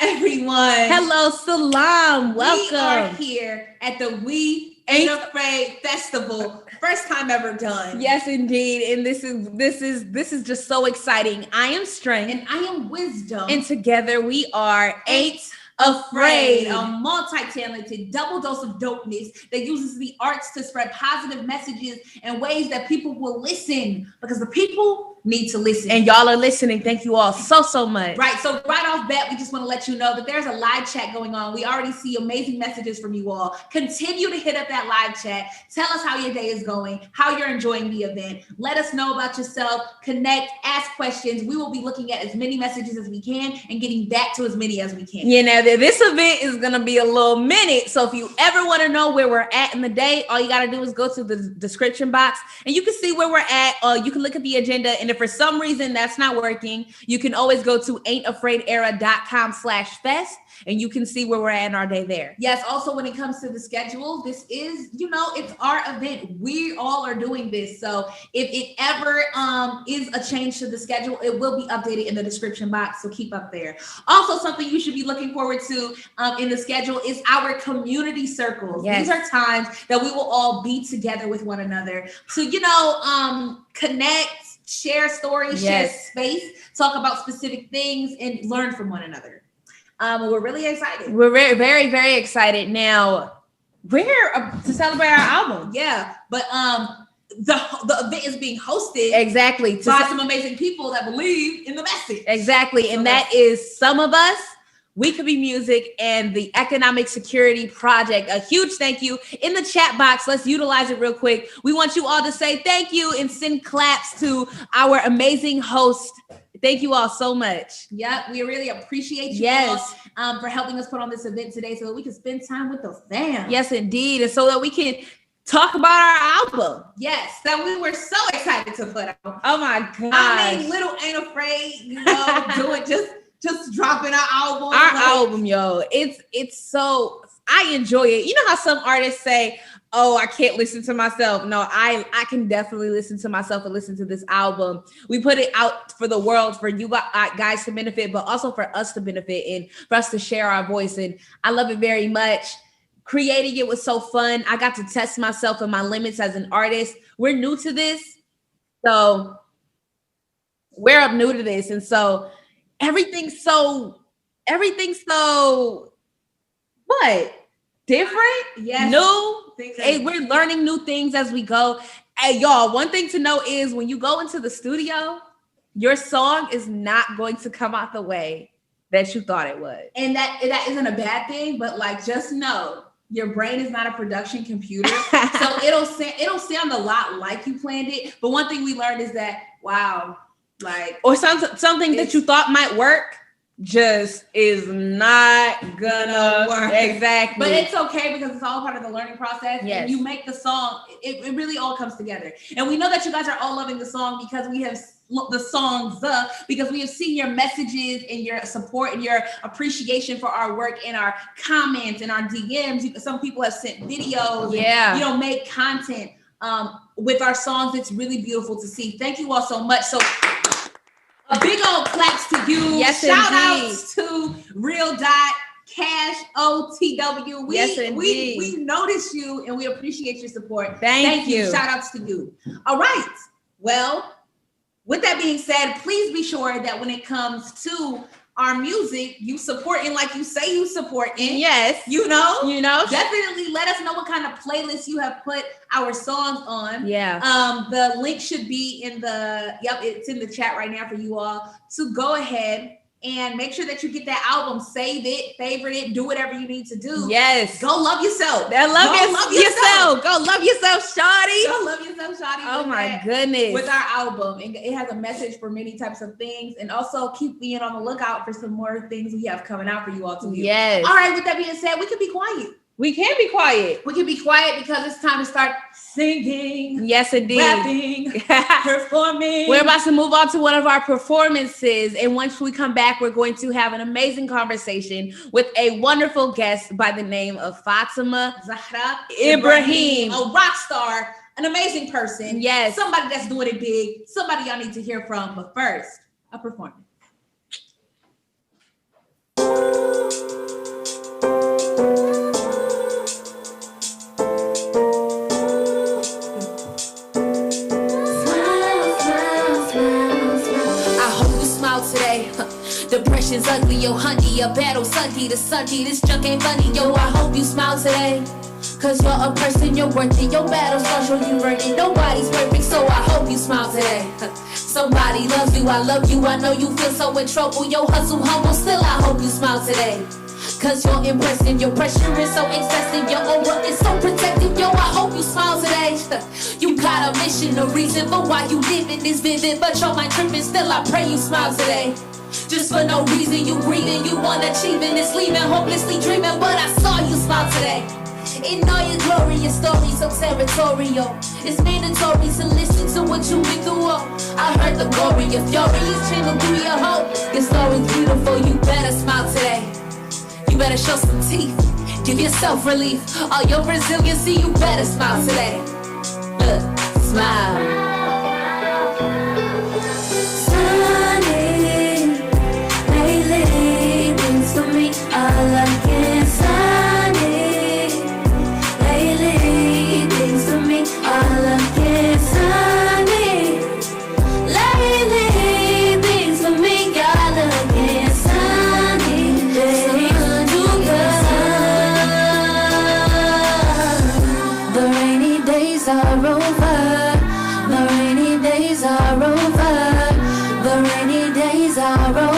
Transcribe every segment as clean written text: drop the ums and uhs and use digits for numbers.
everyone. Hello, Salam. Welcome. We are here at the We Aint Afraid Festival. First time ever done. Yes, indeed. And this is just so exciting. I am Strength. And I am Wisdom. And together we are Aint Afraid, a multi-talented double dose of dopeness that uses the arts to spread positive messages and ways that people will listen, because the people need to listen. And y'all are listening. Thank you all so much. Right. So right off bat, we just want to let you know that there's a live chat going on. We already see amazing messages from you all. Continue to hit up that live chat. Tell us how your day is going, how you're enjoying the event. Let us know about yourself. Connect, ask questions. We will be looking at as many messages as we can and getting back to as many as we can. Yeah, now this event is going to be a little minute. So if you ever want to know where we're at in the day, all you got to do is go to the description box and you can see where we're at. You can look at the agenda. And if for some reason that's not working, you can always go to ain'tafraidera.com/fest and you can see where we're at in our day there. Yes. Also, when it comes to the schedule, this is, it's our event. We all are doing this. So if it ever is a change to the schedule, it will be updated in the description box. So keep up there. Also, something you should be looking forward to in the schedule is our community circles. Yes. These are times that we will all be together with one another to, connect, share stories, share space, talk about specific things, and learn from one another. We're really excited. We're very, very, very excited. Now, we're to celebrate our album. Yeah, but the event is being hosted exactly by some amazing people that believe in the message. Exactly, and that is Some of Us, We Could Be Music, and the Economic Security Project. A huge thank you in the chat box. Let's utilize it real quick. We want you all to say thank you and send claps to our amazing host. Thank you all so much. Yep, we really appreciate you all for helping us put on this event today so that we can spend time with the fam. Yes, indeed, and so that we can talk about our album. Yes, that we were so excited to put out. Oh my gosh. I mean, little Ain't Afraid, doing just dropping our album. Album, yo. It's so, I enjoy it. You know how some artists say, oh, I can't listen to myself. No, I can definitely listen to myself and listen to this album. We put it out for the world, for you guys to benefit, but also for us to benefit and for us to share our voice. And I love it very much. Creating it was so fun. I got to test myself and my limits as an artist. We're new to this. So we're new to this. And so everything's so what? Different? Yes. New? We're learning new things as we go. Hey, y'all, one thing to know is when you go into the studio, your song is not going to come out the way that you thought it would. And that isn't a bad thing, but just know your brain is not a production computer. So it'll sound a lot like you planned it. But one thing we learned is that, or something that you thought might work just is not gonna work. Exactly. But it's okay because it's all part of the learning process. Yes. And you make the song, it really all comes together. And we know that you guys are all loving the song because we have because we have seen your messages and your support and your appreciation for our work and our comments and our DMs. Some people have sent videos and, make content with our songs. It's really beautiful to see. Thank you all so much. So a big old claps to you. Yes, shout indeed. outs to Real.Cash OTW. We notice you and we appreciate your support. Thank you. Shout outs to you. All right. Well, with that being said, please be sure that when it comes to our music, you supporting like you say you supporting. Yes. Definitely let us know what kind of playlist you have put our songs on. Yeah. The link should be in it's in the chat right now for you all to go ahead and make sure that you get that album, save it, favorite it, do whatever you need to do. Yes. Go love yourself. Love yourself. Go love yourself, shawty. Go love yourself, shawty. Oh my goodness. With our album. And it has a message for many types of things. And also keep being on the lookout for some more things we have coming out for you all to do. Yes. All right, with that being said, we can be quiet. We can be quiet. We can be quiet because it's time to start singing. Yes, indeed. Rapping, performing. We're about to move on to one of our performances. And once we come back, we're going to have an amazing conversation with a wonderful guest by the name of Fatima-Zahra Ibrahim. A rock star, an amazing person. Yes. Somebody that's doing it big. Somebody y'all need to hear from. But first, a performance. Depression's ugly, yo, honey, a battle Sunday to Sunday. This junk ain't funny, yo, I hope you smile today. Cause you're a person, you're worth it. Your battle's gonna show you worth it. Nobody's perfect, so I hope you smile today. Somebody loves you, I love you, I know you feel so in trouble. Yo, hustle humble, still I hope you smile today. Cause you're impressive, your pressure is so excessive. Your aura is so protective, yo, I hope you smile today. You got a mission, a reason for why you living is vivid. But your mind tripping, still I pray you smile today. Just for no reason, you breathing, you want achieving, it's leaving, hopelessly dreaming, but I saw you smile today. In all your glory, your story so territorial. It's mandatory to listen to what you've been through. I heard the glory, your fury is channeled through your hope. Your story's beautiful, you better smile today. You better show some teeth, give yourself relief. All your resiliency, you better smile today. Look, smile. For me, all I can sunny. Lately, things for me, all I can sunny. Lately, things for me, all I can sunny. The rainy days are over. The rainy days are over. The rainy days are over.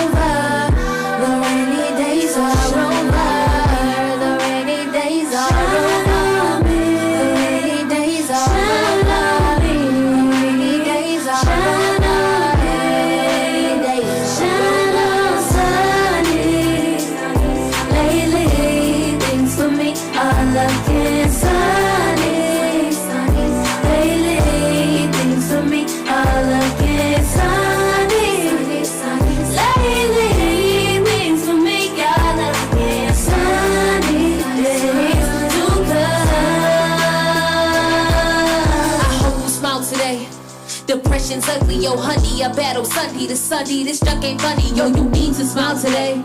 Depression's ugly, yo, honey, a battle Sunday to Sunday. This junk ain't funny, yo, you need to smile today.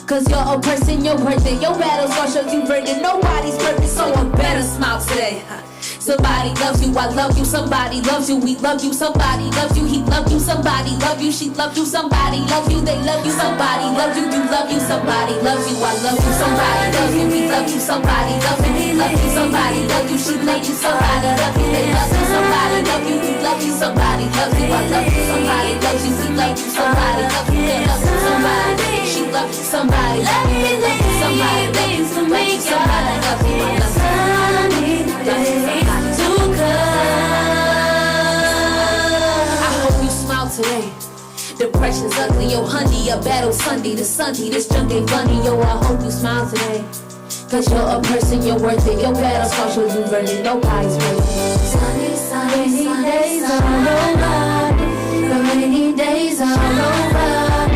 Cause you're a person, you're worth it. Your battle's gonna show you worth it. Nobody's perfect, so I better smile today. Somebody loves you, I love you, somebody loves you, we love you, somebody loves you, he love you, somebody love you, she love you, somebody loves you, they love you, somebody loves you, you love you, somebody loves you, I love you, somebody loves you, we love you, somebody loves you, he love you, somebody loves you, she love you, somebody loves you, they love you, somebody love you, you love you, somebody loves you, I love you, somebody loves you, we love you, somebody loves you, they love you, somebody, she love you, somebody love you, they love you, somebody love you, somebody love you, I love you. I hope you smile today. Depression's ugly, yo, honey, a battle Sunday to Sunday. This junk ain't funny, yo, I hope you smile today. Cause you're a person, you're worth it. Your battle's gonna show you worth it. Nobody's worth it. Sunny, sunny, sunny days are over. The rainy days are over.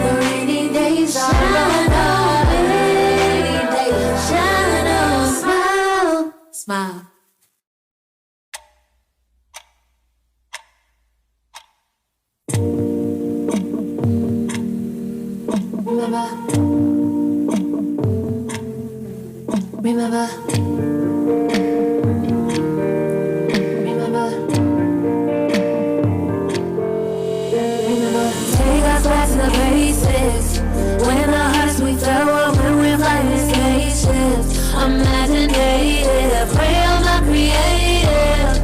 The rainy days are over. Rainy days, shine on, smile, smile. Remember, take us back to the basics. When our hearts we fell, when we're flying spaceships. Imaginative, pray I'm not creative.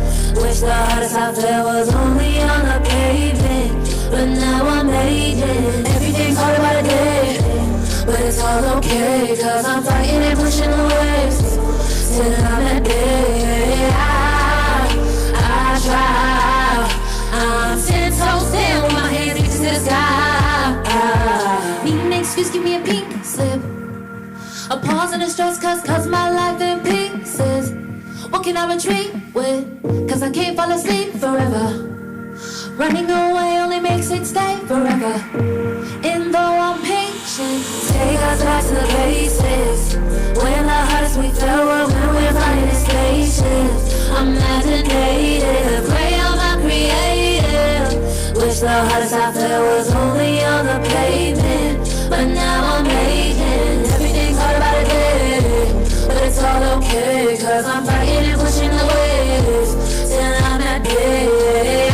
Wish the hardest I felt was only on the pavement, but now I'm aging. Everything's harder by the day, but it's all okay, cause I'm fighting and pushing the waves till I'm a day. I try. I'm 10 toes down with my hands reaching to the sky. Need an excuse, give me a pink slip. A pause and a stress cause my life in pieces. What can I retreat with? Cause I can't fall asleep forever. Running away only makes it stay forever. And though I'm patient, take us back to the basics. When the hardest we fell were when we're flying in spaceships. Imaginative, pray I'm not creative. Wish the hardest I felt was only on the pavement, but now I'm making every okay, cause I'm fighting and pushing the waves till I'm not dead.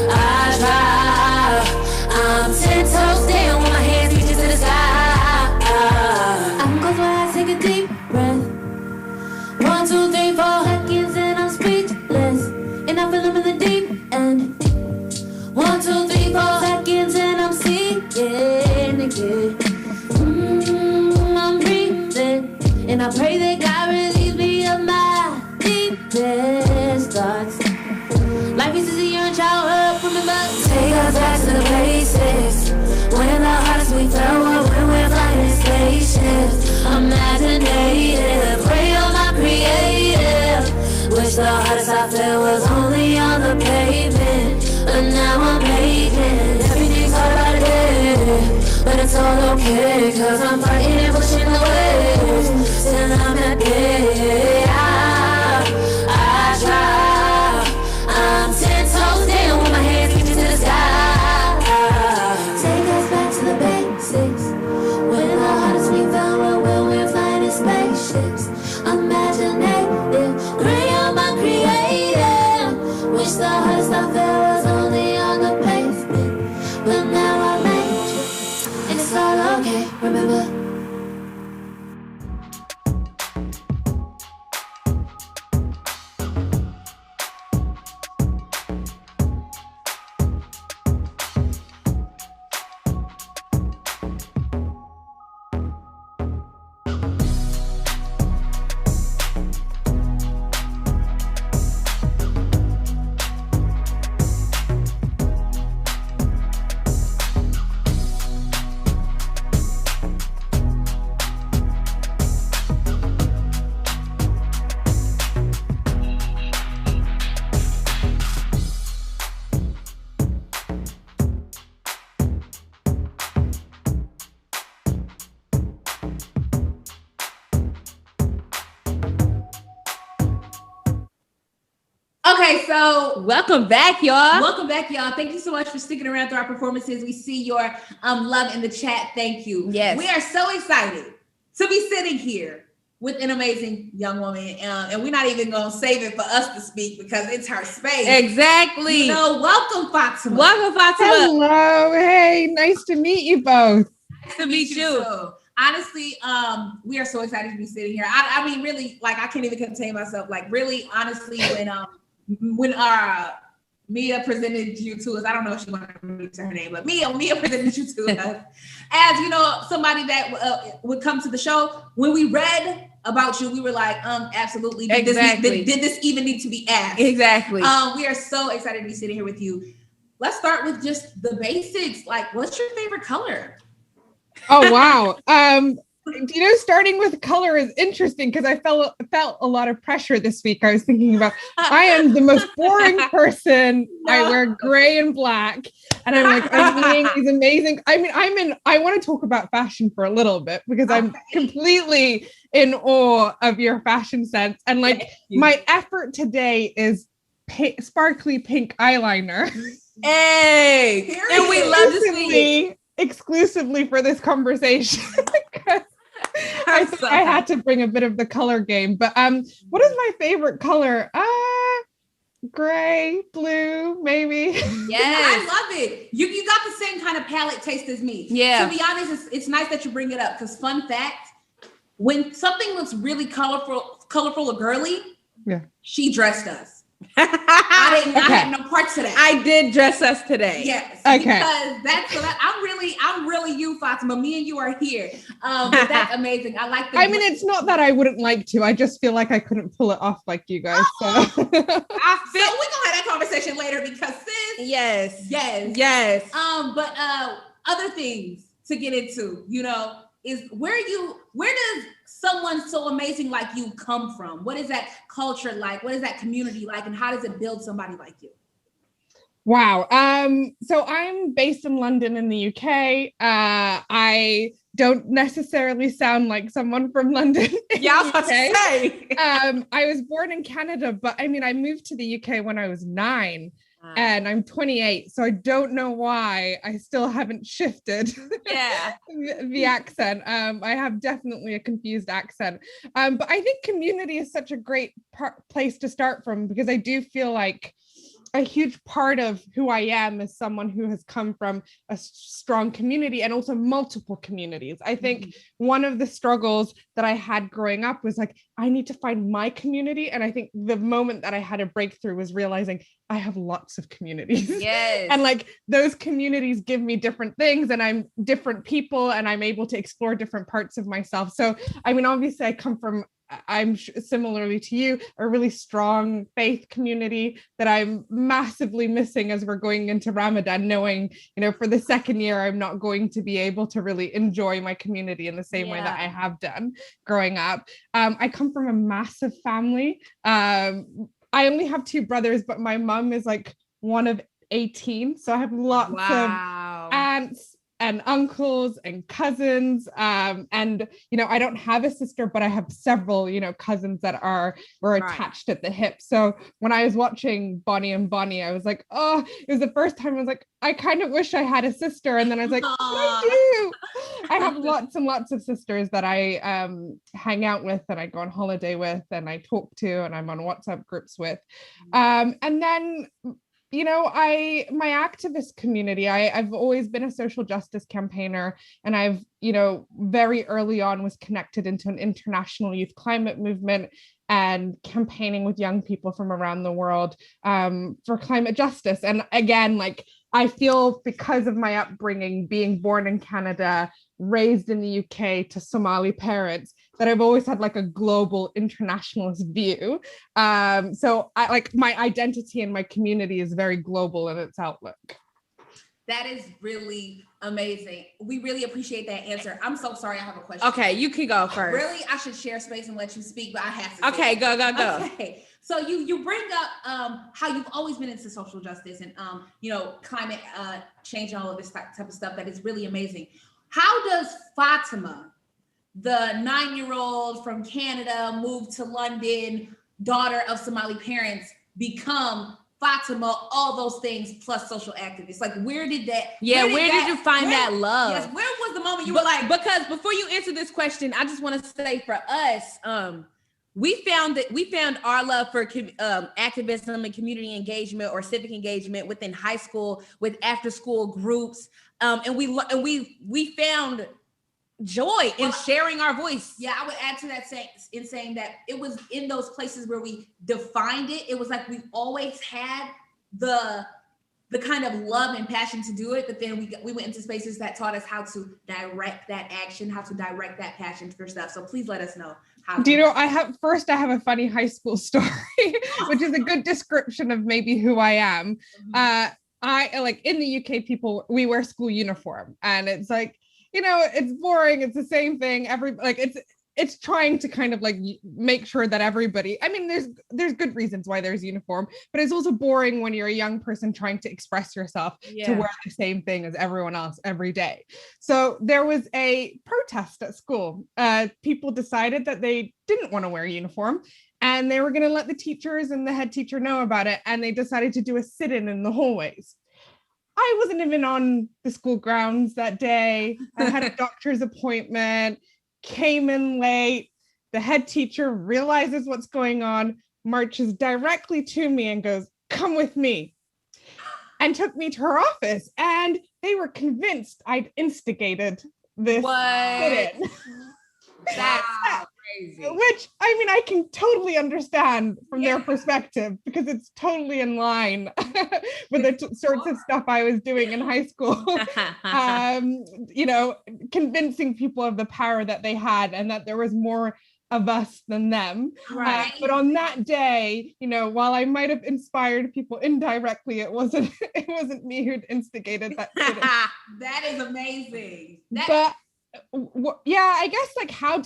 I try. I'm 10 toes down with my hands reaching to the sky. I'm close when I take a deep breath. 1, 2, 3, 4 seconds and I'm speechless, and I feel them in the deep end. 1, 2, 3, 4 seconds and I'm sinking again. I'm breathing, and I pray that God relieves me of my deepest thoughts. Life is easier in childhood, remember. Take us back to the basics, when our hearts we felt when we're flying in spaceships. Imaginative, pray on my creative. Wish the hardest I felt was only on the pavement, but now I'm making everything's hard out of day. But it's all okay, cause I'm fighting and pushing the waves till I'm not dead. I try. I'm 10 toes down with my hands reaching to the sky. Take us back to the basics, when our hearts we found when we're flying in spaceships. Imaginative, crayon my creative. Wish the hardest I felt was only on the pavement, but now I made you, and it's all okay, remember. Okay, so welcome back, y'all. Welcome back, y'all. Thank you so much for sticking around through our performances. We see your love in the chat. Thank you. Yes. We are so excited to be sitting here with an amazing young woman. And we're not even going to save it for us to speak because it's her space. Exactly. You know, welcome, Fatima. Welcome, Fatima. Hello. Hey, nice to meet you both. Nice to meet you. Too. Honestly, we are so excited to be sitting here. I mean, really, like, I can't even contain myself. Like, really, honestly, when Mia presented you to us, I don't know if she wanted me to say her name, but Mia presented you to us as, you know, somebody that would come to the show. When we read about you, we were like, absolutely. Did this even need to be asked? Exactly. We are so excited to be sitting here with you. Let's start with just the basics. Like, what's your favorite color? Oh, wow. You know, starting with color is interesting because I felt a lot of pressure this week. I was thinking about, I am the most boring person. No. I wear gray and black, and I'm like, I'm seeing these amazing. I mean, I want to talk about fashion for a little bit because I'm completely in awe of your fashion sense. And like, my effort today is sparkly pink eyeliner. Hey, and we love to see exclusively for this conversation. I thought I had to bring a bit of the color game, but what is my favorite color? Gray, blue, maybe. Yes, I love it. You got the same kind of palette taste as me. Yeah. To be honest, it's nice that you bring it up because fun fact, when something looks really colorful or girly, she dressed us. I had no parts of that. I did dress us today. Yes. Okay. Because I'm really you, Fatima. Me and you are here. But that's amazing. I like I mean, it's not that I wouldn't like to. I just feel like I couldn't pull it off like you guys. So we're gonna have that conversation later because sis. Yes. But other things to get into, you know, is where does someone so amazing like you come from? What is that culture like? What is that community like? And how does it build somebody like you? Wow. So I'm based in London in the UK. I don't necessarily sound like someone from London. Yeah, I was about to say. I was born in Canada, but I mean, I moved to the UK when I was 9. and I'm 28, so I don't know why I still haven't shifted the accent. I have definitely a confused accent, but I think community is such a great place to start from, because I do feel like a huge part of who I am is someone who has come from a strong community and also multiple communities. I think one of the struggles that I had growing up was like, I need to find my community. And I think the moment that I had a breakthrough was realizing I have lots of communities. Yes. And like those communities give me different things, and I'm different people, and I'm able to explore different parts of myself. So, I mean, obviously I come from, I'm similarly to you, a really strong faith community that I'm massively missing as we're going into Ramadan, knowing, you know, for the second year, I'm not going to be able to really enjoy my community in the same way that I have done growing up. I come from a massive family. I only have 2 brothers, but my mom is like one of 18. So I have lots of aunts and uncles and cousins. And, you know, I don't have a sister, but I have several, you know, cousins that were attached at the hip. So when I was watching Bonnie and Bonnie, I was like, oh, it was the first time I was like, I kind of wish I had a sister. And then I was like, I do. I have lots and lots of sisters that I hang out with, and I go on holiday with, and I talk to, and I'm on WhatsApp groups with. And then, you know, my activist community, I've always been a social justice campaigner, and I've, you know, very early on was connected into an international youth climate movement and campaigning with young people from around the world for climate justice. And again, like, I feel because of my upbringing, being born in Canada, raised in the UK to Somali parents, that I've always had like a global internationalist view. So I like my identity and my community is very global in its outlook. That is really amazing. We really appreciate that answer. I'm so sorry, I have a question. Okay, you can go first. Really, I should share space and let you speak, but I have to. Okay, go. Okay, so you bring up how you've always been into social justice and you know, climate change and all of this type of stuff that is really amazing. How does Fatima, the 9-year-old from Canada, moved to London, daughter of Somali parents, become Fatima, all those things plus social activist? Like, where did that? Yeah, where did you find that love? Yes, where was the moment you were like? Because before you answer this question, I just want to say for us, we found our love for activism and community engagement or civic engagement within high school with after school groups, and we found joy in sharing our voice. Yeah, I would add to that saying that it was in those places where we defined it. It was like we always had the kind of love and passion to do it, but then we went into spaces that taught us how to direct that action, how to direct that passion for stuff. So please let us know how. Do you know, I have a funny high school story, which is a good description of maybe who I am. I like in the UK, we wear school uniform, and it's like, you know, it's boring. It's the same thing. It's trying to kind of like make sure that everybody, I mean, there's good reasons why there's uniform, but it's also boring when you're a young person trying to express yourself to wear the same thing as everyone else every day. So there was a protest at school. People decided that they didn't want to wear a uniform, and they were going to let the teachers and the head teacher know about it. And they decided to do a sit-in in the hallways. I wasn't even on the school grounds that day. I had a doctor's appointment, came in late. The head teacher realizes what's going on, marches directly to me and goes, "Come with me," and took me to her office. And they were convinced I'd instigated this sit-in. That's crazy. Which, I mean, I can totally understand from their perspective, because it's totally in line with the sorts of stuff I was doing in high school. You know, convincing people of the power that they had and that there was more of us than them. Right. But on that day, you know, while I might have inspired people indirectly, it wasn't me who'd instigated that. That is amazing. Yeah, I guess like how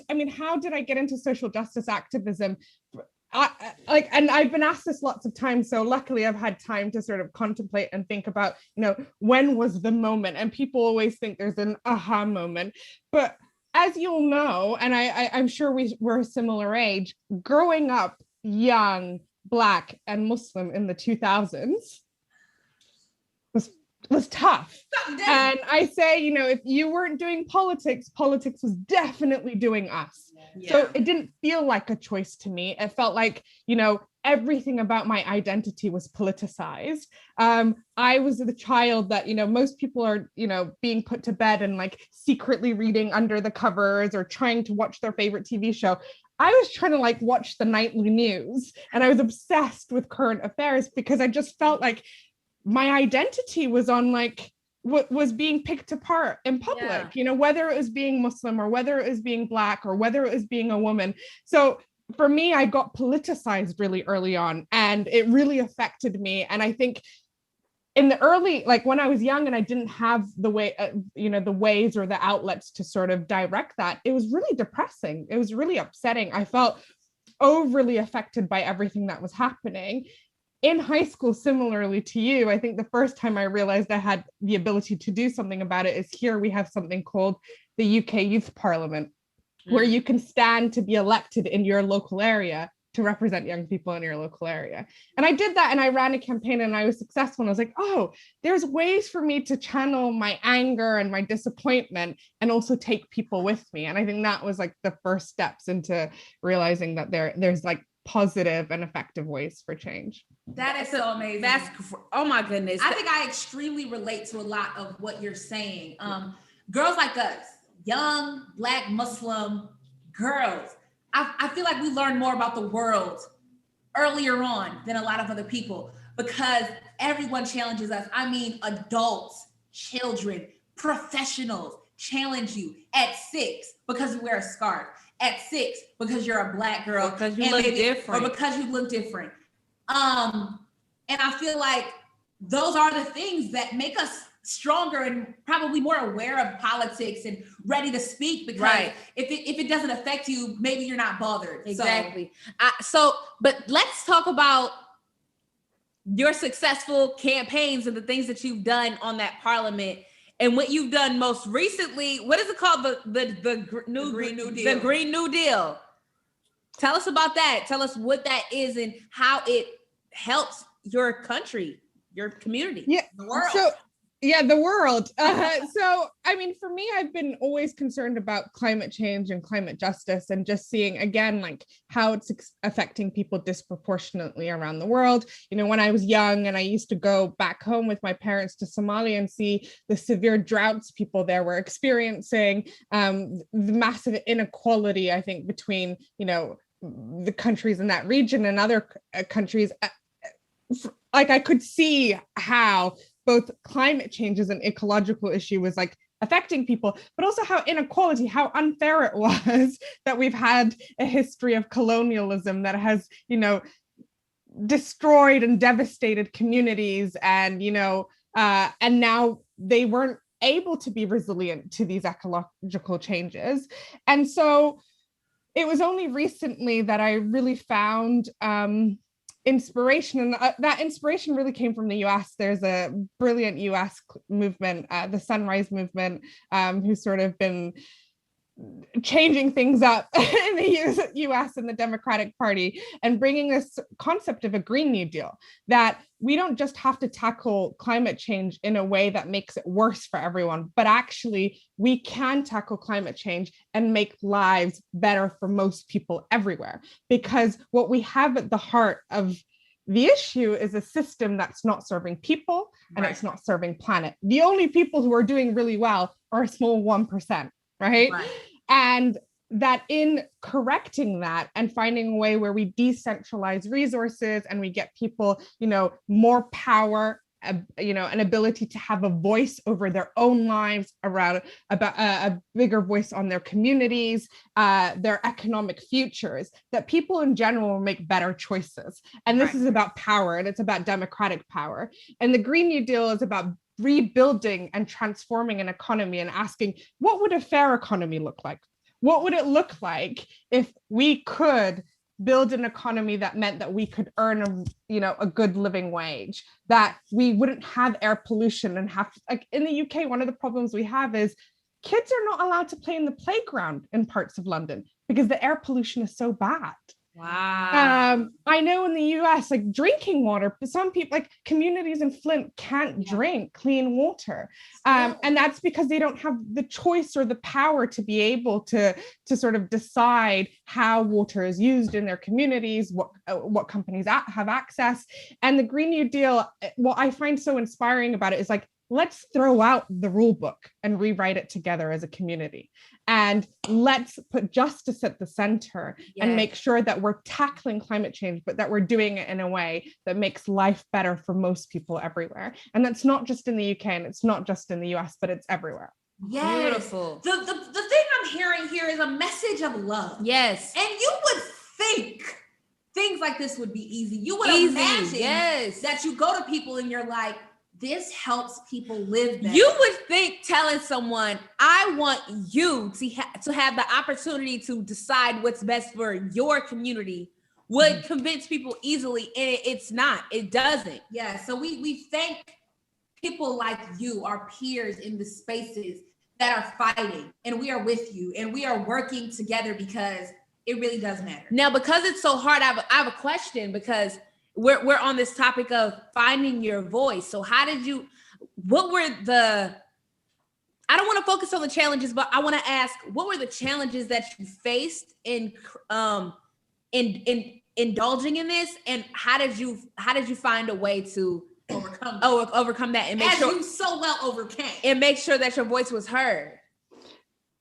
did I get into social justice activism? And I've been asked this lots of times, so luckily I've had time to sort of contemplate and think about, you know, when was the moment? And people always think there's an aha moment, but as you'll know, and I'm sure we're a similar age, growing up young, Black and Muslim in the 2000s, was tough. And I say, you know, if you weren't doing politics, politics was definitely doing us. Yeah. So it didn't feel like a choice to me. It felt like, you know, everything about my identity was politicized. I was the child that, you know, most people are, you know, being put to bed and like secretly reading under the covers or trying to watch their favorite TV show. I was trying to like watch the nightly news, and I was obsessed with current affairs because I just felt like my identity was on like what was being picked apart in public, you know, whether it was being Muslim or whether it was being Black or whether it was being a woman. So for me, I got politicized really early on, and it really affected me. And I think in the early, like when I was young and I didn't have the way, you know, the ways or the outlets to sort of direct that, it was really depressing. It was really upsetting. I felt overly affected by everything that was happening. In high school, similarly to you, I think the first time I realized I had the ability to do something about it is here we have something called the UK Youth Parliament, where you can stand to be elected in your local area to represent young people in your local area. And I did that, and I ran a campaign, and I was successful. And I was like, oh, there's ways for me to channel my anger and my disappointment and also take people with me. And I think that was like the first steps into realizing that there's like positive and effective ways for change. That is so amazing. That's, oh my goodness. I think I extremely relate to a lot of what you're saying. Girls like us, young Black Muslim girls, I feel like we learn more about the world earlier on than a lot of other people because everyone challenges us. I mean, adults, children, professionals challenge you at 6 because you wear a scarf, at 6 because you're a Black girl, because you look different, or because you look different. And I feel like those are the things that make us stronger and probably more aware of politics and ready to speak, because if it doesn't affect you, maybe you're not bothered. Exactly. But let's talk about your successful campaigns and the things that you've done on that parliament and what you've done most recently. What is it called? The Green New Deal. The Green New Deal. Tell us about that. Tell us what that is and how it helps your country, your community, the world. The world. So, I mean, for me, I've been always concerned about climate change and climate justice, and just seeing again, like how it's affecting people disproportionately around the world. You know, when I was young and I used to go back home with my parents to Somalia and see the severe droughts people there were experiencing, the massive inequality, I think, between, you know, the countries in that region and other countries. Like I could see how both climate change as an ecological issue was like affecting people, but also how inequality, how unfair it was that we've had a history of colonialism that has, you know, destroyed and devastated communities, and, you know, and now they weren't able to be resilient to these ecological changes. And so it was only recently that I really found inspiration, and that inspiration really came from the US. There's a brilliant US movement, the Sunrise Movement, who's sort of been changing things up in the US and the Democratic Party, and bringing this concept of a Green New Deal, that we don't just have to tackle climate change in a way that makes it worse for everyone, but actually we can tackle climate change and make lives better for most people everywhere. Because what we have at the heart of the issue is a system that's not serving people, and it's not serving planet. The only people who are doing really well are a small 1%. Right? And that in correcting that and finding a way where we decentralize resources and we get people, you know, more power, you know, an ability to have a voice over their own lives, around about a bigger voice on their communities, their economic futures, that people in general will make better choices. And this is about power, and it's about democratic power. And the Green New Deal is about rebuilding and transforming an economy and asking, what would a fair economy look like? What would it look like if we could build an economy that meant that we could earn a good living wage, that we wouldn't have air pollution and have, like in the UK, one of the problems we have is kids are not allowed to play in the playground in parts of London because the air pollution is so bad. Wow. I know in the US, like drinking water, some people, like communities in Flint can't drink clean water. And that's because they don't have the choice or the power to be able to sort of decide how water is used in their communities, what companies have access. And the Green New Deal, what I find so inspiring about it is like, let's throw out the rule book and rewrite it together as a community. And let's put justice at the center and make sure that we're tackling climate change, but that we're doing it in a way that makes life better for most people everywhere. And that's not just in the UK and it's not just in the US, but it's everywhere. Yes. Beautiful. The thing I'm hearing here is a message of love. Yes. And you would think things like this would be easy. You would imagine that you go to people and you're like, this helps people live better. You would think telling someone, I want you to have the opportunity to decide what's best for your community would convince people easily, and it's not. It doesn't. Yeah, so we thank people like you, our peers in the spaces that are fighting, and we are with you, and we are working together because it really does matter. Now, because it's so hard, I have a question, because we're on this topic of finding your voice. So I don't want to focus on the challenges, but I want to ask, what were the challenges that you faced in indulging in this, and how did you find a way to overcome that and make As sure you so well overcame and make sure that your voice was heard?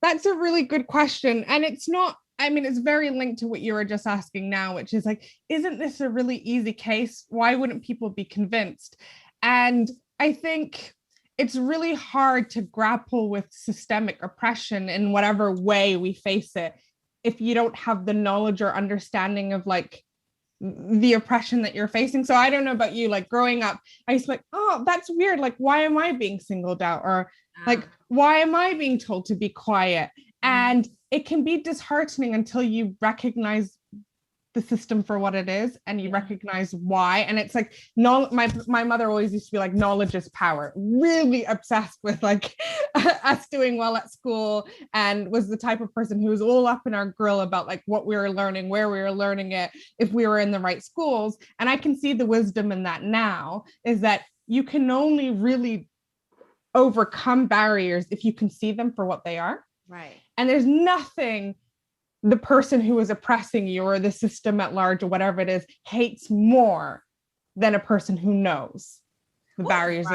That's a really good question. And it's not, I mean, it's very linked to what you were just asking now, which is like, isn't this a really easy case? Why wouldn't people be convinced? And I think it's really hard to grapple with systemic oppression in whatever way we face it if you don't have the knowledge or understanding of like the oppression that you're facing. So I don't know about you, like growing up, I used to be like, oh, that's weird. Like, why am I being singled out? Or like, why am I being told to be quiet? And it can be disheartening until you recognize the system for what it is and you recognize why. And it's like, no, my mother always used to be like, knowledge is power, really obsessed with like us doing well at school, and was the type of person who was all up in our grill about like what we were learning, where we were learning it, if we were in the right schools. And I can see the wisdom in that now, is that you can only really overcome barriers if you can see them for what they are. Right. And there's nothing the person who is oppressing you or the system at large or whatever it is hates more than a person who knows the barriers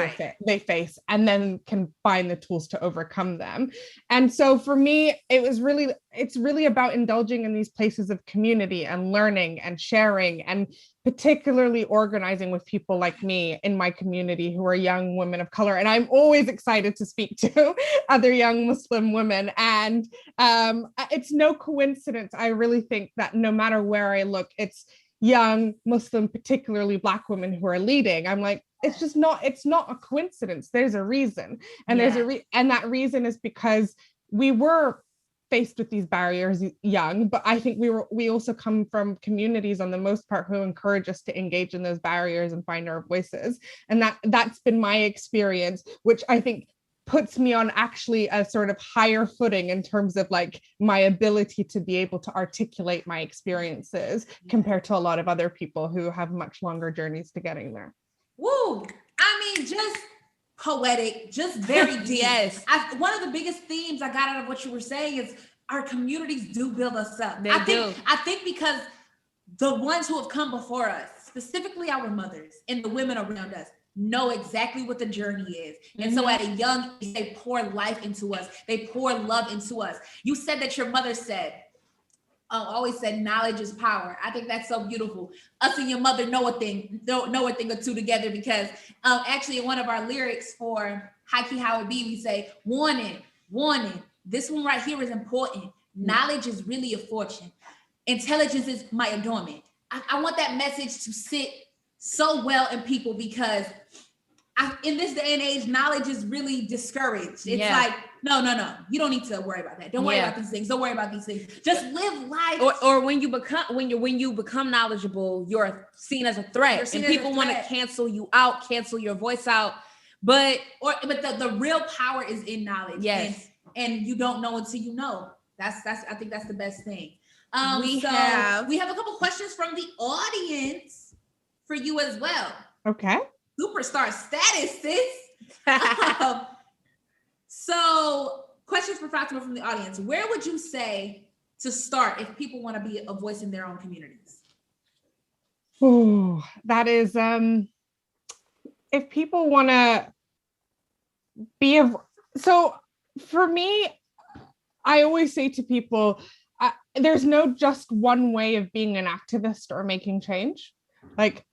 they face and then can find the tools to overcome them. And so for me, it's really about indulging in these places of community and learning and sharing, and particularly organizing with people like me in my community who are young women of color. And I'm always excited to speak to other young Muslim women. And it's no coincidence, I really think, that no matter where I look, it's young Muslim, particularly Black women who are leading. I'm like, it's not a coincidence. There's a reason. And and that reason is because we were faced with these barriers young, but I think we also come from communities on the most part who encourage us to engage in those barriers and find our voices. And that's been my experience, which I think puts me on actually a sort of higher footing in terms of like my ability to be able to articulate my experiences compared to a lot of other people who have much longer journeys to getting there. Woo! I mean, just poetic, just very deep. Yes. One of the biggest themes I got out of what you were saying is our communities do build us up. They do. I think because the ones who have come before us, specifically our mothers and the women around us, know exactly what the journey is. And so at a young age, they pour life into us. They pour love into us. You said that your mother always said knowledge is power. I think that's so beautiful. Us and your mother know a thing or two together, because actually in one of our lyrics for Hikey How It Be, we say, warning, this one right here is important. Knowledge is really a fortune. Intelligence is my adornment. I want that message to sit so well in people, because in this day and age, knowledge is really discouraged. It's like, no, you don't need to worry about that. Don't worry about these things. Don't worry about these things. Just live life. Or when you become knowledgeable, you're seen as a threat, and people want to cancel you out, cancel your voice out. But the real power is in knowledge. Yes. And you don't know until you know. I think that's the best thing. We have a couple questions from the audience for you as well. Okay. Superstar status, sis. So questions for Fatima from the audience. Where would you say to start if people want to be a voice in their own communities? Oh, that is, if people want to be so for me, I always say to people, there's no just one way of being an activist or making change. Like,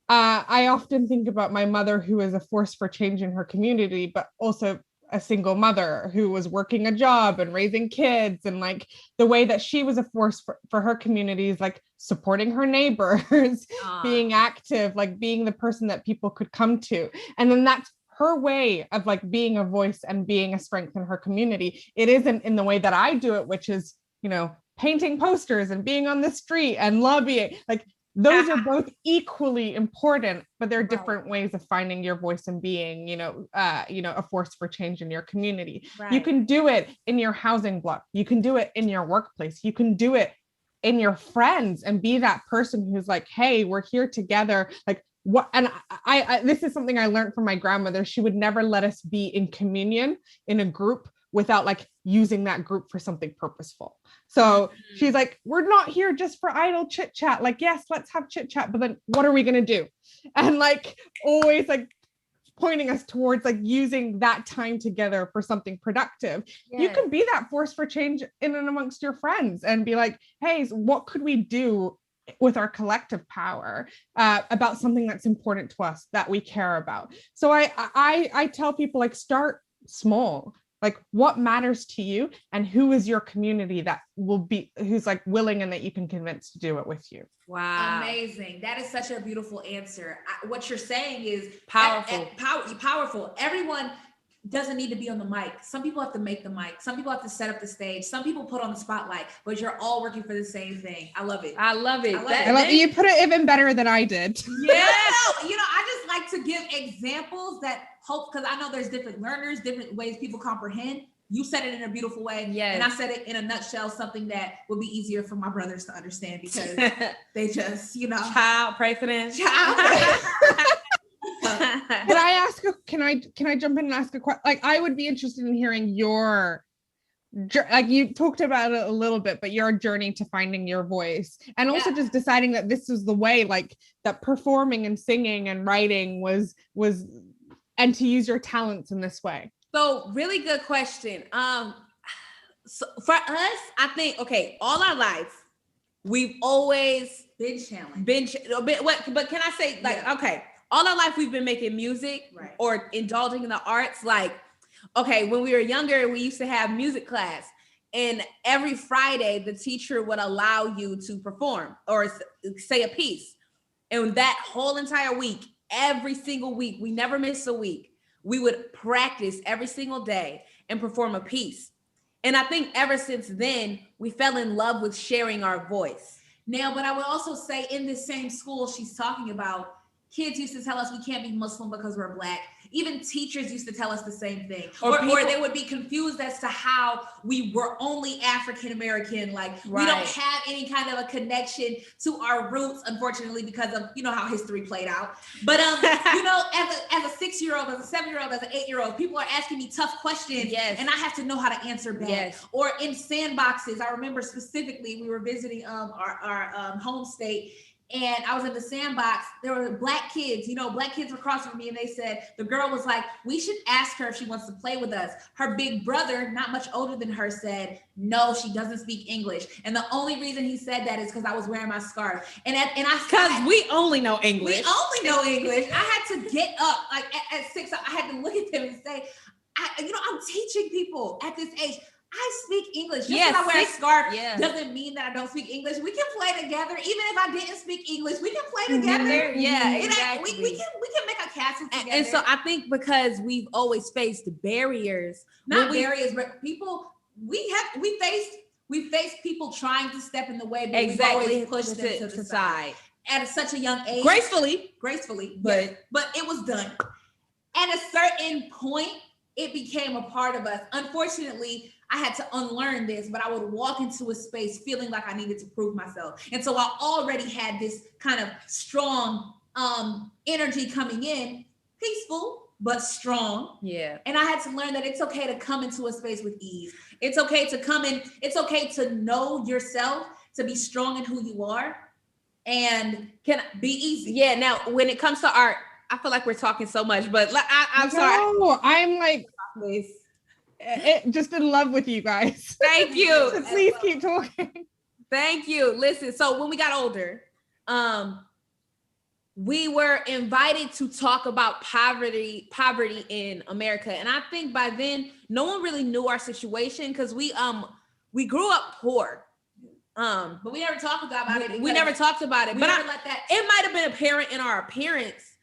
I often think about my mother, who is a force for change in her community, but also a single mother who was working a job and raising kids, and like the way that she was a force for her communities, like supporting her neighbors, being active, like being the person that people could come to. And then that's her way of like being a voice and being a strength in her community. It isn't in the way that I do it, which is, you know, painting posters and being on the street and lobbying. Like, those are both equally important, but they're different ways of finding your voice and being, a force for change in your community. Right. You can do it in your housing block. You can do it in your workplace. You can do it in your friends and be that person who's like, hey, we're here together. Like, what? And I this is something I learned from my grandmother. She would never let us be in communion in a group without like using that group for something purposeful. So she's like, we're not here just for idle chit chat. Like, yes, let's have chit chat, but then what are we going to do? And like, always like pointing us towards like using that time together for something productive. Yes. You can be that force for change in and amongst your friends and be like, hey, what could we do with our collective power about something that's important to us that we care about? So I tell people, like, start small. Like, what matters to you and who is your community that who's like willing and that you can convince to do it with you. Wow. Amazing. That is such a beautiful answer. What you're saying is powerful. Powerful. Everyone doesn't need to be on the mic. Some people have to make the mic. Some people have to set up the stage. Some people put on the spotlight, but you're all working for the same thing. I love it. I love it. You put it even better than I did. Yeah. I just like to give examples that hope, because I know there's different learners, different ways people comprehend. You said it in a beautiful way. Yes. And I said it in a nutshell, something that would be easier for my brothers to understand, because they just, Child, pray for them. Can I jump in and ask a question? Like, I would be interested in hearing your, like, you talked about it a little bit, but your journey to finding your voice, and also just deciding that this is the way, like, that performing and singing and writing was, and to use your talents in this way. So, really good question. So for us, I think, all our life, we've always been challenged. But can I say, like, all our life we've been making music, right, or indulging in the arts. Like, when we were younger, we used to have music class, and every Friday the teacher would allow you to perform or say a piece. And that whole entire week, every single week, we never missed a week, we would practice every single day and perform a piece. And I think ever since then, we fell in love with sharing our voice. Now, but I would also say, in this same school she's talking about, kids used to tell us we can't be Muslim because we're Black. Even teachers used to tell us the same thing. Or they would be confused as to how we were only African-American. Like, we don't have any kind of a connection to our roots, unfortunately, because of, how history played out. But, as a 6-year-old, as a 7-year-old, as an 8-year-old, people are asking me tough questions. Yes. And I have to know how to answer back. Yes. Or in sandboxes, I remember specifically, we were visiting our home state, and I was in the sandbox. There were Black kids, Black kids were crossing with me, and they said, the girl was like, we should ask her if she wants to play with us. Her big brother, not much older than her, said, no, she doesn't speak English. And the only reason he said that is because I was wearing my scarf. Because we only know English. We only know English. I had to get up, like at 6, I had to look at them and say, I'm teaching people at this age. I speak English. Just because I wear a scarf doesn't mean that I don't speak English. We can play together. Even if I didn't speak English, we can play together. Yeah, exactly. We can make a castle together. And so I think because we've always faced barriers. Not barriers, but people, we faced people trying to step in the way, but we've always pushed them to the side. At such a young age. Gracefully. But it was done. At a certain point, it became a part of us. Unfortunately, I had to unlearn this, but I would walk into a space feeling like I needed to prove myself. And so I already had this kind of strong energy coming in, peaceful, but strong. Yeah. And I had to learn that it's okay to come into a space with ease. It's okay to come in. It's okay to know yourself, to be strong in who you are, and can be easy. Yeah. Now, when it comes to art, I feel like we're talking so much, but I'm sorry. No, I'm like, just in love with you guys. Thank you. So please keep talking. Thank you. Listen, so when we got older, we were invited to talk about poverty in America. And I think by then, no one really knew our situation because we grew up poor. But we never talked about it. We never talked about it. We But never let that. it might have been apparent in our appearance,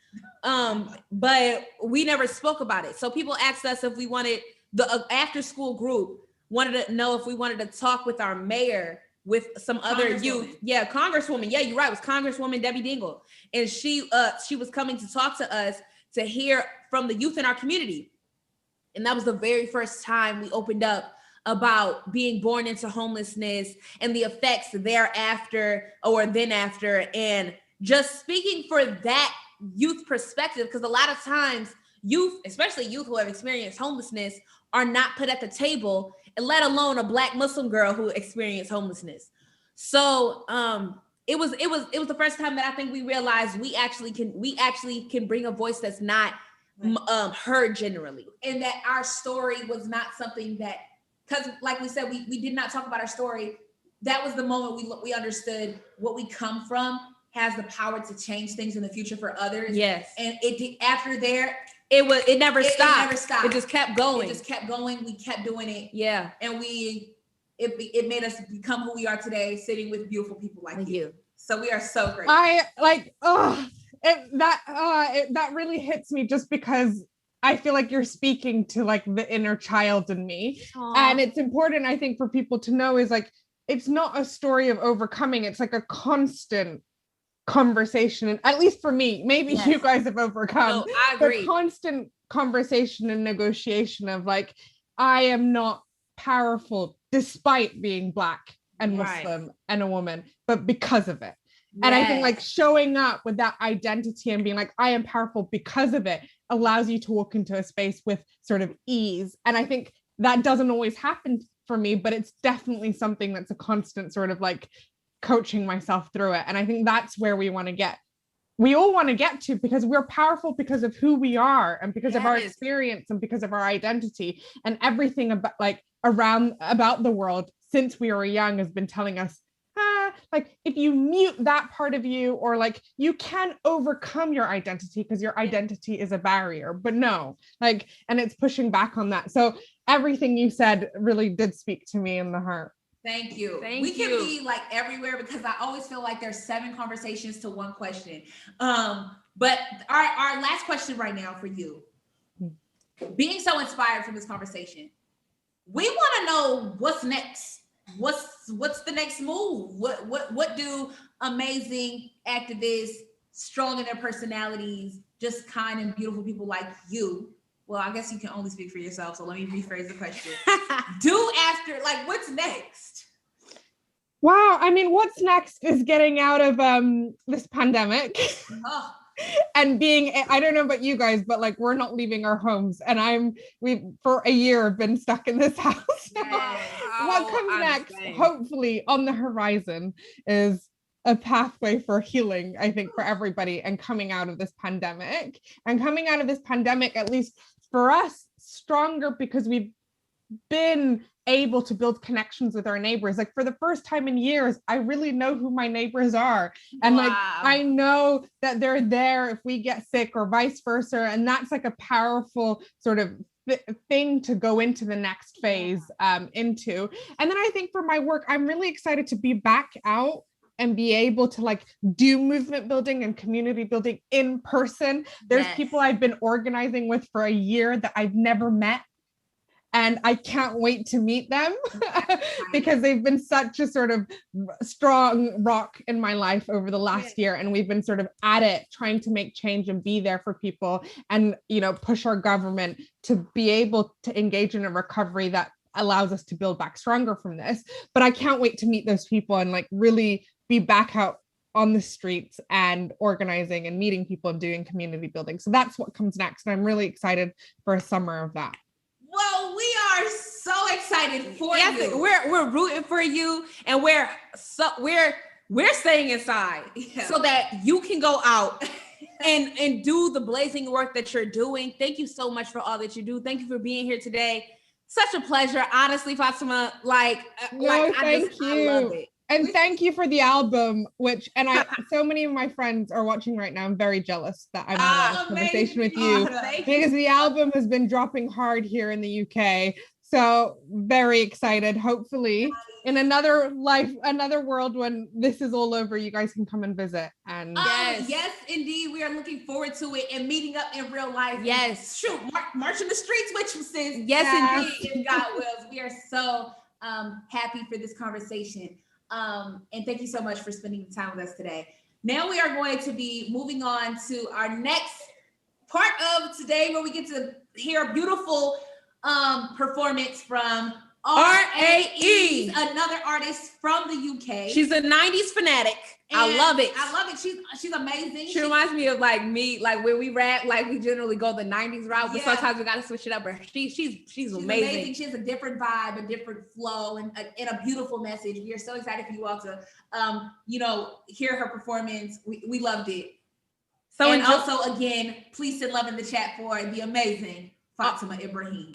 but we never spoke about it. So people asked us if we wanted, the after school group wanted to know if we wanted to talk with our mayor, with some other youth. Yeah, Congresswoman. Yeah, you're right. It was Congresswoman Debbie Dingell. And she was coming to talk to us to hear from the youth in our community. And that was the very first time we opened up about being born into homelessness and the effects thereafter or then after, and just speaking for that youth perspective, because a lot of times youth, especially youth who have experienced homelessness, are not put at the table, let alone a Black Muslim girl who experienced homelessness. So it was the first time that I think we realized we actually can bring a voice that's not heard generally, and that our story was not something that, because like we said, we did not talk about our story. That was the moment we understood what we come from has the power to change things in the future for others. Yes. And it did, after there, it never stopped. It never stopped. It just kept going. It just kept going. We kept doing it. Yeah. And it made us become who we are today, sitting with beautiful people like you. So we are so grateful. I like, that really hits me just because I feel like you're speaking to like the inner child in me. Aww. And it's important, I think, for people to know is like, it's not a story of overcoming. It's like a constant conversation. And at least for me, maybe you guys have overcome. No, I agree. The constant conversation and negotiation of like, I am not powerful despite being Black and Muslim and a woman, but because of it. Yes. And I think like showing up with that identity and being like, I am powerful because of it allows you to walk into a space with sort of ease. And I think that doesn't always happen for me, but it's definitely something that's a constant sort of like coaching myself through it. And I think that's where we want to get. We all want to get to, because we're powerful because of who we are and because of our experience and because of our identity, and everything about like about the world since we were young has been telling us, like if you mute that part of you, or like you can overcome your identity because your identity is a barrier, but no, like, and it's pushing back on that. So everything you said really did speak to me in the heart. Thank you. We can be like everywhere, because I always feel like there's 7 conversations to one question. But our last question right now for you, being so inspired from this conversation, we want to know what's next. What's the next move? What do amazing activists, strong in their personalities, just kind and beautiful people like you, well, I guess you can only speak for yourself, so let me rephrase the question. Do after, like, what's next? Wow, I mean, what's next is getting out of this pandemic. Oh. And being, I don't know about you guys, but like we're not leaving our homes, and we've for a year been stuck in this house. What comes next, hopefully on the horizon, is a pathway for healing, I think, for everybody, and coming out of this pandemic, at least for us, stronger, because we've been able to build connections with our neighbors. Like for the first time in years, I really know who my neighbors are. And like, I know that they're there if we get sick or vice versa. And that's like a powerful sort of thing to go into the next phase into. And then I think for my work, I'm really excited to be back out and be able to like do movement building and community building in person. There's people I've been organizing with for a year that I've never met. And I can't wait to meet them because they've been such a sort of strong rock in my life over the last year. And we've been sort of at it, trying to make change and be there for people and, you know, push our government to be able to engage in a recovery that allows us to build back stronger from this. But I can't wait to meet those people and like really be back out on the streets and organizing and meeting people and doing community building. So that's what comes next. And I'm really excited for a summer of that. Well, we are so excited for you. We're rooting for you, and we're staying inside so that you can go out and do the blazing work that you're doing. Thank you so much for all that you do. Thank you for being here today. Such a pleasure, honestly, Fatima. I love it. And thank you for the album, so many of my friends are watching right now. I'm very jealous that I'm in a conversation with you because the album has been dropping hard here in the UK. So very excited. Hopefully in another world when this is all over, you guys can come and visit. And yes, indeed. We are looking forward to it and meeting up in real life. Yes. Shoot, marching the streets with you, sis. Yes, indeed. If God wills. We are so happy for this conversation. And thank you so much for spending the time with us today. Now we are going to be moving on to our next part of today, where we get to hear a beautiful performance from R.A.E, another artist from the UK. She's a 90s fanatic. I love it. She's amazing. She reminds me of like me, like when we rap, like we generally go the 90s route, but sometimes we gotta switch it up. But she's amazing. She has a different vibe, a different flow, and a beautiful message. We are so excited for you all to hear her performance. We loved it. So and also again, please send love in the chat for the amazing Fatima Ibrahim.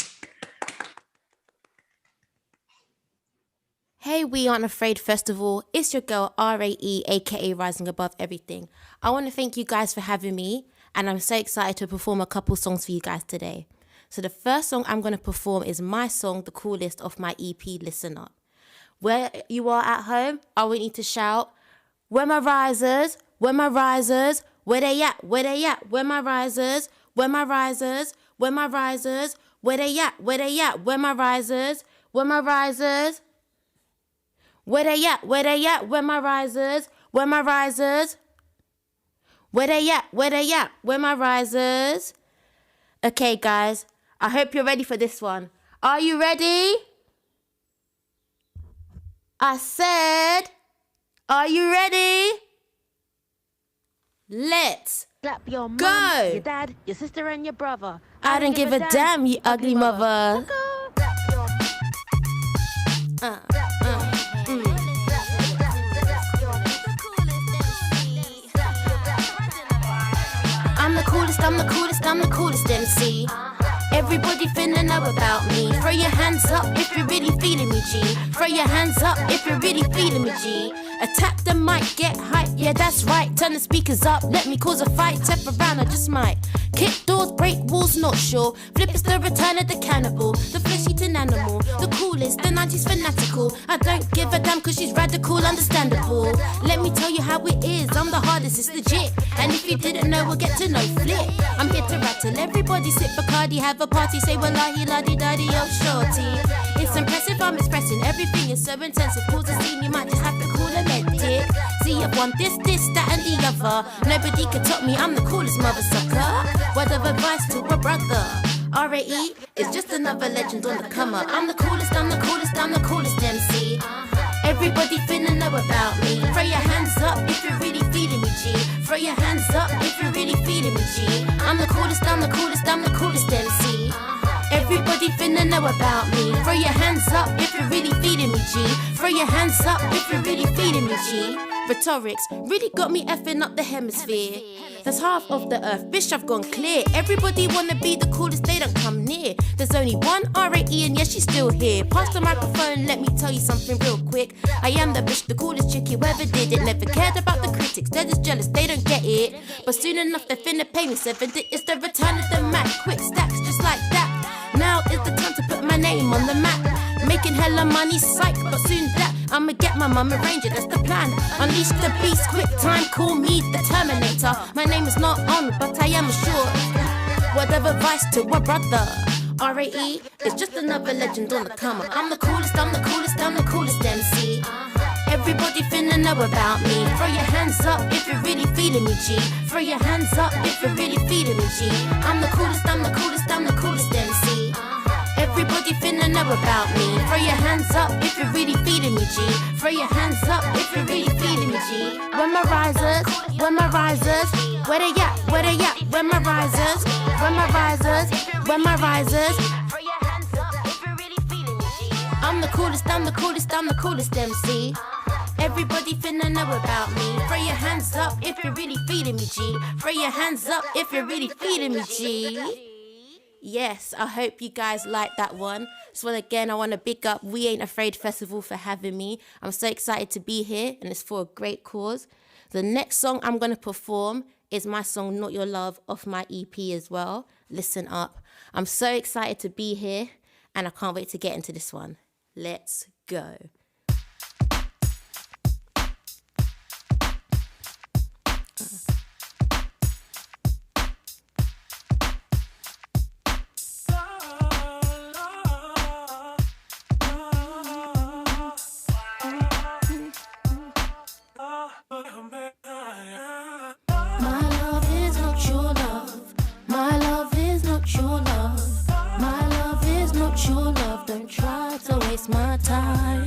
Hey, We Aint Afraid Festival. It's your girl R.A.E, aka Rising Above Everything. I want to thank you guys for having me, and I'm so excited to perform a couple songs for you guys today. So the first song I'm going to perform is my song, The Coolest, off my EP, Listen Up. Where you are at home, I want you to shout, where my risers, where my risers, where they at, where they at, where my risers, where my risers, where my risers, where they at, where they at, where my risers, where my risers. Where they at, where they at, where my risers, where my risers. Where they at, where they at, where my risers. Okay, guys, I hope you're ready for this one. Are you ready? I said, are you ready? Let's Clap your mom, go. your dad, your sister, and your brother. I don't give a damn, you ugly mother. I'm the coolest MC. Everybody finna know about me. Throw your hands up if you're really feeling me, G. Throw your hands up if you're really feeling me, G. Attack the mic, get hype, yeah that's right. Turn the speakers up, let me cause a fight. Step around, I just might. Kick doors, break walls, not sure. Flip is the return of the cannibal, the flesh-eating animal, the coolest, the 90s fanatical. I don't give a damn cause she's radical, understandable. Let me tell you how it is, I'm the hardest, it's legit. And if you didn't know, we'll get to know flip. I'm here to rattle, everybody sip Bacardi, have a party, say wallahi la-di-da-di, oh shorty. It's impressive, I'm expressing, everything is so intensive. Cause a scene, you might just have to call a medic. See, I've won this, that and the other. Nobody can top me, I'm the coolest mother sucker. Word of advice to a brother. R.A.E is just another legend on the come up. I'm the coolest MC. Everybody finna know about me. Throw your hands up if you're really feeling me, G. Throw your hands up if you're really feeling me, G. I'm the coolest MC. Everybody finna know about me. Throw your hands up if you're really feeling me, G. Throw your hands up if you're really feeling me, G. Rhetorics really got me effing up the hemisphere. That's half of the earth, bitch, I've gone clear. Everybody wanna be the coolest, they don't come near. There's only one R.A.E and yes, she's still here. Pass the microphone, let me tell you something real quick. I am the bitch, the coolest chick you ever did it. Never cared about the critics, they're just jealous, they don't get it. But soon enough, they're finna pay me 7. It's the return of the Mac, quick stacks just like that. Now is the time to put my name on the map. Making hella money, psych, but soon that I'ma get my mama ranger, that's the plan. Unleash the beast, quick time, call me the Terminator. My name is not on, but I am assured. Word of advice to a brother. R.A.E. is just another legend on the come up. I'm the coolest, I'm the coolest, I'm the coolest MC. Everybody finna know about me. Throw your hands up if you're really feeling me, G. Throw your hands up if you're really feeling me, G. I'm the coolest, I'm the coolest, I'm the coolest MC. Everybody finna know about me. Throw your hands up if you're really feeling me, G. Throw your hands up if you're really feeling me, G. When my risers, where they at, where they at, when my risers, when my risers, when my risers. Throw your hands up if you're really feeling me, G. I'm the coolest, I'm the coolest, I'm the coolest MC. Everybody finna know about me. Throw your hands up if you're really feeling me, G. Throw your hands up if you're really feeling me, G. Yes, I hope you guys like that one. So again, I want to big up We Aint Afraid Festival for having me. I'm so excited to be here, and it's for a great cause. The next song I'm going to perform is my song Not Your Love off my EP as well. Listen up. I'm so excited to be here, and I can't wait to get into this one. Let's go. My time.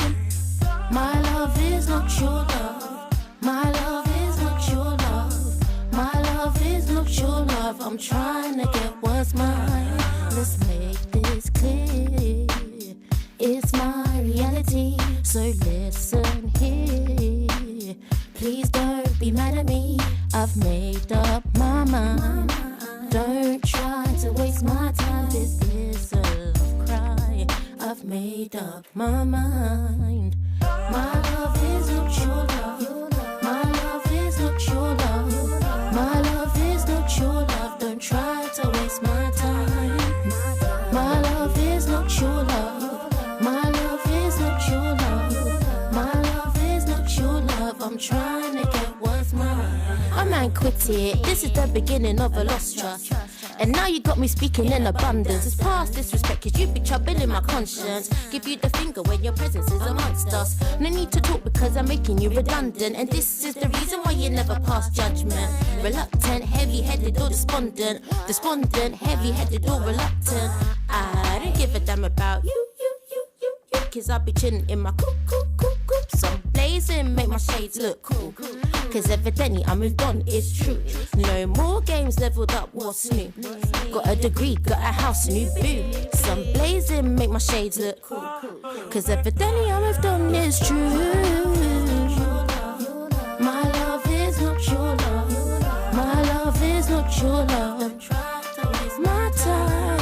My love is not your love. My love is not your love. My love is not your love. I'm trying to get what's mine. Let's make this clear. It's my reality, so listen here. Please don't be mad at me. I've made up my mind. Don't try to waste my time. This is a love cry. I've made up my mind. My love is not your love. My love is not your love. My love is not your love. Don't try to waste my time. My love is not your love. My love is not your love. My love is not your love. I'm trying to get what's mine. A man quit it. This is the beginning of a lost trust. And now you got me speaking in abundance. It's past disrespect, cause you be troubling my conscience. Give you the finger when your presence is amongst us. No need to talk because I'm making you redundant. And this is the reason why you never pass judgment. Reluctant, heavy-headed or despondent. Despondent, heavy-headed or reluctant. I don't give a damn about you. Cause I be chillin' in my coop. Some blazing, make my shades look cool. Cause evidently I moved on, it's true. No more games, leveled up, what's new? Got a degree, got a house, new boo. Some blazing, make my shades look cool. Cause evidently I moved on, it's true. My love is not your love. My love is not your love. My time.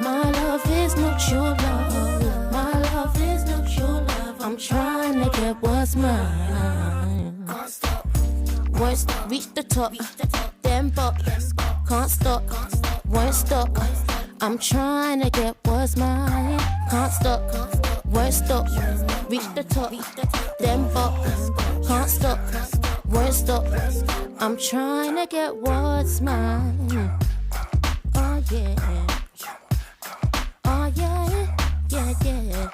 My love is not your love. My love is not your love. I'm trying to get what's mine. Won't stop, reach the top, then bop. Can't stop, won't stop. I'm trying to get what's mine. Can't stop, won't stop. Reach the top, then bop. Can't stop, won't stop. I'm trying to get what's mine. Oh yeah. Oh yeah, yeah, yeah.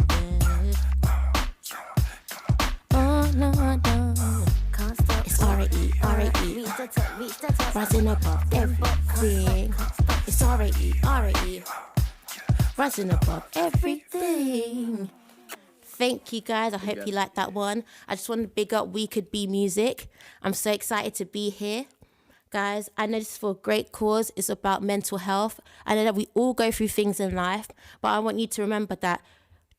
Oh no, no. Can't stop. It's R.A.E, R.A.E. Reach the top, reach the top. Rising above everything. It's R.A.E, R.A.E. Rising above everything. Thank you guys. I hope you liked that one. I just want to big up We Could Be Music. I'm so excited to be here. Guys, I know this is for a great cause. It's about mental health. I know that we all go through things in life, but I want you to remember that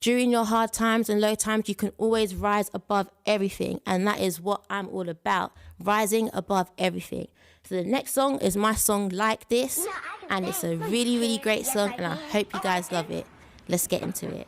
during your hard times and low times, you can always rise above everything. And that is what I'm all about, rising above everything. So the next song is my song Like This, and it's a really, really great song, and I hope you guys love it. Let's get into it.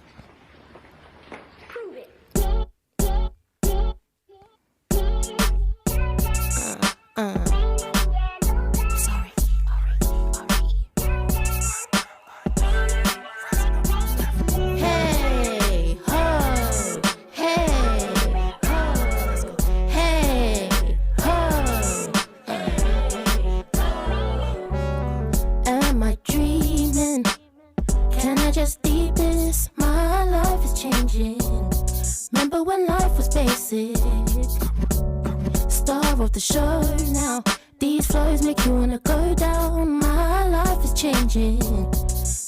the show now. These flows make you wanna go down. My life is changing.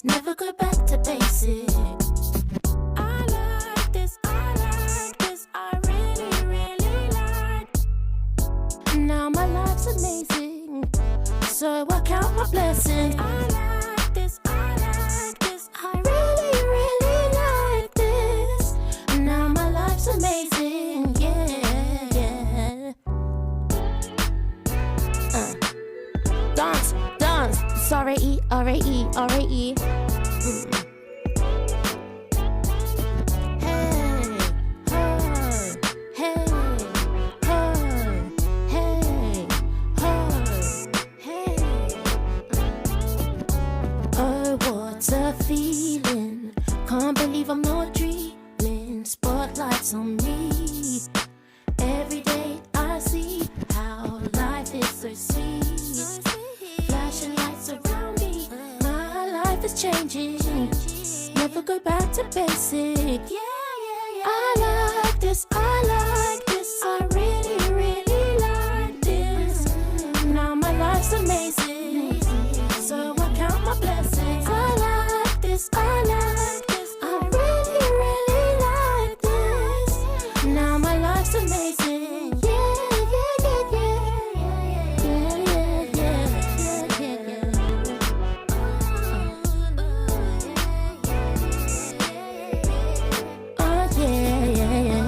Never go back to basic. I like this, I really, really like. Now my life's amazing, so I count my blessings. I like this, I really, really like this. Now my life's amazing, yeah, yeah. Dance, dance, it's R.A.E, R.A.E, R.A.E. Feeling, can't believe I'm not dreaming. Spotlights on me. Every day I see how life is so sweet. Flashing lights around me. My life is changing. Never go back to basic. I like this, I really, really like this. Now my life's amazing, so I count my blessings. I like this, I really, really like this. Now my life's amazing. Yeah, yeah, yeah, yeah. Yeah, yeah, yeah, yeah, yeah. Oh, yeah, yeah, yeah.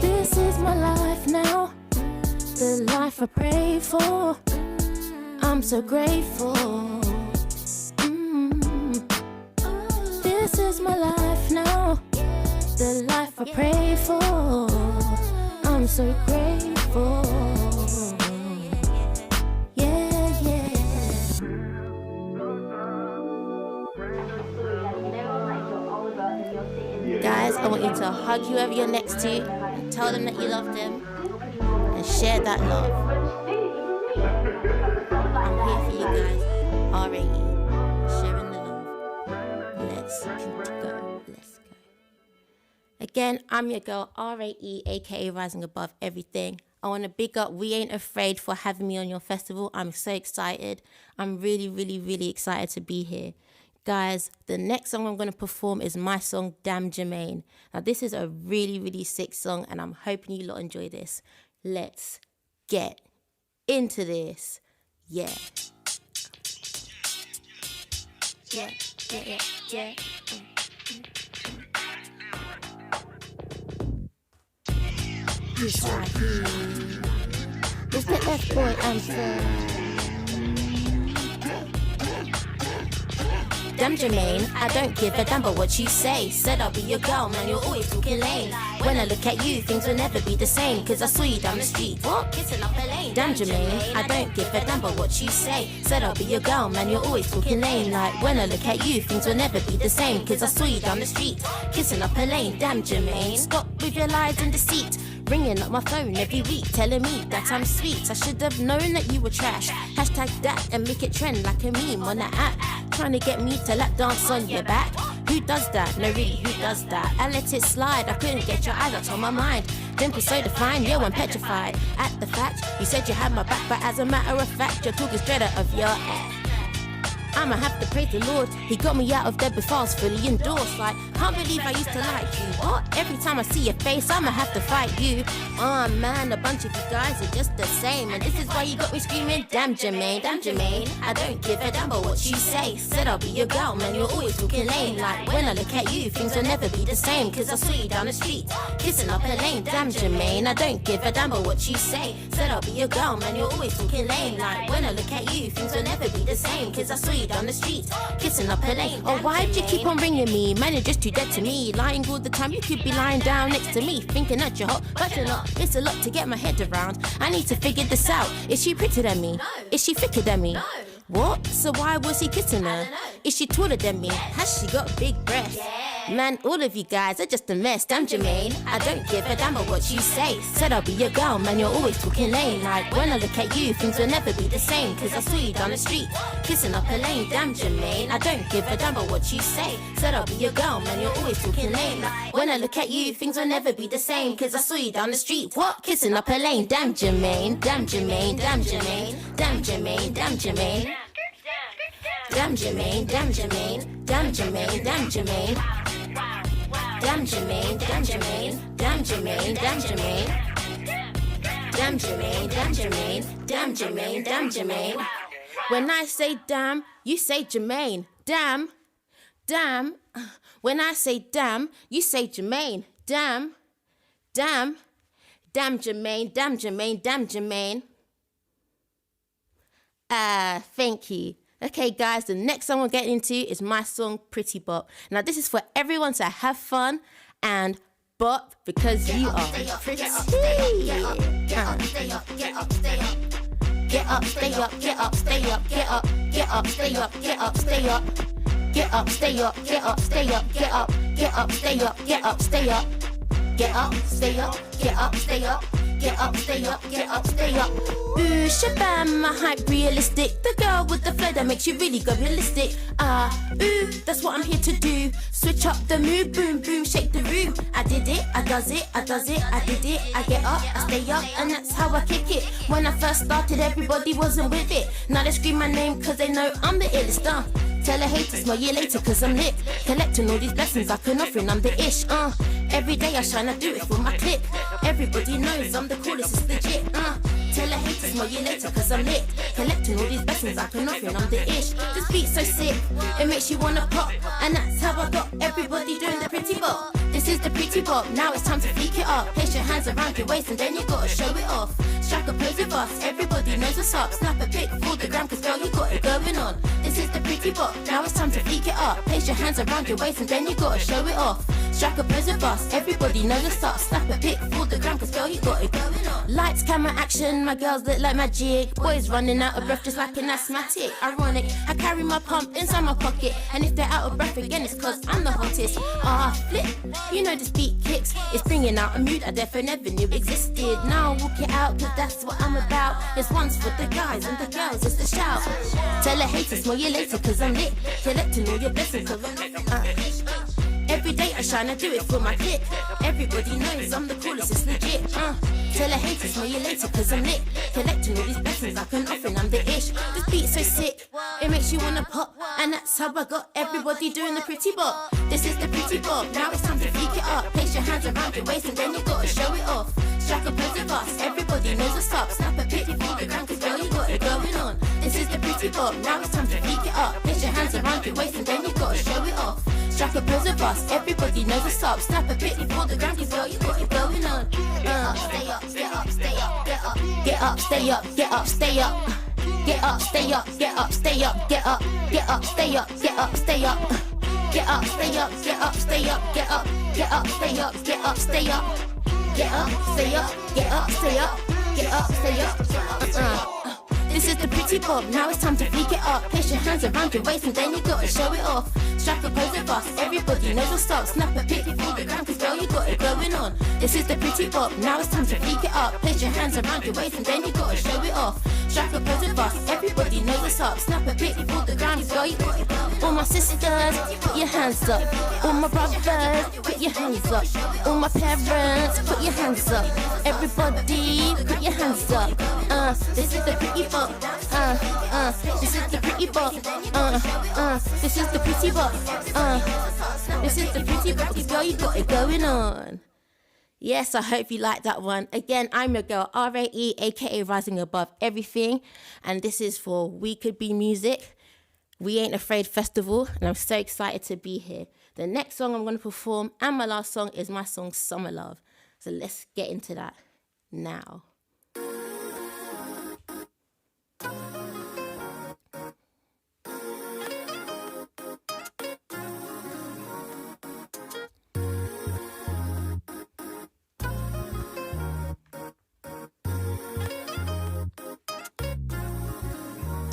This is my life now, the life I pray for. I'm so grateful. This is my life now, the life I pray for. I'm so grateful. Yeah, yeah. Guys, I want you to hug whoever you're next to, tell them that you love them, and share that love. I'm here for you guys. R.A.E, sharing the love. Let's go. Let's go. Again, I'm your girl, R.A.E, aka Rising Above Everything. I want to big up We Aint Afraid for having me on your festival. I'm so excited. I'm really, really, really excited to be here. Guys, the next song I'm going to perform is my song, Damn Jermaine. Now, this is a really, really sick song, and I'm hoping you lot enjoy this. Let's get into this. Yeah. Yeah, yeah, yeah, yeah. This right here is the F-boy anthem. Damn Jermaine, I don't give a damn about what you say. Said I'll be your girl, man, you're always talking lame. When I look at you, things will never be the same. Cause I saw you down the street, what? Kissing up a lane. Damn Jermaine, I don't give a damn about what you say. Said I'll be your girl, man, you're always talking lame. Like when I look at you, things will never be the same. Cause I saw you down the street, kissing up a lane. Damn Jermaine, stop with your lies and deceit. Ringing up my phone every week, telling me that I'm sweet. I should have known that you were trash. Hashtag that and make it trend like a meme on the app. Trying to get me to lap dance on your back. Who does that? No really, who does that? I let it slide, I couldn't get your eyes out of my mind. Dimple so defined, yo, I'm petrified at the fact you said you had my back, but as a matter of fact, you're talking straight out of your head. I'ma have to praise the Lord. He got me out of there before I was fully endorsed. Like, can't believe I used to like you. What? Every time I see your face, I'ma have to fight you. Oh man, a bunch of you guys are just the same. And this is why you got me screaming, damn Jermaine, damn Jermaine. I don't give a damn about what you say. Said I'll be your girl, man, you're always talking lame. Like, when I look at you, things will never be the same. Cause I saw you down the street, kissing up a lane. Damn Jermaine, I don't give a damn about what you say. Said I'll be your girl, man, you're always talking lame. Like, when I look at you, things will never be the same. Cause I saw you down the street, kissing up a lane. Oh, why'd you keep on ringing me? Man, you're just too dead to me. Lying all the time, you could be lying down next to me, thinking that you're hot, but you're not. It's a lot to get my head around. I need to figure this out. Is she prettier than me? No. Is she thicker than me? No. What? So why was he kissing her? Is she taller than me? Has she got big breasts? Yeah. Man, all of you guys are just a mess. Damn Jermaine, I don't give a damn about what you say. Said I'll be your girl, man, you're always talking lame. Like when I look at you, things will never be the same. Cause I saw you down the street, kissing up a lane. Damn Jermaine, I don't give a damn about what you say. Said I'll be your girl, man, you're always talking lame. Like when I look at you, things will never be the same. Cause I saw you down the street, what? Kissing up a lane. Damn Jermaine, damn Jermaine, damn Jermaine, damn Jermaine, damn Jermaine. Damn Jermaine, damn Jermaine, damn Jermaine, damn Jermaine. Damn Jermaine, damn Jermaine, damn Jermaine, damn Jermaine. Damn Jermaine, damn Jermaine, damn Jermaine, damn Jermaine. When I say damn, you say Jermaine. Damn, damn. When I say damn, you say Jermaine. Damn, damn, damn Jermaine, damn Jermaine, damn Jermaine. Thank you. Okay, guys, the next song we're getting into is my song, Pretty Bop. Now, this is for everyone to have fun and bop because you are pretty. Get up, stay up, get up, stay up, get up, stay up. Get up, stay up, get up, stay up, get up, get up, stay up, get up, stay up. Get up, stay up, get up, stay up, get up, get up, stay up, get up, stay up. Get up, stay up, get up, stay up. Get up, stay up, get up, stay up. Ooh, shabam, my hype realistic. The girl with the flow that makes you really go realistic. Ooh, that's what I'm here to do. Switch up the mood, boom, boom, shake the room. I did it, I does it, I does it, I did it. I get up, I stay up, and that's how I kick it. When I first started, everybody wasn't with it. Now they scream my name cause they know I'm the illest, Tell a hater, smell you later cause I'm lit. Collecting all these blessings I can offer and I'm the ish, Every day I shine, I do it for my clip. Everybody knows I'm the coolest, it's legit, Tell a hater, smell you later cause I'm lit. Collecting all these blessings I can offer and I'm the ish. This beat's so sick, it makes you wanna pop. And that's how I got everybody doing the pretty bop. This is the pretty bop, now it's time to freak it up. Place your hands around your waist and then you gotta show it off. Strike a pose with us, everybody knows what's up. Snap a pic for the gram cause girl you got it going on. This is the pretty bop, now it's time to freak it up. Place your hands around your waist and then you gotta show it off. Strike a pose with us, everybody knows what's up. Snap a pic for the gram cause girl you got it going on. Lights, camera, action, my girls look like magic. Boys running out of breath just like an asthmatic. Ironic, I carry my pump inside my pocket. And if they're out of breath again it's cause I'm the hottest. Flip, you know this beat kicks. It's bringing out a mood I definitely never knew existed. Now I'll walk it out cause that's what I'm about. This one's for the guys and the girls, it's the shout. Tell a hater, smell you later cause I'm lit. Collecting all your blessings cause I'm every day I shine, I do it for my clip. Everybody knows I'm the coolest, it's legit, Tell a hater, smell you later cause I'm lit. Collecting all these blessings I can offer and I'm the ish. This beat's so sick, it makes you wanna pop. And that's how I got everybody doing the pretty bop. This is the pretty bop, now it's time to freak it up. Place your hands around your waist and then you gotta show it off. Strike a pose with us, everybody knows what's up. Snap a pic for the gram cause girl you got it going on. This is the pretty bop, now it's time to freak it up. Place your hands around your waist and then you gotta show it off. Strike a pose with us, everybody knows what's up. Snap a pic for the gram cause girl you got it going on. Stay up, stay up, stay up, get up. Get up, stay up, get up, stay up. Get up, stay up, get up, stay up, get up. Get up, stay up, get up, stay up. Get up, stay up, get up, stay up, get up. Get up, stay up, get up, stay up. Get up, stay up, get up, stay up. Get up, stay up. This is the pretty pop, now it's time to freak it up. Place your hands around your waist and then you gotta show it off. Strike a pose with us, everybody knows what's up. Snap a pic for the gram cause girl you got it going on. This is the pretty pop, now it's time to freak it up. Place your hands around your waist and then you gotta show it off. Strike a pose with us, everybody knows what's up. Snap a pic for the gram cause girl you got it going on. All my sisters, put your hands up. All my brothers, put your hands up. All my parents, put your hands up. Everybody, put your hands up. This is the pretty pop. This is the pretty bop. This is the pretty bop. This is the pretty bop. Girl, you got it going on. Yes, I hope you like that one. Again, I'm your girl R.A.E, aka Rising Above Everything, and this is for We Could Be Music, We Aint Afraid Festival, and I'm so excited to be here. The next song I'm going to perform and my last song is my song Summer Love. So let's get into that now.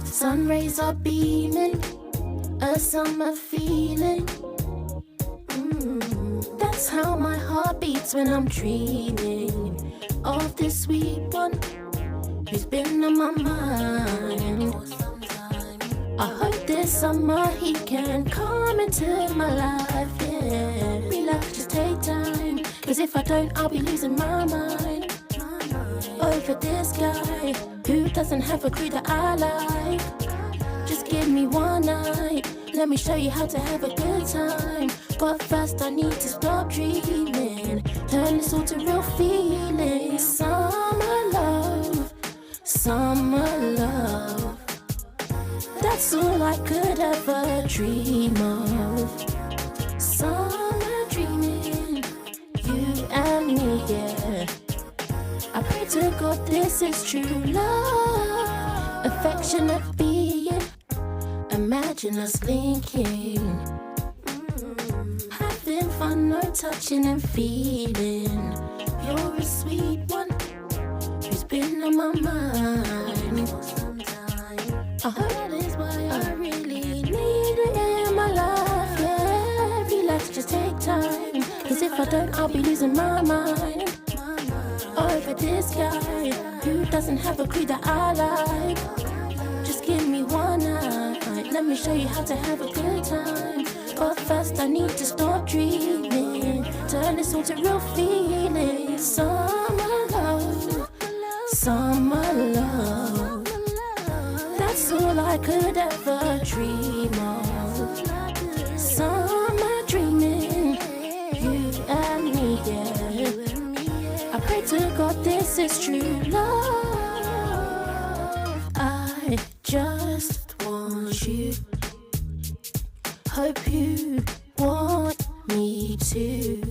Sun rays are beaming, a summer feeling. how my heart beats when I'm dreaming of this sweet one who's been on my mind. I hope this summer he can come into my life, yeah. Relax, just take time, cause if I don't, I'll be losing my mind over this guy who doesn't have a clue that I like. Just give me one night, let me show you how to have a good time. But first I need to stop dreaming, turn this all to real feelings. Summer love, summer love, that's all I could ever dream of. Summer dreaming, you and me, yeah. I pray to God this is true love, affectionate being. Imagine us linking, having fun, no touching and feeling. You're a sweet one who's been on my mind. I hope that is why I really need it in my life, yeah. Relax, just take time, cause if I don't, I'll be losing my mind over this guy who doesn't have a clue that I like. Just give me one night, let me show you how to have a good time. But first I need to stop dreaming, turn this all to real feelings. Summer love, summer love, that's all I could ever dream of. Summer dreaming, you and me, yeah. I pray to God this is true love. I just want you, hope you want me too,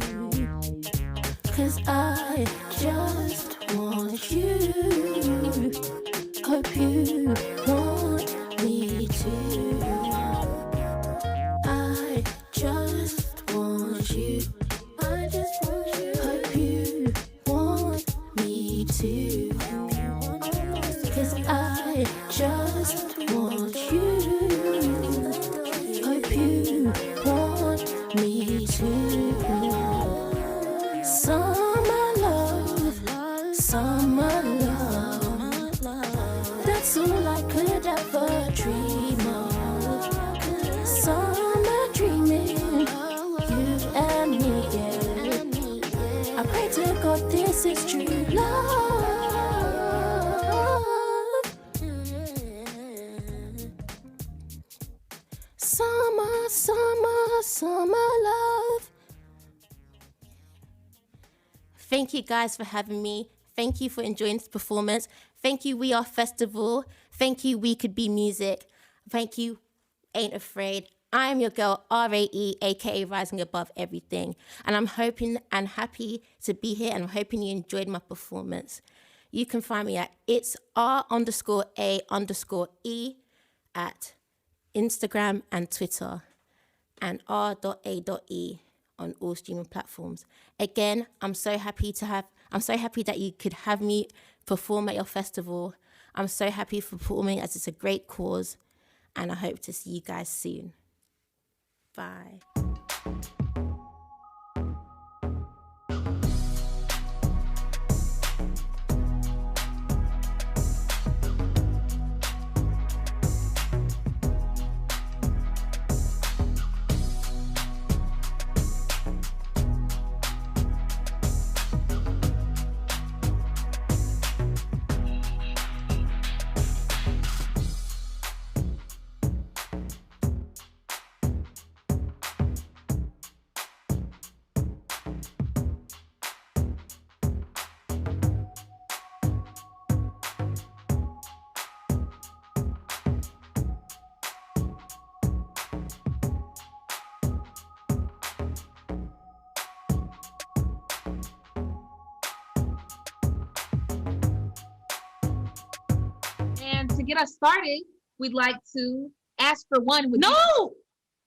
cause I just want you, hope you want me too. I just want you, I just want you, hope you want me too, cause I just want you, hope you want me too. Summer love, summer love, that's all I could ever dream of. Summer dreaming, you and me, yeah. I pray to God this is true love. Summer, summer, summer love. Thank you guys for having me. Thank you for enjoying this performance. Thank you, We Are Festival. Thank you, We Could Be Music. Thank you, Ain't Afraid. I'm your girl, R.A.E, aka Rising Above Everything. And I'm hoping and happy to be here, and I'm hoping you enjoyed my performance. You can find me at it's R_A_E at Instagram and Twitter, and R.A.E on all streaming platforms. Again, I'm so happy that you could have me perform at your festival. I'm so happy for performing, as it's a great cause, and I hope to see you guys soon. Bye. And to get us started, we'd like to ask for one. No!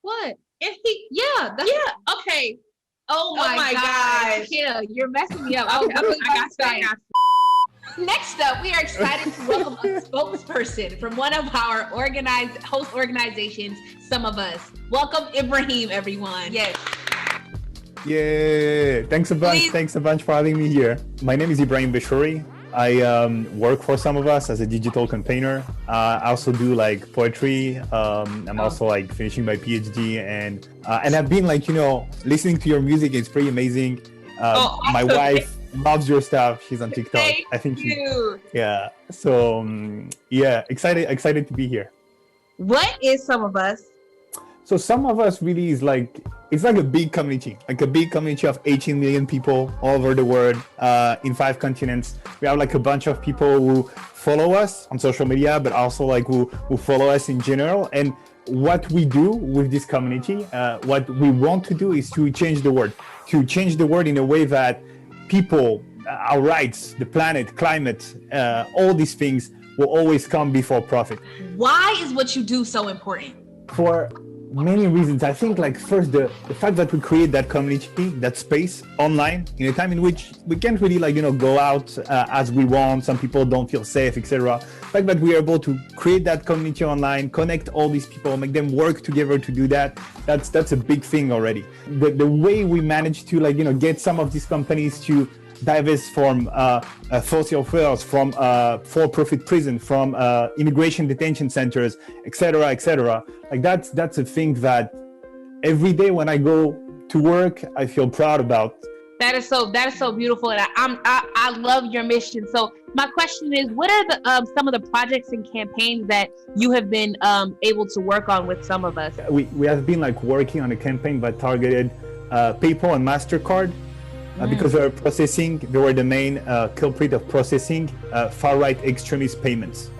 What? If he, Yeah. okay. Oh my gosh. Yeah, you're messing me up. I got you. Next up, we are excited to welcome a spokesperson from one of our host organizations, Some of Us. Welcome, Ibrahim, everyone. Yes. Yeah, thanks a bunch. Please. Thanks a bunch for having me here. My name is Ibrahim Bechrouri. I work for some of us as a digital campaigner. I also do like poetry. I'm also like finishing my PhD, and I've been like, you know, listening to your music. It's pretty amazing. My wife loves your stuff. She's on TikTok. I think you. yeah. So yeah, excited to be here. What is Some of Us? So Some of Us really is like, it's like a big community of 18 million people all over the world, in 5 continents. We have like a bunch of people who follow us on social media, but also like who follow us in general. And what we do with this community, what we want to do is to change the world in a way that people, our rights, the planet, climate, all these things will always come before profit. Why is what you do so important? For many reasons. I think like first the fact that we create that community, that space online in a time in which we can't really like, you know, go out as we want. Some people don't feel safe, etc. The fact that we are able to create that community online, connect all these people, make them work together to do that, that's a big thing already. The way we managed to like, you know, get some of these companies to divest from fossil fuels, from for-profit prison, from immigration detention centers, etc. Like that's a thing that every day when I go to work, I feel proud about. That is so beautiful, and I love your mission. So my question is, what are some of the projects and campaigns that you have been able to work on with Some of Us? We have been like working on a campaign that targeted PayPal and MasterCard. Because they were the main culprit of processing far-right extremist payments.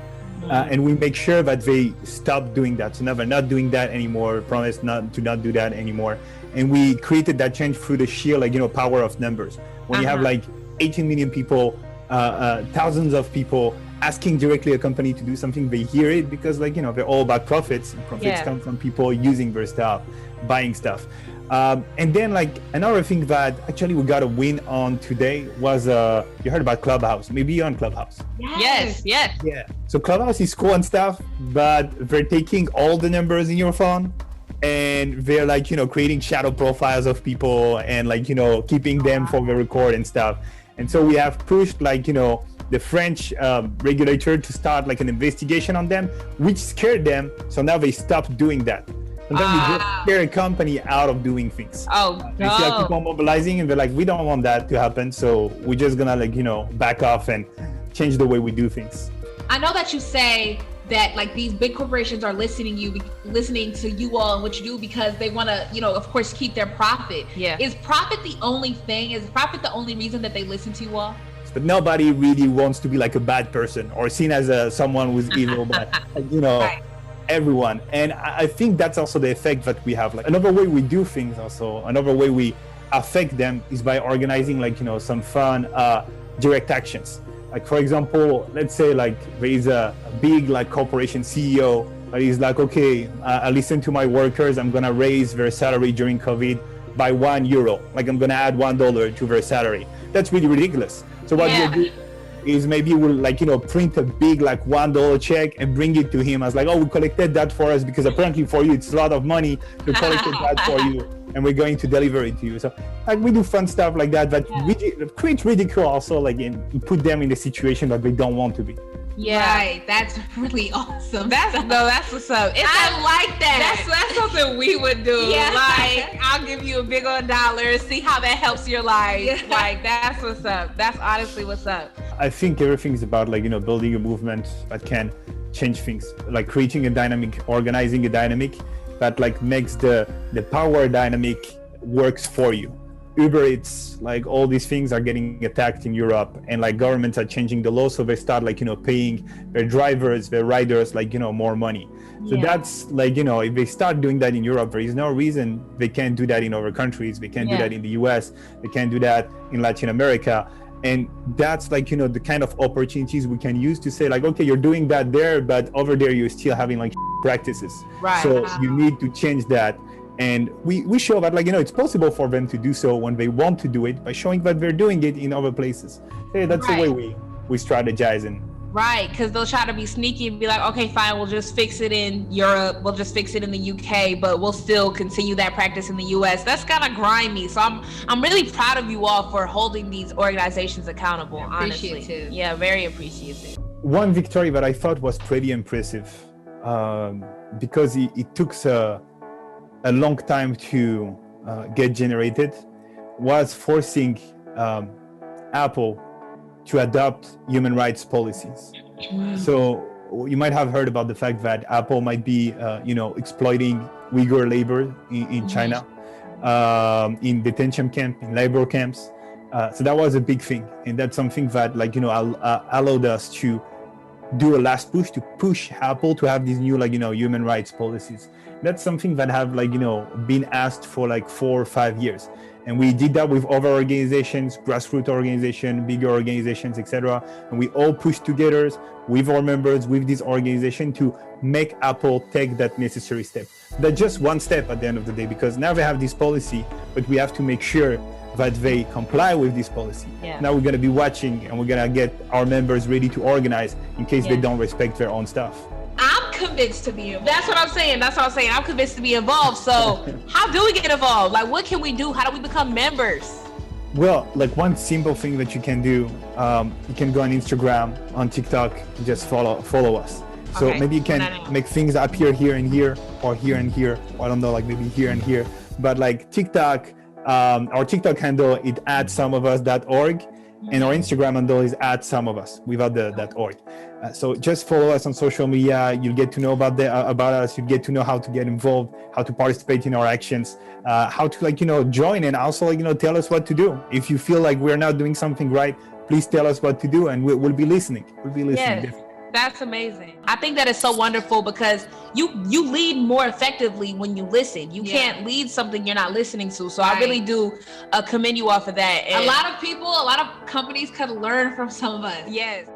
And we make sure that they stop doing that. So now they're not doing that anymore, promise not to do that anymore. And we created that change through the sheer, like, you know, power of numbers. When you have like 18 million people, thousands of people asking directly a company to do something, they hear it because, like, you know, they're all about profits. Profits come from people using their stuff, buying stuff. And then like another thing that actually we got a win on today was you heard about Clubhouse. Maybe you're on Clubhouse. Yes. Yeah. So Clubhouse is cool and stuff, but they're taking all the numbers in your phone and they're like, you know, creating shadow profiles of people and like, you know, keeping them for the record and stuff. And so we have pushed like, you know, the French regulator to start like an investigation on them, which scared them. So now they stopped doing that. Sometimes we just scare a company out of doing things. You see like people mobilizing and they're like, we don't want that to happen. So we're just gonna like, you know, back off and change the way we do things. I know that you say that like these big corporations are listening to you all and what you do because they want to, you know, of course, keep their profit. Yeah. Is profit the only thing? Is profit the only reason that they listen to you all? But nobody really wants to be like a bad person or seen as someone who's evil, but you know. Right. Everyone. And I think that's also the effect that we have. Like another way we do things, also another way we affect them is by organizing like, you know, some fun direct actions. Like for example, let's say like there is a big like corporation CEO that is like, okay, I listen to my workers, I'm gonna raise their salary during COVID by €1. Like I'm gonna add $1 to their salary. That's really ridiculous. So what you do is maybe we'll like, you know, print a big like $1 check and bring it to him as like, oh, we collected that for us because apparently for you it's a lot of money to collect that for you and we're going to deliver it to you. So like we do fun stuff like that creates ridicule also, like put them in the situation that they don't want to be. Yeah, right. That's really awesome. That's what's up. I like that. That's something we would do. Yeah. Like, I'll give you a big old $1, see how that helps your life. Yeah. Like, that's what's up. That's honestly what's up. I think everything's about like, you know, building a movement that can change things, like creating a dynamic, organizing a dynamic that like makes the power dynamic works for you. Uber Eats, like all these things are getting attacked in Europe and like governments are changing the law. So they start like, you know, paying their drivers, their riders, like, you know, more money. So that's like, you know, if they start doing that in Europe, there is no reason they can't do that in other countries. They can't do that in the US. They can't do that in Latin America. And that's like, you know, the kind of opportunities we can use to say like, okay, you're doing that there, but over there, you're still having like practices. Right. So you need to change that. And we show that like, you know, it's possible for them to do so when they want to do it by showing that they're doing it in other places. Hey, that's the way we strategize and Right, because they'll try to be sneaky and be like, okay, fine, we'll just fix it in Europe, we'll just fix it in the UK, but we'll still continue that practice in the US. That's kind of grimy. So I'm really proud of you all for holding these organizations accountable, honestly. Appreciative. Yeah, very appreciative. One victory that I thought was pretty impressive, because it took a long time to get generated, was forcing Apple to adopt human rights policies. So you might have heard about the fact that Apple might be, exploiting Uyghur labor in China, in detention camp, in labor camps. So that was a big thing, and that's something that, allowed us to do a last push to push Apple to have these new, human rights policies. That's something that have, been asked for 4 or 5 years. And we did that with other organizations, grassroots organizations, bigger organizations, etc. And we all pushed together with our members, with this organization, to make Apple take that necessary step. That's just one step at the end of the day, because now they have this policy, but we have to make sure that they comply with this policy. Yeah. Now we're going to be watching, and we're going to get our members ready to organize in case they don't respect their own stuff. I'm convinced to be involved. That's what I'm saying. I'm convinced to be involved. So how do we get involved? What can we do? How do we become members? Well, one simple thing that you can do, you can go on Instagram, on TikTok, just follow us. So maybe you can make things appear here and here, or here and here, or I don't know, maybe here and here. But TikTok, our TikTok handle is @someofus.org, and our Instagram handle is @someofus without the .org. So just follow us on social media. You'll get to know about us. You get to know how to get involved, how to participate in our actions, how to join, and also tell us what to do. If you feel like we're not doing something right, please tell us what to do, and we'll be listening. Yes, that's amazing. I think that is so wonderful, because you lead more effectively when you listen. You can't lead something you're not listening to. So I really do commend you all for that. And a lot of companies could learn from some of us. Yes.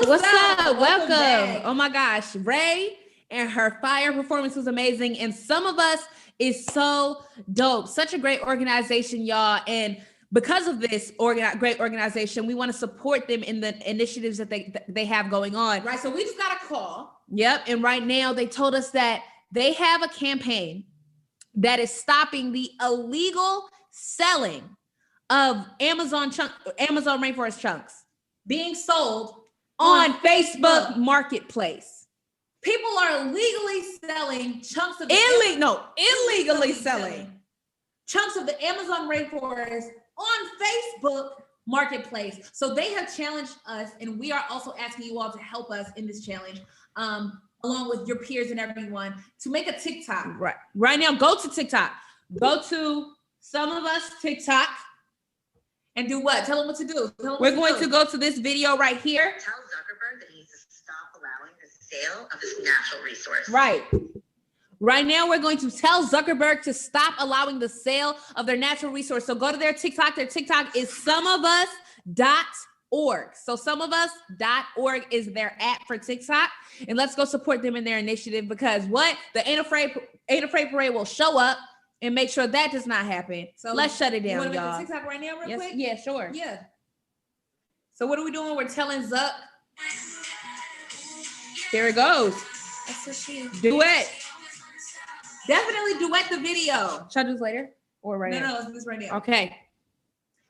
What's up? Welcome. Back. Oh my gosh. R.A.E and her fire performance was amazing. And Some of Us is so dope. Such a great organization, y'all. And because of this great organization, we want to support them in the initiatives that they have going on. Right. So we just got a call. Yep. And right now they told us that they have a campaign that is stopping the illegal selling of Amazon rainforest chunks Being sold on Facebook Marketplace. People are illegally selling chunks of illegally selling chunks of the Amazon rainforest on Facebook Marketplace. So they have challenged us, and we are also asking you all to help us in this challenge, along with your peers and everyone, to make a TikTok. Right now, go to TikTok. Go to Some of Us TikTok. And do what? Tell them what to do. We're going to go to this video right here. Tell Zuckerberg that he needs to stop allowing the sale of this natural resource. Right. Right now, we're going to tell Zuckerberg to stop allowing the sale of their natural resource. So go to their TikTok. Their TikTok is someofus.org. So someofus.org is their app for TikTok. And let's go support them in their initiative, because the Ain't Afraid Parade will show up and make sure that does not happen. So let's shut it down, y'all. Make the TikTok right now, real quick? Yeah, sure. Yeah. So what are we doing? We're telling Zuck. Here it goes. That's what she is. Duet. Definitely duet the video. Should I do this later or right now? No, let's do this right now. Okay.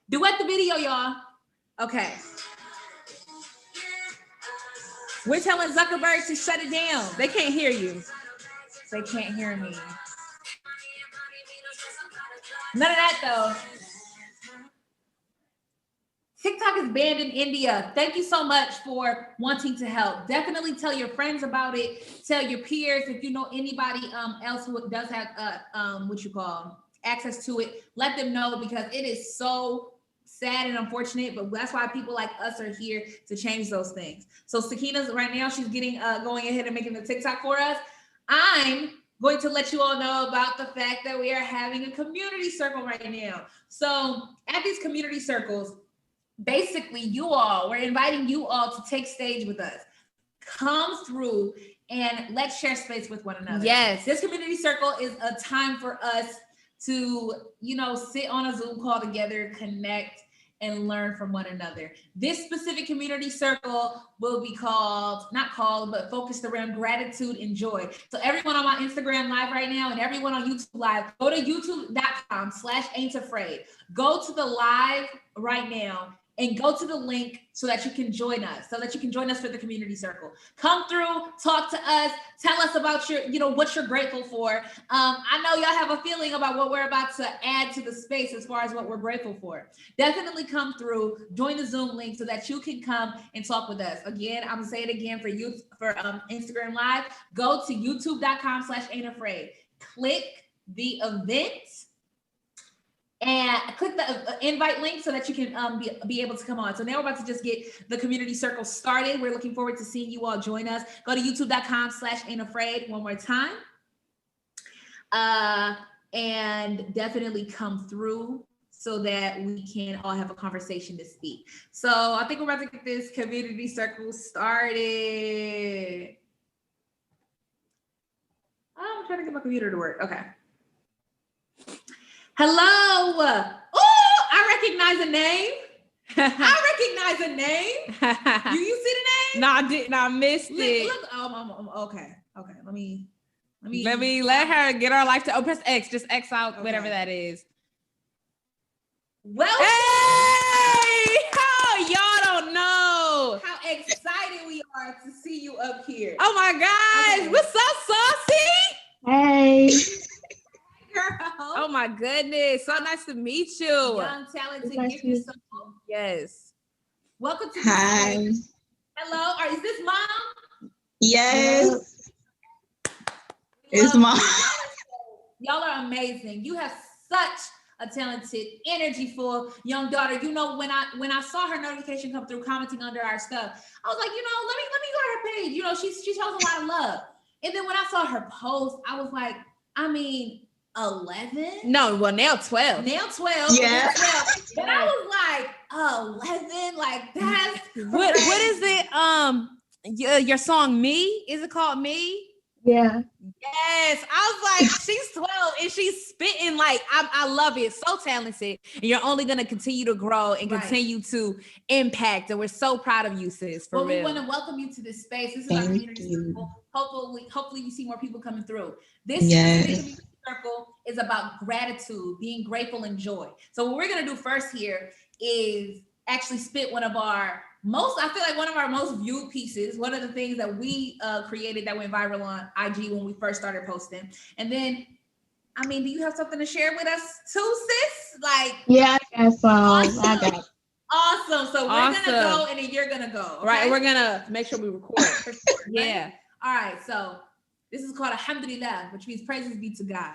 Duet the video, y'all. Okay. We're telling Zuckerberg to shut it down. They can't hear you. They can't hear me. None of that though. TikTok is banned in India. Thank you so much for wanting to help. Definitely tell your friends about it. Tell your peers if you know anybody else who does have access to it. Let them know because it is so sad and unfortunate. But that's why people like us are here to change those things. So Sakina's right now. She's getting going ahead and making the TikTok for us. I'm going to let you all know about the fact that we are having a community circle right now. So at these community circles, basically, we're inviting you all to take stage with us. Come through and let's share space with one another. Yes. This community circle is a time for us to, sit on a Zoom call together, connect, and learn from one another. This specific community circle will be focused around gratitude and joy. So everyone on my Instagram live right now and everyone on YouTube live, go to youtube.com/ain'tafraid. Go to the live right now and go to the link so that you can join us, for the community circle. Come through, talk to us, tell us about what you're grateful for. I know y'all have a feeling about what we're about to add to the space as far as what we're grateful for. Definitely come through, join the Zoom link so that you can come and talk with us. Again, I'm gonna say it again for Instagram Live. Go to youtube.com/ain'tafraid. Click the event and click the invite link so that you can be able to come on. So now we're about to just get the community circle started. We're looking forward to seeing you all join us. Go to youtube.com/ain'tafraid one more time. And definitely come through so that we can all have a conversation to speak. So I think we're about to get this community circle started. Oh, I'm trying to get my computer to work. Okay. Hello. Oh, I recognize a name. Do you see the name? No, I didn't. I missed it. Look, okay. Let her get our life to. Oh, press X. Just X out whatever that is. Well, hey! Oh, y'all don't know how excited we are to see you up here. Oh my gosh! Okay. What's up, Saucy? Hey. Girl. Oh my goodness. So nice to meet you. Young, talented, gifted soul. Yes. Welcome to Hi. the show. Hello. Is this Mom? Yes. It's Mom. Y'all are amazing. You have such a talented, energyful young daughter. When I saw her notification come through commenting under our stuff, I was like, let me go to her page. She shows a lot of love. And then when I saw her post, I was like, 11? No, well, now 12. Now 12. Yeah. 12. But I was like, 11? Like, that's what is it? Your song Me? Is it called Me? Yeah. Yes. I was like, she's 12 and she's spitting like I love it. So talented. And you're only gonna continue to grow and continue to impact. And we're so proud of you, sis. For real. We want to welcome you to this space. This is our community circle. Hopefully we see more people coming through. This community circle is about gratitude, being grateful and joy. So what we're gonna do first here is actually spit one of our most viewed pieces, one of the things that we created that went viral on IG when we first started posting. And then, do you have something to share with us too, sis? Yeah, I guess so. Awesome. I got it. Awesome. So we're gonna go and then you're gonna go. Okay? Right. We're gonna make sure we record. Yeah. All right. So this is called Alhamdulillah, which means praises be to God.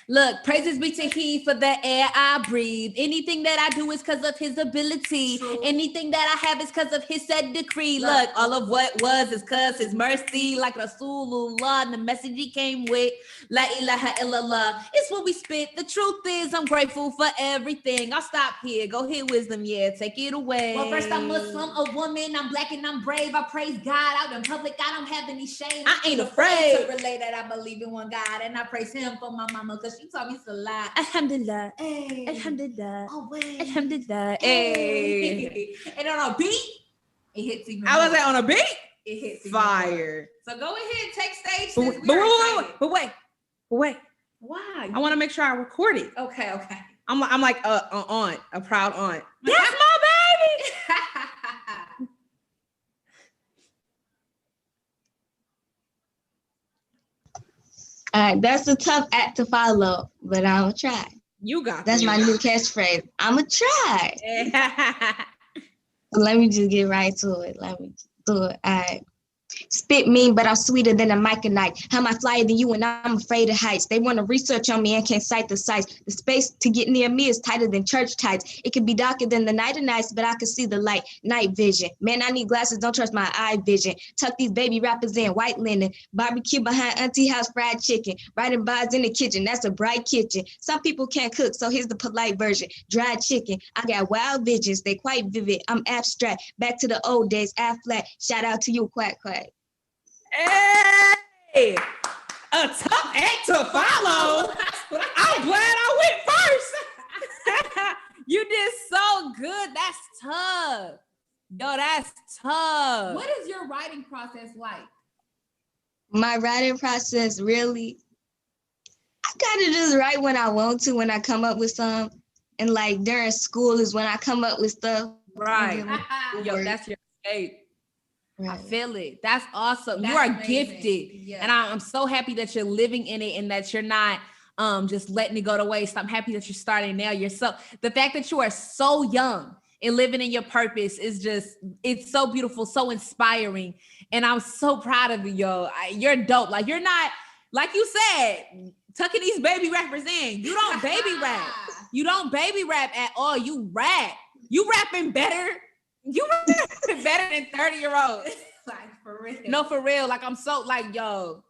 Look, praises be to He for the air I breathe. Anything that I do is because of His ability. True. Anything that I have is because of His said decree. Look, all of what was is because His mercy, like Rasulullah, and the message He came with. La ilaha illallah. It's what we spit. The truth is, I'm grateful for everything. I'll stop here. Go hear wisdom. Yeah, take it away. Well, first I'm Muslim, a woman. I'm black and I'm brave. I praise God out in public. I don't have any shame. I ain't afraid to relay that I believe in one God, and I praise Him for my mama because she taught me salat. Alhamdulillah. Hey. Alhamdulillah. Oh, wait. Alhamdulillah. Hey. And on a beat, it hits even more. I was like, on a beat? It hits fire. So go ahead, take stage. But wait. Why? I want to make sure I record it. Okay. I'm like aunt, a proud aunt. That's my baby. That's a tough act to follow, but I'll try. You got That's my new catchphrase. I'ma try. Let me just get right to it. Let me do it. All right. Spit mean, but I'm sweeter than a Micronite. How am I flyer than you and I'm afraid of heights? They want to research on me and can't cite the sites. The space to get near me is tighter than church tights. It can be darker than the night of nights, but I can see the light. Night vision. Man, I need glasses, don't trust my eye vision. Tuck these baby rappers in, white linen. Barbecue behind auntie house, fried chicken. Riding bars in the kitchen, that's a bright kitchen. Some people can't cook, so here's the polite version. Dried chicken. I got wild visions, they quite vivid. I'm abstract. Back to the old days, flat. Shout out to you, quack quack. Hey, a tough act to follow. I'm glad I went first. You did so good. That's tough. Yo, that's tough. What is your writing process like? My writing process, really, I kind of just write when I want to, when I come up with some. And like during school is when I come up with stuff. Right. Yo, that's your escape. Right. I feel it. That's awesome. You are amazing. Gifted. Yeah. And I'm so happy that you're living in it and that you're not just letting it go to waste. I'm happy that you're starting now. The fact that you are so young and living in your purpose is just, it's so beautiful, so inspiring. And I'm so proud of you, yo. You're dope. Like you're not, like you said, tucking these baby rappers in. You don't baby rap. You don't baby rap at all. You rap. You rapping better. You rapping better than 30-year-olds. Like for real. No, for real. Like I'm so yo,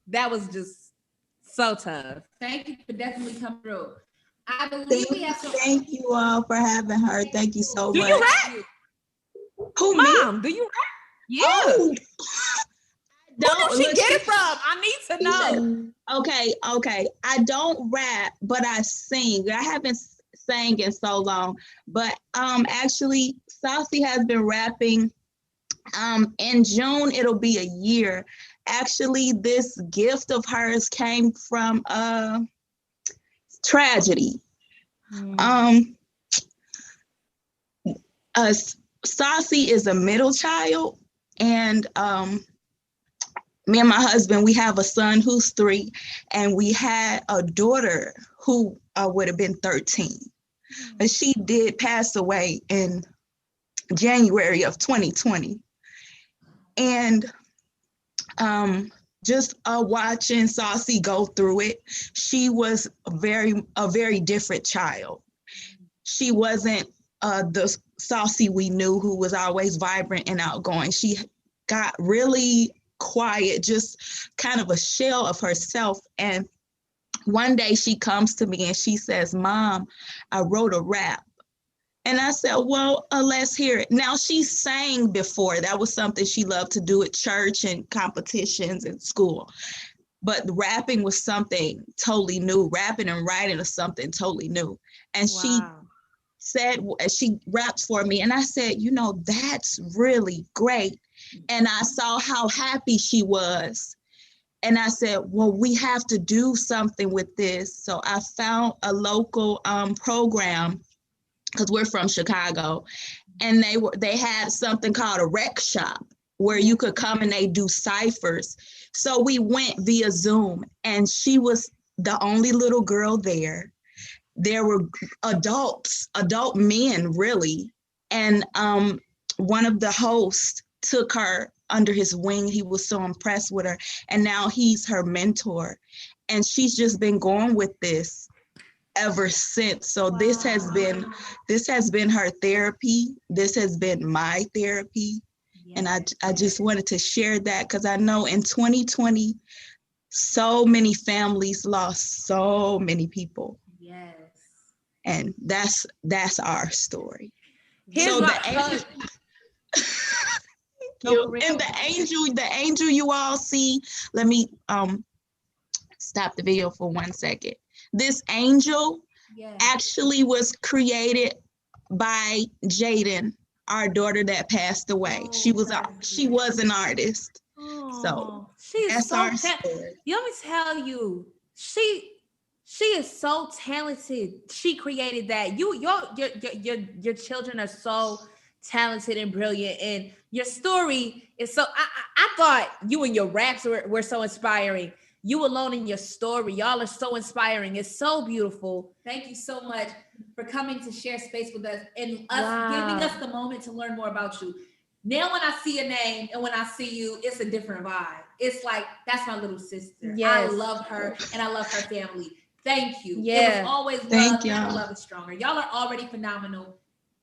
that was just so tough. Thank you for definitely coming through. I believe we have to. Thank you all for having her. Thank you so much. Do you rap? Who, Mom, me? do you rap? Yeah. Oh. Where did she get it from? I need to know. Okay. I don't rap, but I sing. I haven't sang in so long, but actually Saucy has been rapping. In June it'll be a year. Actually, this gift of hers came from tragedy. Saucy is a middle child, and me and my husband, we have a son who's 3, and we had a daughter who would have been 13. But she did pass away in January of 2020. And just watching Saucy go through it, she was a very different child. She wasn't the Saucy we knew, who was always vibrant and outgoing. She got really quiet, just kind of a shell of herself. And one day she comes to me and she says, "Mom, I wrote a rap." And I said, well, let's hear it. Now, she sang before. That was something she loved to do at church and competitions in school. But rapping was something totally new. Rapping and writing is something totally new. And she said, she rapped for me. And I said, that's really great. And I saw how happy she was. And I said, well, we have to do something with this. So I found a local program, because we're from Chicago, and they had something called a rec shop where you could come and they do ciphers. So we went via Zoom, and she was the only little girl there. There were adult men, really. And one of the hosts took her under his wing. He was so impressed with her. And now he's her mentor. And she's just been going with this ever since. So this has been her therapy. This has been my therapy. Yes. And I just wanted to share that, because I know in 2020, so many families lost so many people. Yes. And that's our story. Here's the angel you all see, let me stop the video for 1 second. This angel actually was created by Jaden, our daughter that passed away. She was an artist. So she's so talented. Let me tell you, she is so talented. She created that. Your children are so talented and brilliant, and your story is so. I thought you and your raps were so inspiring. you alone in your story. Y'all are so inspiring. It's so beautiful. Thank you so much for coming to share space with us and us giving us the moment to learn more about you. Now, when I see your name and when I see you, it's a different vibe. It's like, that's my little sister. Yes. I love her and I love her family. Thank you. Yeah. It was always love. Now love is stronger. Y'all are already phenomenal.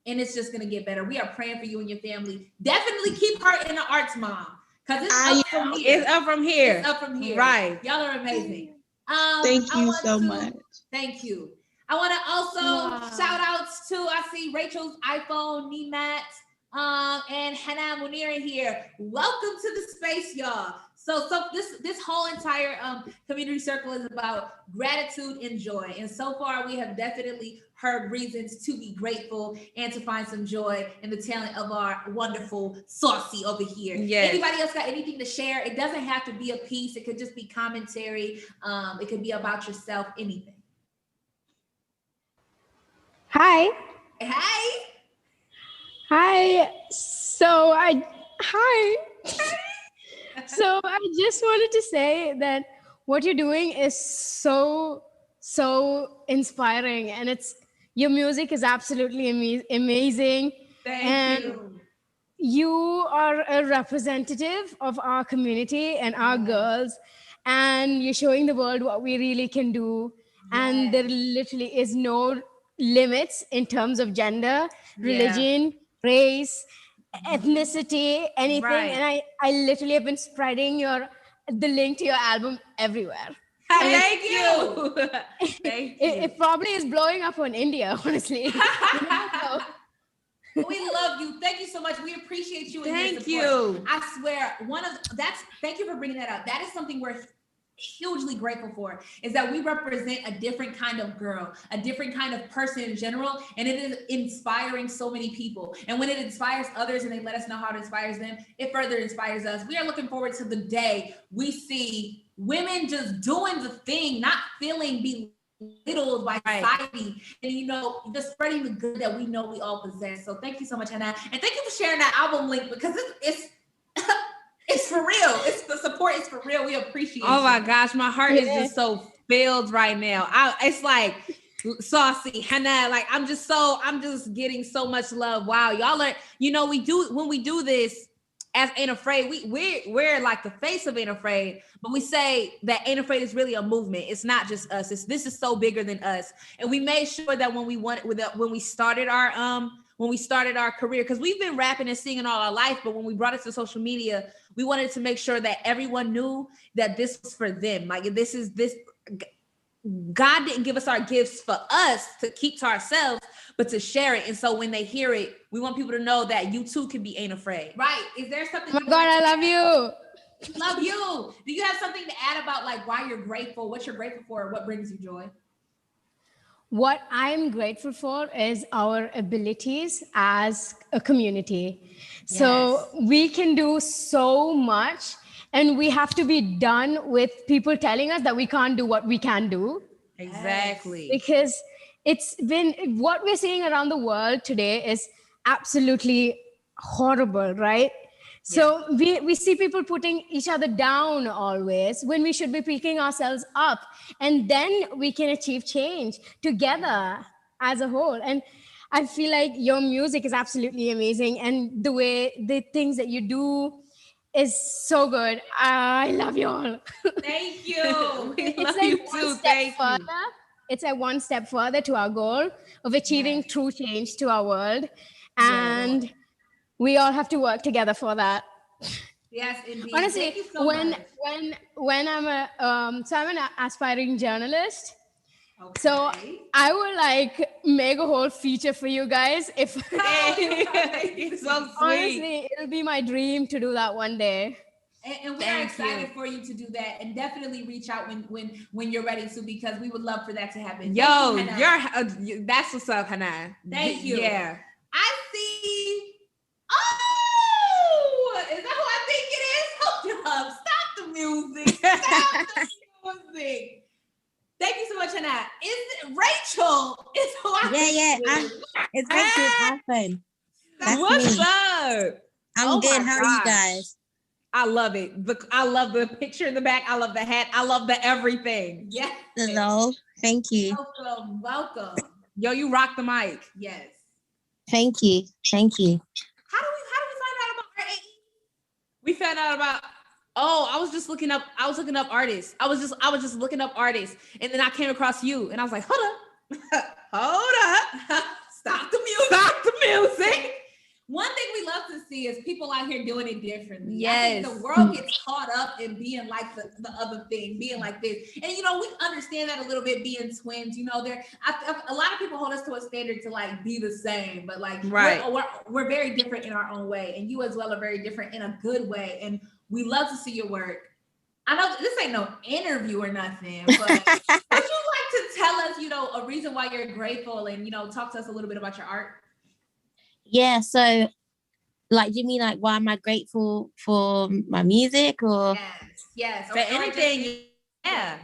And it's just going to get better. We are praying for you and your family. Definitely keep her in the arts, Mom. Because it's up from here. It's up from here. It's up from here. Right. Y'all are amazing. Thank you so much. Thank you. I want to also shout outs to, I see Rachel's iPhone, Nemat, and Hannah Munir here. Welcome to the space, y'all. So this whole entire community circle is about gratitude and joy. And so far, we have definitely heard reasons to be grateful and to find some joy in the talent of our wonderful Saucy over here. Yes. Anybody else got anything to share? It doesn't have to be a piece. It could just be commentary. It could be about yourself, anything. Hi. Hey. Hi. So I just wanted to say that what you're doing is so inspiring, and your music is absolutely amazing. Thank you. You are a representative of our community and our girls, and you're showing the world what we really can do. And there literally is no limits in terms of gender, religion, race, ethnicity, anything. Right. And I literally have been spreading the link to your album everywhere. Thank you. Thank you. It probably is blowing up on India, honestly. We love you. Thank you so much. We appreciate you. Thank your support. you. I swear, thank you for bringing that up. That is something we're hugely grateful for, is that we represent a different kind of girl, a different kind of person in general, and it is inspiring so many people. And when it inspires others and they let us know how it inspires them, it further inspires us. We are looking forward to the day we see women just doing the thing, not feeling belittled by society, and just spreading the good that we know we all possess. So thank you so much, Hannah, and thank you for sharing that album link, because it's it's for real. The support is for real. We appreciate it. Oh my gosh, my heart is just so filled right now. It's like Saucy, Hannah, like I'm just getting so much love. Wow, y'all are, when we do this as Ain't Afraid, we're like the face of Ain't Afraid, but we say that Ain't Afraid is really a movement. It's not just us. This is so bigger than us. And we made sure that when we started our career, because we've been rapping and singing all our life, but when we brought it to social media, we wanted to make sure that everyone knew that this was for them. Like God didn't give us our gifts for us to keep to ourselves, but to share it. And so when they hear it, we want people to know that you too can be Ain't Afraid. Right. Is there something? Oh my God, I love you. Love you. Do you have something to add about like why you're grateful, what you're grateful for, what brings you joy? What I'm grateful for is our abilities as a community. Yes. So we can do so much, and we have to be done with people telling us that we can't do what we can do. Exactly. Because it's been, what we're seeing around the world today is absolutely horrible, right? So we see people putting each other down always, when we should be picking ourselves up, and then we can achieve change together as a whole. And I feel like your music is absolutely amazing, and the things that you do is so good. I love you all. Thank you. We love you too. Thank you. It's like one step further to our goal of achieving true change to our world. And we all have to work together for that. Yes, indeed. Honestly, thank you so much. when I'm an aspiring journalist, so I would like make a whole feature for you guys. If it's so sweet. Honestly, it'll be my dream to do that one day. And we are excited for you to do that, and definitely reach out when you're ready to, because we would love for that to happen. Yo, that's what's up, Hannah. Thank you. Yeah. I see. Oh, is that who I think it is? Hold up. Stop the music. Stop the music. Thank you so much, Hannah. Is it Rachel? Is who I think it's Rachel. It's What's up? I'm good. How are you guys? I love it. I love the picture in the back. I love the hat. I love the everything. Yes. Hello. Thank you. Welcome. Yo, you rock the mic. Yes. Thank you. Thank you. How do we find out about R.A.E.? We found out about, I was looking up artists. I was just looking up artists. And then I came across you and I was like, hold up. Stop the music. One thing we love to see is people out here doing it differently. Yes. I think the world gets caught up in being like the other thing, being like this. And, we understand that a little bit being twins, a lot of people hold us to a standard to like be the same, but like, right. we're very different in our own way. And you as well are very different in a good way. And we love to see your work. I know this ain't no interview or nothing, but would you like to tell us, a reason why you're grateful and, talk to us a little bit about your art? Yeah, so like, you mean like why am I grateful for my music or? Yes. For anything, yeah.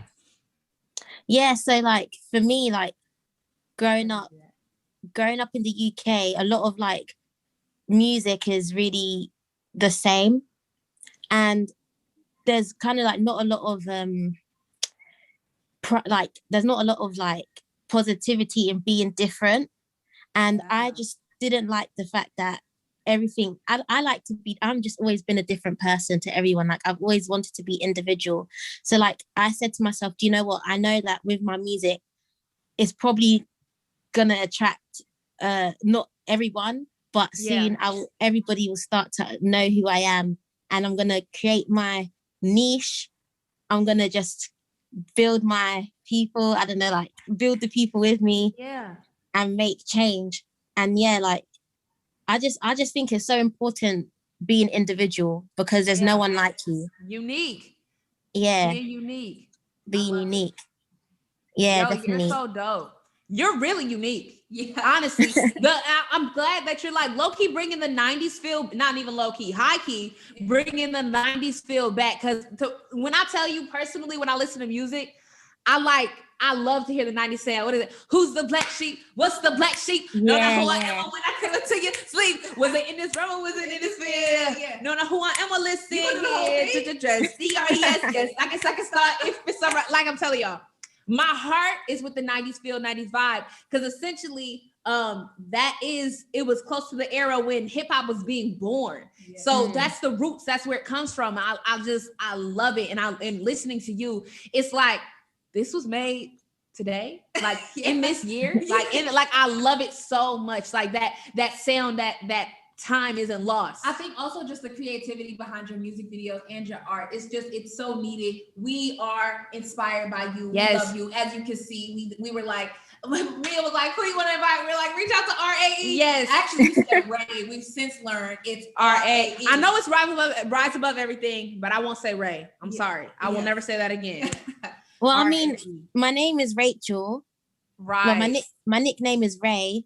Yeah, so like for me, like growing up in the UK, a lot of like music is really the same, and there's kind of like not a lot of there's not a lot of like positivity in being different, and I just didn't like the fact that everything I'm just always been a different person to everyone. Like I've always wanted to be individual. So like I said to myself, do you know what? I know that with my music, it's probably gonna attract not everyone, but soon everybody will start to know who I am, and I'm gonna create my niche. I'm gonna just build my people. I don't know, like build the people with me. Yeah. And make change. And like I just think it's so important being individual, because there's no one like you. Unique. Yeah. Being unique. Being unique. Yeah, definitely. You're so dope. You're really unique. Yeah. Honestly. I'm glad that you're like low-key bringing the 90s feel, not even low-key, high-key, bringing the 90s feel back. Because when I tell you personally, when I listen to music, I love to hear the 90s sound. What is it? Who's the black sheep? What's the black sheep? No, who I am when I come into your sleep. Was it in this room or was it in this field? Yeah. No, who I am, listen here to the dress. D-R-E-S. I guess I can start if it's all right. Like I'm telling y'all, my heart is with the 90s feel, 90s vibe. Because essentially, it was close to the era when hip hop was being born. Yeah. So that's the roots. That's where it comes from. I love it. And listening to you, it's like, this was made today, like in this year, I love it so much. Like that sound, that time isn't lost. I think also just the creativity behind your music videos and your art. It's so needed. We are inspired by you. Yes. We love you. As you can see, we were like, Mia was like, who you want to invite? We were like, reach out to R.A.E. Yes. Actually, we said R.A.E. We've since learned it's R.A.E. I know it's rise above everything, but I won't say Ray. I'm sorry. I will never say that again. Well, I mean, my name is Rachel. Right. Well, my nickname is Ray,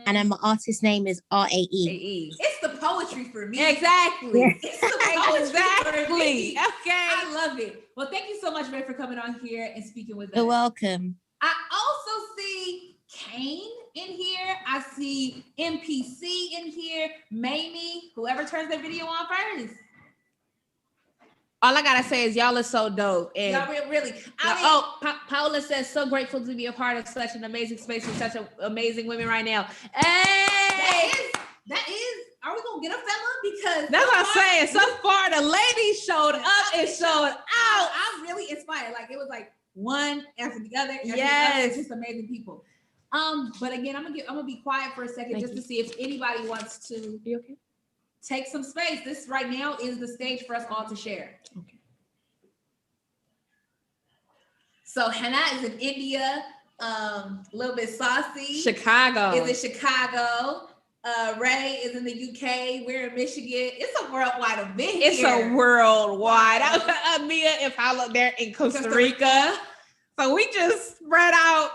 and then my artist name is R.A.E. It's the poetry for me. Exactly. Yeah. It's the poetry for me. Okay. I love it. Well, thank you so much, Ray, for coming on here and speaking with us. You're welcome. I also see Kane in here. I see MPC in here. Mamie, whoever turns their video on first. All I gotta say is y'all are so dope. And y'all really. Paola says, so grateful to be a part of such an amazing space with such amazing women right now. Hey, that is. Are we gonna get a fella? Because that's what I'm saying. So far, the ladies showed up and showed out. I'm really inspired. Like it was like one after the other. Yes, just amazing people. But again, I'm gonna be quiet for a second to see if anybody wants to. You okay? Take some space. This right now is the stage for us all to share. Okay. So Hannah is in India, a little bit saucy. Chicago. Is in Chicago. Ray is in the UK. We're in Michigan. It's a worldwide event. It's a worldwide. Amira and Paola, they're in Costa Rica. So we just spread out.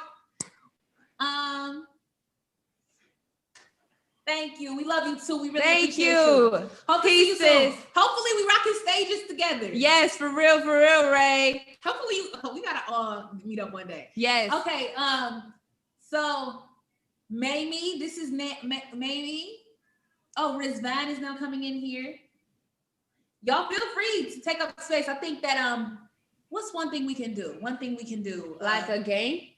Thank you. We love you too. We really Thank appreciate you. Hopefully, hopefully we rocking stages together. Yes, for real, Ray. Hopefully we gotta meet up one day. Yes. Okay. So Mamie, this is Mamie. Oh, Rizvan is now coming in here. Y'all feel free to take up space. I think that what's one thing we can do? One thing we can do, Like a game?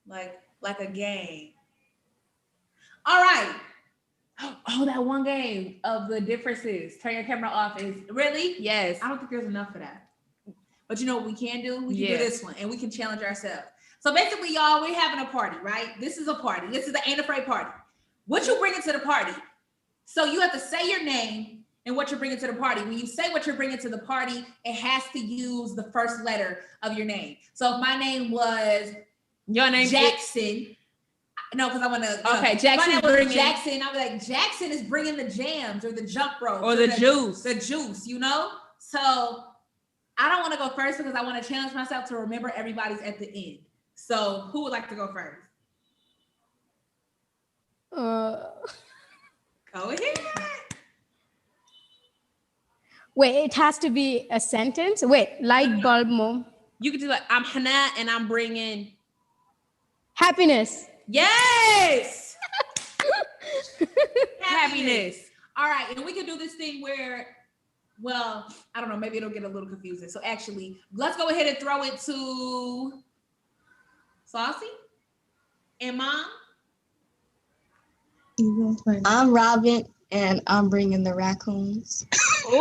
like a game. All right. Oh, that one game of the differences. Turn your camera off is really? Yes. I don't think there's enough for that. But you know what we can do? We can Yeah. do this one and we can challenge ourselves. So basically, y'all, we're having a party, right? This is a party. This is the Ain't Afraid party. What you bringing to the party? So you have to say your name and what you're bringing to the party. When you say what you're bringing to the party, it has to use the first letter of your name. So if my name was Your name Jackson, no, because I want to. Okay, if Jackson my name was bringing- Jackson. I'll be like, Jackson is bringing the jams or the jump rope Or the juice. the juice. You know. So I don't want to go first because I want to challenge myself to remember everybody's at the end. So who would like to go first? Go ahead. Wait, it has to be a sentence. Wait, light bulb more. You could do like, I'm Hannah and I'm bringing Happiness. yes, happiness. All right, and we can do this thing where, well, I don't know, maybe it'll get a little confusing. So actually, let's go ahead and throw it to Saucy and Mom. I'm Robin, and I'm bringing the raccoons. Okay.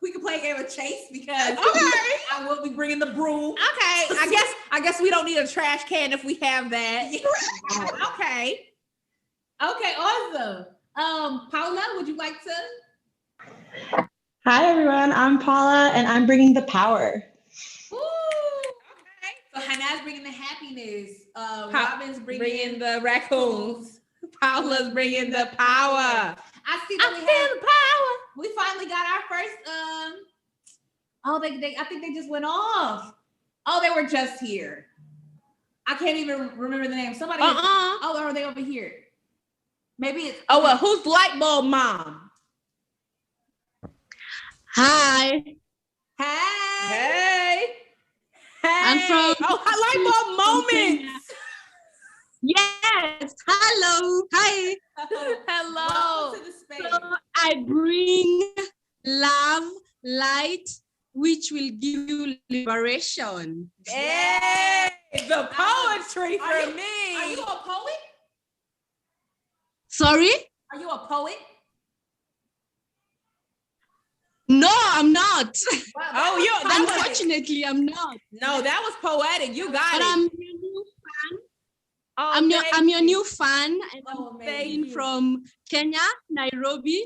We can play a game of chase because I will be bringing the broom. Okay. I guess we don't need a trash can if we have that. Okay. Okay, awesome. Paula, would you like to? Hi, everyone. I'm Paula, and I'm bringing the power. Ooh, okay. So Hannah's bringing the happiness. Robin's bringing the raccoons. Paula's bringing the power. I see that the power. We finally got our first. I think they just went off. Oh, they were just here. I can't even remember the name. Somebody. Oh, are they over here? Maybe it's. Oh well, who's light bulb mom? Hi. Hey. I'm from. Oh, light bulb moments. Yes. Hello. Hi. Hello. Welcome to the space. So I bring love, light, which will give you liberation. Hey, the poetry Are for you- me. Are you a poet? Sorry? Are you a poet? No, I'm not. Wow, Oh, you. Unfortunately, I'm not. No, that was poetic. You got But it. I'm your new fan. Oh, I'm your new fan. And Oh, I'm thank staying you. from Kenya, Nairobi,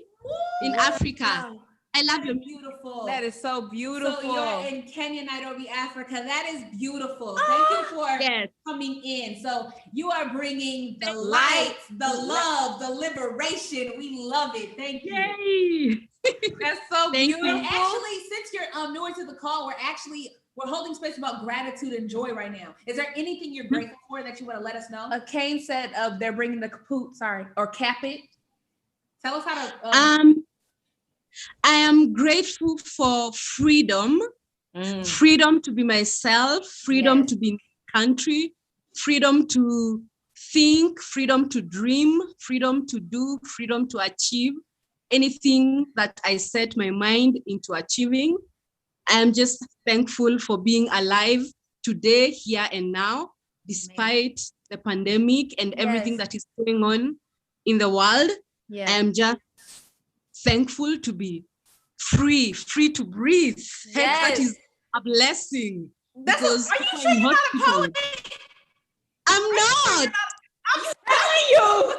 in Africa. I love your music. Beautiful. That is so beautiful. So you're in Kenya, Nairobi, Africa. That is beautiful. Thank you for Yes. coming in. So you are bringing the Thank you. light, the love, the liberation. We love it. Thank you. Yay. That's so Thank you. beautiful. And actually, since you're newer to the call, we're holding space about gratitude and joy right now. Is there anything you're grateful for that you want to let us know? Kane said they're bringing the kaput, or cap it. Tell us how to. I am grateful for freedom, freedom to be myself, freedom to be in the country, freedom to think, freedom to dream, freedom to do, freedom to achieve anything that I set my mind into achieving. I am just thankful for being alive today, here and now, despite the pandemic and everything that is going on in the world. Yeah. I am just thankful to be free to breathe. That is a blessing. Are you sure you're not a poet? I'm not. I'm telling you.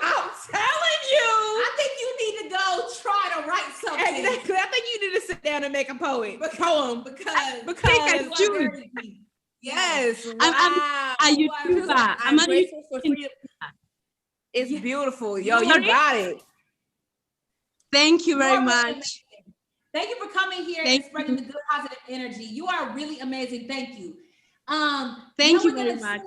I think you need to go try to write something. Exactly. I think you need to sit down and make a poem. Because I do. Yes. I'm a YouTuber. I'm a grateful for freedom. It's beautiful. Yo, you got it. Thank you very much. Thank you for coming here and spreading the good positive energy. You are really amazing. Thank you. Thank you very much.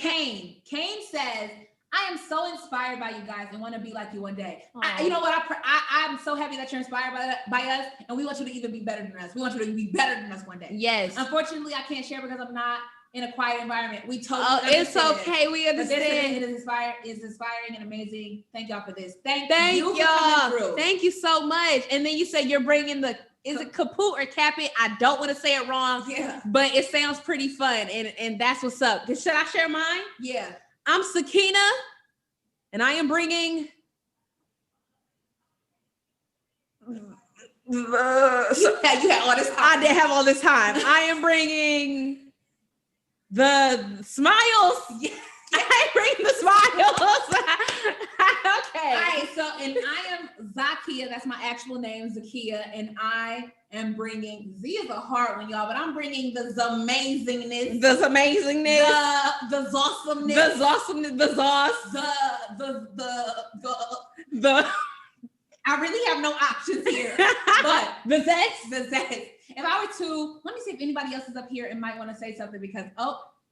Kane says, I am so inspired by you guys and want to be like you one day. You know what? I'm so happy that you're inspired by us, and we want you to even be better than us. We want you to be better than us one day. Yes. Unfortunately, I can't share because I'm not in a quiet environment. We totally it's understand. okay. We understand. But this is inspiring and amazing. Thank y'all for this. Thank y'all. For coming through. Thank you so much. And then you said you're bringing is it kaput or capit? I don't want to say it wrong, but it sounds pretty fun. And that's what's up. Should I share mine? Yeah. I'm Sakina, and I am bringing you had all this time. I did have all this time. I am bringing the smiles. Yeah. I bring the smiles. Okay. All right. So, and I am Zakia. That's my actual name, Zakia. And I am bringing, Z is a hard one, y'all, but I'm bringing the amazingness. The amazingness. The awesomeness. The awesomeness. The sauce. The I really have no options here. But the zest. If I were to, let me see if anybody else is up here and might want to say something because,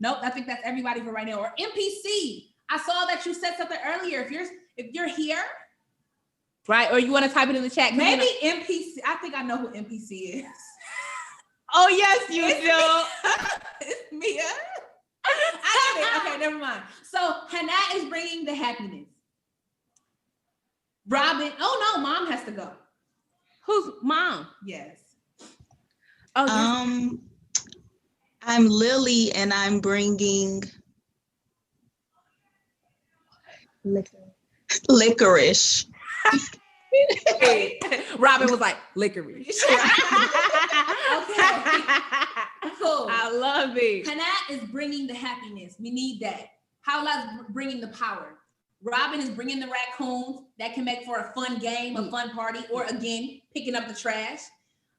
nope, I think that's everybody for right now. Or NPC. I saw that you said something earlier. If you're here. Right, or you want to type it in the chat. Maybe NPC. I think I know who NPC is. Oh, yes, you do. It's Mia. I get it. Okay, never mind. So Hannah is bringing the happiness. Robin. Oh no, mom has to go. Who's mom? Yes. Oh, I'm Lily, and I'm bringing licorice. Robin was like licorice. Okay. Cool. I love it. Hannah is bringing the happiness. We need that. Howla's bringing the power. Robin is bringing the raccoons that can make for a fun game, a fun party, or again, picking up the trash.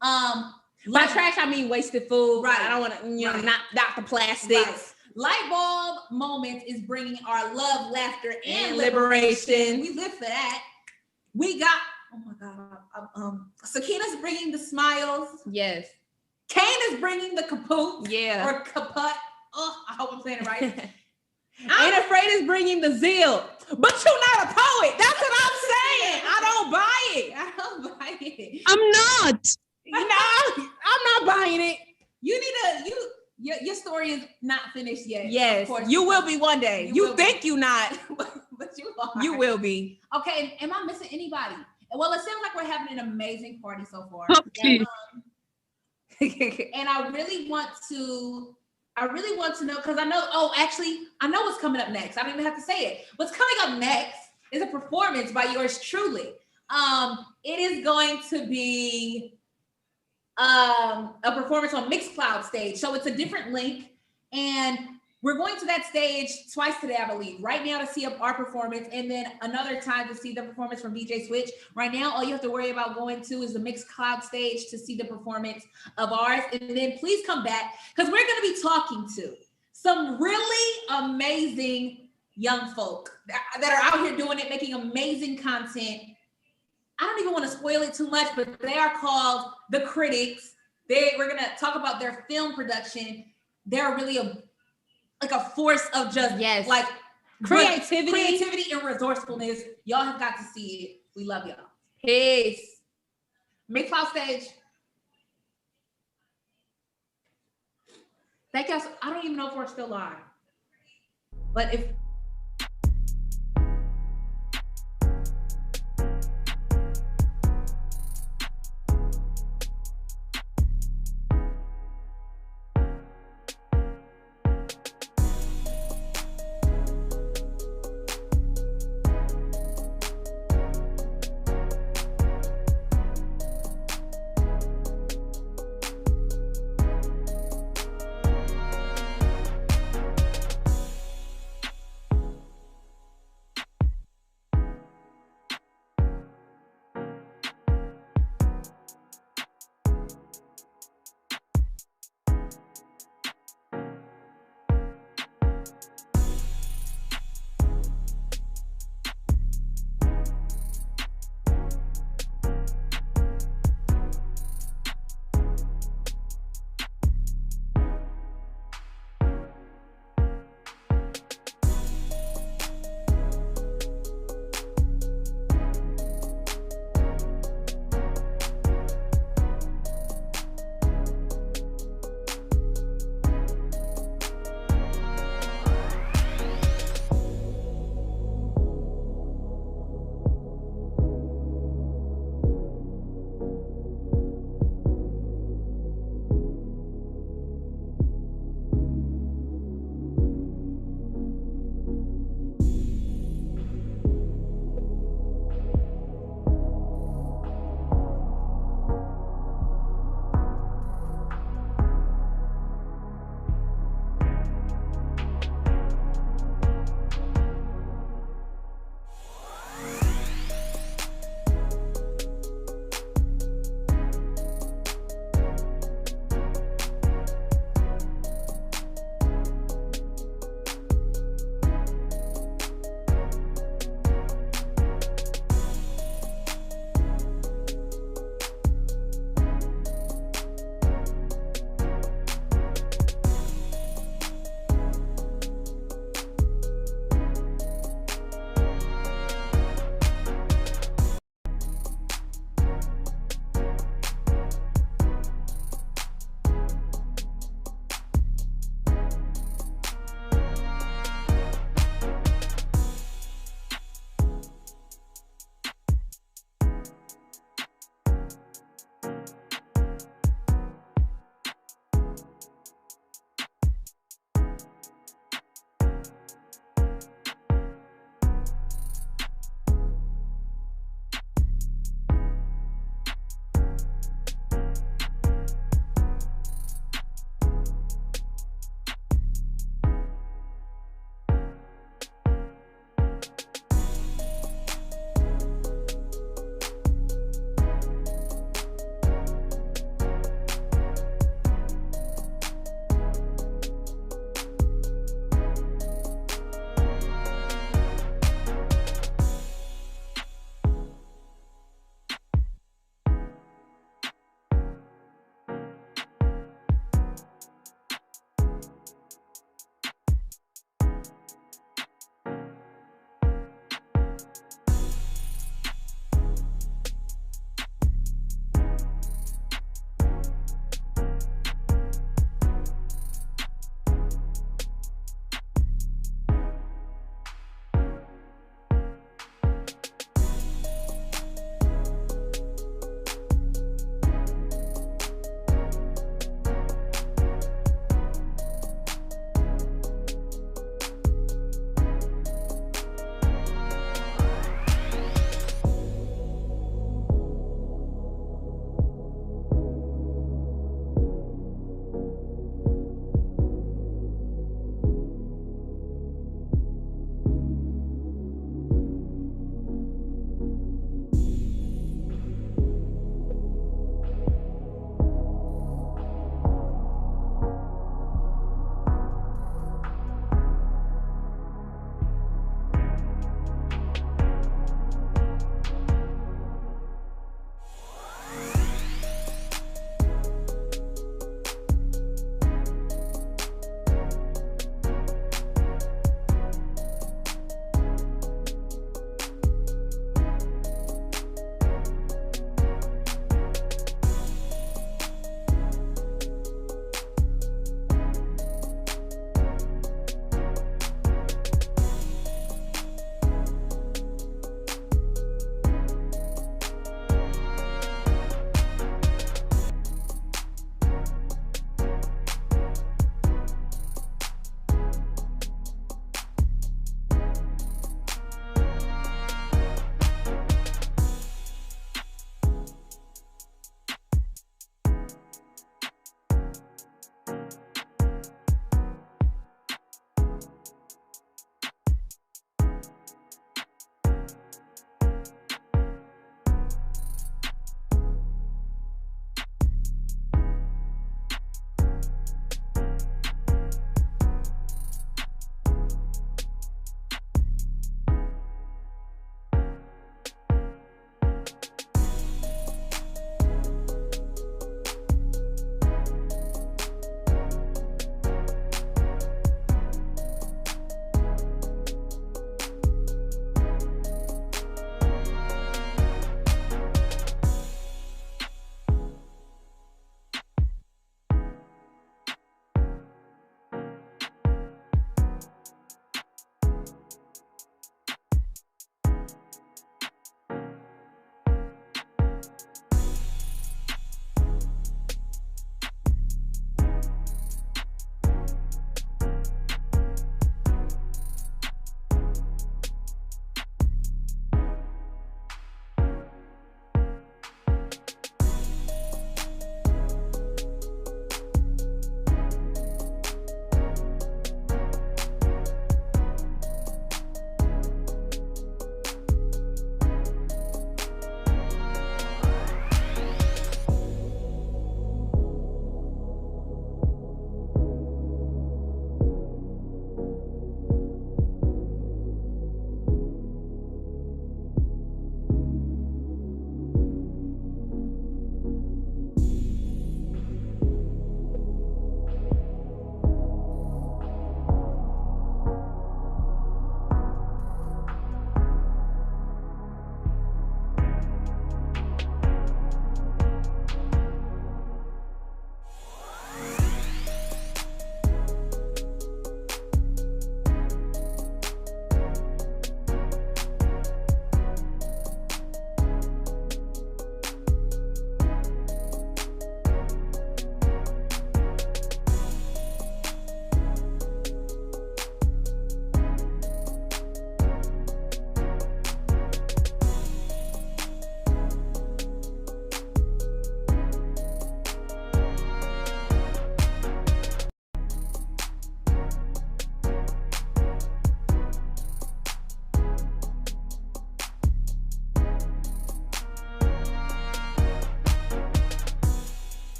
By trash, I mean wasted food. Right. I don't want to, not the plastics. Right. Lightbulb Moments is bringing our love, laughter, and liberation. We live for that. We got, oh my God. Sakina's bringing the smiles. Yes. Kane is bringing the kaput. Yeah. Or kaput. Oh, I hope I'm saying it right. Ain't Afraid is bringing the zeal. But you're not a poet. That's what I'm saying. I don't buy it. I'm not. No, I'm not buying it. You need your story is not finished yet. Yes, of course you will be one day. You think you're not, but you are. You will be. Okay, am I missing anybody? Well, it sounds like we're having an amazing party so far. Okay. And I really want to know, because I know what's coming up next. I don't even have to say it. What's coming up next is a performance by yours truly. It is going to be a performance on Mixcloud stage. So it's a different link. And we're going to that stage twice today, I believe. Right now to see our performance, and then another time to see the performance from DJ Switch. Right now, all you have to worry about going to is the Mixcloud stage to see the performance of ours. And then please come back, because we're going to be talking to some really amazing young folk that are out here doing it, making amazing content. I don't even want to spoil it too much, but they are called The Critics. We're going to talk about their film production. They're really a force of just like creativity and resourcefulness. Y'all have got to see it. We love y'all. Peace. Mixcloud stage. Thank y'all. I don't even know if we're still live, but if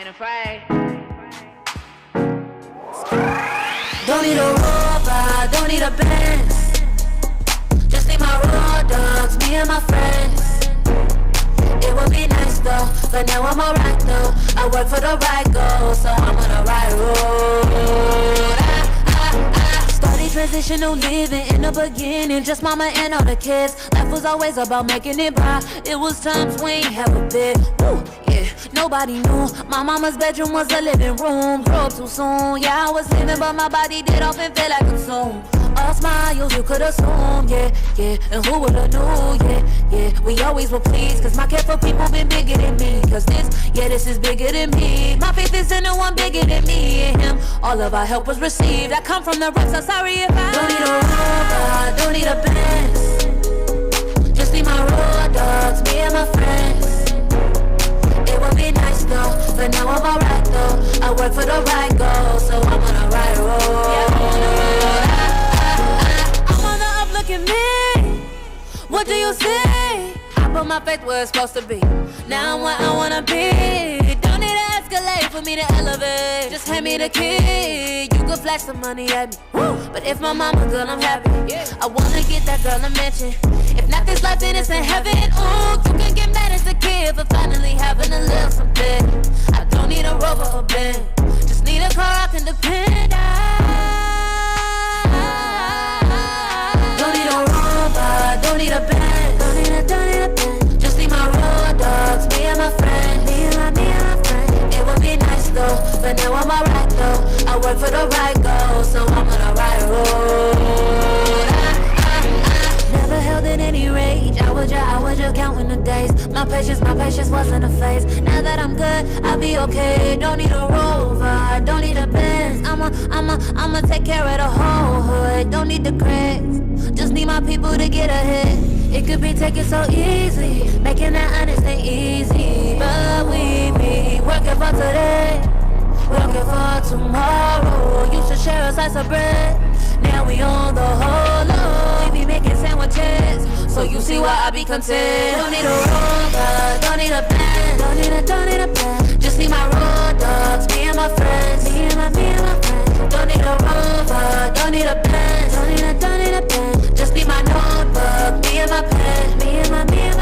Afraid. Don't need a rover, don't need a Benz. Just need my raw dogs, me and my friends. It would be nice though, but now I'm alright though. I work for the right goal, so I'm on the right road. Started transitional living in the beginning, just mama and all the kids. Life was always about making it by. It was times we ain't have a bit. Woo, yeah, nobody knew. My mama's bedroom was a living room. Grew up too soon, yeah, I was living, but my body did often feel like consumed. All smiles, you could assume, yeah, yeah. And who would've knew, yeah, yeah. We always were pleased, cause my care for people been bigger than me. Cause this is bigger than me. My faith is in the one bigger than me and him. All of our help was received. I come from the rocks, I'm sorry if I don't need a rover, don't need a Benz. Just need my raw dogs, me and my friends. It would be nice though, but now I'm alright though. I work for the right goal, so I'm on the right road. Yeah, look at me, what do you see? I put my faith where it's supposed to be. Now I'm where I wanna be. Don't need to escalate for me to elevate. Just hand me the key. You can flash some money at me. Woo. But if my mama good, I'm happy. I wanna get that girl a mention. If not this life, then it's in heaven. Ooh, you can get mad as a kid for finally having a little something. I don't need a rover or Benz. Just need a car I can depend on. Don't need a Benz, don't need a Benz. Just need my raw dogs, me and my friends. Me and my friends. It would be nice though, but now I'm alright though. I work for the right goal, so I'm on the right road. Never held in any rage. I was just counting the days. My patience wasn't a phase. Now that I'm good, I'll be okay. Don't need a rover, don't need a Benz. I'ma take care of the whole hood. Don't need the craze. Just need my people to get ahead. It could be taken so easy, making that honest ain't easy. But we be working for today, working for tomorrow. You should share a slice of bread. we on the whole low. We be making sandwiches, so you see why I be content. Don't need a rover, don't need a band, don't need a band. Just need my road dogs, me and my friends, me and my friends. Don't need a rover, don't need a band, don't need a band. Just need my notebook, me and my pen, me and my pen.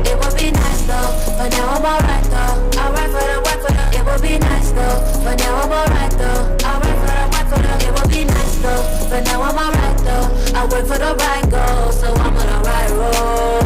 It would be nice though, but now I'm alright though. I work for the work for the. It would be nice though, but now I'm alright though. I work for the work for the. It would be nice though, but now I'm alright though. I work for the right goal, so I'm on the right road.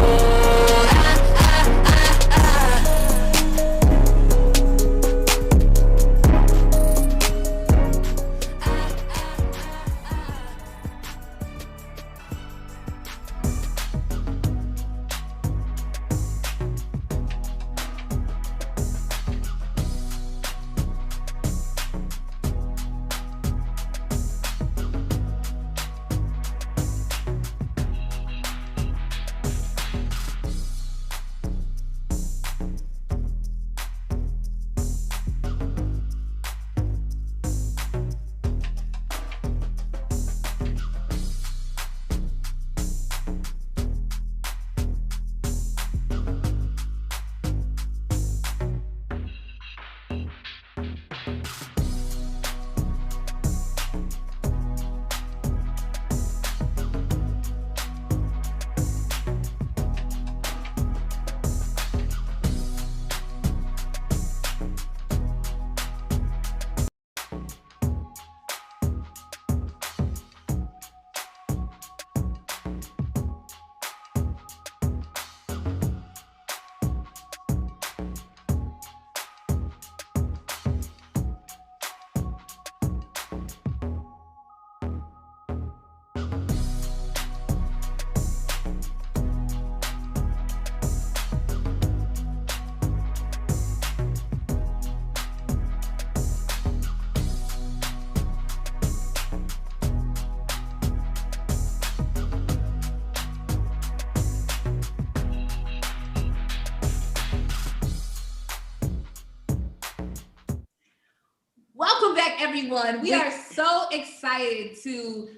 Welcome back, everyone. We are so excited to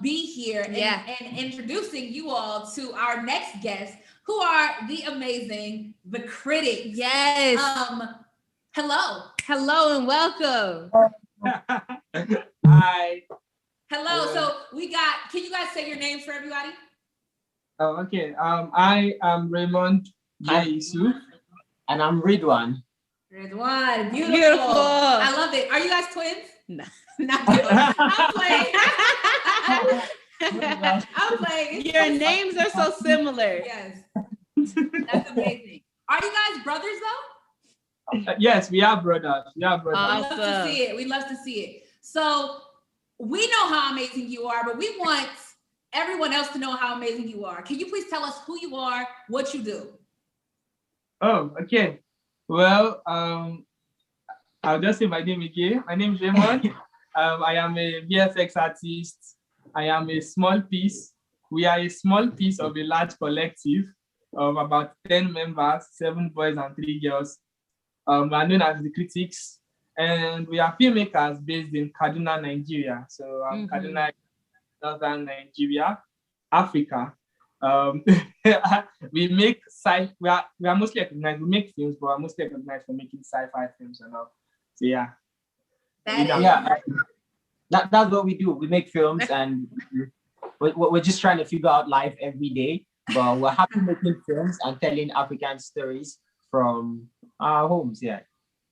be here and introducing you all to our next guests, who are the amazing The Critics. Yes. Hello and welcome. Hi. Hello. So we got, can you guys say your names for everybody? Oh, okay. I am Raymond J. Yusuf. And I'm Ridwan. Ridwan, beautiful. I love it. Are you guys twins? No. Not twins. I'm playing. I'm playing. Your names are so similar. Yes. That's amazing. Are you guys brothers though? Yes, we are brothers. We are brothers. Awesome. We love to see it. We love to see it. So we know how amazing you are, but we want everyone else to know how amazing you are. Can you please tell us who you are, what you do? Oh, okay. Well, I'll just say my name again. My name is Raymond. I am a VFX artist. I am a small piece. We are a small piece of a large collective of about 10 members, 7 boys and 3 girls. We are known as The Critics, and we are filmmakers based in Kaduna, Nigeria. So Kaduna, Northern Nigeria, Africa. We make we are mostly recognized. We make films, but we're mostly recognized for making sci-fi films and all. So yeah. That's what we do. We make films, and we're just trying to figure out life every day. But we're happy making films and telling African stories from our homes. Yeah.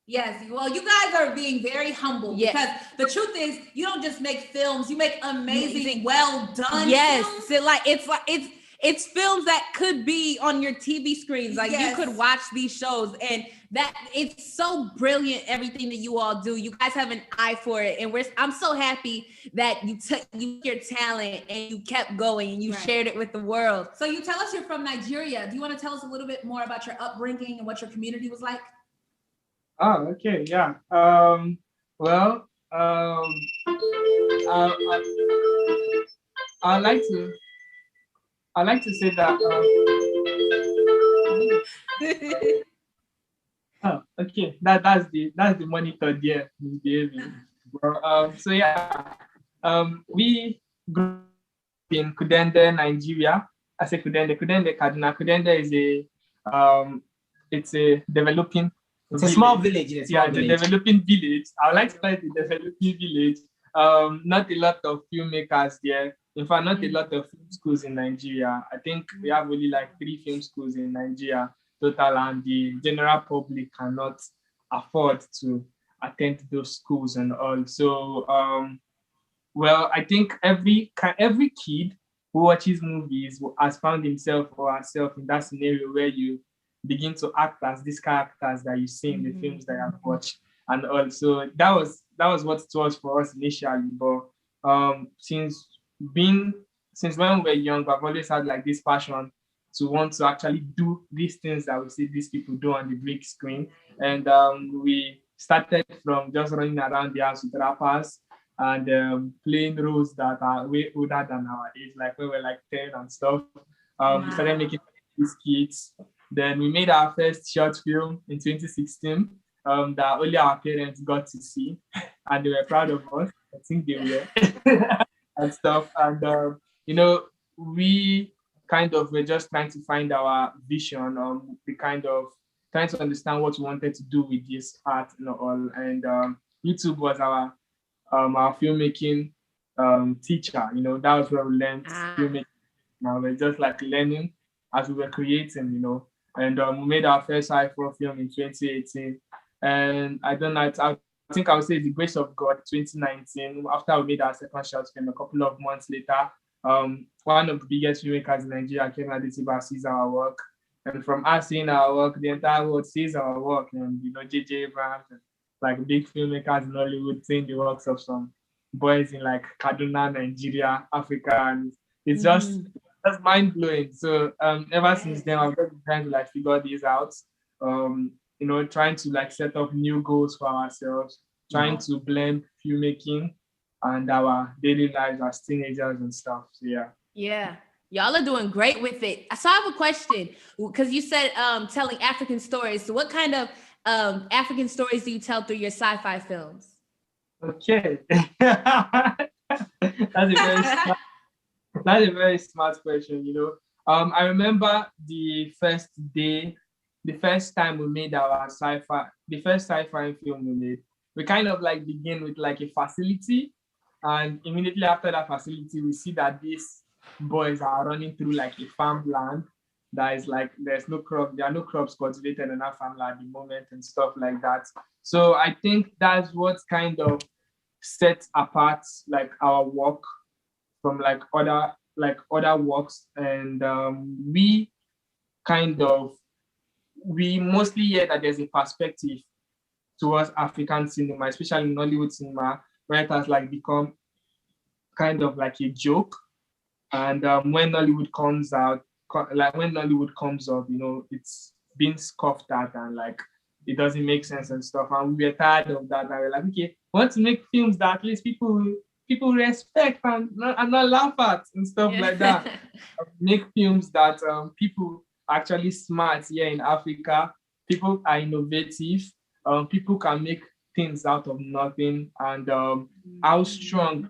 Yes, well, you guys are being very humble because the truth is, you don't just make films; you make amazing, well done. Yes, films. so it's films that could be on your TV screens. Like you could watch these shows, and that it's so brilliant. Everything that you all do, you guys have an eye for it, and I'm so happy that you took your talent and you kept going and you shared it with the world. So you tell us you're from Nigeria. Do you want to tell us a little bit more about your upbringing and what your community was like? Oh, okay, yeah. Well, I like to say that. Oh, okay. That's the monitor there misbehaving. So yeah, we grew up in Kudende, Nigeria. I say Kudende, Kaduna. Kudende is it's a developing. It's a small village. It's a developing village. I would like to call it a developing village. Not a lot of filmmakers there. In fact, not a lot of film schools in Nigeria. I think we have only like 3 film schools in Nigeria total, and the general public cannot afford to attend those schools and all. So, well, I think every kid who watches movies has found himself or herself in that scenario where you begin to act as these characters that you see in the films that you have watched. And also that was what it was for us initially. But since when we were young, I've always had like this passion to want to actually do these things that we see these people do on the big screen. And we started from just running around the house with rappers and playing roles that are way older than our age, like when we were like 10 and stuff. We started making these skits. Then we made our first short film in 2016 that only our parents got to see, and they were proud of us. I think they were and stuff. And we kind of were just trying to find our vision. We kind of trying to understand what we wanted to do with this art and all. And YouTube was our filmmaking teacher. That was where we learned filmmaking. Now we're just like learning as we were creating. And we made our first sci-fi film in 2018. And I don't know, I think I would say the grace of God, 2019, after we made our second short film, a couple of months later, one of the biggest filmmakers in Nigeria, Kevin, sees our work. And from us seeing our work, the entire world sees our work. And, J.J. Abrams, like big filmmakers in Hollywood, seeing the works of some boys in like Kaduna, Nigeria, Africa. And it's just mind blowing. So ever since then, I've been trying to like figure these out. Trying to like set up new goals for ourselves, trying to blend filmmaking and our daily lives as teenagers and stuff. So yeah, y'all are doing great with it. So I have a question, because you said telling African stories. So what kind of African stories do you tell through your sci-fi films? Okay. That's a very smart question. I remember the first time we made our the first sci-fi film we made, we kind of like begin with like a facility, and immediately after that facility, we see that these boys are running through like a farmland that is like, there are no crops cultivated in that farmland at the moment and stuff like that. So I think that's what kind of sets apart like our work from like other works. And we mostly hear that there's a perspective towards African cinema, especially in Hollywood cinema, where it has like become kind of like a joke. And when Hollywood comes up, it's being scoffed at and like it doesn't make sense and stuff. And we were tired of that. And we're like, okay, we want to make films that at least people respect and not laugh at and stuff like that. Make films that people actually smart here in Africa. People are innovative. People can make things out of nothing, and how strong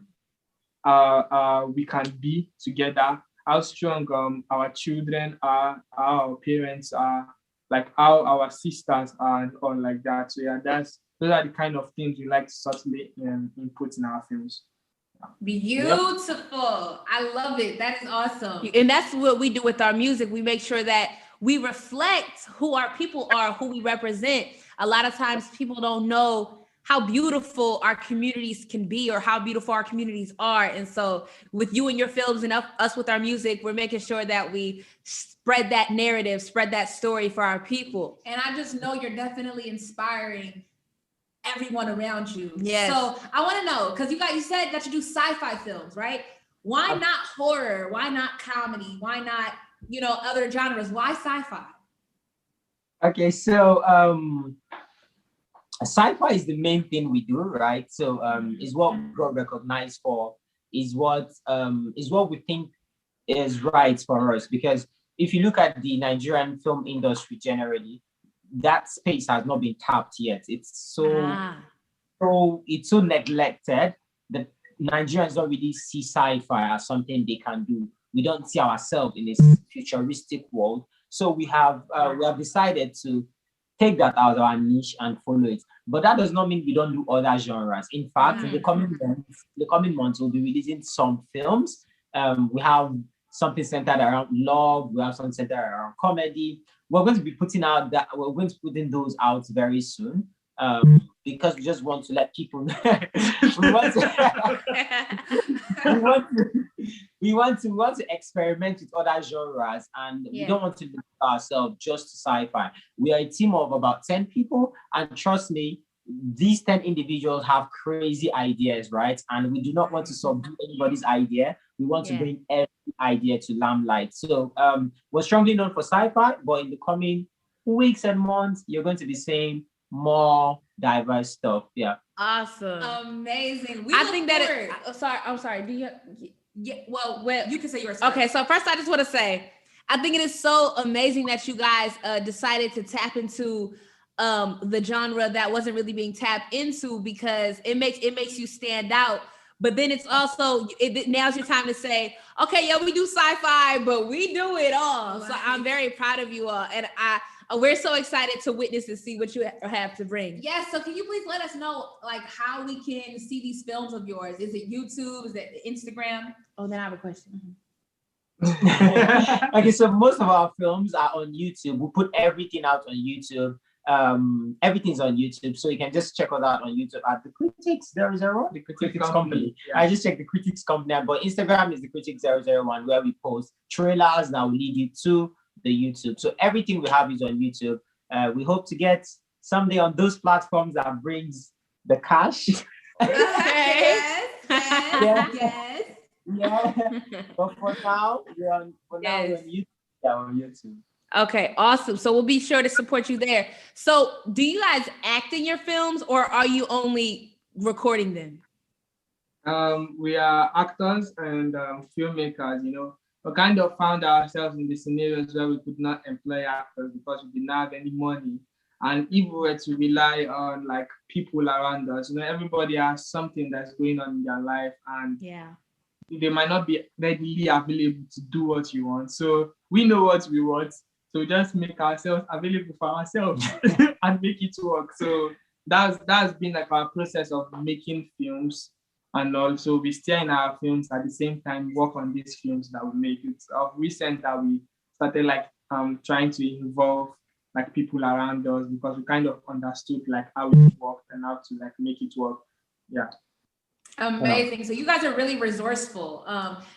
we can be together. How strong our children are, how our parents are, like how our sisters are, and all like that. So those are the kind of things we like to certainly input in our films. Beautiful. I love it. That is awesome. And that's what we do with our music. We make sure that we reflect who our people are, who we represent. A lot of times people don't know how beautiful our communities can be or how beautiful our communities are. And so with you and your films and us with our music, we're making sure that we spread that narrative, spread that story for our people. And I just know you're definitely inspiring everyone around you. Yes. So I want to know, because you said that you do sci-fi films, right? Why not horror? Why not comedy? Why not, other genres? Why sci-fi? Okay, so sci-fi is the main thing we do, right? So is what we got recognized for, is what we think is right for us. Because if you look at the Nigerian film industry generally, that space has not been tapped yet. It's so neglected. The Nigerians don't really see sci-fi as something they can do. We don't see ourselves in this futuristic world. So we have decided to take that as our niche and follow it. But that does not mean we don't do other genres. In fact, in the coming months, we'll be releasing some films. We have something centered around love. We have something centered around comedy. We're going to be putting out that. We're going to be putting those out very soon. Because we just want to let people know. we want to experiment with other genres, and we don't want to limit ourselves just to sci-fi. We are a team of about 10 people, and trust me, these 10 individuals have crazy ideas, right? And we do not want to subdue anybody's idea. We want to bring every idea to limelight. So we're strongly known for sci-fi, but in the coming weeks and months, you're going to be seeing more diverse stuff. Yeah. Awesome. Amazing. I think that I'm sorry. Do you? Yeah. Well, you can say yours. Okay. So first, I just want to say, I think it is so amazing that you guys decided to tap into the genre that wasn't really being tapped into, because it makes you stand out. But then it's also now's your time to say, okay, yeah, we do sci-fi, but we do it all. So I'm very proud of you all, and we're so excited to witness and see what you have to bring. Yes. So can you please let us know, like, how we can see these films of yours? Is it YouTube? Is it Instagram? Oh, then I have a question. Okay, so most of our films are on YouTube. We put everything out on YouTube. Everything's on YouTube, so you can just check us out on YouTube at the Critics 00, the Critics Company. Yeah. I just checked the Critics Company, but Instagram is the Critics 001, where we post trailers that will lead you to the YouTube. So everything we have is on YouTube. We hope to get someday on those platforms that brings the cash. Yes. Yeah. But for now, we're on YouTube. Yeah, on YouTube. Okay, awesome. So we'll be sure to support you there. So do you guys act in your films, or are you only recording them? We are actors and filmmakers, you know. We kind of found ourselves in the scenarios where we could not employ actors because we did not have any money. And if we were to rely on like people around us, you know, everybody has something that's going on in their life, and they might not be readily available to do what you want. So we know what we want. So just make ourselves available for ourselves and make it work. So that's been like our process of making films. And also we stay in our films at the same time, work on these films that we make. It's of recent that we started like trying to involve like people around us, because we kind of understood like how it worked and how to like make it work. Yeah. Amazing. So you guys are really resourceful.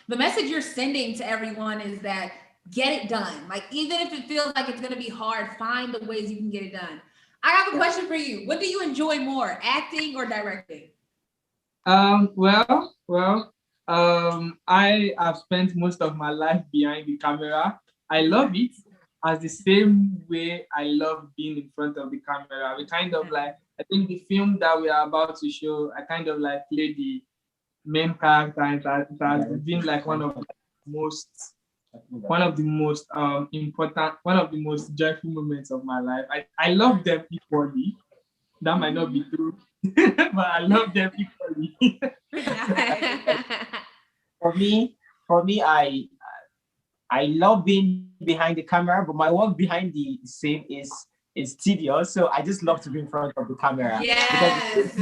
The message you're sending to everyone is that get it done. Like, even if it feels like it's going to be hard, find the ways you can get it done. I have a question for you. What do you enjoy more, acting or directing? I have spent most of my life behind the camera. I love it as the same way I love being in front of the camera. We kind of like, I think the film that we are about to show, I kind of like play the main character, and that has been like one of the most important, one of the most joyful moments of my life. I love them equally. That might not be true, but I love them equally. For me, I love being behind the camera, but my work behind the scene is tedious. So I just love to be in front of the camera. Yes.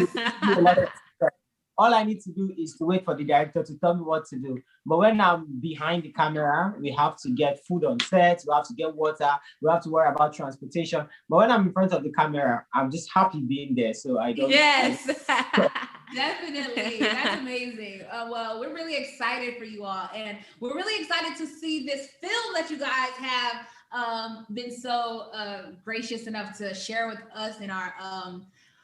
All I need to do is to wait for the director to tell me what to do. But when I'm behind the camera, we have to get food on set, we have to get water, we have to worry about transportation. But when I'm in front of the camera, I'm just happy being there. So I don't. Yes, definitely. That's amazing. Well, we're really excited for you all. And we're really excited to see this film that you guys have been so gracious enough to share with us and our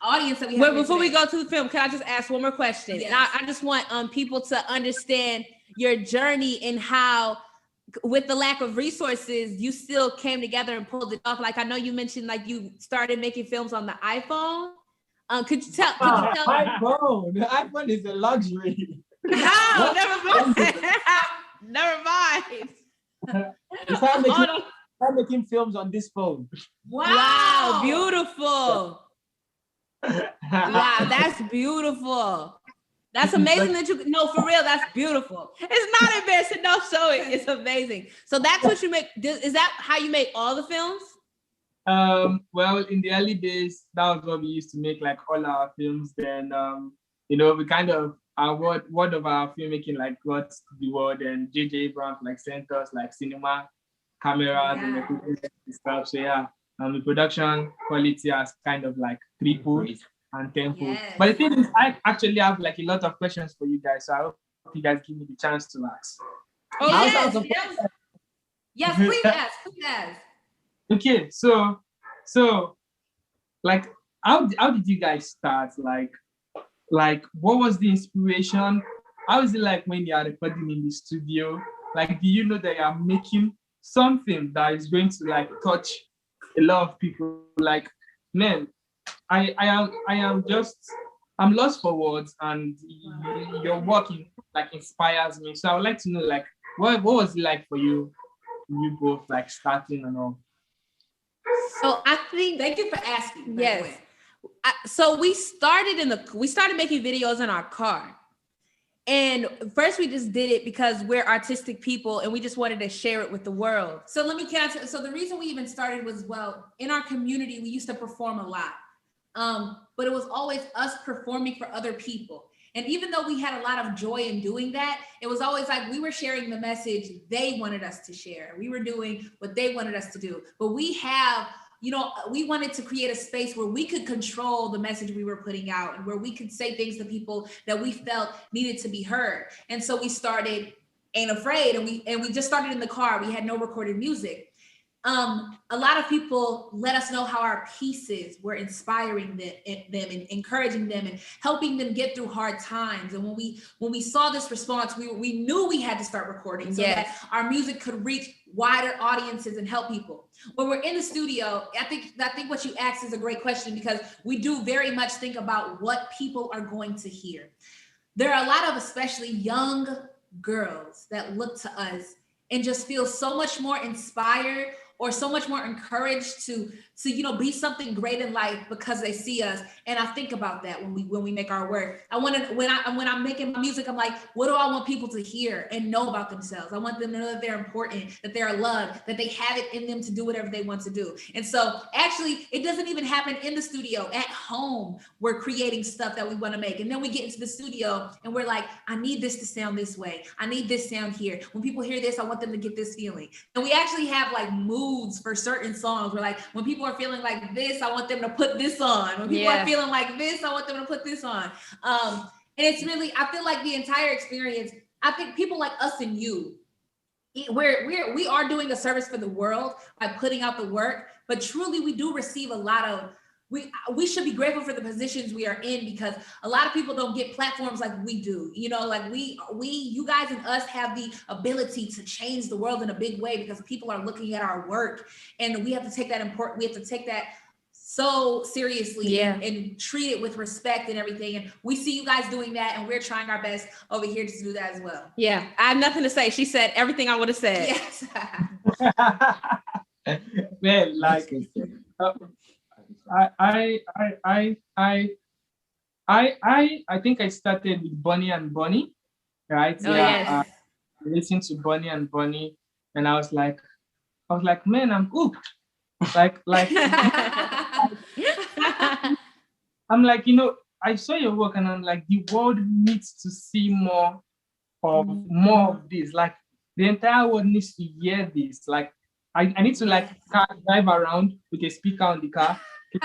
audience that we have. Well, before we go to the film, can I just ask one more question? Yes. And I just want people to understand your journey and how, with the lack of resources, you still came together and pulled it off. Like, I know you mentioned like you started making films on the iPhone. Could you tell? iPhone. The iPhone is a luxury. No, never mind. Never mind. I'm making films on this phone. Wow, beautiful. Wow, that's beautiful. That's amazing that you no, for real, that's beautiful. It's not embarrassing, no, show it. It's amazing. So that's what you make. Is that how you make all the films? Well, in the early days, that was what we used to make, like all our films. Then you know, we kind of our word of our filmmaking like got to the world, and J.J. Abrams like sent us like cinema cameras and equipment and stuff. So yeah, the production quality has kind of like tripled and tenfold. Yes. But the thing is, I actually have like a lot of questions for you guys. So I hope you guys give me the chance to ask. Oh yes, please ask. Please ask. Okay, so like how did you guys start? Like what was the inspiration? How is it like when you are recording in the studio? Like, do you know that you are making something that is going to like touch a lot of people? Like, man, I'm lost for words, and your work like inspires me. So I would like to know like what was it like for you both like starting and all? So I think thank you for asking. Yes. So we started making videos in our car. And first we just did it because we're artistic people and we just wanted to share it with the world. So let me catch. So the reason we even started was, well, in our community, we used to perform a lot. But it was always us performing for other people. And even though we had a lot of joy in doing that, it was always like we were sharing the message they wanted us to share. We were doing what they wanted us to do. But we wanted to create a space where we could control the message we were putting out and where we could say things to people that we felt needed to be heard. And so we started Ain't Afraid, and we just started in the car. We had no recorded music. A lot of people let us know how our pieces were inspiring them and encouraging them and helping them get through hard times. And when we saw this response, we knew we had to start recording so that our music could reach wider audiences and help people. When we're in the studio, I think what you asked is a great question, because we do very much think about what people are going to hear. There are a lot of especially young girls that look to us and just feel so much more inspired or so much more encouraged to be something great in life because they see us. And I think about that when we make our work. When I'm making my music, I'm like, what do I want people to hear and know about themselves? I want them to know that they're important, that they're loved, that they have it in them to do whatever they want to do. And so actually, it doesn't even happen in the studio. At home, we're creating stuff that we want to make. And then we get into the studio and we're like, I need this to sound this way. I need this sound here. When people hear this, I want them to get this feeling. And we actually have like moods for certain songs. We're like, when people are feeling like this, I want them to put this on. When people are feeling like this, I want them to put this on. And it's really, I feel like the entire experience, I think people like us and you, we are doing a service for the world by putting out the work, but truly we do receive a lot of, we should be grateful for the positions we are in, because a lot of people don't get platforms like we do. Like you guys and us have the ability to change the world in a big way because people are looking at our work, and we have to take that so seriously and treat it with respect and everything. And we see you guys doing that, and we're trying our best over here to do that as well. Yeah, I have nothing to say. She said everything I would have said. Yes. Man, like I think I started with Bunny and Bunny, right? Oh, yes. Listening to Bunny and Bunny, and I was like, man, I'm hooked. Like I'm like, I saw your work, and I'm like, the world needs to see more of this. Like the entire world needs to hear this. Like I need to like drive around with a speaker on the car. You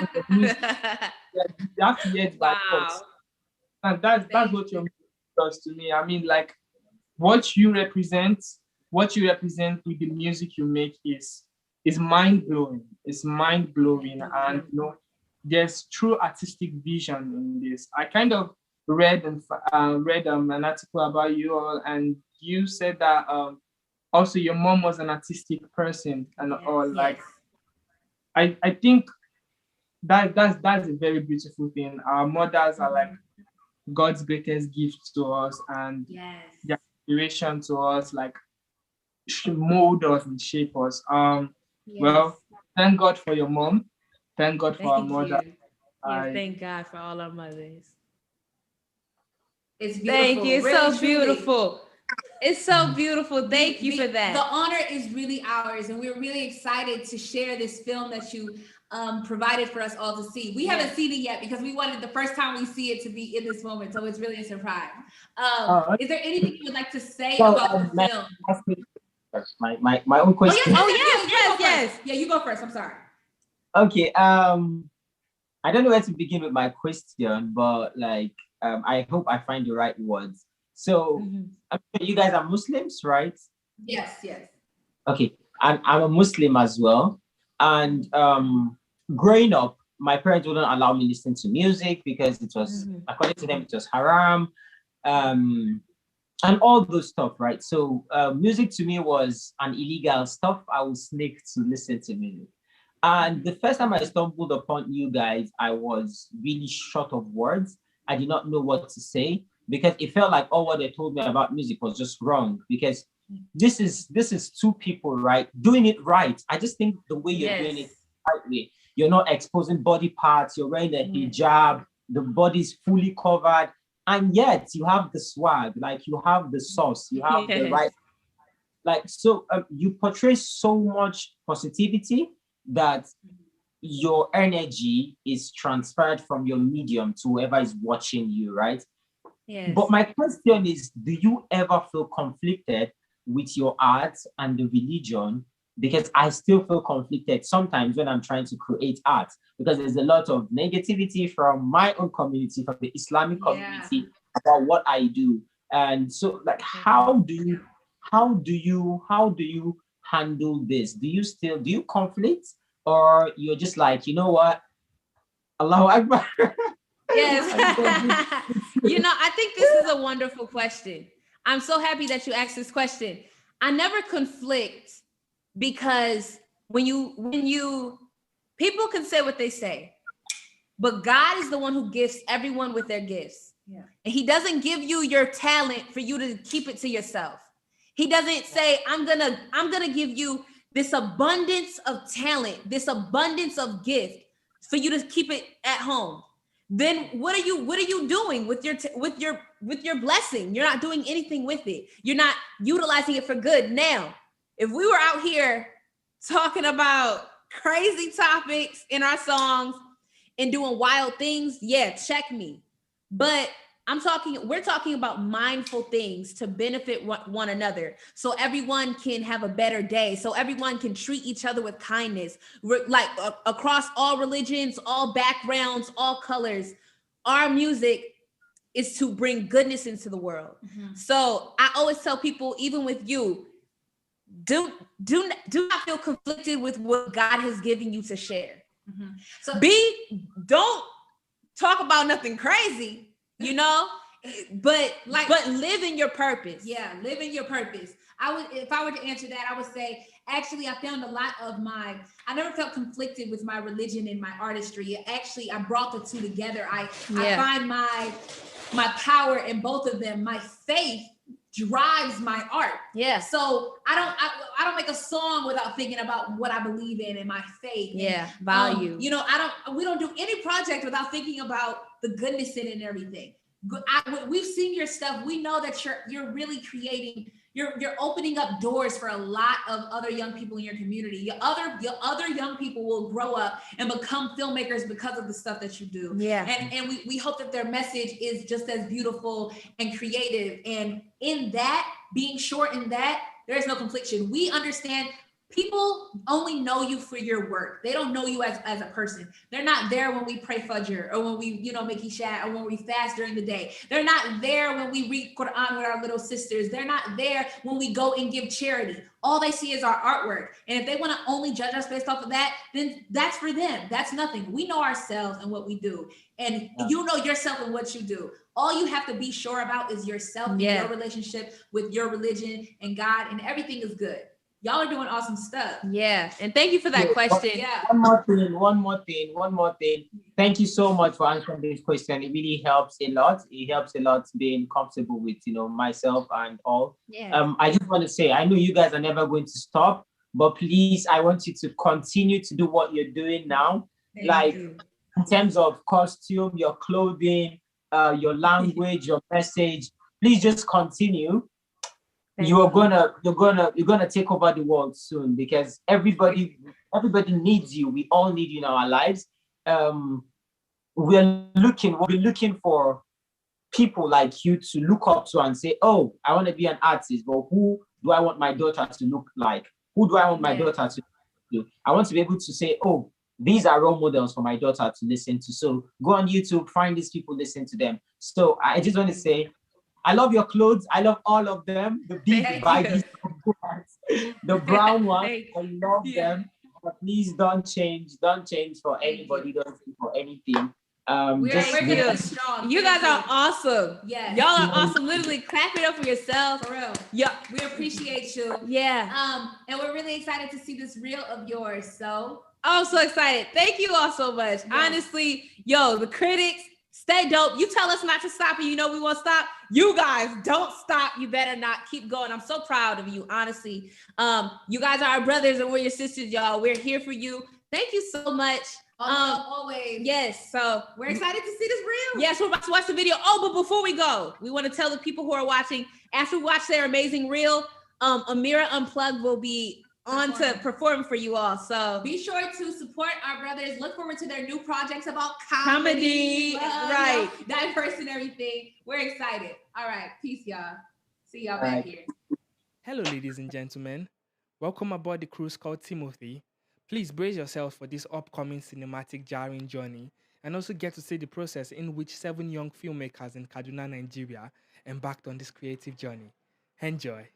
have to hear it by force. And that's what your music does to me. I mean, like what you represent with the music you make is mind-blowing. It's mind-blowing. And there's true artistic vision in this. I kind of read an article about you all, and you said that also your mom was an artistic person and all. Like I think that's a very beautiful thing. Our mothers are like God's greatest gift to us, and their inspiration to us, like mold us and shape us. Well, thank God for your mom. Thank God for our mother. Thank God for all our mothers. It's beautiful. Thank you. It's really, so beautiful. It's so beautiful. Thank you for that. The honor is really ours, and we're really excited to share this film that you provided for us all to see. We haven't seen it yet because we wanted the first time we see it to be in this moment, so it's really a surprise. Is there anything you would like to say about the film? My own question. Yes. Yeah, you go first. I'm sorry. Okay. I don't know where to begin with my question, but like, I hope I find the right words. So, you guys are Muslims, right? Yes. Okay, I'm a Muslim as well, and growing up, my parents wouldn't allow me listening to music because it was, according to them, it was haram, and all those stuff, right? So, music to me was an illegal stuff. I would sneak to listen to music. And the first time I stumbled upon you guys, I was really short of words. I did not know what to say because it felt like all what they told me about music was just wrong. Because this is two people, right, doing it right. I just think the way you're doing it right way. You're not exposing body parts. You're wearing a hijab. The body's fully covered, and yet you have the swag. Like you have the sauce. You have the right. Like so, you portray so much positivity that your energy is transferred from your medium to whoever is watching you, right? Yes. But my question is, do you ever feel conflicted with your art and the religion? Because I still feel conflicted sometimes when I'm trying to create art, because there's a lot of negativity from my own community, from the Islamic community about what I do. And so like, how do you handle this? Do you conflict, or you're just like, you know what, Allahu Akbar? Yes. I think this is a wonderful question. I'm so happy that you asked this question. I never conflict because when you people can say what they say, but God is the one who gifts everyone with their gifts. Yeah. And he doesn't give you your talent for you to keep it to yourself. He doesn't say, I'm gonna give you this abundance of talent, this abundance of gift for you to keep it at home. Then what are you doing with your blessing? You're not doing anything with it. You're not utilizing it for good. Now, if we were out here talking about crazy topics in our songs and doing wild things, yeah, check me. But we're talking about mindful things to benefit one another, so everyone can have a better day, so everyone can treat each other with kindness, like across all religions, all backgrounds, all colors. Our music is to bring goodness into the world. So I always tell people, even with you, do not feel conflicted with what God has given you to share. So don't talk about nothing crazy, but live in your purpose. Yeah, live in your purpose. If I were to answer that, I would say, actually, I found a lot of I never felt conflicted with my religion and my artistry. Actually, I brought the two together. I find my power in both of them. My faith drives my art. Yeah. So I don't make a song without thinking about what I believe in and my faith. Yeah. Value. We don't do any project without thinking about the goodness in it and everything. We've seen your stuff. We know that you're really creating. You're opening up doors for a lot of other young people in your community. Your other young people will grow up and become filmmakers because of the stuff that you do. Yeah. And we hope that their message is just as beautiful and creative. And in that, being short in that, there is no confliction. We understand people only know you for your work. They don't know you as a person. They're not there when we pray Fajr or when we, make Isha or when we fast during the day. They're not there when we read Quran with our little sisters. They're not there when we go and give charity. All they see is our artwork. And if they want to only judge us based off of that, then that's for them. That's nothing. We know ourselves and what we do. And you know yourself and what you do. All you have to be sure about is yourself and your relationship with your religion and God, and everything is good. Y'all are doing awesome stuff. Yeah. And thank you for that question. Yeah. One more thing. Thank you so much for answering this question. It really helps a lot. It helps a lot being comfortable with, myself and all. Yeah. I just want to say, I know you guys are never going to stop, but please, I want you to continue to do what you're doing now. Thank you. In terms of costume, your clothing, your language, your message. Please just continue. You're gonna take over the world soon, because everybody needs you. We all need you in our lives. We'll be looking for people like you to look up to and say, oh, I want to be an artist, but who do I want my daughter to look like? Who do I want my daughter to do? I want to be able to say, oh, these are role models for my daughter to listen to. So go on YouTube, find these people, listen to them. So I just want to say, I love your clothes. I love all of them. The big baggy ones, the brown ones. I love them. But please don't change. Don't change for anybody. Don't change for anything. We're strong. You guys are awesome. Yes. Y'all are awesome. Literally clap it up for yourselves. For real. Yeah. We appreciate you. Yeah. And we're really excited to see this reel of yours. So I'm so excited. Thank you all so much. Yeah. Honestly, the critics, stay dope. You tell us not to stop and you know we won't stop. You guys don't stop. You better not. Keep going. I'm so proud of you, honestly. You guys are our brothers and we're your sisters, y'all. We're here for you. Thank you so much. Always. Yes. So we're excited to see this reel. Yes, we're about to watch the video. Oh, but before we go, we want to tell the people who are watching, after we watch their amazing reel, Amira Unplugged will be on to perform for you all. So be sure to support our brothers. Look forward to their new projects about comedy. Right. Diverse and everything. We're excited. All right. Peace, y'all. See y'all back here. Hello, ladies and gentlemen. Welcome aboard the cruise called Timothy. Please brace yourself for this upcoming cinematic jarring journey and also get to see the process in which 7 young filmmakers in Kaduna, Nigeria embarked on this creative journey. Enjoy.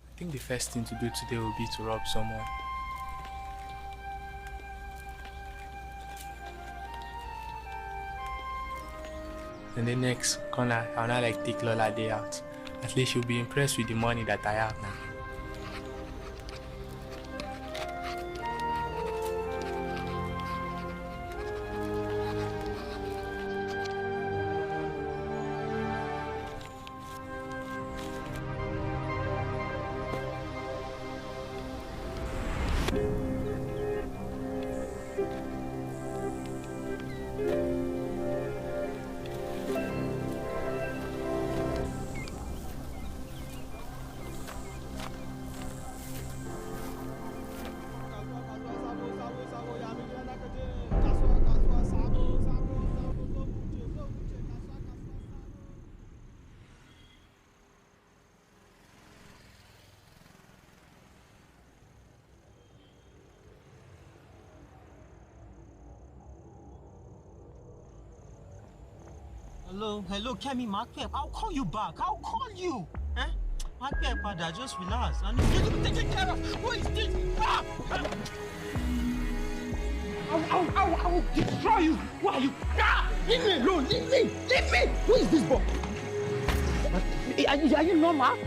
I think the first thing to do today will be to rob someone. In the next corner, I'll not take Lola day out. At least she'll be impressed with the money that I have now. Hello, Kemi, Mark Pep. I'll call you back. I'll call you. Mark Pep, Pada, just relax. And you need to be taken care of. What is this? I will destroy you. Why are you? Leave me alone. Leave me. Leave me. Who is this boy? Are you normal?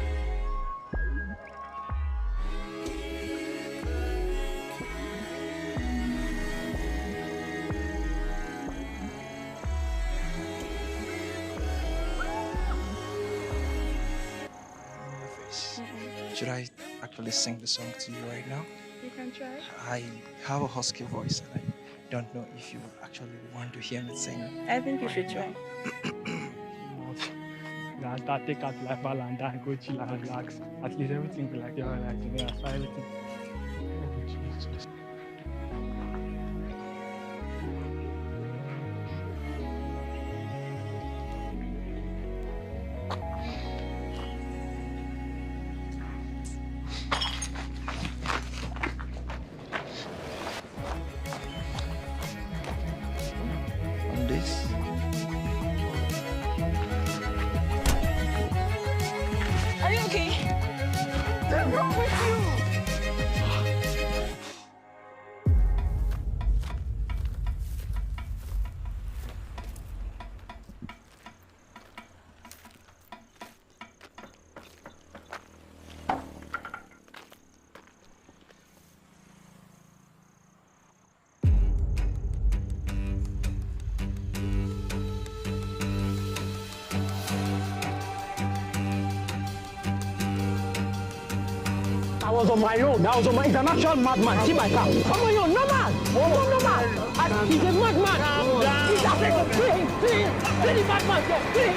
Should I actually sing the song to you right now? You can try. I have a husky voice and I don't know if you actually want to hear me sing. I think you should try. Take out life balance and go chill and relax. At least everything will like you're relaxing. Yeah, so everything. Oh, Jesus. was on my own. I was on my international madman. See my car. I'm on your own. No man. Oh, no man. He's a madman. He's African. See the madman. See.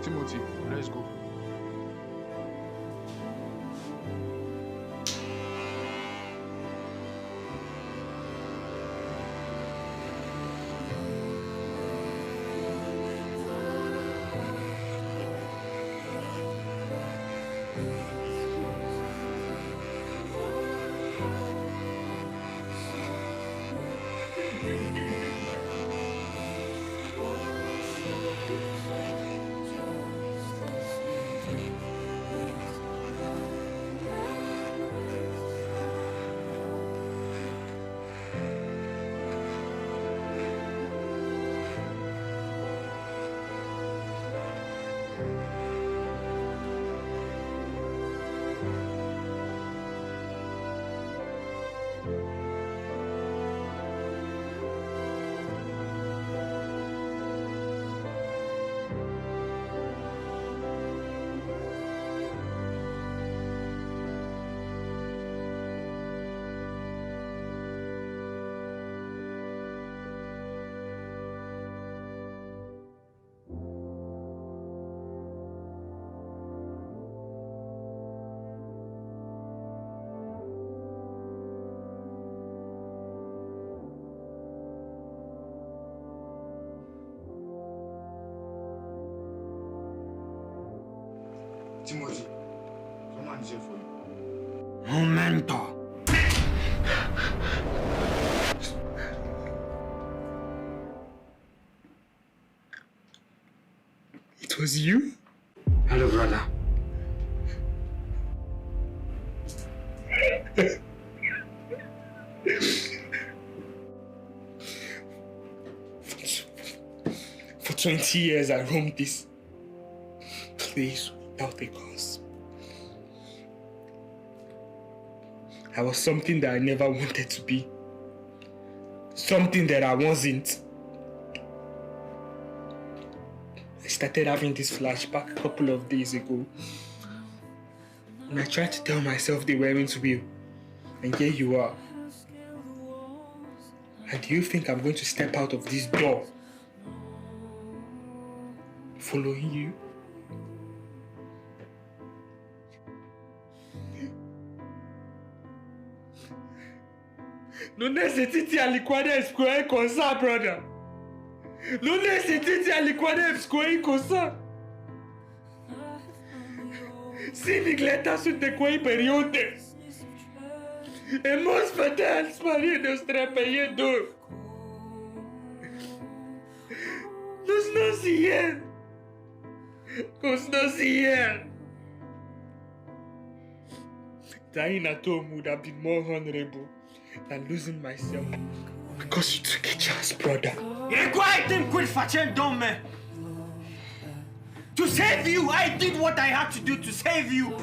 Timothy, let's go. Timothy, someone is here for you. Momento. It was you? Hello, brother. For 20 years, I roamed this place without a cause. I was something that I never wanted to be. Something that I wasn't. I started having this flashback a couple of days ago. And I tried to tell myself they weren't real. And here you are. And do you think I'm going to step out of this door following you? Non è se ti aliquade square con ça, brother. Non è se ti aliquade square con ça. Si Nigleta su te quei periode. E mos fatal spari nostra paye do. Nos não zien. Cos não zien. Dying at home would have been more honorable than losing myself because you took a chance, brother. E qua è tempo il facendo me. To save you! I did what I had to do to save you!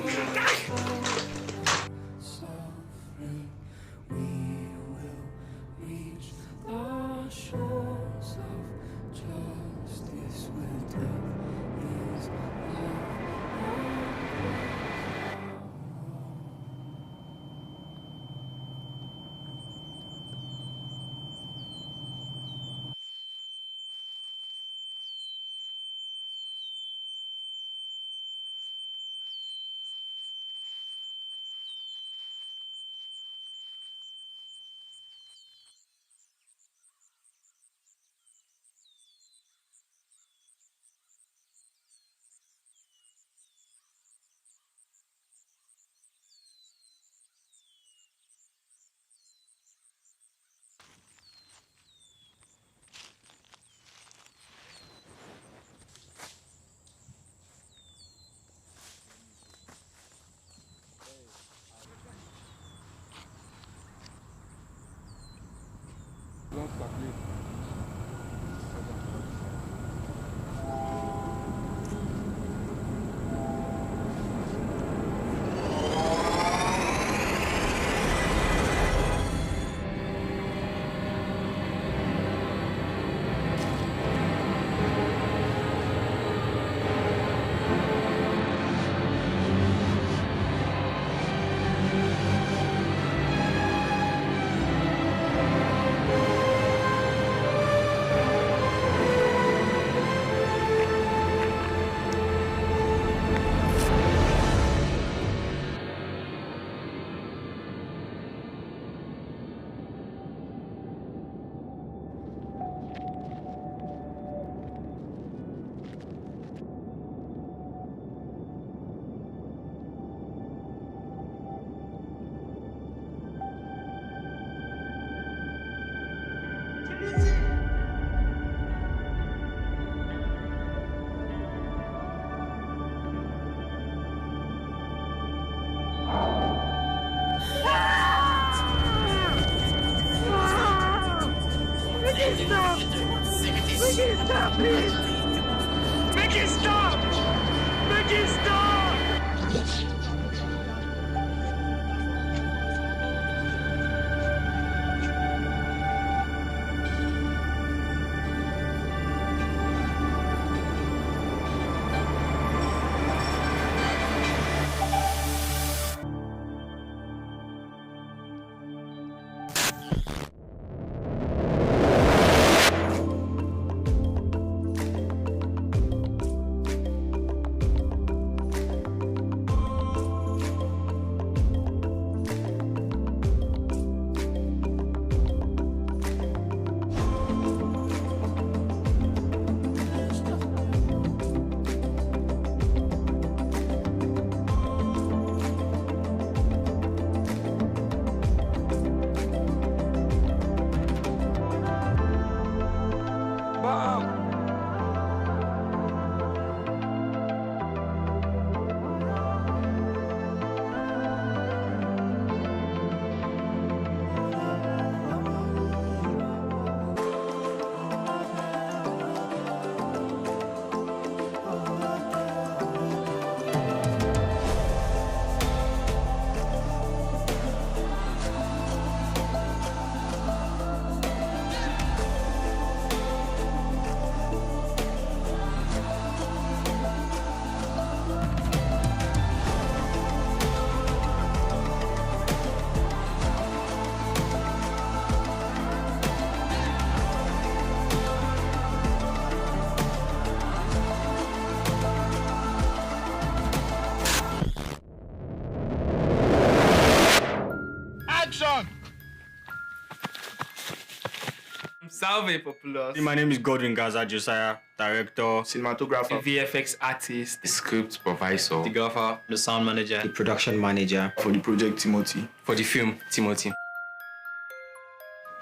Salve, Populous. My name is Godwin Gaza Josiah, director, cinematographer, VFX artist, the script supervisor, photographer, the sound manager, the production manager for the project Timothy, for the film Timothy.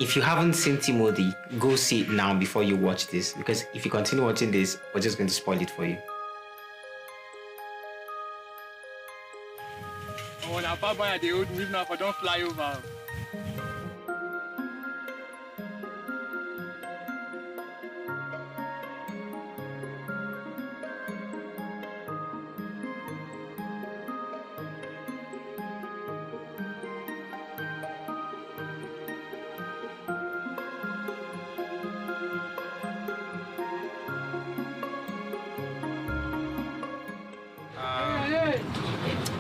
If you haven't seen Timothy, go see it now before you watch this, because if you continue watching this, we're just going to spoil it for you. Oh, now Papa, the old move now for don't fly over.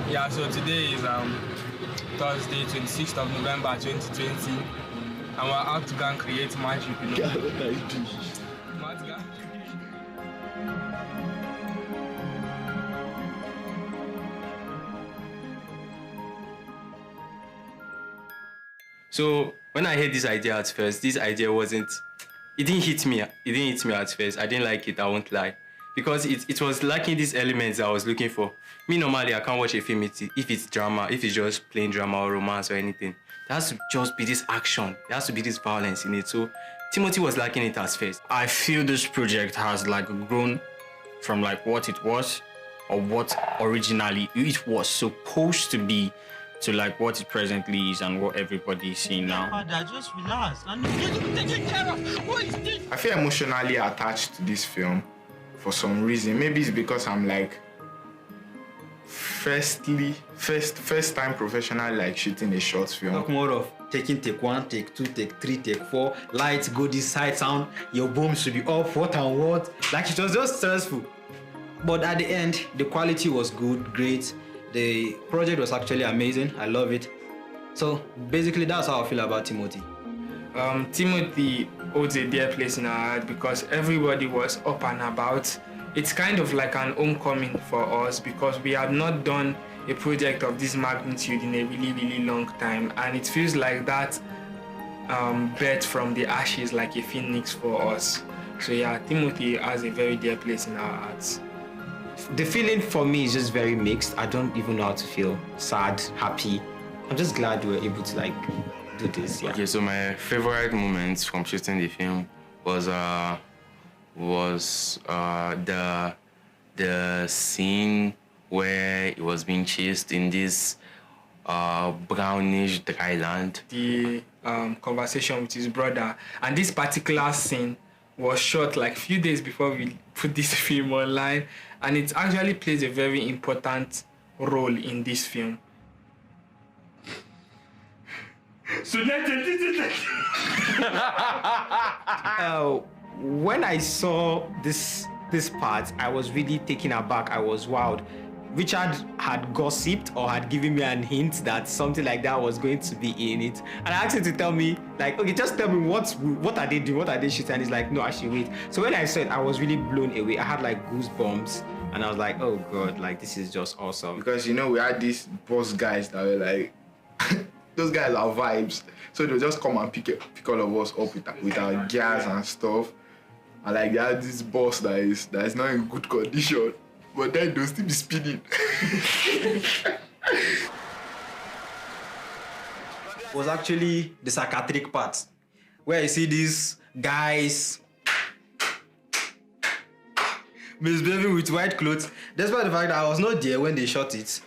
Yeah, so today is Thursday, 26th of November 2020, and we're out to go and create magic, you know. God, what I do? Magic. So when I heard this idea at first, it didn't hit me. It didn't hit me at first. I didn't like it, I won't lie. Because it was lacking these elements I was looking for. Me, normally, I can't watch a film if it's drama, if it's just plain drama or romance or anything. There has to just be this action. There has to be this violence in it. So Timothy was lacking it at first. I feel this project has like grown from like what it was or what originally it was supposed to be to like what it presently is and what everybody is seeing now. Father, just relax. And you're taking care of. Who is this? I feel emotionally attached to this film for some reason. Maybe it's because I'm like first time professional like shooting a short film. Talk more of taking take 1, take 2, take 3, take 4, lights go this side, sound, your boom should be off, what and what. Like it was just stressful. But at the end, the quality was good, great. The project was actually amazing. I love it. So basically that's how I feel about Timothy. Timothy holds a dear place in our heart because everybody was up and about. It's kind of like an homecoming for us because we have not done a project of this magnitude in a really, really long time, and it feels like that birth from the ashes like a phoenix for us. So yeah, Timothy has a very dear place in our hearts. The feeling for me is just very mixed. I don't even know how to feel. Sad, happy. I'm just glad we were able to like do this. Yeah. Okay, so my favorite moments from shooting the film was the scene where it was being chased in this brownish dry land. The conversation with his brother, and this particular scene was shot like a few days before we put this film online, and it actually plays a very important role in this film. So when I saw this part, I was really taken aback. I was wowed. Richard had gossiped or had given me an hint that something like that was going to be in it. And I asked him to tell me, like, okay, just tell me what are they doing? What are they shooting? And he's like, no, I should wait. So when I saw it, I was really blown away. I had like goosebumps. And I was like, oh God, like this is just awesome. Because, you know, we had these boss guys that were like, those guys are vibes. So they'll just come and pick all of us up with our gears and stuff. And like they had this boss that is not in good condition. But then they'll still be speeding. Was actually the psychiatric part where you see these guys misbehaving with white clothes, despite the fact that I was not there when they shot it.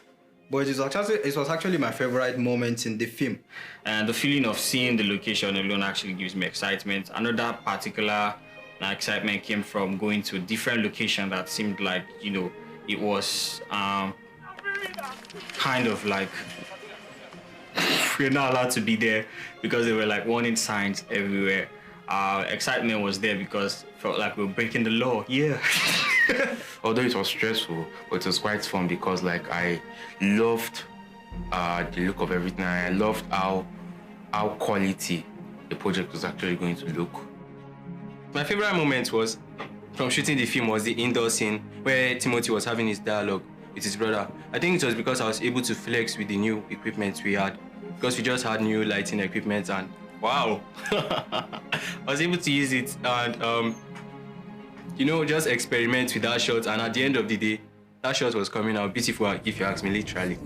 But it was actually my favorite moment in the film. And the feeling of seeing the location alone actually gives me excitement. Another particular excitement came from going to a different location that seemed like, you know, it was kind of like we're not allowed to be there because there were like warning signs everywhere. Excitement was there because it felt like we were breaking the law. Yeah. Although it was stressful, but it was quite fun because like I loved the look of everything. I loved how quality the project was actually going to look. My favorite moment was from shooting the film was the indoor scene where Timothy was having his dialogue with his brother. I think it was because I was able to flex with the new equipment we had, because we just had new lighting equipment and wow, I was able to use it and you know, just experiment with that shot, and at the end of the day, that shot was coming out beautiful, if you ask me, literally.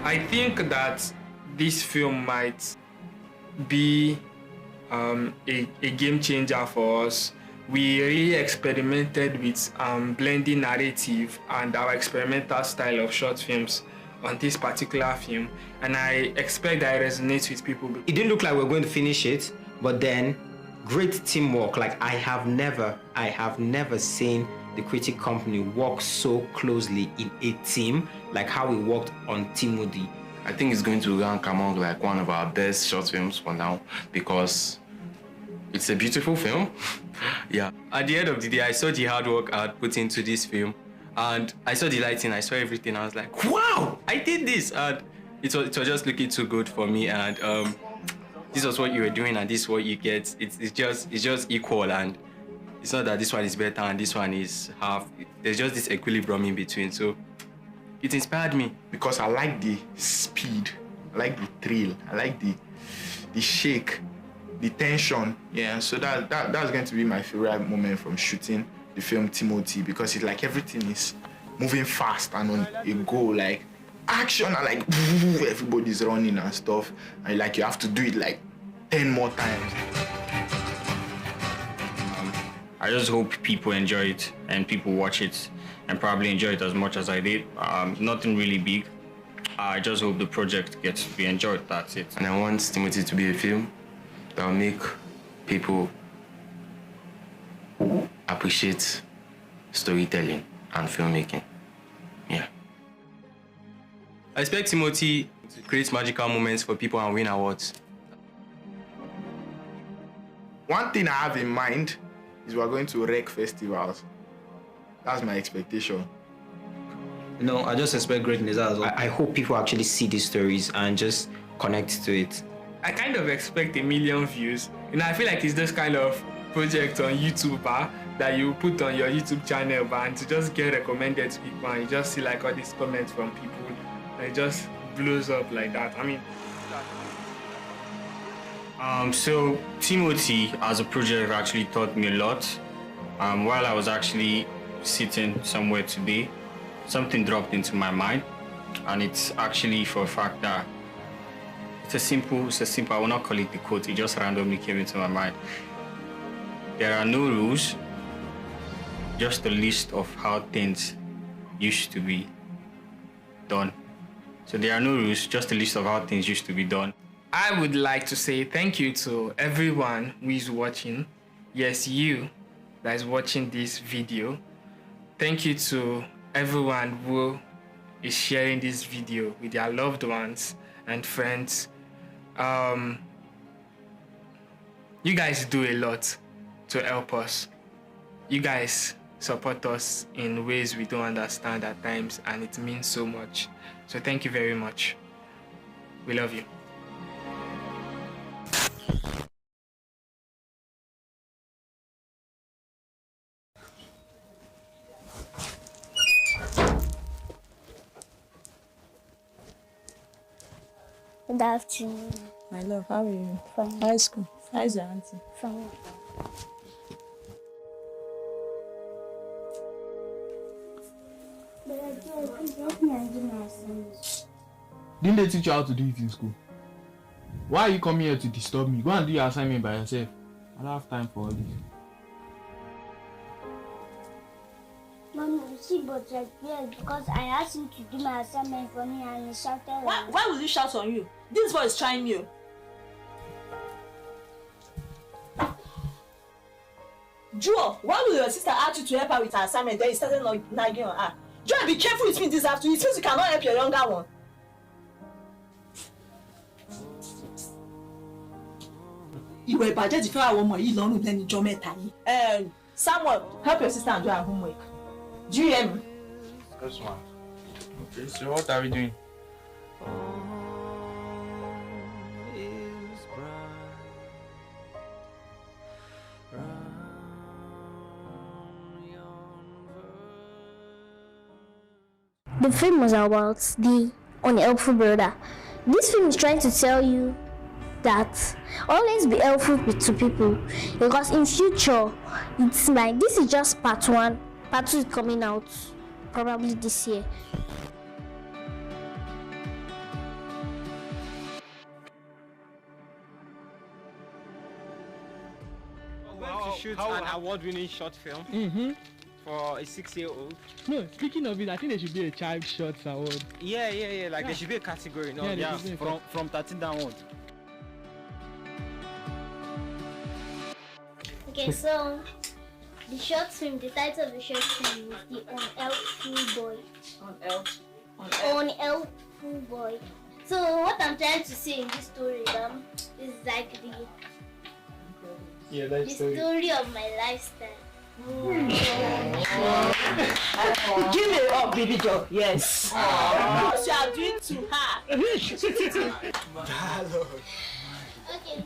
I think that this film might be a game changer for us. We really experimented with blending narrative and our experimental style of short films on this particular film, and I expect that it resonates with people. It didn't look like we were going to finish it, but then great teamwork. Like I have never seen the critic company work so closely in a team like how we worked on Timothy. I think it's going to rank among like one of our best short films for now because it's a beautiful film. Yeah. At the end of the day, I saw the hard work I had put into this film, And I saw the lighting, I saw everything. I was like, wow, I did this. And it was just looking too good for me. And this was what you were doing, and this is what you get. It's just equal, and it's not that this one is better and this one is half. There's just this equilibrium in between. So it inspired me because I like the speed, I like the thrill, I like the shake, the tension. Yeah, so that's going to be my favorite moment from shooting the film Timothy, because it's like everything is moving fast and on a go, like action and like everybody's running and stuff, and like you have to do it like 10 more times. I just hope people enjoy it and people watch it and probably enjoy it as much as I did. Nothing really big. I just hope the project gets to be enjoyed. That's it. And I want Timothy to be a film that will make people appreciate storytelling and filmmaking. Yeah. I expect Timothy to create magical moments for people and win awards. One thing I have in mind is we're going to wreck festivals. That's my expectation. No, I just expect greatness as well. I hope people actually see these stories and just connect to it. I kind of expect 1 million views. I feel like it's this kind of project on YouTube that you put on your YouTube channel and to just get recommended to people, and you just see like all these comments from people, and it just blows up like that. I mean, so Timothy as a project actually taught me a lot. While I was actually sitting somewhere today, something dropped into my mind, and it's actually for a fact that it's a simple, I will not call it the quote, it just randomly came into my mind. There are no rules, just a list of how things used to be done. So there are no rules, just a list of how things used to be done. I would like to say thank you to everyone who is watching. Yes, you that is watching this video. Thank you to everyone who is sharing this video with their loved ones and friends. You guys do a lot to help us. You guys support us in ways we don't understand at times, and it means so much. So thank you very much. We love you. Good afternoon. My love, how are you? Fine. High school. How's your auntie? Fine. Didn't they teach you how to do it in school? Why are you coming here to disturb me? Go and do your assignment by yourself. I don't have time for all this. Mom, you see, but like, yeah, because I asked him to do my assignment for me and he shouted. Why would he shout on you? This boy is trying you. Joe, why would your sister ask you to help her with her assignment? Then you started nagging on her. Joe, be careful with me this afternoon. It seems you cannot help your younger one. Ìwà ìbàjẹ́ ti fẹ́ àwọn ọmọ yìí lọ́rùn lẹ́nu ijọ́ mẹ́ta yìí. Samuel, help your sister and do her homework. Do you hear me? Yes, ma'am. Okay, so what are we doing? The film was about the unhelpful brother. This film is trying to tell you that always be helpful to people, because in future it's like this is just part 1. Part 2 is coming out probably this year. To shoot an award-winning short film for a 6-year-old. No, speaking of it, I think there should be a child shorts award. Yeah. Like there should be a category. No, Yeah, from 13 downward. Okay, so the short film, the title of the short film is The Unhelpful Boy. Unhelpful Boy. So what I'm trying to say in this story is like the story of my lifestyle. Give me up, baby girl. Yes. What you are doing to her? Okay.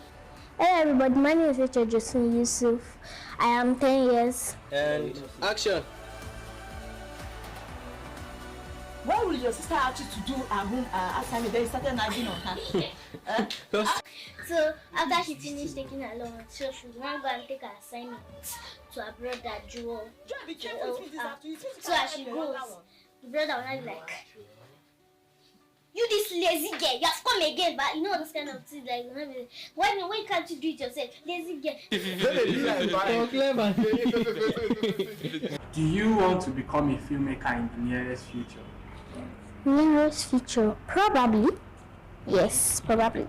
Hey everybody, my name is Richard Josephine Yusuf. I am 10 years. And action. Why will your sister ask you to do her home assignment? Then you started nagging on her. So after she finished taking her loan, so she want to go and take her assignment to her brother Jewel. So as she goes, the brother will not be like, "You this lazy girl, you have come again," but you know this kind of thing like, why can't you do it yourself, lazy girl? Do you want to become a filmmaker in the nearest future? Nearest future, probably. Yes, probably.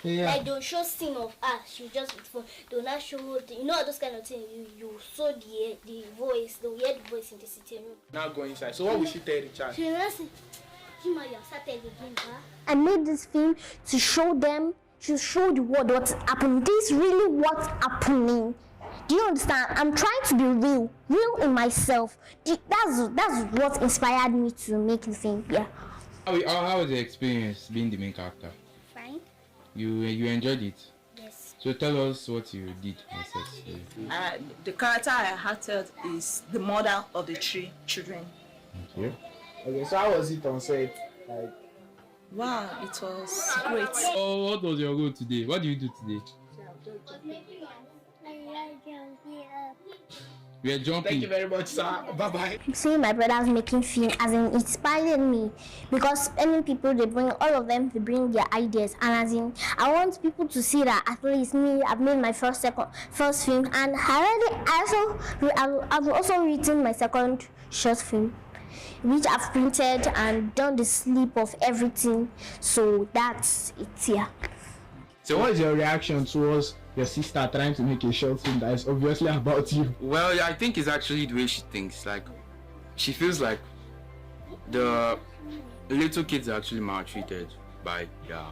Yeah. Like they'll show scene of her, she'll just be fun. They'll not show those kind of things. You saw the voice, they'll hear the voice in the sitting room. Now go inside. So what will she tell the child? She will say, I made this film to show them, to show the world what's happening. This is really what's happening. Do you understand? I'm trying to be real in myself. That's what inspired me to make the film. Yeah. How was the experience being the main character? Fine. You enjoyed it? Yes. So tell us what you did on set. The character I acted is the mother of the 3 children. Okay. Okay, so how was it on set? Like, wow, it was great. Oh, what was your role today? What do you do today? We are jumping. Thank you very much, sir. Bye-bye. Seeing my brothers making film inspired me, because any people they bring, all of them they bring their ideas, and I want people to see that at least me, I've made my first film, and I've also written my second short film, which I've printed and done the sleep of everything. So that's it here. So what is your reaction towards your sister trying to make a short film that is obviously about you? Well, I think it's actually the way she thinks. Like, she feels like the little kids are actually maltreated by their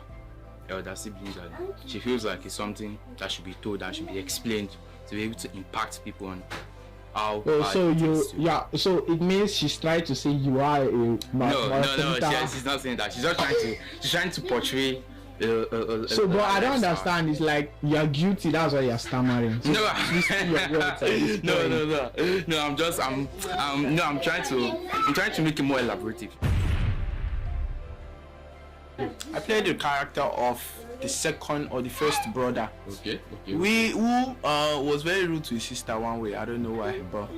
elder siblings. And she feels like it's something that should be told, that should be explained to be able to impact people on how. So it means she's trying to say you are a No, she's not saying that. She's just trying to portray. But I don't understand. It's like you're guilty. That's why you're stammering. So no, I'm trying to make it more elaborative. I played the character of the second or the first brother. Okay. Who was very rude to his sister one way. I don't know why, but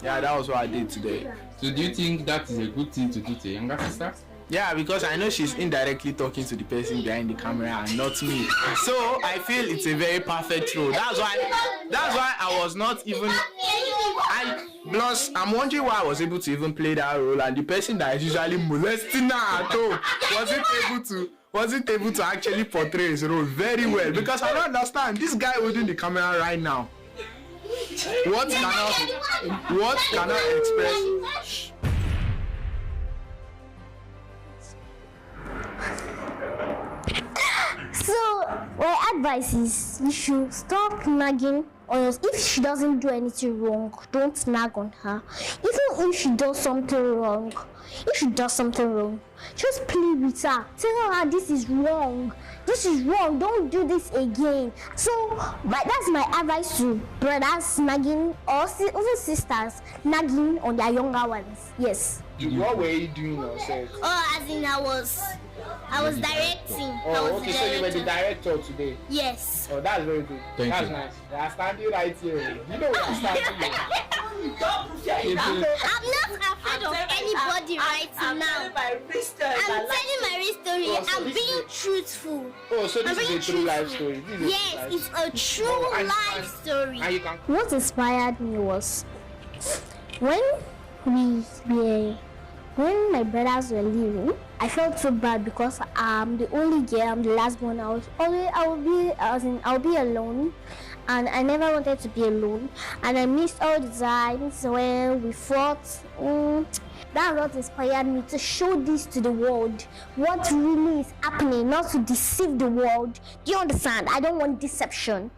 yeah, that was what I did today. So do you think that is a good thing to do to a younger sister? Yeah, because I know she's indirectly talking to the person behind the camera and not me. So I feel it's a very perfect role. That's why I was not even. Plus, I'm wondering why I was able to even play that role, and the person that is usually molesting her at home wasn't able to actually portray his role very well, because I don't understand this guy holding the camera right now. What cannot express? So my advice is you should stop nagging on us. If she doesn't do anything wrong, don't nag on her. Even if she does something wrong, just play with her. Tell her this is wrong. Don't do this again. So that's my advice to brothers nagging, or even sisters nagging on their younger ones. Yes. What were you doing yourself? Oh, as in I was directing. Oh, okay, so you were the director today? Yes. Oh, that's very good. That's nice. You are standing right here. You know we are standing here. I'm not afraid of anybody right now. I'm telling my real story. I'm being truthful. Oh, so this is a true life story. Yes, it's a true life story. What inspired me was when my brothers were leaving, I felt so bad because I'm the only girl, I'm the last one. I'll be alone, and I never wanted to be alone, and I missed all the times when we fought. That's what inspired me to show this to the world, what really is happening, not to deceive the world. Do you understand? I don't want deception.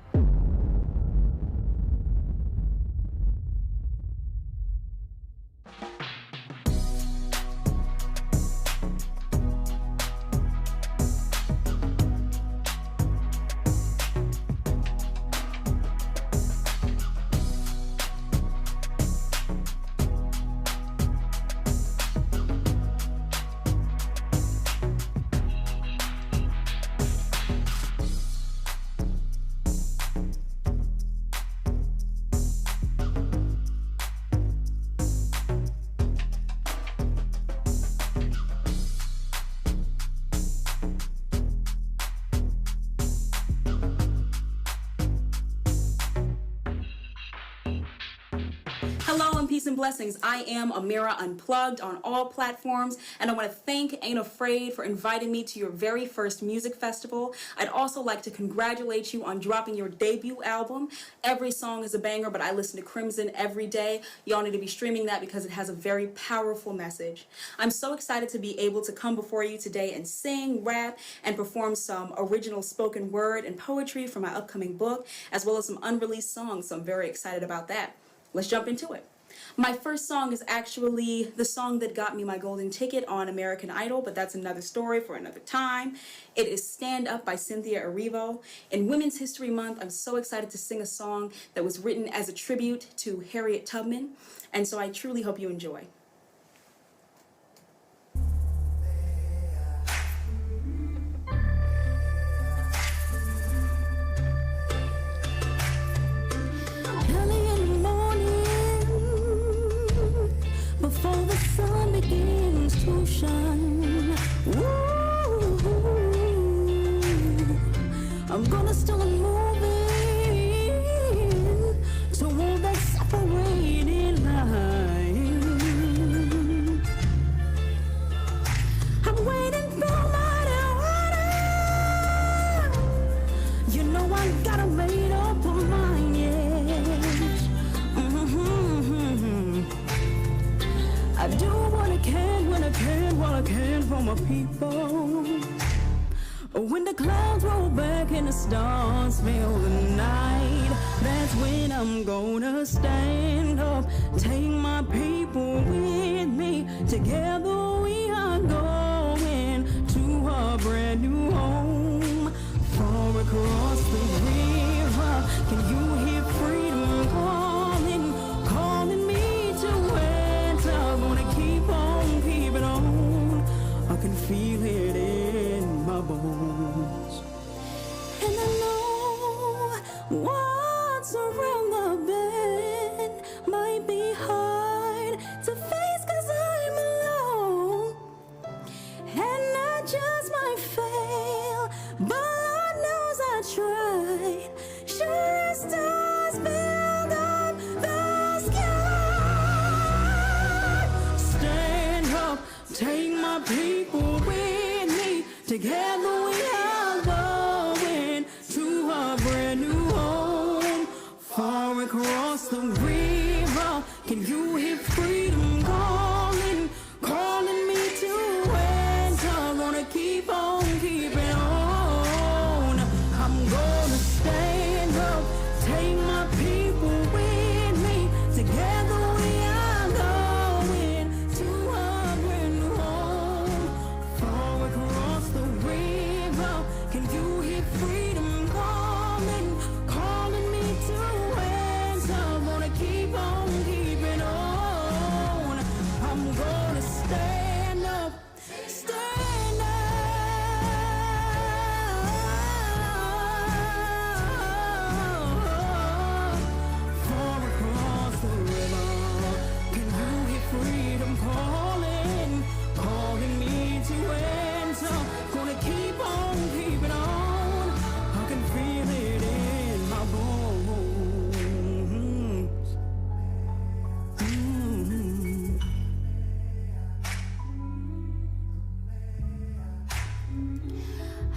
Hello and peace and blessings. I am Amira Unplugged on all platforms, and I want to thank Ain't Afraid for inviting me to your very first music festival. I'd also like to congratulate you on dropping your debut album. Every song is a banger, but I listen to Crimson every day. Y'all need to be streaming that because it has a very powerful message. I'm so excited to be able to come before you today and sing, rap, and perform some original spoken word and poetry for my upcoming book, as well as some unreleased songs, so I'm very excited about that. Let's jump into it. My first song is actually the song that got me my golden ticket on American Idol, but that's another story for another time. It is Stand Up by Cynthia Erivo. In Women's History Month, I'm so excited to sing a song that was written as a tribute to Harriet Tubman, and so I truly hope you enjoy. Before the sun begins to shine, ooh, I'm gonna start moving toward that separated line. I'm waiting for my order. You know I gotta made up my mind, yes. I do what I can, when I can, what I can for my people. When the clouds roll back and the stars fill the night, that's when I'm gonna stand up, take my people with me. Together we are going to a brand new home. Far across the river, can you hear freedom calling, calling me to enter? I'm gonna keep on keeping on. I can feel it in my bones. And I know what's around the bend might be hard to face, 'cause I'm alone. And I just might fail, but Lord knows I tried. Sure as stars build up the sky. Stand up, take my people with me. Together we are going to a brand new home. Far across the river, can you hear freedom calling, calling me to enter? Gonna keep on keeping on. I'm gonna stand up, take my people with me. Together we are going to a brand new home. Far across the river, can you hear freedom calling, calling me to enter? I'm gonna keep on keeping on. I'm gonna stand up, stand up. Far across the river, can you hear freedom calling, calling me to enter? Gonna keep on keeping on. I can feel it in my bones.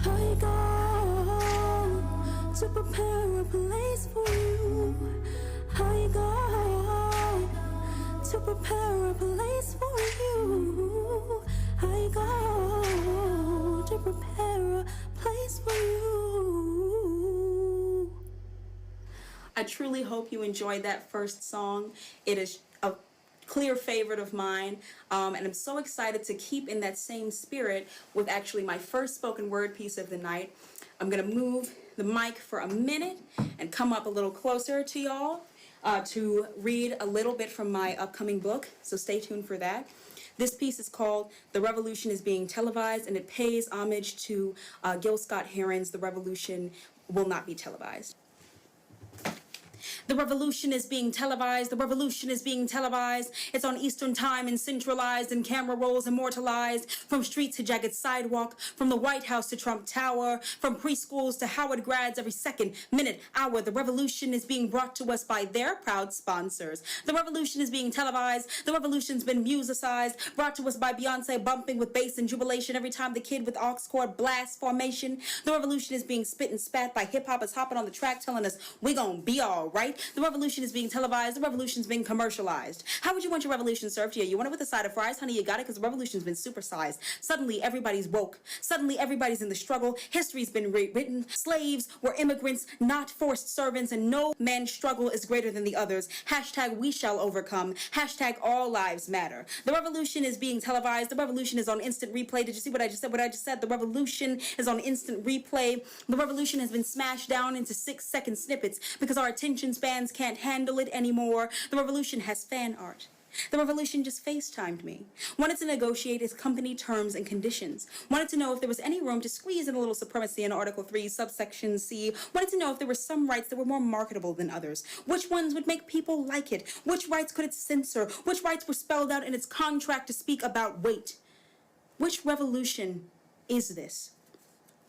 I go to prepare a place for you. I go to prepare a place for you. I go to prepare a place for you. I truly hope you enjoyed that first song. It is a clear favorite of mine, and I'm so excited to keep in that same spirit with actually my first spoken word piece of the night. I'm gonna move the mic for a minute and come up a little closer to y'all to read a little bit from my upcoming book, so stay tuned for that. This piece is called The Revolution is Being Televised, and it pays homage to Gil Scott-Heron's The Revolution Will Not Be Televised. The revolution is being televised. The revolution is being televised. It's on Eastern time and centralized and camera rolls immortalized. From street to jagged sidewalk, from the White House to Trump Tower, from preschools to Howard grads every second, minute, hour. The revolution is being brought to us by their proud sponsors. The revolution is being televised. The revolution's been musicized, brought to us by Beyonce bumping with bass and jubilation every time the kid with aux cord blasts formation. The revolution is being spit and spat by hip-hoppers hopping on the track telling us we gon' be all right. The revolution is being televised. The revolution's being commercialized. How would you want your revolution served to you? You want it with a side of fries? Honey, you got it because the revolution's been supersized. Suddenly, everybody's woke. Suddenly, everybody's in the struggle. History's been rewritten. Slaves were immigrants, not forced servants, and no man's struggle is greater than the others. Hashtag we shall overcome. Hashtag all lives matter. The revolution is being televised. The revolution is on instant replay. Did you see what I just said? What I just said? The revolution is on instant replay. The revolution has been smashed down into 6-second snippets because our attention spans can't handle it anymore. The revolution has fan art. The revolution just FaceTimed me. Wanted to negotiate its company terms and conditions. Wanted to know if there was any room to squeeze in a little supremacy in Article 3, subsection C. Wanted to know if there were some rights that were more marketable than others. Which ones would make people like it? Which rights could it censor? Which rights were spelled out in its contract to speak about weight? Which revolution is this?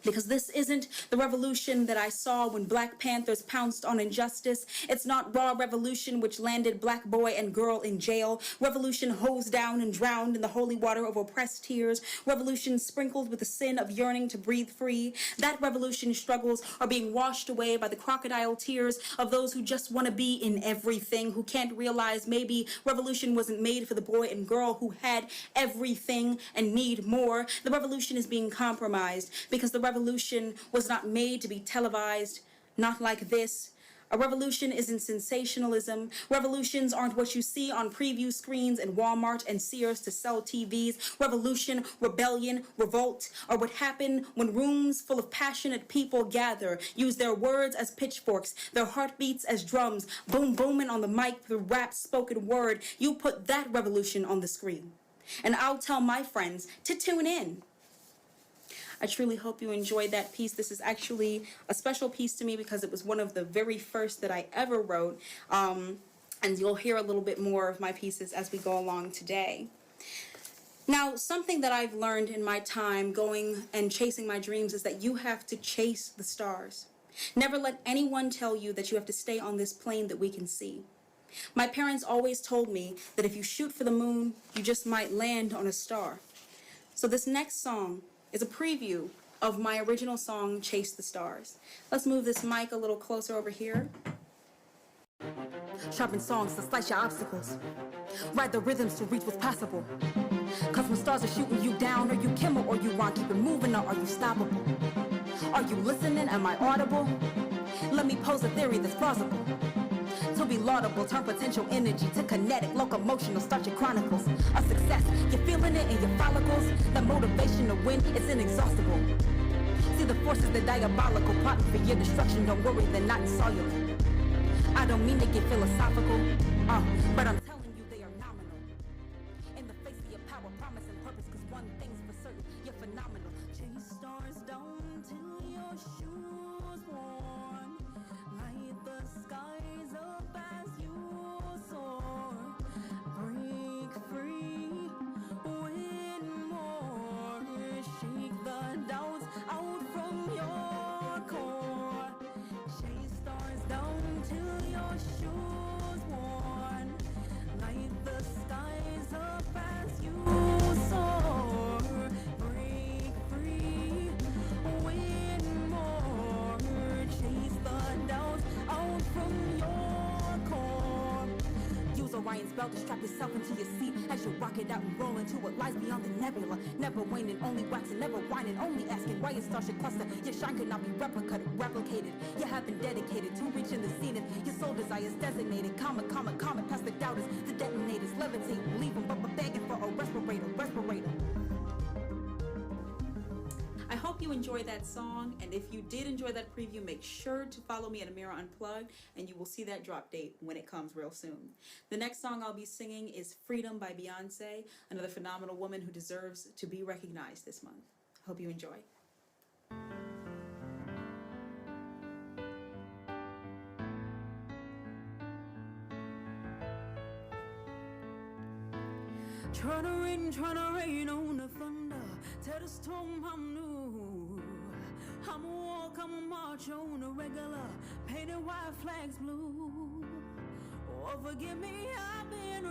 Because this isn't the revolution that I saw when Black Panthers pounced on injustice. It's not raw revolution which landed black boy and girl in jail. Revolution hosed down and drowned in the holy water of oppressed tears. Revolution sprinkled with the sin of yearning to breathe free. That revolution struggles are being washed away by the crocodile tears of those who just want to be in everything, who can't realize maybe revolution wasn't made for the boy and girl who had everything and need more. The revolution is being compromised because the revolution was not made to be televised, not like this. A revolution isn't sensationalism. Revolutions aren't what you see on preview screens in Walmart and Sears to sell TVs. Revolution, rebellion, revolt are what happen when rooms full of passionate people gather, use their words as pitchforks, their heartbeats as drums, boom booming on the mic, the rap spoken word. You put that revolution on the screen. And I'll tell my friends to tune in. I truly hope you enjoyed that piece. This is actually a special piece to me because it was one of the very first that I ever wrote. And you'll hear a little bit more of my pieces as we go along today. Now, something that I've learned in my time going and chasing my dreams is that you have to chase the stars. Never let anyone tell you that you have to stay on this plane that we can see. My parents always told me that if you shoot for the moon, you just might land on a star. So this next song is a preview of my original song, Chase the Stars. Let's move this mic a little closer over here. Sharpen songs to slice your obstacles. Write the rhythms to reach what's possible. Cause when stars are shooting you down, are you Kimmel or you want? Keep it moving or are you stoppable? Are you listening? Am I audible? Let me pose a theory that's plausible. To be laudable, turn potential energy to kinetic, locomotional, start your chronicles of success. You're feeling it in your follicles. The motivation to win, it's inexhaustible. See the forces, they're diabolical, plotting for your destruction. Don't worry, they're not insoluble. I don't mean to get philosophical, but I'm telling you they are nominal. In the face of your power, promise and purpose, cause one thing's for certain, you're phenomenal. Chase stars down till your shoes worn. Light the skies up as you soar. Break free, win more. Shake the doubts out from your core. Chase stars down till your shoes worn. Light the skies up as you soar. Break free, win more. Chase the doubts out from your core. Use Orion's belt to strap yourself into your seat as you rock it out and roll into what lies beyond the nebula. Never waning, only waxing, never whining, only asking why your star should cluster. Your shine could not be replicated. You have been dedicated to reaching the zenith. Your soul desires designated. Comet, past the doubters, the detonators, levitate, leave them, but begging for a respirator. I hope you enjoyed that song, and if you did enjoy that preview, make sure to follow me at Amira Unplugged, and you will see that drop date when it comes real soon. The next song I'll be singing is Freedom by Beyonce, another phenomenal woman who deserves to be recognized this month. Hope you enjoy. Trying to rain on the thunder. Tell the storm I'm new. I'm a walk, I'm a march on a regular. Painted white flags blue. Oh, forgive me, I've been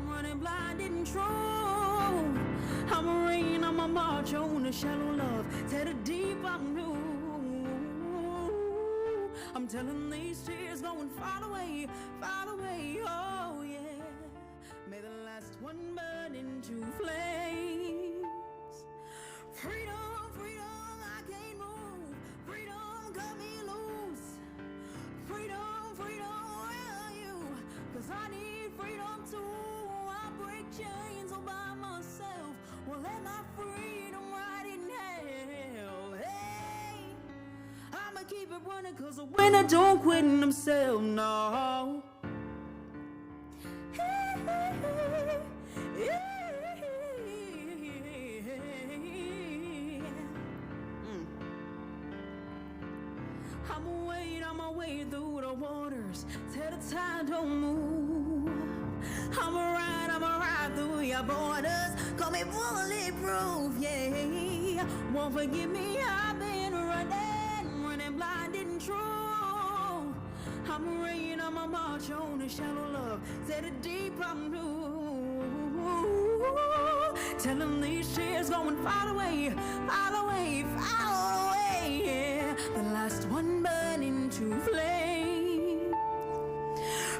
running blind and true. I'm a rain, I'm a march on a shallow love. Tell the deep I'm new. I'm telling these tears going far away, oh yeah. May the last one burn into flames. Freedom, freedom, I can't move. Freedom, cut me loose. Freedom, freedom, where are you? 'Cause I need freedom too. I break chains all by myself. Well, let my freedom ride in hell. Hey, I'ma keep it running 'cause a winner don't quit themselves, no. I'ma wade through the waters till the tide don't move. I'ma ride through your borders. Call me bulletproof, yeah. Won't forgive me, I've been running blind and true. I'm a rain, I'm a march on a shallow love. Say the deep I'm new. Tell them these tears going far away, yeah. The last one burning to flame.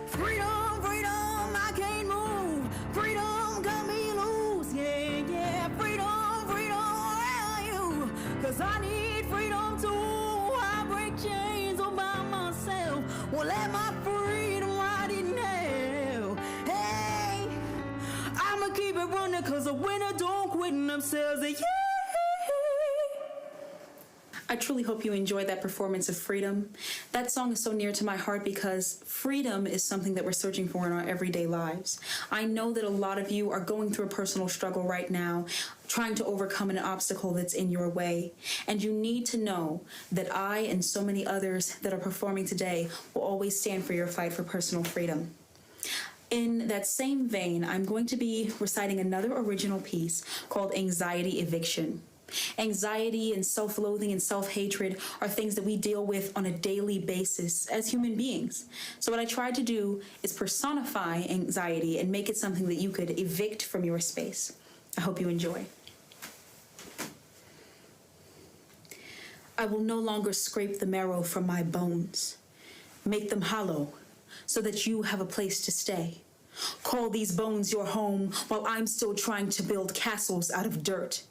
Freedom, freedom, I can't move. Freedom, cut me loose, yeah, yeah. Freedom, freedom, where are you? 'Cause I need freedom too. I break chains all by myself. Well, let my freedom ride in hell. Hey, I'ma keep it running 'cause a winner don't quit themselves, yeah. I truly hope you enjoyed that performance of Freedom. That song is so near to my heart because freedom is something that we're searching for in our everyday lives. I know that a lot of you are going through a personal struggle right now, trying to overcome an obstacle that's in your way. And you need to know that I and so many others that are performing today will always stand for your fight for personal freedom. In that same vein, I'm going to be reciting another original piece called Anxiety Eviction. Anxiety and self-loathing and self-hatred are things that we deal with on a daily basis as human beings. So what I tried to do is personify anxiety and make it something that you could evict from your space. I hope you enjoy. I will no longer scrape the marrow from my bones, make them hollow so that you have a place to stay. Call these bones your home while I'm still trying to build castles out of dirt.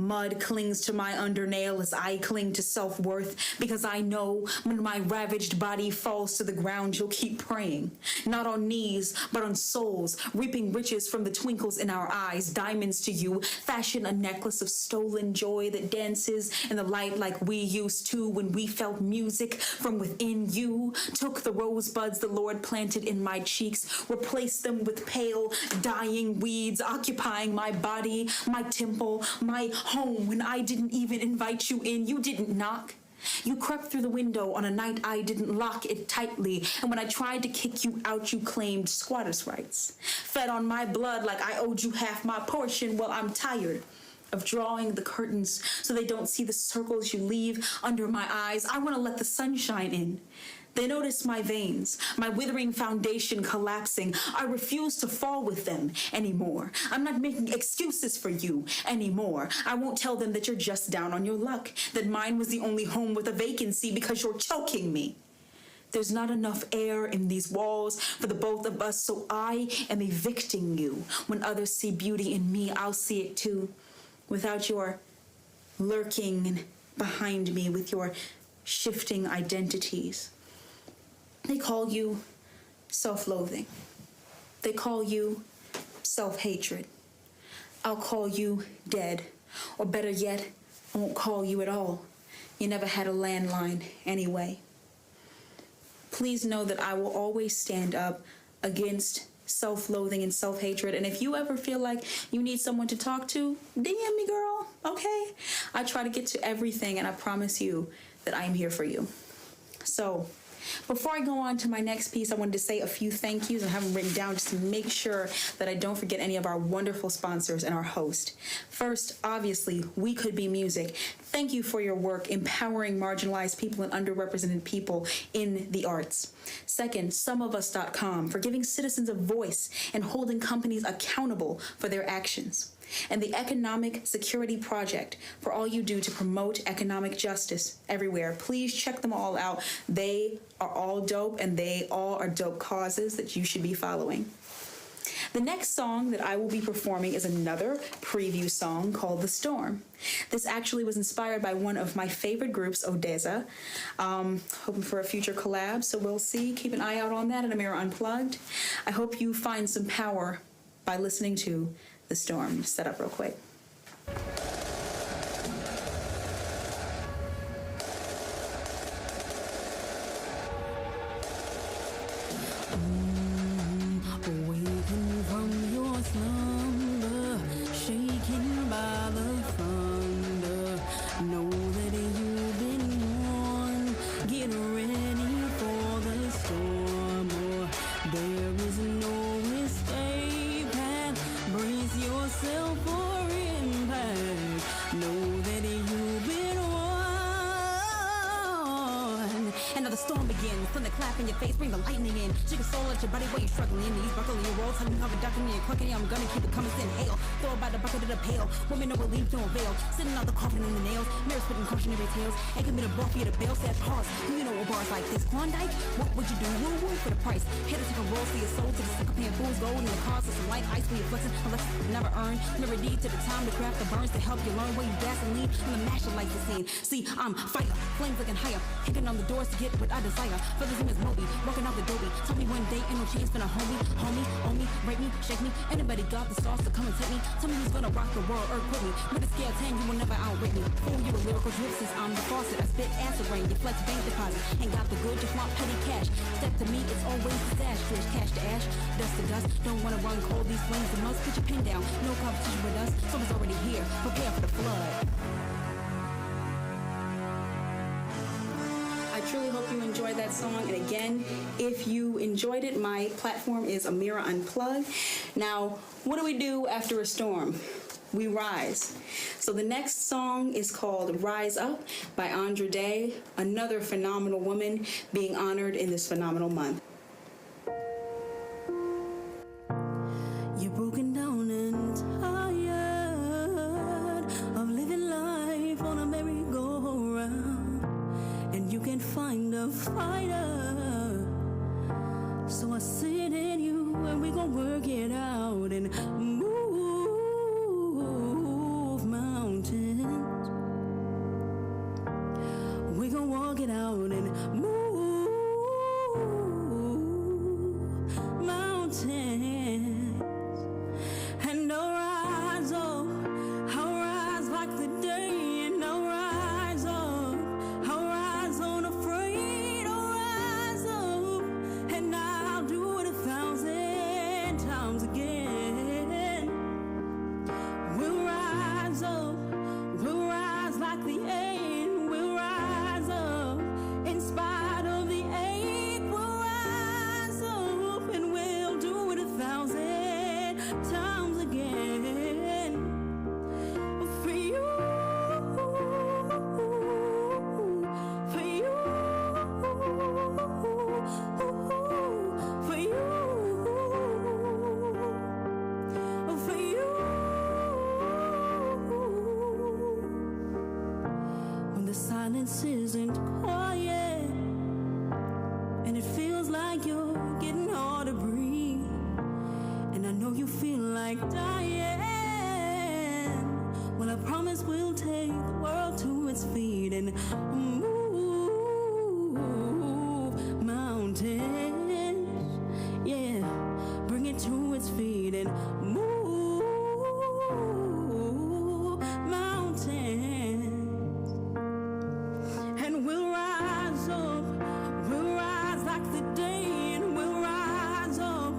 Mud clings to my undernail as I cling to self-worth because I know when my ravaged body falls to the ground, you'll keep praying. Not on knees, but on souls, reaping riches from the twinkles in our eyes, diamonds to you, fashion a necklace of stolen joy that dances in the light like we used to when we felt music from within you. Took the rosebuds the Lord planted in my cheeks, replaced them with pale, dying weeds, occupying my body, my temple, my home when I didn't even invite you in. You didn't knock. You crept through the window on a night I didn't lock it tightly, and when I tried to kick you out, you claimed squatters' rights. Fed on my blood like I owed you half my portion. Well, I'm tired of drawing the curtains so they don't see the circles you leave under my eyes. I want to let the sunshine in. They notice my veins, my withering foundation collapsing. I refuse to fall with them anymore. I'm not making excuses for you anymore. I won't tell them that you're just down on your luck, that mine was the only home with a vacancy because you're choking me. There's not enough air in these walls for the both of us, so I am evicting you. When others see beauty in me, I'll see it too. Without your lurking behind me with your shifting identities. They call you self-loathing. They call you self-hatred. I'll call you dead. Or better yet, I won't call you at all. You never had a landline anyway. Please know that I will always stand up against self-loathing and self-hatred. And if you ever feel like you need someone to talk to, DM me, girl, okay? I try to get to everything, and I promise you that I'm here for you. So, Before I go on to my next piece, I wanted to say a few thank yous and have them written down just to make sure that I don't forget any of our wonderful sponsors and our host. First, obviously, We Could Be Music. Thank you for your work empowering marginalized people and underrepresented people in the arts. Second, SomeOfUs.com for giving citizens a voice and holding companies accountable for their actions. And the Economic Security Project for all you do to promote economic justice everywhere. Please check them all out. They are all dope, and they all are dope causes that you should be following. The next song that I will be performing is another preview song called The Storm. This actually was inspired by one of my favorite groups, Odessa. Hoping for a future collab, so we'll see. Keep an eye out on that at Amira Unplugged. I hope you find some power by listening to The Storm. Set up real quick. Awaken from your slumber, shaken by the thunder. Know that you've been warned. Get ready for the storm, or there is no escape path. Brace yourself for impact. Know that you've been warned. And now the storm begins. Thunder clap in your face, bring the lightning in. Shake a soul at your body while you're struggling. Knees buckling your rolls, having covered, ducking me and clucking. I'm gonna keep it coming, send hail. Throw it by the bucket of the pail. Women know relief, no avail. Sitting out the coffin in the nails. Mirrors spitting cautionary tales. Ain't gonna be the bar for you to bail. Sad pause. You know what bars like this. Klondike, what would you do? Woo woo for the price. Hit a take a roll for your soul to the sick of paying fools. Gold in the cars with some light ice when you're flexing. Unless never earned. Never deed to the time to craft the burns to help you learn where you gasoline. And the masher like the scene. See, I'm fire. Flames looking higher. Kicking on the doors to get what I desire. Feathers in his Moby. Walking out the doby. Tell me one day ain't no chance for a homie. Homie, on me, break me, shake me. Anybody got the sauce to come and take me? Tell me who's gonna rock the world, earthquake me. With a scale 10, you will never outrate me. Fool, you a lyrical drip since I'm the faucet. I spit acid rain, you flex bank deposit. Ain't got the good, just want petty cash. Step to me, it's always the stash. Fish, cash to ash, dust to dust. Don't wanna run cold, these flames the most. Put your pin down, no competition with us. Summer's already here, prepare for the flood. I truly hope you enjoyed that song. And again, if you enjoyed it, my platform is Amira Unplugged. Now, what do we do after a storm? We rise. So the next song is called Rise Up by R.A.E, another phenomenal woman being honored in this phenomenal month. You're broken down and tired of living life on a merry-go-round. And you can't find a fighter, so I sit in you and we gon' work it out and move mountains. We gon' walk it out and move mountains. And I'll rise up, I'll rise like the day, and I'll rise up. Silence isn't quiet, and it feels like you're getting hard to breathe. And I know you feel like dying. Well, I promise we'll take the world to its feet and move mountains. Yeah, bring it to its feet and move mountains. And we'll rise up, we'll rise like the day, and we'll rise up,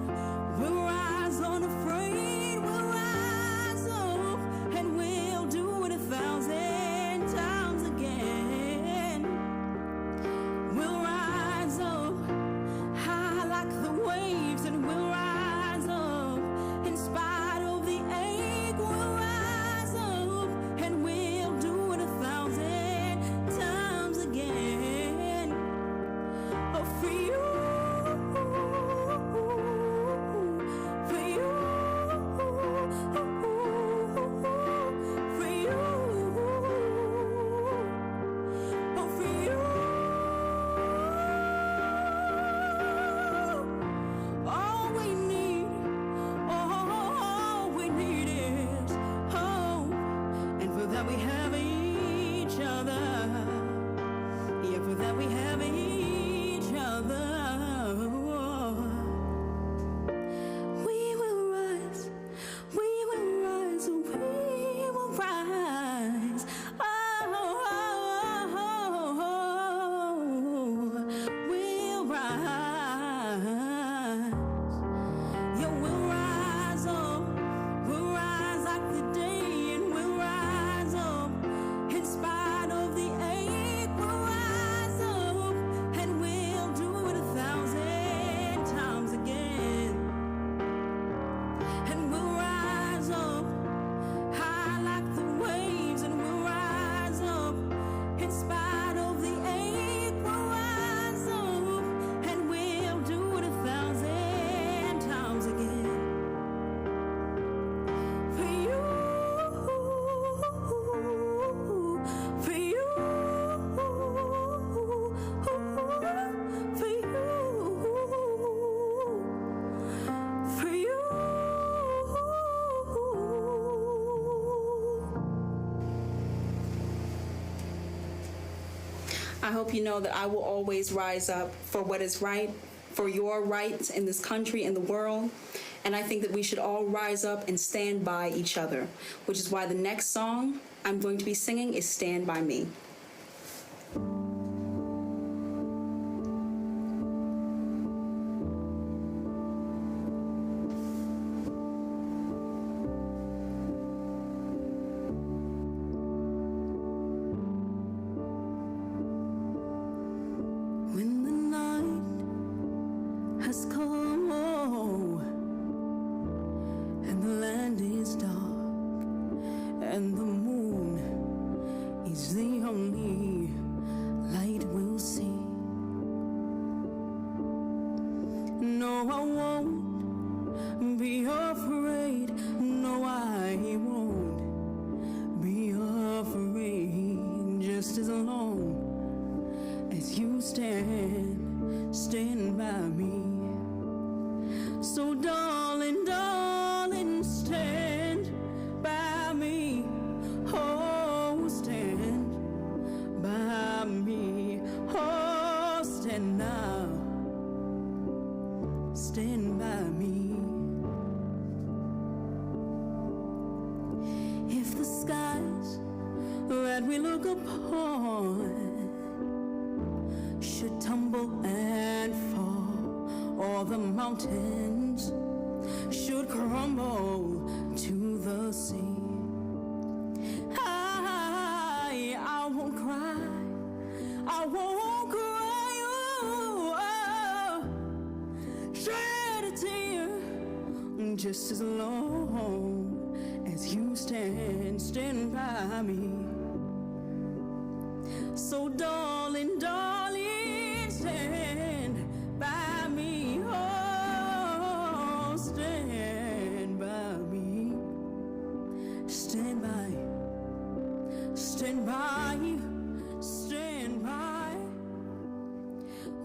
we'll rise unafraid, we'll rise up, and we'll do it 1,000 times again. I hope you know that I will always rise up for what is right, for your rights in this country and the world. And I think that we should all rise up and stand by each other, which is why the next song I'm going to be singing is Stand By Me. When the night has come, oh, and the land is dark, and the moon is the only light we'll see. No, I won't be afraid. No, I won't be afraid. Just as long as you stand by me. So darling, darling, stand by me. Oh, stand by me. Oh, stand now. Stand by me. If the skies that we look upon should tumble and fall, or the mountains should crumble to the sea, I won't cry, I won't cry, oh, shed a tear, just as long as you stand by me. So darling, darling, stand by me. Oh, stand by me. Stand by, stand by, stand by.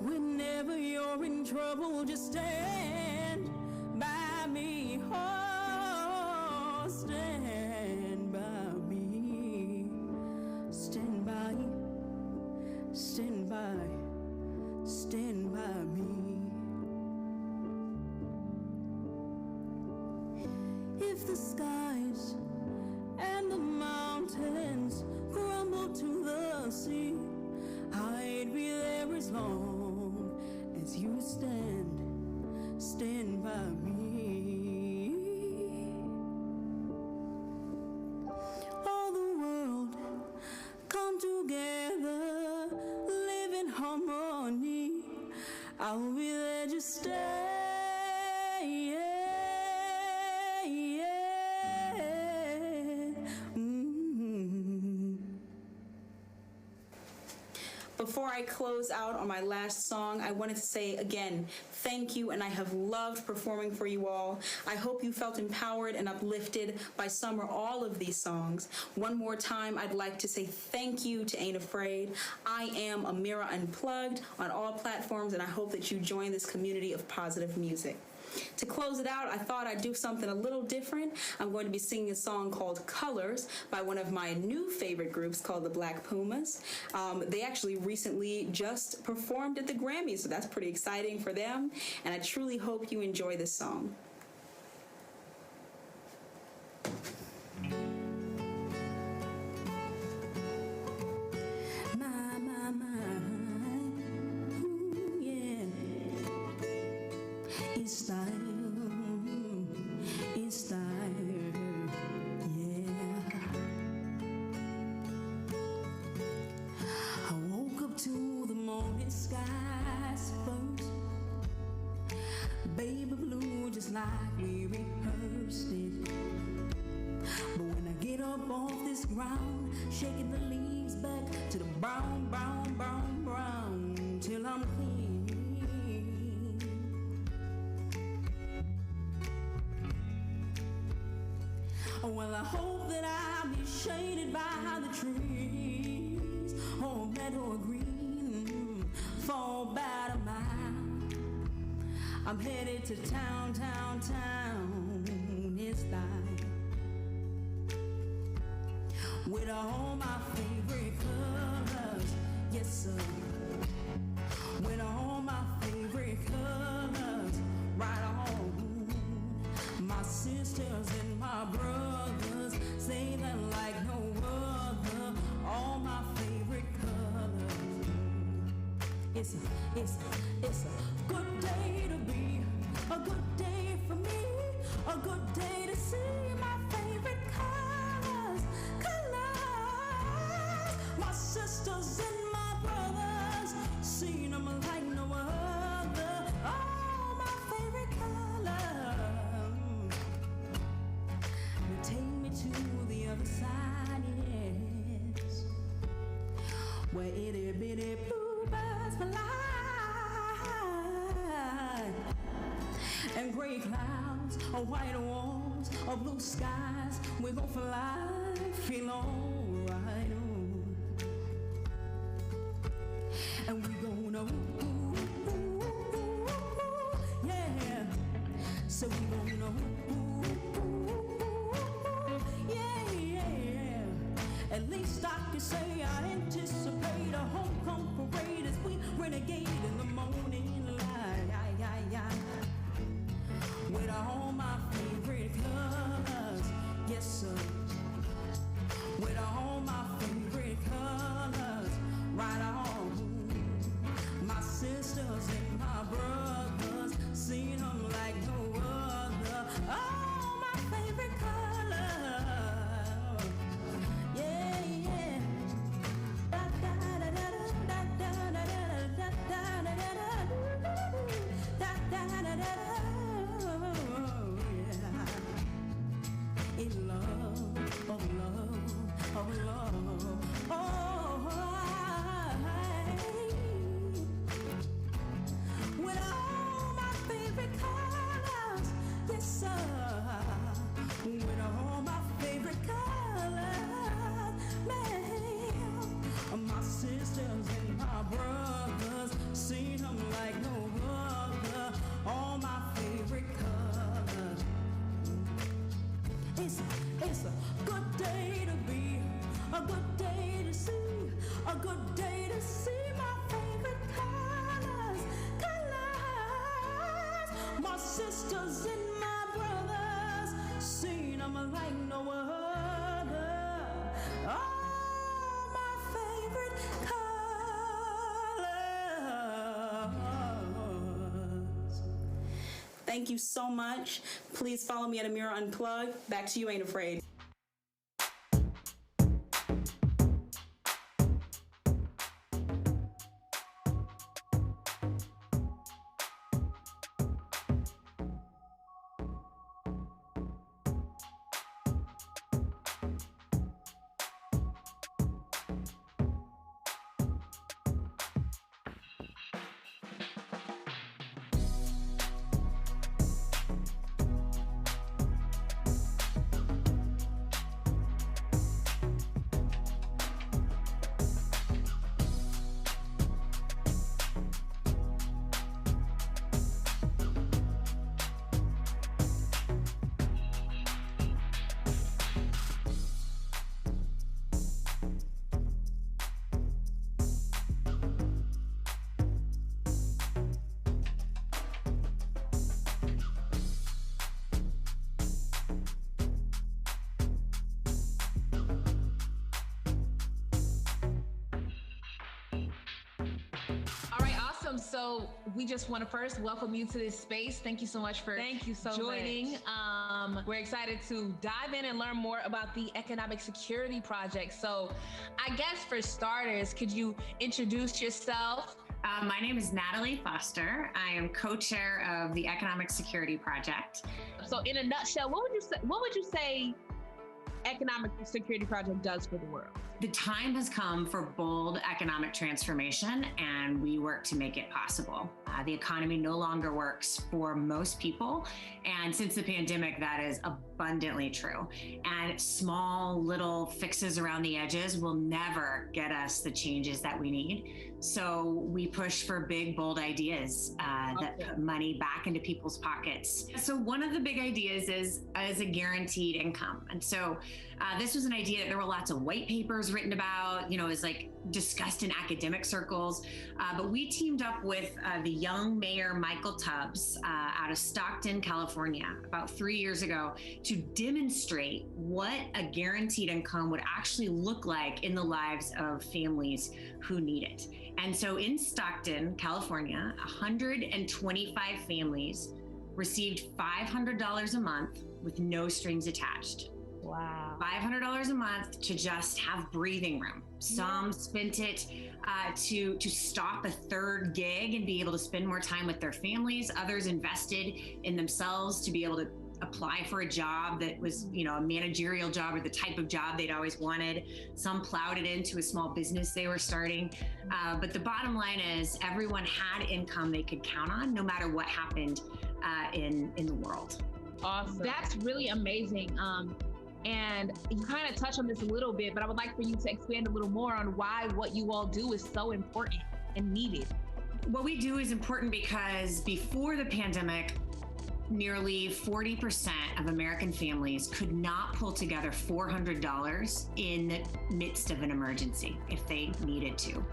Whenever you're in trouble, just stand by me. Oh, stand by me. Stand by. Stand by me. If the skies and the mountains crumble to the sea, I'd be there as long as you stand by me. All the world come together, live in harmony. I'll be there, just stay. Before I close out on my last song, I wanted to say again, thank you, and I have loved performing for you all. I hope you felt empowered and uplifted by some or all of these songs. One more time, I'd like to say thank you to Ain't Afraid. I am Amira Unplugged on all platforms, and I hope that you join this community of positive music. To close it out, I thought I'd do something a little different. I'm going to be singing a song called Colors by one of my new favorite groups called the Black Pumas. They actually recently just performed at the Grammys, so that's pretty exciting for them, and I truly hope you enjoy this song. It's style, yeah. I woke up to the morning skies first, baby blue, just like we rehearsed it. But when I get up off this ground, shaking the leaves back to the brown, brown, brown, brown, till I'm clean. Well, I hope that I'll be shaded by the trees, or red or green, for about a mile. I'm headed to town, town, town, it's like, with all my favorite colors, yes sir. It's a good day to be, a good day for me, a good day to see my favorite colors. My sisters and my brothers, seen them like no other. Oh, my favorite color. Take me to the other side, yes, where itty bitty blue birds fly and gray clouds, or white walls, or blue skies. We gon' fly, feel alright, and we gonna yeah. So we gonna yeah. At least I can say I anticipate a homecoming parade as we renegade in the morning light. With all my favorite colors, yes sir. With all my favorite colors, right on. My sisters and my brothers, seen them like no other. Oh, my favorite color. Yeah, yeah. Da da da da da da da da da da da da. In love, oh love, oh love, oh with all my favorite colors, yes sir. With all my favorite colors, man. My sisters and my brothers, seen them like no other. All my favorite colors. It's a good day to be, a good day to see, a good day to see my favorite colors. My sisters and my brothers, seen them like no other. Oh, my favorite colors. Thank you so much. Please follow me at Amira Unplugged. Back to You Ain't Afraid. So we just want to first welcome you to this space. Thank you so much for joining. We're excited to dive in and learn more about the Economic Security Project. So I guess for starters, could you introduce yourself? My name is Natalie Foster. I am co-chair of the Economic Security Project. So in a nutshell, what would you say Economic Security Project does for the world? The time has come for bold economic transformation, and we work to make it possible. The economy no longer works for most people, and since the pandemic, that is abundantly true. And small little fixes around the edges will never get us the changes that we need. So we push for big, bold ideas that put money back into people's pockets. So one of the big ideas is a guaranteed income. And so This was an idea that there were lots of white papers written about, it was like discussed in academic circles. But we teamed up with the young mayor, Michael Tubbs, out of Stockton, California, about 3 years ago, to demonstrate what a guaranteed income would actually look like in the lives of families who need it. And so in Stockton, California, 125 families received $500 a month with no strings attached. Wow. $500 a month to just have breathing room. Some spent it to stop a third gig and be able to spend more time with their families. Others invested in themselves to be able to apply for a job that was, a managerial job or the type of job they'd always wanted. Some plowed it into a small business they were starting. But the bottom line is everyone had income they could count on no matter what happened in the world. Awesome. That's really amazing. And you kind of touched on this a little bit, but I would like for you to expand a little more on why what you all do is so important and needed. What we do is important because before the pandemic, nearly 40% of American families could not pull together $400 in the midst of an emergency if they needed to.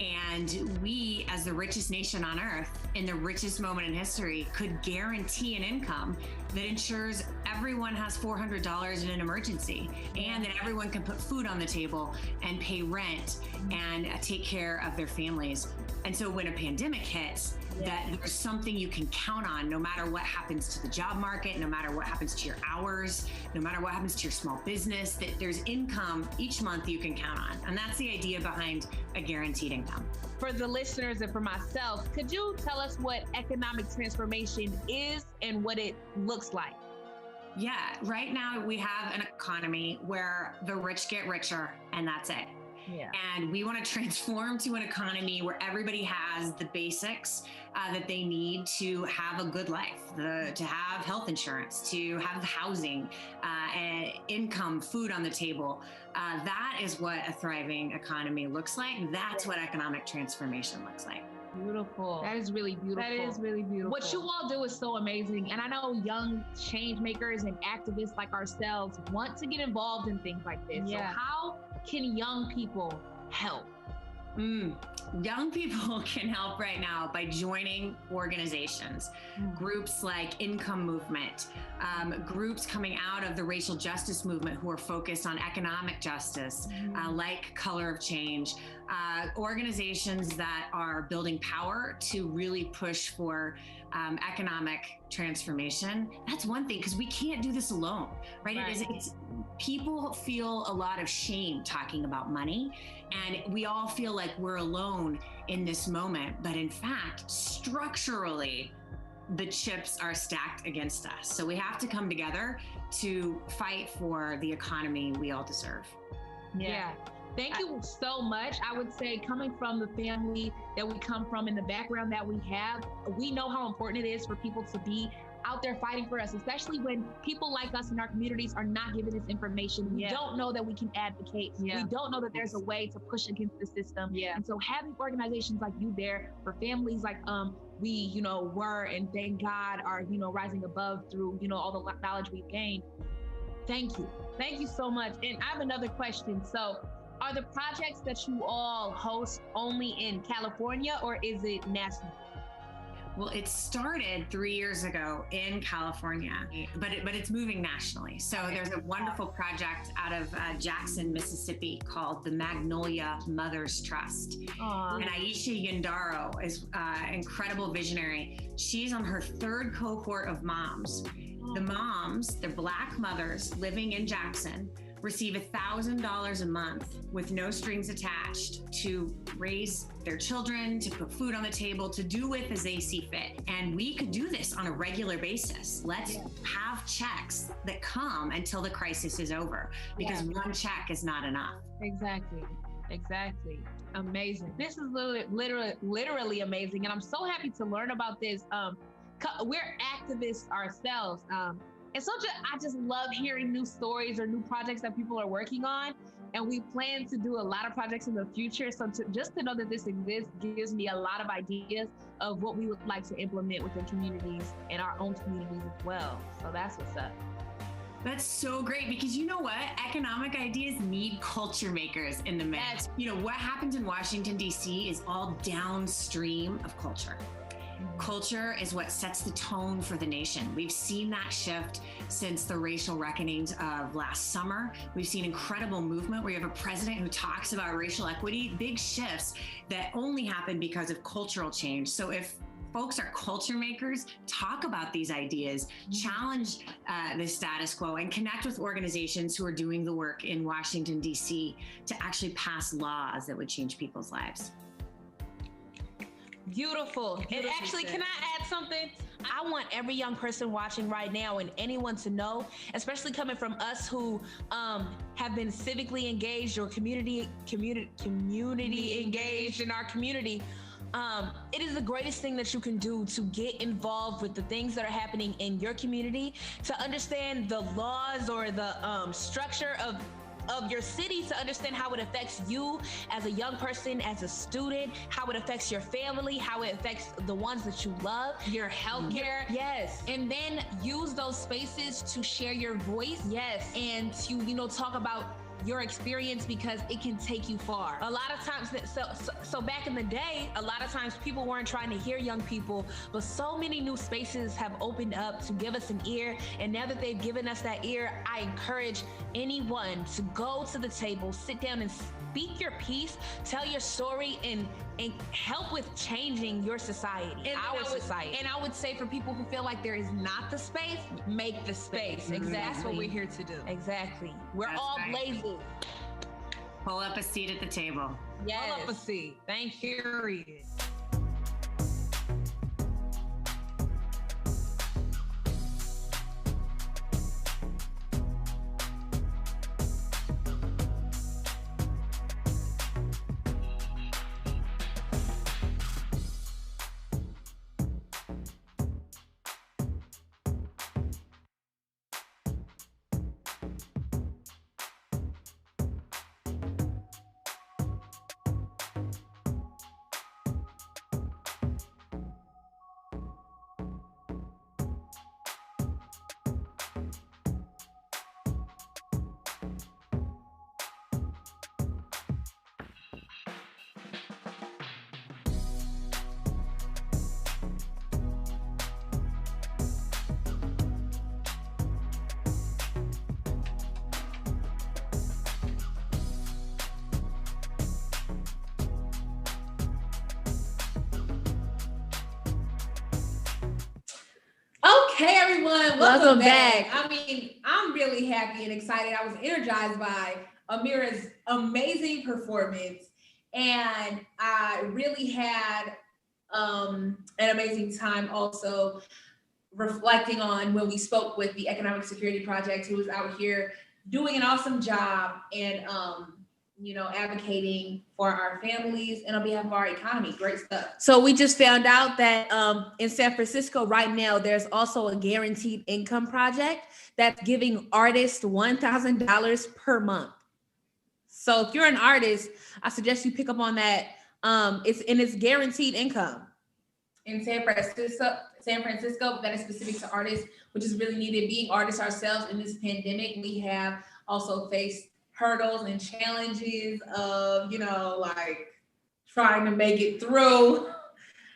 And we, as the richest nation on earth, in the richest moment in history, could guarantee an income that ensures everyone has $400 in an emergency and that everyone can put food on the table and pay rent and take care of their families. And so when a pandemic hits, that there's something you can count on no matter what happens to the job market, no matter what happens to your hours, no matter what happens to your small business, that there's income each month you can count on. And that's the idea behind a guaranteed income. For the listeners and for myself, could you tell us what economic transformation is and what it looks like? Yeah, right now we have an economy where the rich get richer and that's it. Yeah. And we want to transform to an economy where everybody has the basics that they need to have a good life, to have health insurance, to have housing, income, food on the table. That is what a thriving economy looks like. That's what economic transformation looks like. Beautiful. That is really beautiful. That is really beautiful. What you all do is so amazing. And I know young change makers and activists like ourselves want to get involved in things like this. Yeah. So how can young people help? Young people can help right now by joining organizations, groups like Income Movement, groups coming out of the racial justice movement who are focused on economic justice, like Color of Change, organizations that are building power to really push for economic transformation. That's one thing, because we can't do this alone, right? It's people feel a lot of shame talking about money, and we all feel like we're alone in this moment. But in fact, structurally, the chips are stacked against us. So we have to come together to fight for the economy we all deserve. Yeah. Thank you so much. I would say, coming from the family that we come from and the background that we have, we know how important it is for people to be out there fighting for us, especially when people like us in our communities are not given this information. We don't know that we can advocate. We don't know that there's a way to push against the system. And so having organizations like you there for families like we, were, and thank God are, rising above through, all the knowledge we've gained. Thank you. Thank you so much. And I have another question. So are the projects that you all host only in California, or is it national? Well, it started 3 years ago in California, but it's moving nationally. So there's a wonderful project out of Jackson, Mississippi called the Magnolia Mothers Trust. And Aisha Yandaro is an incredible visionary. She's on her third cohort of moms. The moms, the Black mothers living in Jackson, receive $1,000 a month with no strings attached to raise their children, to put food on the table, to do with as they see fit. And we could do this on a regular basis. Let's have checks that come until the crisis is over, because one check is not enough. Exactly. Amazing. This is literally amazing. And I'm so happy to learn about this. We're activists ourselves. And so I just love hearing new stories or new projects that people are working on. And we plan to do a lot of projects in the future. So just to know that this exists gives me a lot of ideas of what we would like to implement within communities and our own communities as well. So that's what's up. That's so great because you know what? Economic ideas need culture makers in the mix. You know, what happens in Washington, D.C. is all downstream of culture. Culture is what sets the tone for the nation. We've seen that shift since the racial reckonings of last summer. We've seen incredible movement where you have a president who talks about racial equity, big shifts that only happen because of cultural change. So if folks are culture makers, talk about these ideas, challenge the status quo, and connect with organizations who are doing the work in Washington, D.C. to actually pass laws that would change people's lives. Beautiful. And actually, can I add something? I want every young person watching right now and anyone to know, especially coming from us who have been civically engaged or community engaged in our community. It is the greatest thing that you can do to get involved with the things that are happening in your community, to understand the laws or the structure of your city, to understand how it affects you as a young person, as a student, how it affects your family, how it affects the ones that you love, your healthcare. Yes. And then use those spaces to share your voice. Yes. And to, you know, talk about your experience, because it can take you far. A lot of times, so back in the day, a lot of times people weren't trying to hear young people, but so many new spaces have opened up to give us an ear. And now that they've given us that ear, I encourage anyone to go to the table, sit down and speak your piece, tell your story, and help with changing your society, our society. And I would say for people who feel like there is not the space, make the space. Exactly. That's what we're here to do. Exactly. We're all blazing. Pull up a seat at the table. Yes. Pull up a seat. Thank you. Period. Okay, everyone, welcome back. I mean, I'm really happy and excited. I was energized by Amira's amazing performance, and I really had an amazing time also reflecting on when we spoke with the Economic Security Project, who was out here doing an awesome job and you know, advocating for our families and on behalf of our economy. Great stuff. So we just found out that in San Francisco right now, there's also a guaranteed income project that's giving artists $1,000 per month. So if you're an artist, I suggest you pick up on that. It's guaranteed income. In San Francisco, but that is specific to artists, which is really needed. Being artists ourselves in this pandemic, we have also faced hurdles and challenges of, you know, like trying to make it through.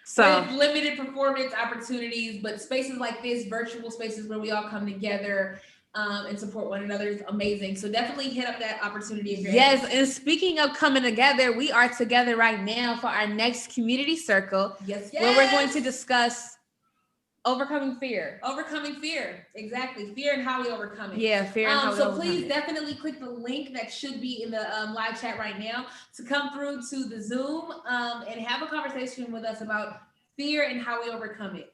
So with limited performance opportunities, but spaces like this, virtual spaces where we all come together and support one another is amazing. So definitely hit up that opportunity. Yes, and speaking of coming together, we are together right now for our next community circle. Yes. Where we're going to discuss overcoming fear. Overcoming fear. Exactly. Fear and how we overcome it. Yeah, fear and how we so overcome please it. definitely click the link that should be in the live chat right now to come through to the Zoom and have a conversation with us about fear and how we overcome it.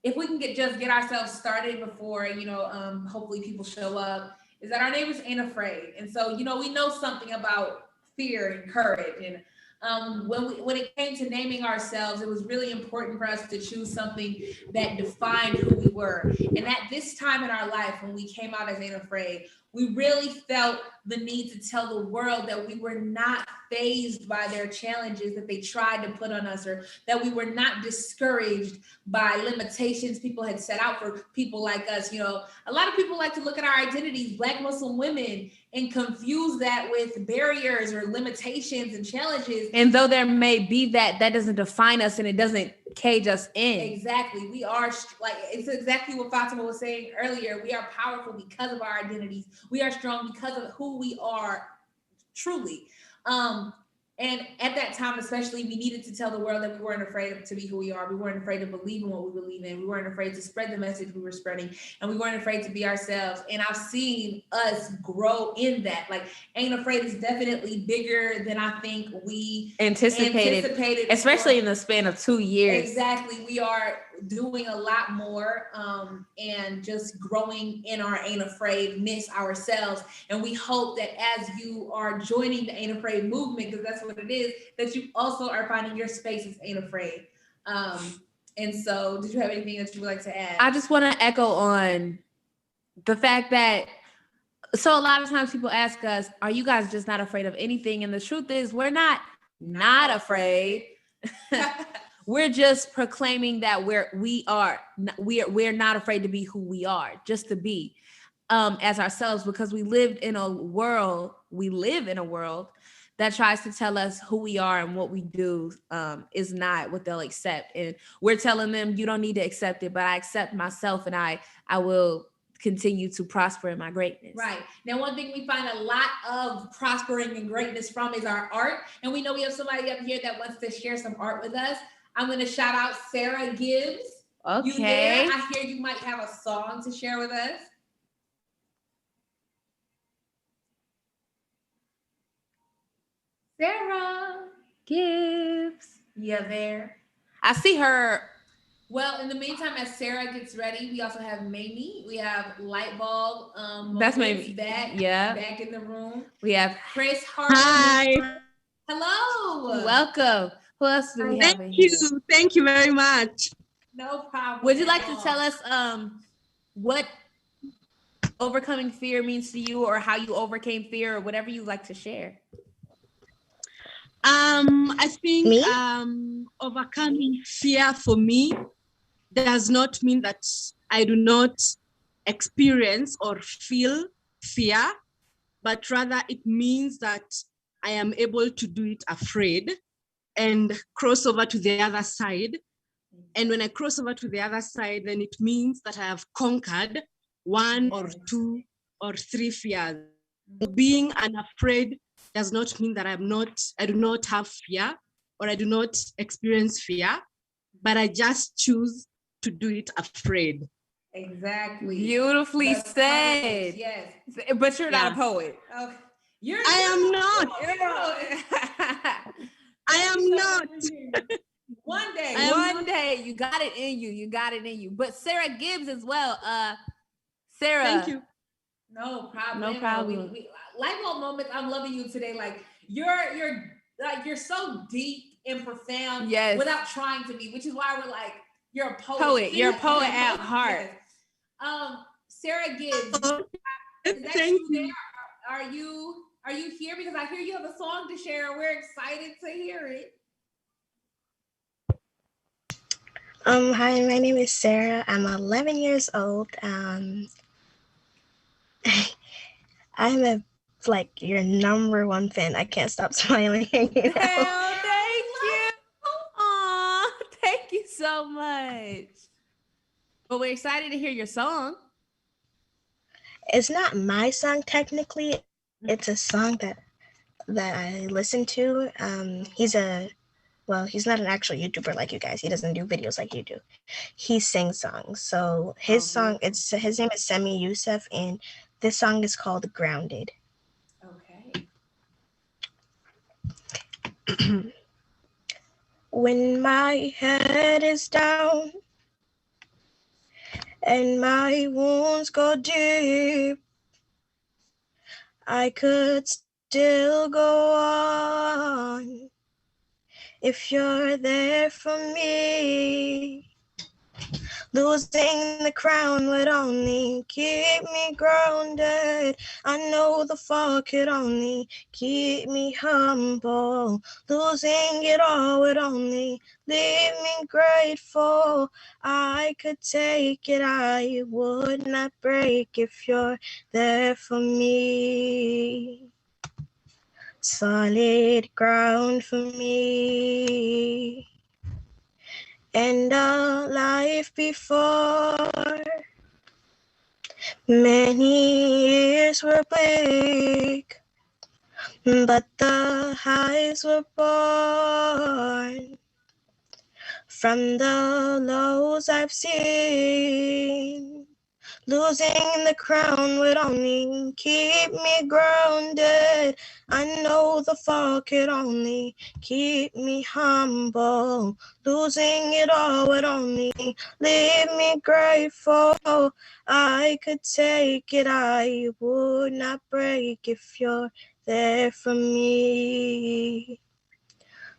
If we can get ourselves started before, you know, hopefully people show up, is that our neighbors ain't afraid. And so, you know, we know something about fear and courage. And when it came to naming ourselves, it was really important for us to choose something that defined who we were. And at this time in our life, when we came out as Ain't Afraid, we really felt the need to tell the world that we were not fazed by their challenges that they tried to put on us, or that we were not discouraged by limitations people had set out for people like us. You know, a lot of people like to look at our identities, Black Muslim women, and confuse that with barriers or limitations and challenges. And though there may be that doesn't define us and it doesn't cage us in. Exactly. We are like, it's exactly what Fatima was saying earlier. We are powerful because of our identities. We are strong because of who we are truly. And at that time, especially, we needed to tell the world that we weren't afraid to be who we are. We weren't afraid to believe in what we believe in. We weren't afraid to spread the message we were spreading. And we weren't afraid to be ourselves. And I've seen us grow in that. Like, Ain't Afraid is definitely bigger than I think we anticipated especially in the span of 2 years. Exactly. We are doing a lot more and just growing in our Ain't Afraid-ness ourselves. And we hope that as you are joining the Ain't Afraid movement, because that's what it is, that you also are finding your space as Ain't Afraid. And so did you have anything that you would like to add? I just want to echo on the fact that, so a lot of times people ask us, are you guys just not afraid of anything? And the truth is, we're not afraid. We're just proclaiming that we're not afraid to be who we are, just to be as ourselves, because we live in a world that tries to tell us who we are and what we do is not what they'll accept. And we're telling them, you don't need to accept it, but I accept myself, and I will continue to prosper in my greatness. Right. Now, one thing we find a lot of prospering and greatness from is our art. And we know we have somebody up here that wants to share some art with us. I'm going to shout out Sarah Gibbs. Okay. You there? I hear you might have a song to share with us. Sarah Gibbs. Yeah, there. I see her. Well, in the meantime, as Sarah gets ready, we also have Mamie. We have Lightbulb. That's Mamie. Back in the room. We have Chris Hart. Hi. Hello. Welcome. Who else do we have in here? here? Thank you very much. No problem. Would you like to tell us what overcoming fear means to you, or how you overcame fear, or whatever you'd like to share? I think overcoming fear for me does not mean that I do not experience or feel fear, but rather it means that I am able to do it afraid and cross over to the other side. And when I cross over to the other side, then it means that I have conquered 1 or 2 or 3 fears. Being unafraid does not mean that I do not have fear, or I do not experience fear, but I just choose to do it afraid. Exactly. Beautifully said. Yes. But you're not a poet. Okay. I am not. I am not. One day, you got it in you. You got it in you. But Sarah Gibbs as well. Sarah. Thank you. No problem. No problem. Lightbulb moments. I'm loving you today. Like you're so deep and profound. Yes. Without trying to be, which is why we're like, you're a poet. You're a poet at heart. Yes. Sarah Gibbs. Thank you. Are you here? Because I hear you have a song to share. We're excited to hear it. Hi, my name is Sarah. I'm 11 years old. I'm your number one fan. I can't stop smiling. Thank you. Aw, thank you so much. But we're excited to hear your song. It's not my song technically. It's a song that I listen to. He's not an actual YouTuber like you guys. He doesn't do videos like you do. He sings songs. So his name is Semi Youssef, and this song is called Grounded. Okay. When my head is down and my wounds go deep, I could still go on if you're there for me. Losing the crown would only keep me grounded. I know the fall could only keep me humble. Losing it all would only leave me grateful. I could take it, I would not break if you're there for me. Solid ground for me. And a life before. Many years were bleak, but the highs were born from the lows I've seen. Losing the crown would only keep me grounded. I know the fall could only keep me humble. Losing it all would only leave me grateful. I could take it, I would not break if you're there for me.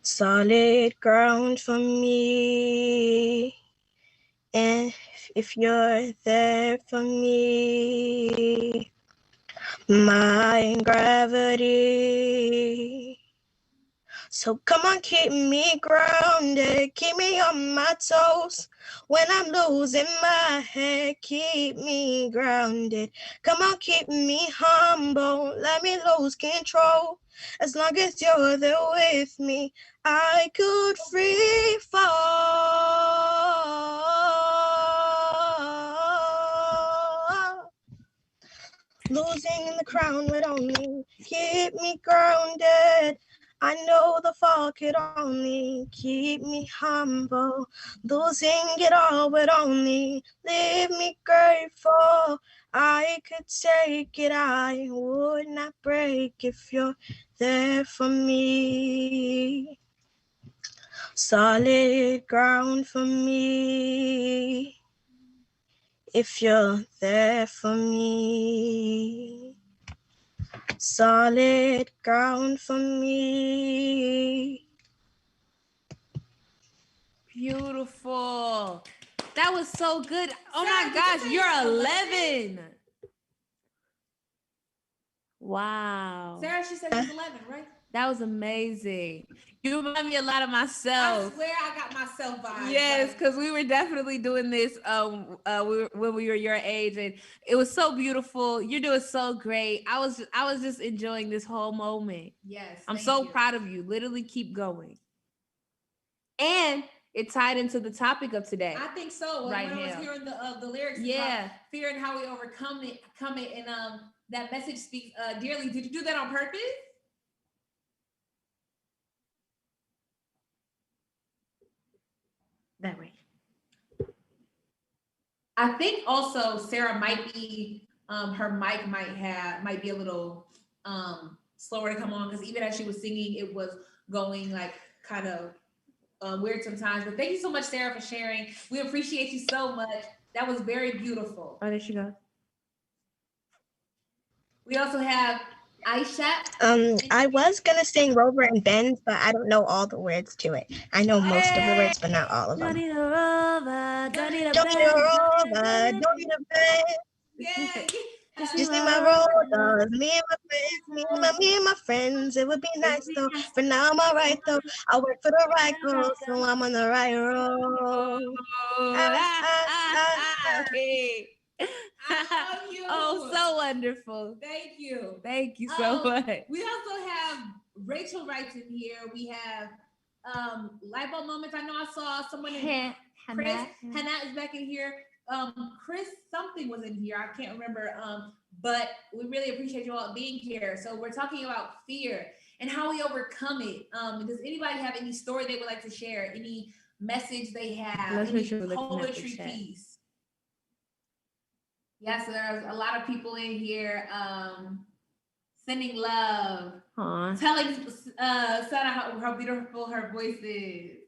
Solid ground for me. And if you're there for me, my gravity. So come on, keep me grounded, keep me on my toes. When I'm losing my head, keep me grounded. Come on, keep me humble, let me lose control. As long as you're there with me, I could free fall. Losing the crown would only keep me grounded. I know the fall could only keep me humble. Losing it all would only leave me grateful. I could take it, I would not break if you're there for me. Solid ground for me. If you're there for me. Solid ground for me. Beautiful. That was so good. Oh my gosh, you're 11. Wow. Sarah, she said she's 11, right? That was amazing. You remind me a lot of myself. I swear I got myself vibes. Yes, because we were definitely doing this when we were your age, and it was so beautiful. You're doing so great. I was just enjoying this whole moment. Yes, I'm so proud of you. Literally keep going. And it tied into the topic of today. I think so. Right when I now. was hearing the lyrics, Yeah, about fear and how we overcome it, and that message speaks dearly. Did you do that on purpose? that way. I think also Sarah might be her mic might be a little slower to come on, because even as she was singing, it was going like kind of weird sometimes. But thank you so much, Sarah, for sharing. We appreciate you so much. That was very beautiful. Oh, there she goes. We also have Aisha. I was gonna sing Rover and Benz, but I don't know all the words to it. I know most of the words, but not all of them. Don't need a rover, don't need a Don't need a Benz, rover, don't need a Benz. Yeah. Just need my rollers, me and my friends. It would be nice though. For now I'm alright though. I work for the right girl, so I'm on the right road. Okay. I love you. Oh, so wonderful. Thank you. Thank you so much. We also have Rachel Wright in here. We have light bulb moments. I know I saw someone in Chris. Hannah is back in here. Chris something was in here. I can't remember. But we really appreciate you all being here. So we're talking about fear and how we overcome it. Does anybody have any story they would like to share? Any message they have? Any poetry piece? Yes, there's a lot of people in here sending love, telling Sana how beautiful her voice is.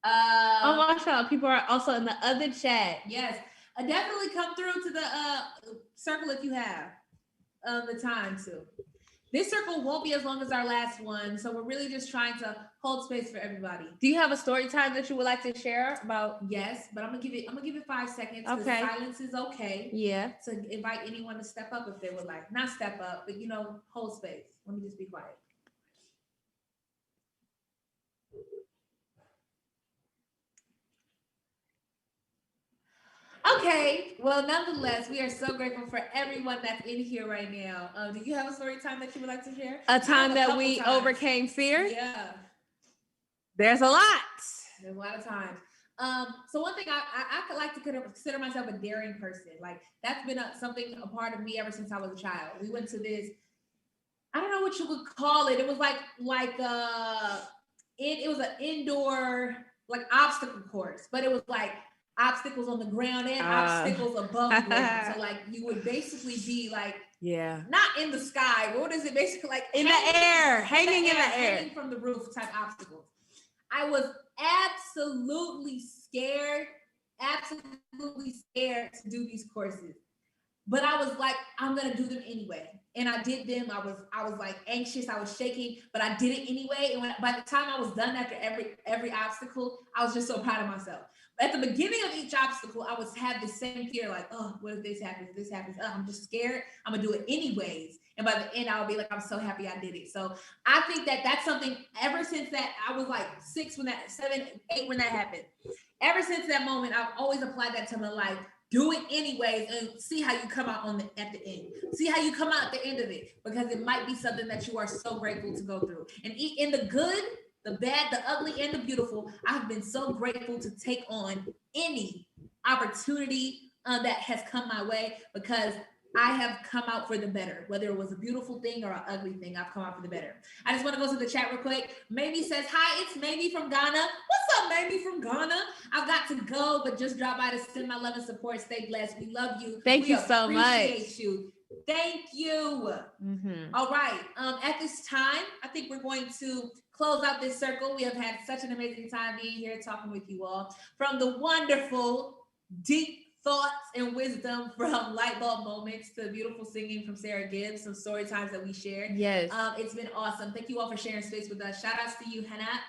Oh, mashallah, people are also in the other chat. Yes, definitely come through to the circle if you have the time to. This circle won't be as long as our last one, so we're really just trying to hold space for everybody. Do you have a story time that you would like to share about? Yes, but I'm gonna give it 5 seconds. Okay. Silence is okay. Yeah. To invite anyone to step up if they would like. Not step up, but hold space. Let me just be quiet. Okay, well, nonetheless, we are so grateful for everyone that's in here right now. Do you have a story time that you would like to share? A time that we overcame fear? Yeah. There's a lot. There's a lot of times. So one thing I could like to consider myself a daring person. Like that's been a part of me ever since I was a child. We went to this, I don't know what you would call it. It was it was an indoor obstacle course, but it was like obstacles on the ground and obstacles above the ground. So you would basically be not in the sky. What is it basically like? In the air, hanging in the air. Hanging from the roof type obstacles. I was absolutely scared to do these courses. But I was like, I'm gonna do them anyway. And I did them. I was anxious, I was shaking, but I did it anyway. And by the time I was done after every obstacle, I was just so proud of myself. But at the beginning of each obstacle, I had the same fear, what if this happens? If this happens, I'm just scared. I'm gonna do it anyways. And by the end, I'll be like, I'm so happy I did it. So I think that's something ever since that, I was 7, 8 when that happened. Ever since that moment, I've always applied that to my life. Do it anyways and see how you come out at the end. See how you come out at the end of it, because it might be something that you are so grateful to go through. And in the good, the bad, the ugly, and the beautiful, I've been so grateful to take on any opportunity that has come my way, because I have come out for the better. Whether it was a beautiful thing or an ugly thing, I've come out for the better. I just want to go to the chat real quick. Mamie says, hi, it's Mamie from Ghana. What's up, Mamie from Ghana? I've got to go, but just drop by to send my love and support. Stay blessed. We love you. Thank you so much. Appreciate you. Thank you. Mm-hmm. All right. At this time, I think we're going to close out this circle. We have had such an amazing time being here talking with you all. From the wonderful, deep thoughts and wisdom from light bulb moments to beautiful singing from Sarah Gibbs, some story times that we shared. Yes. It's been awesome. Thank you all for sharing space with us. Shout outs to you, Hannah,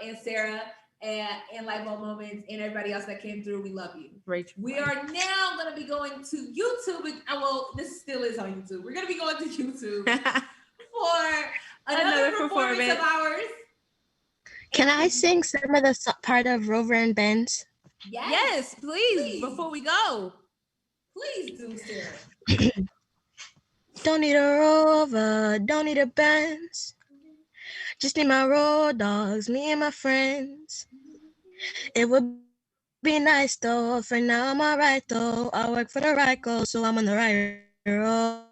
and Sarah, and light bulb moments, and everybody else that came through. We love you. Great. We are now going to be going to YouTube. Well, this still is on YouTube. We're going to be going to YouTube for another performance of ours. Can I sing some of the part of Rover and Benz? Yes, please. Before we go. Please do, Sarah. Don't need a Rover, don't need a Benz. Just need my road dogs, me and my friends. It would be nice though, for now I'm alright though. I work for the right goal, so I'm on the right road.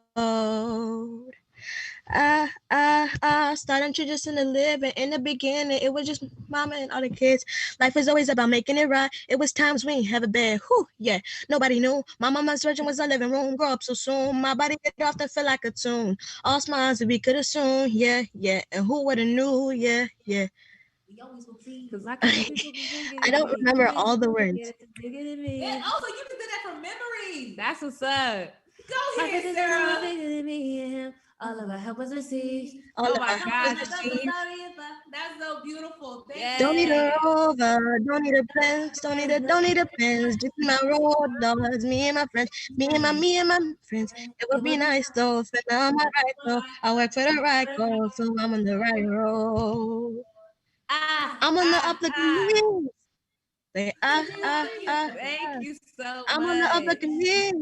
Starting to just in the living. In the beginning, it was just mama and all the kids. Life was always about making it right. It was times we ain't have a bed. Whew, yeah, nobody knew. My mama's virgin was our living room. Grow up so soon. My body get off to feel like a tune. All smiles that we could have soon. Yeah, yeah. And who would have knew? Yeah, yeah. I don't remember all the words. And also, you can do that from memory. That's what's up. Go ahead, Sarah. All of our help was received. Oh my gosh. That's so beautiful. Yes. Don't need a Rover, don't need a Benz, don't need a Benz. Just my road dogs, me and my friends, me and my friends. It would be nice though, for now I'm alright though. I work for the right goal, so I'm on the right road. I'm on the up looking Say, Thank you so much. I'm on the up looking knees.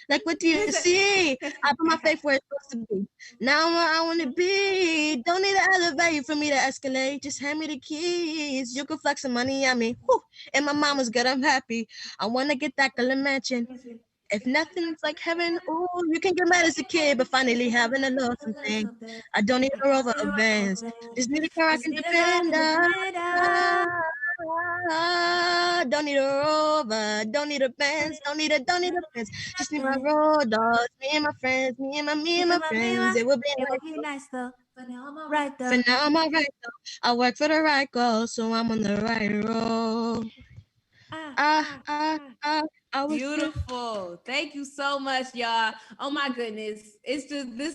Like, what do you see? I put my faith where it's supposed to be. Now I'm where I want to be. Don't need an elevator for me to escalate. Just hand me the keys. You can flex some money on me. Whew. And my mama's good. I'm happy. I want to get that color mansion. If nothing's like heaven, ooh, you can get mad as a kid, but finally having a little something. I don't need a Rover or Benz. Just need a car I can depend on. Don't need a Rover, don't need a Benz, don't need a Benz. Just need my road dogs, me and my friends, me and my friends. It would be nice though. For now I'm alright though. For now I'm alright though. I work for the right goal, so I'm on the right road. Beautiful. Thank you so much, y'all. Oh my goodness. This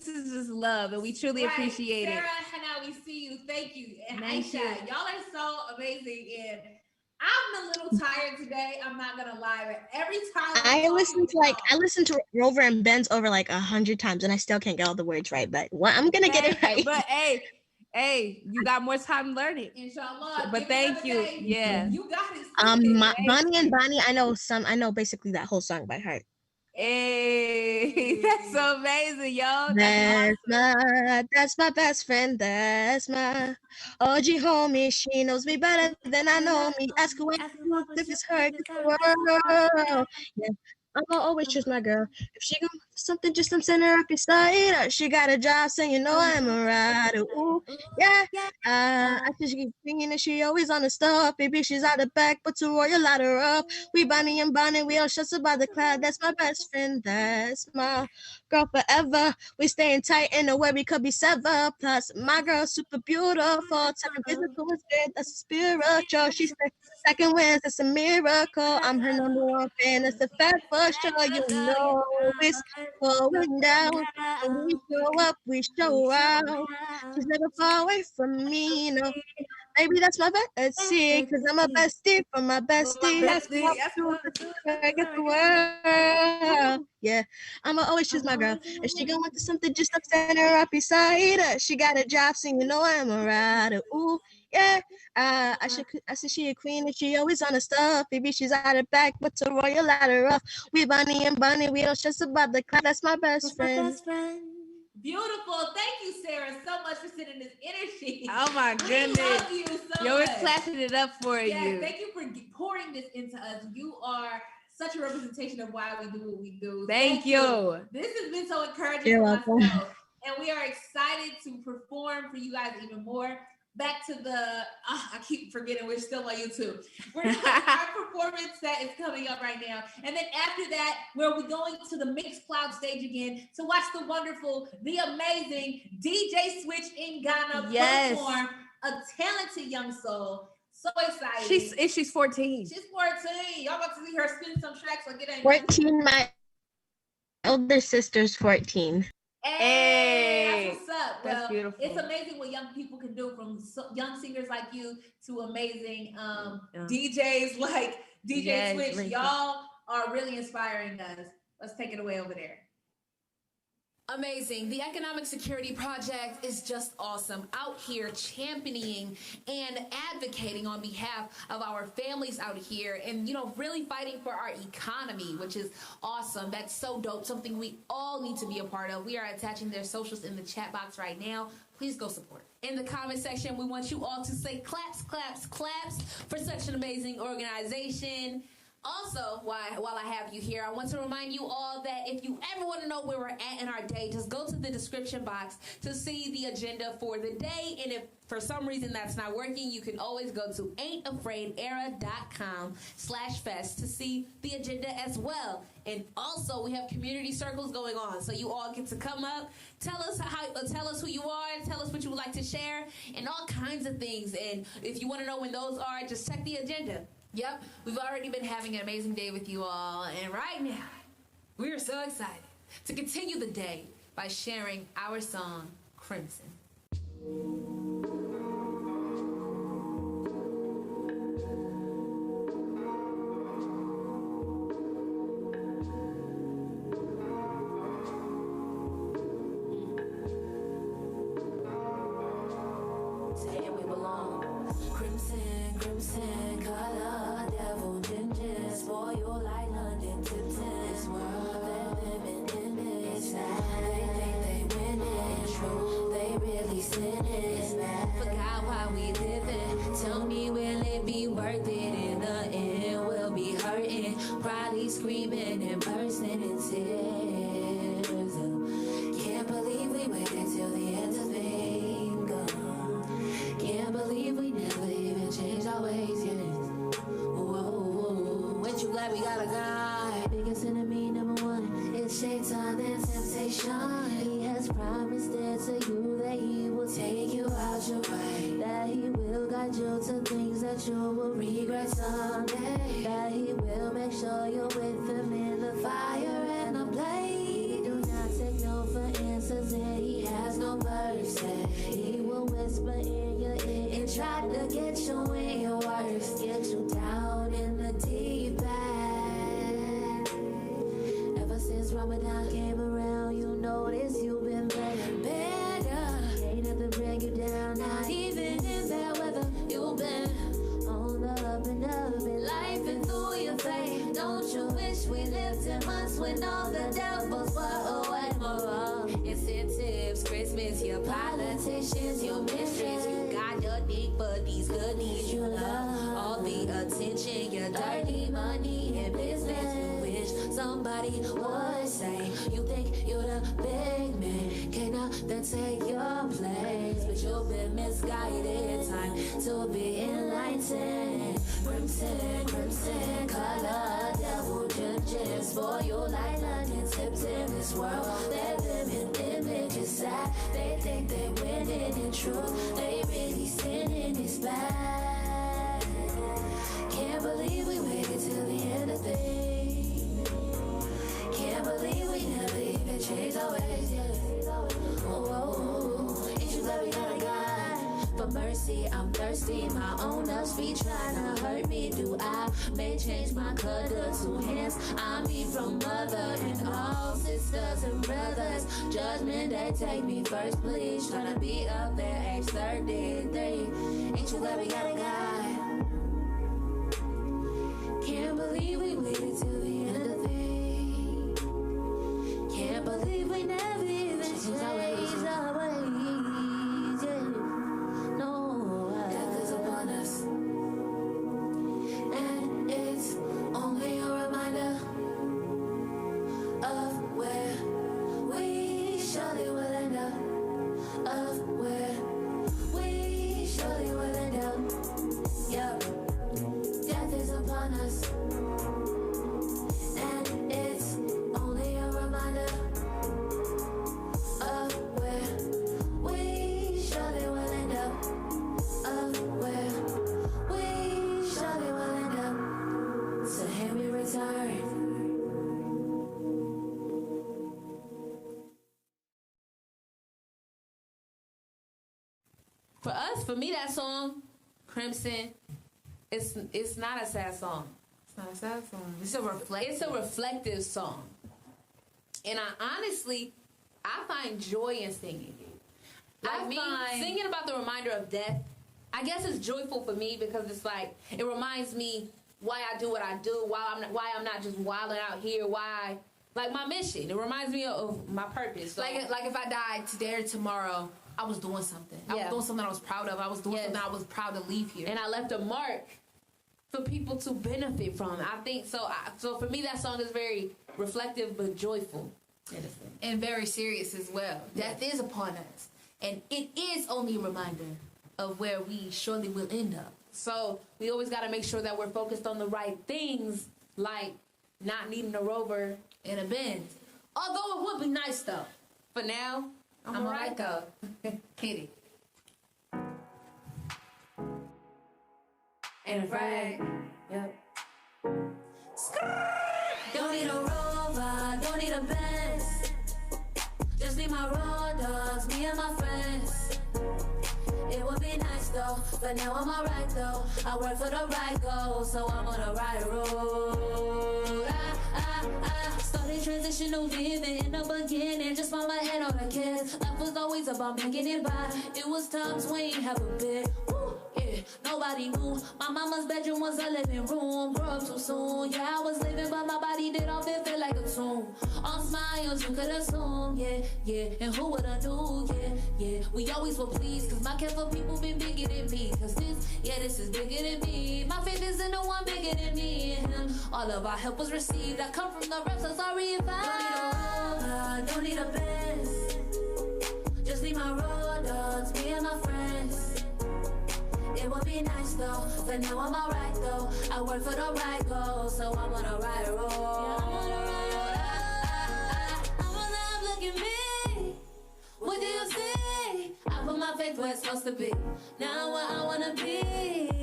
is just love, and we truly appreciate Sarah, it. Hannah, we see you. Thank you. And Thank Aisha, you. y'all are so amazing. And I'm a little tired today. I'm not gonna lie, but every time I listened to Rover and Benz over like 100 times, and I still can't get all the words right. But I'm gonna get it right. But hey, you got more time to learn it. Inshallah. But thank you. Yeah. You got it. Bonnie and Bonnie. I know basically that whole song by heart. Hey, that's so amazing, yo. That's my best friend. That's my OG homie. She knows me better than I know me. Ask her what if it's her. World. Yeah. I'ma always choose my girl. If she gon' something, just I'm sending her up beside her. She got a job, so you know I'm a rider. Ooh, yeah. I think she thinking that she always on the stuff. Baby, she's out the back, but to royal ladder her up. We Bonnie and Bonnie, we all shots about the cloud. That's my best friend. That's my girl forever. We staying tight in the way we could be severed. Plus, my girl super beautiful. Talking physical and spirit, that's spiritual. She's second wins, that's a miracle. I'm her number one fan. That's a fact for sure. You know it's going down. When we show up, we show out. She's never far away from me. No, maybe that's my bestie, cause I'm a bestie from my bestie. That's the world. Yeah, I'ma always choose my girl. If she gon' want something, just I'm standing right beside her. She got a job, so you know I'm a rider. Ooh, yeah. I said she a queen and she always on the stuff. Maybe she's out of back, but to royal ladder up. We Bonnie and Bonnie, we don't stress about the class. That's my best friend. Beautiful. Thank you, Sarah, so much for sending this energy. Oh my goodness. We love you so Yo, we're much. clapping it up for you. Thank you for pouring this into us. You are such a representation of why we do what we do. Thank you. This has been so encouraging You're for welcome. myself. And we are excited to perform for you guys even more. Back to I keep forgetting we're still on YouTube. Our performance set is coming up right now. And then after that, we'll be going to the Mixcloud stage again to watch the wonderful, the amazing DJ Switch in Ghana perform a talented young soul. So excited. She's 14. She's 14. Y'all about to see her spin some tracks like it ain't 14, my older sister's 14. Hey, that's what's up. That's beautiful. It's amazing what young people can do, from young singers like you to amazing DJs like DJ Switch. Y'all are really inspiring us. Let's take it away over there. Amazing. The Economic Security Project is just awesome. Out here championing and advocating on behalf of our families out here and, really fighting for our economy, which is awesome. That's so dope. Something we all need to be a part of. We are attaching their socials in the chat box right now. Please go support. In the comment section, we want you all to say claps, claps, claps for such an amazing organization. Also, while I have you here, I want to remind you all that if you ever want to know where we're at in our day, just go to the description box to see the agenda for the day. And if for some reason that's not working, you can always go to ain'tafraidera.com/fest to see the agenda as well. And also, we have community circles going on, so you all get to come up, tell us who you are, tell us what you would like to share, and all kinds of things. And if you want to know when those are, just check the agenda. Yep, we've already been having an amazing day with you all, and right now, we are so excited to continue the day by sharing our song, Crimson. Saying we belong. Crimson, crimson color, devil ninjas, spoil like London Tipton. This world that living in is sad. They think they winning, true, they really sinning. Forgot why we living. Tell me, will it be worth it? In the end, we'll be hurting, probably screaming and bursting in tears. Can't believe we waited till the end to think. Can't believe we never even changed our ways, yeah. Whoa, ain't you glad we got a guy? Biggest enemy, number one, it's Shaitan and temptation. He has promised it to you that he will take you out your way, that he will guide guide you to things that you will regret someday. That he will make sure you're with him in the fire and the blaze. He do not take no for answers and he has no mercy. He will whisper in your ear and try to get you in your worst, get you down in the deep end. Ever since Ramadan came around, you notice you've been better, better. Ain't nothing bring you down, not even in bad weather. You've been on the up and up in life and through your faith. Don't you wish we lived in months when all the devils were away? More incentives, Christmas, your politicians, your mistress. You got your dick for these goodies you love. All the attention, your dirty money and business. You wish somebody would say you think you're the big man. Can't nothing take your place, but you've been misguided. Time to be enlightened. Crimson, crimson color, devil judges for you like London tips in this world. They live in images sad. They think they winning in truth. They really sinning is bad. Can't believe we waited till the end of things. Can't believe we never even changed our ways. Oh, ain't you glad we got a God? For mercy, I'm thirsty. My own ups be trying to hurt me. Do I may change my color to hands? I mean from mother and all sisters and brothers. Judgment day, take me first, please. Tryna be up there, age 33. Ain't you glad we got a God? Can't believe we waited till the end of things. Can't believe we never even changed our ways. Yeah. No, death is upon us, and it's only a reminder of where we surely will end up. Of where we surely will end up. Yep. Death is upon us, and it's only a reminder of where we surely will end up. Of where we surely will end up. So hear me return. For us, for me, that song, Crimson, it's not a sad song. It's not a sad song. It's a reflective song. And I find joy in singing it. Singing about the reminder of death, I guess it's joyful for me because it's like, it reminds me why I do what I do, why I'm not just wilding out here, why, like my mission. It reminds me of my purpose. So, like if I died today or tomorrow, I was doing something. I was doing something I was proud of. I was doing something I was proud to leave here. And I left a mark for people to benefit from. I think so. So for me, that song is very reflective but joyful. And very serious as well. Death is upon us. And it is only a reminder of where we surely will end up. So we always got to make sure that we're focused on the right things, like not needing a Rover in a Benz. Although it would be nice, though. For now, I'm all right, though. Hit it. Ain't afraid. Yep. Don't need a Rover, don't need a Benz. Just need my road dogs, me and my friends. It would be nice though, but now I'm alright though. I work for the right goal, so I'm on the right road. Started transitional living in the beginning, just by my head on the kids. Life was always about making it by. It was times we ain't have a bit. Woo, yeah, nobody knew. My mama's bedroom was a living room. Grew up too soon, yeah, I was living, but my body did all feel like a tomb. All smiles, you could assume, yeah, and who would've knew, yeah. We always were pleased, cause my care for people been bigger than me. Cause this is bigger than me. My faith is in the one bigger than me and him. All of our help was received. I come from the reps, so sorry if I don't need a Benz. Just need my road dogs, me and my friends. It would be nice though, but now I'm alright though. I work for the right goal, so I'm on the right road. Yeah, I'm on the right road. I'm on the up, look at me. What do you see? I put my my faith where it's supposed to be. Now where I wanna be.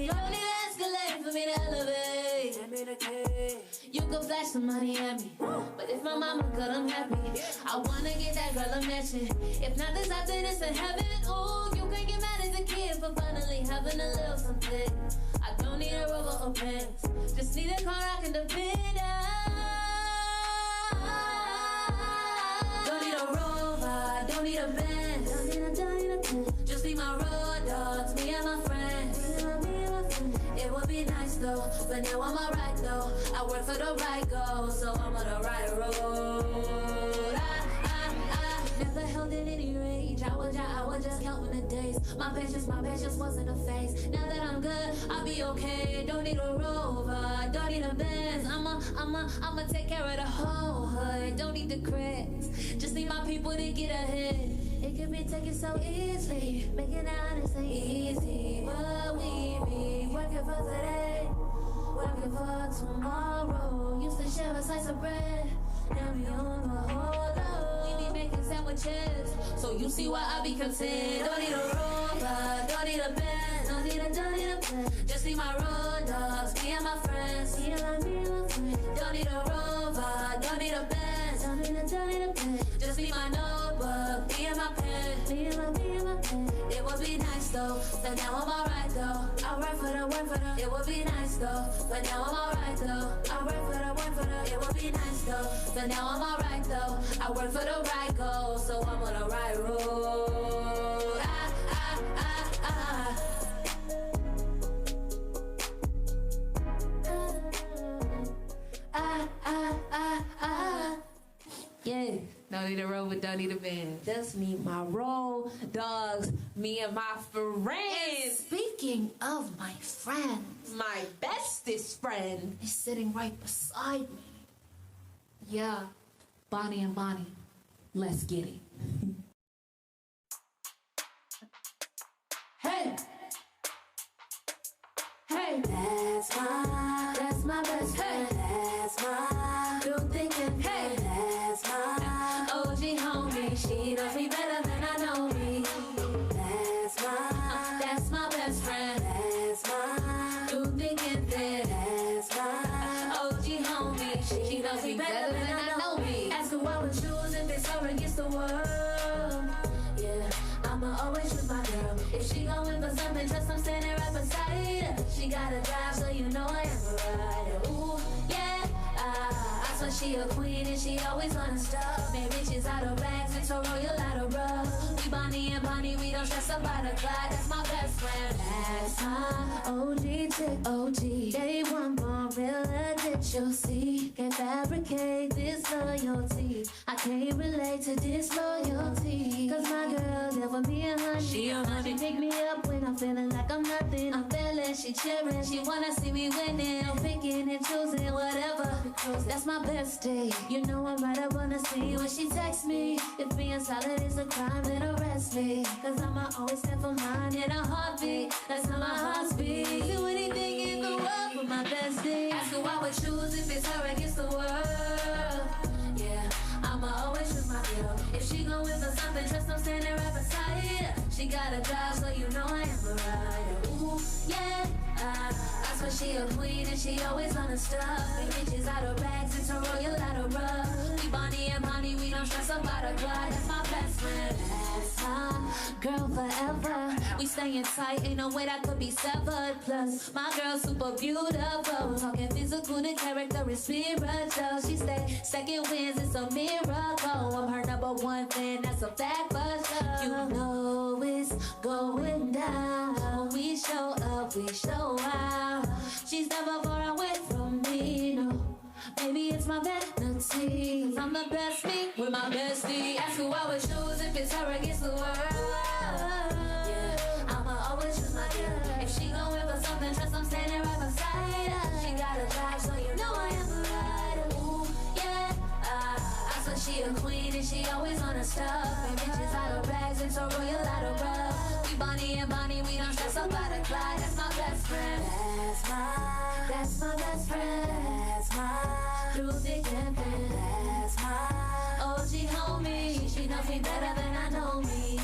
Don't need to escalate for me to elevate. Hand me the key. You can flash some money at me, but if my mama good, I'm happy. I wanna get that girl a mansion. If not this after this in heaven, ooh, you can get mad as a kid for finally having a little something. I don't need a rubber or pants, just need a car I can depend on. Don't need a rover, don't need a Benz, don't need a just need my road dogs, me and my friends. It would be nice though, but now I'm alright though. I work for the right goal, so I'm on the right road. I never held in any rage. I was just counting the days. My patience wasn't a phase. Now that I'm good, I'll be okay. Don't need a rover, don't need a Benz. I'ma take care of the whole hood. Don't need the creds, just need my people to get ahead. It can be taken so easily, making it honest ain't easy. But we be working for today, working for tomorrow. Used to share a slice of bread, now we on the whole load. We be making sandwiches, so you see why I be content. Don't need a rover, don't need a Benz, don't need a Benz. Just need my road dogs, me and my friends. Don't need a rover, don't need a Benz, don't need a Benz. Just need my notebook, me and my pen. It would be nice though, but now I'm alright though. I work for the. It would be nice though, but now I'm alright though. I work for the. It would be nice though, but now I'm alright though. I work for the right goal, so I'm on the right road. Yeah. Don't need a rover, don't need a van. Just need my road dogs, me and my friends. And speaking of my friends, my bestest friend is sitting right beside me. Yeah, Bonnie and Bonnie, let's get it. Hey, hey, that's my best friend. That's my good thinking. Hey, that's my OG homie. She knows me better than I know me. That's my best friend. That's my good thinking. That's my OG homie. She knows me better than I know me. Ask her why we choose if it's her against the world. Yeah, I'ma always choose my girl. If she going for something, trust I'm standing right beside her. She got a drive, so you know I am a rider. Ooh, yeah, I swear she a queen and she always wanna stop. Maybe she's out of rags, it's a royal out of rough. We Bonnie and Bonnie, we don't stress about a clock. That's my best friend. That's my OG chick, OG. Day one born, real legit, you'll see. Can't fabricate this loyalty. I can't relate to disloyalty. Cause my girl there for me and her. She pick me up when I'm feeling like I'm nothing. I'm feeling, she cheering, she wanna see me winning. I'm picking and choosing whatever. Because that's my best day. You know I'm right, I wanna see when she texts me. If being solid is a crime, then arrest me. Cause I'ma always stand for mine in a heartbeat. That's how my heart speaks. Do anything in the world for my bestie. Ask her why I would choose if it's her against the world. Yeah, I'ma always choose my girl. If she going for something, trust I'm standing right beside her. She got a job, so you know I am a rider. Ooh, yeah, I swear she a queen and she always wanna stop. And bitches out of rags, it's a royal out of rough. We Bonnie and Bonnie, we don't stress about a clock. That's my best friend. That's my girl forever. We staying tight, ain't no way that could be severed. Plus, my girl super beautiful. Talking physical, the character is spiritual. She stay second wins, it's a miracle. I'm her number one fan, that's a fact for sure. You know it's going down. When we show up, we show out. She's never far away from me, no. Maybe it's my vanity. Cause I'm the best me with my bestie. Ask who I would choose if it's her against the world. Yeah, I'ma always choose my girl. If she going for something, trust I'm standing right beside her. She got a drive, so you know I am a rider. Ooh, yeah, I swear she a queen and she always wanna stop. And bitches out of rags, it's a royal out of rough. We Bonnie and Bonnie, we don't stress about a clock. That's my best friend. That's my best friend. That's my through thick and thin. That's my OG homie. She knows me better than I know me.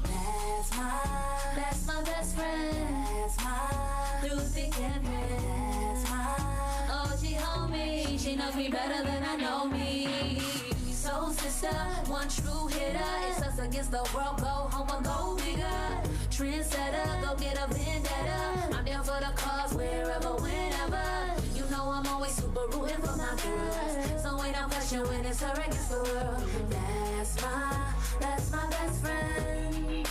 That's That's my best friend. That's my through thick and thin. That's my oh, she homie. She knows me better than I know me. Soul sister, one true hitter. It's us against the world. Go home or go bigger. Trendsetter, go get a vendetta. I'm down for the cause wherever, whenever. You know I'm always super rooting for my girls. So ain't no question when it's her against the world. That's my best friend.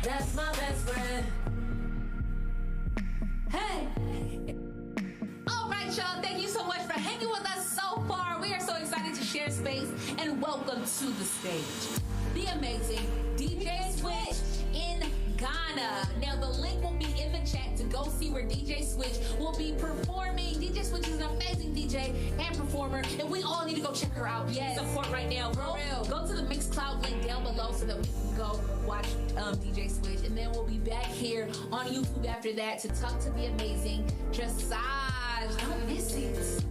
That's my best friend. Hey! All right, y'all. Thank you so much for hanging with us so far. We are so excited to share space and welcome to the stage the amazing DJ Switch in Ghana. Now, the link will be in the chat to go see where DJ Switch will be performing. DJ Switch is an amazing DJ and performer, and we all need to go check her out. Yes. Support right now. Go to the Mixcloud link down below so that we can go watch DJ Switch, and then we'll be back here on YouTube after that to talk to the amazing Dresage. Don't miss it.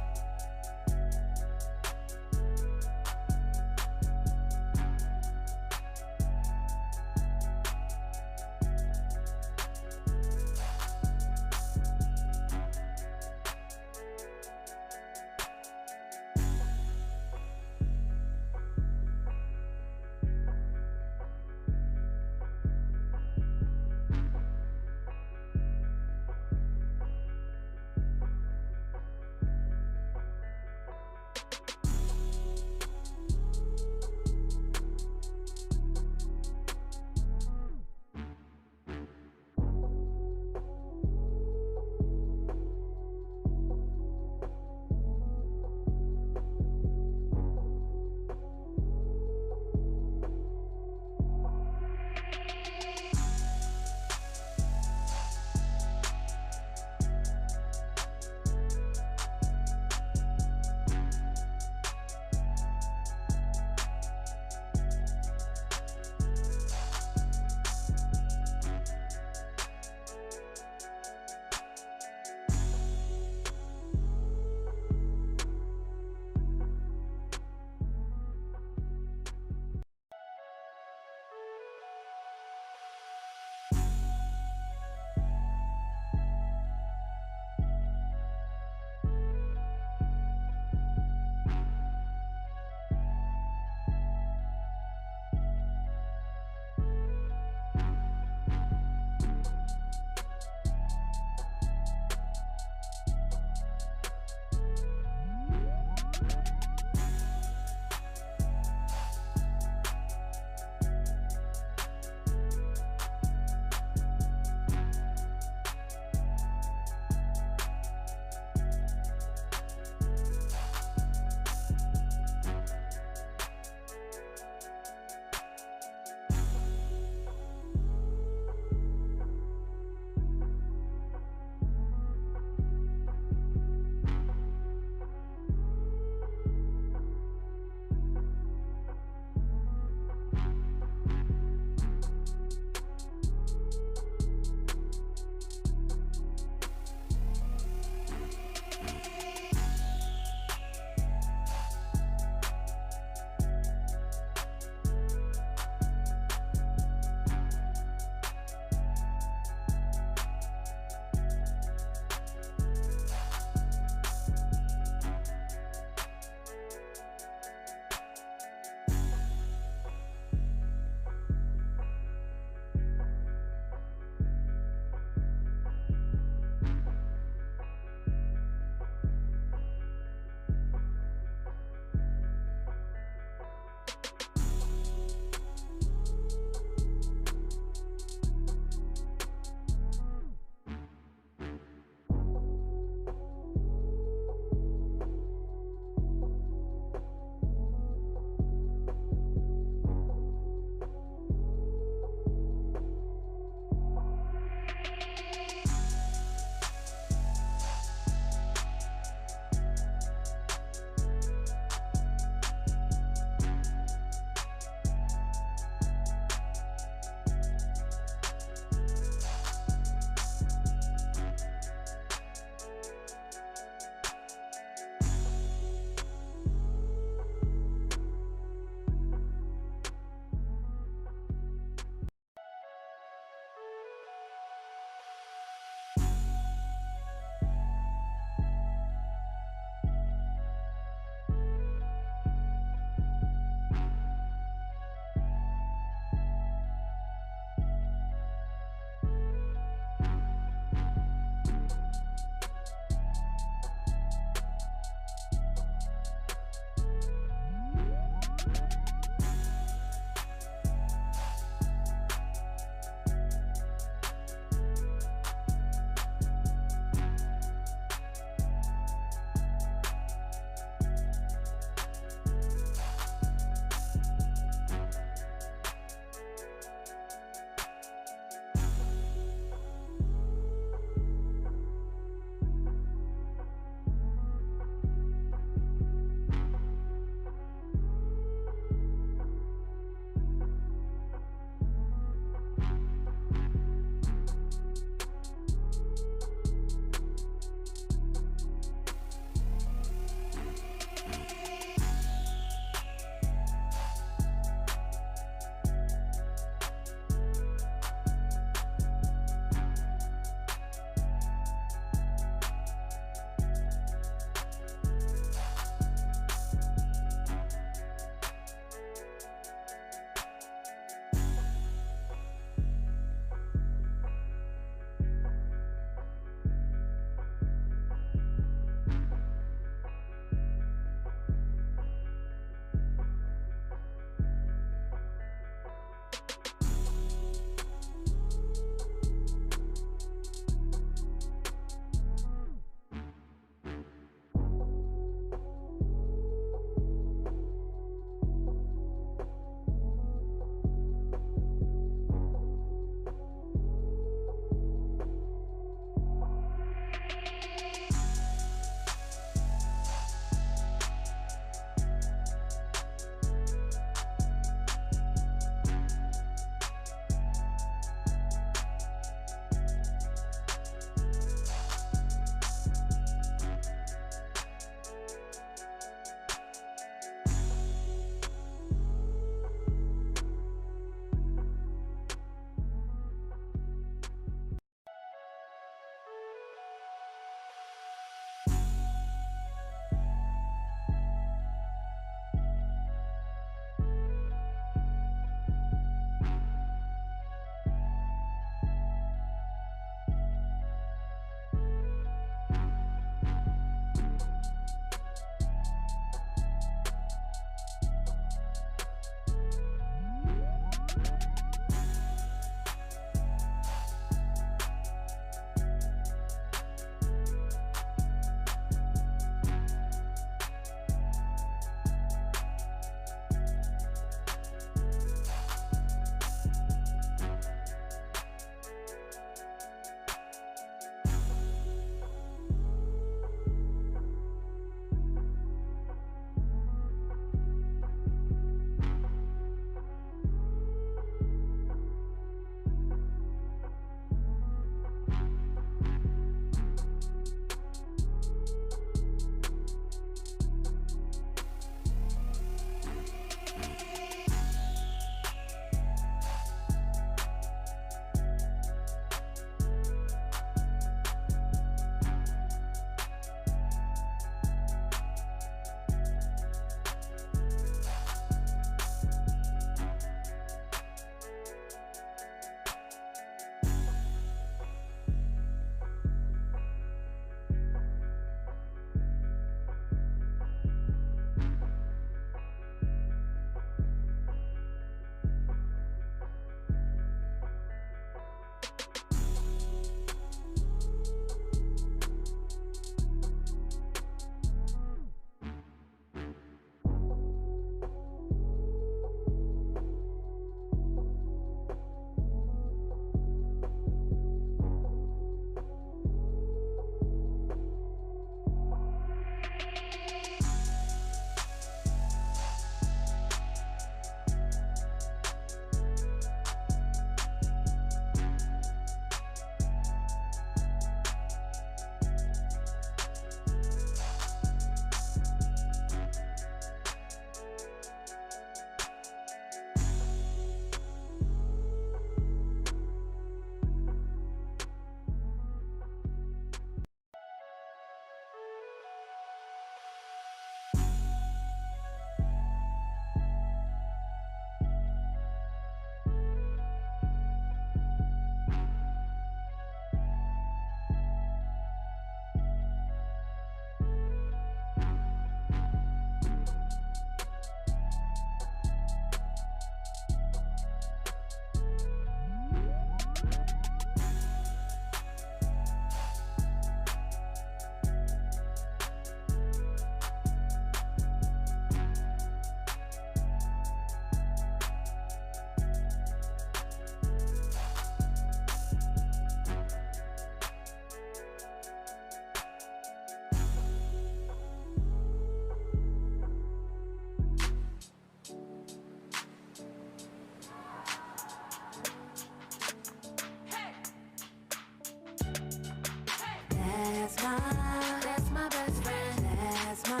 That's my best friend. That's my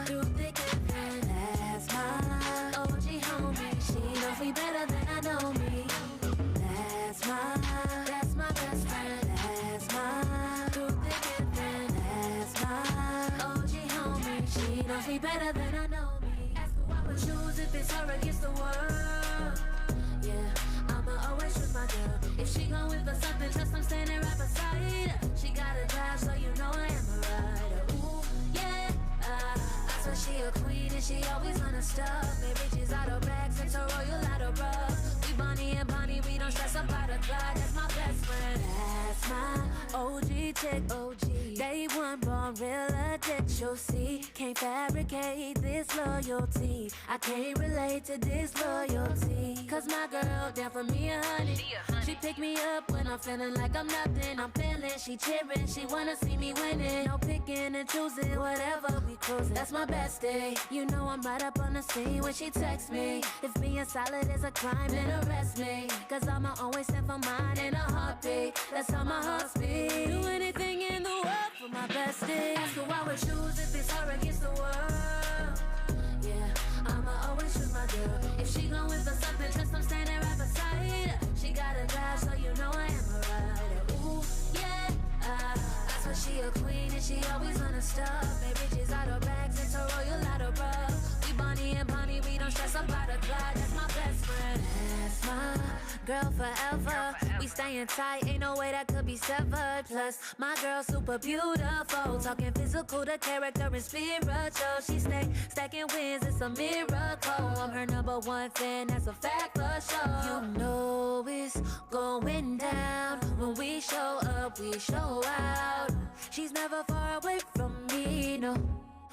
through thick and thin. That's my OG homie. She knows me better than I know me. That's my best friend. That's my through thick and thin. That's my OG homie. She knows me better than I know me. Ask who I would choose if it's her against the world. Yeah, I'ma always choose my girl. If she gone with for something, trust I'm standing right beside her. She got a job, so you know I am a rider. Ooh, yeah, I swear she a queen and she always on the stuff. Maybe she's out of bags, it's a royal out of rough. We Bonnie and Bonnie, we don't stress about a cloud. That's my best friend. That's my OG chick, OG. Day one born real addict, you'll see. Can't fabricate this loyalty. I can't relate to disloyalty. Cause my girl down for me and honey. She pick me up when I'm feeling like I'm nothing. I'm feeling, she cheering, she wanna see me winning. No picking and choosing, whatever we cruising. That's my best day. You know I'm right up on the scene when she texts me. If being solid is a crime, then arrest me. Cause I'ma always stand for mine in a heartbeat. That's how my heart speaks. Do anything in the world for my bestie. Ask who I would choose if it's her against the world. Yeah, I'ma always choose my girl. If she going for something, trust I'm standing right beside her. She got a drive, so you know I am a rider. Ooh, yeah, I swear she a queen and she always on the stuff. Made riches out of bags, it's a royal out of rough. We Bonnie and Bonnie, we don't stress about a cloud. That's my best friend. That's my girl forever. We staying tight, ain't no way that could be severed. Plus, my girl super beautiful. Talking physical to character and spiritual. She stacking wins, it's a miracle. I'm her number one fan, that's a fact for sure. You know it's going down. When we show up, we show out. She's never far away from me, no.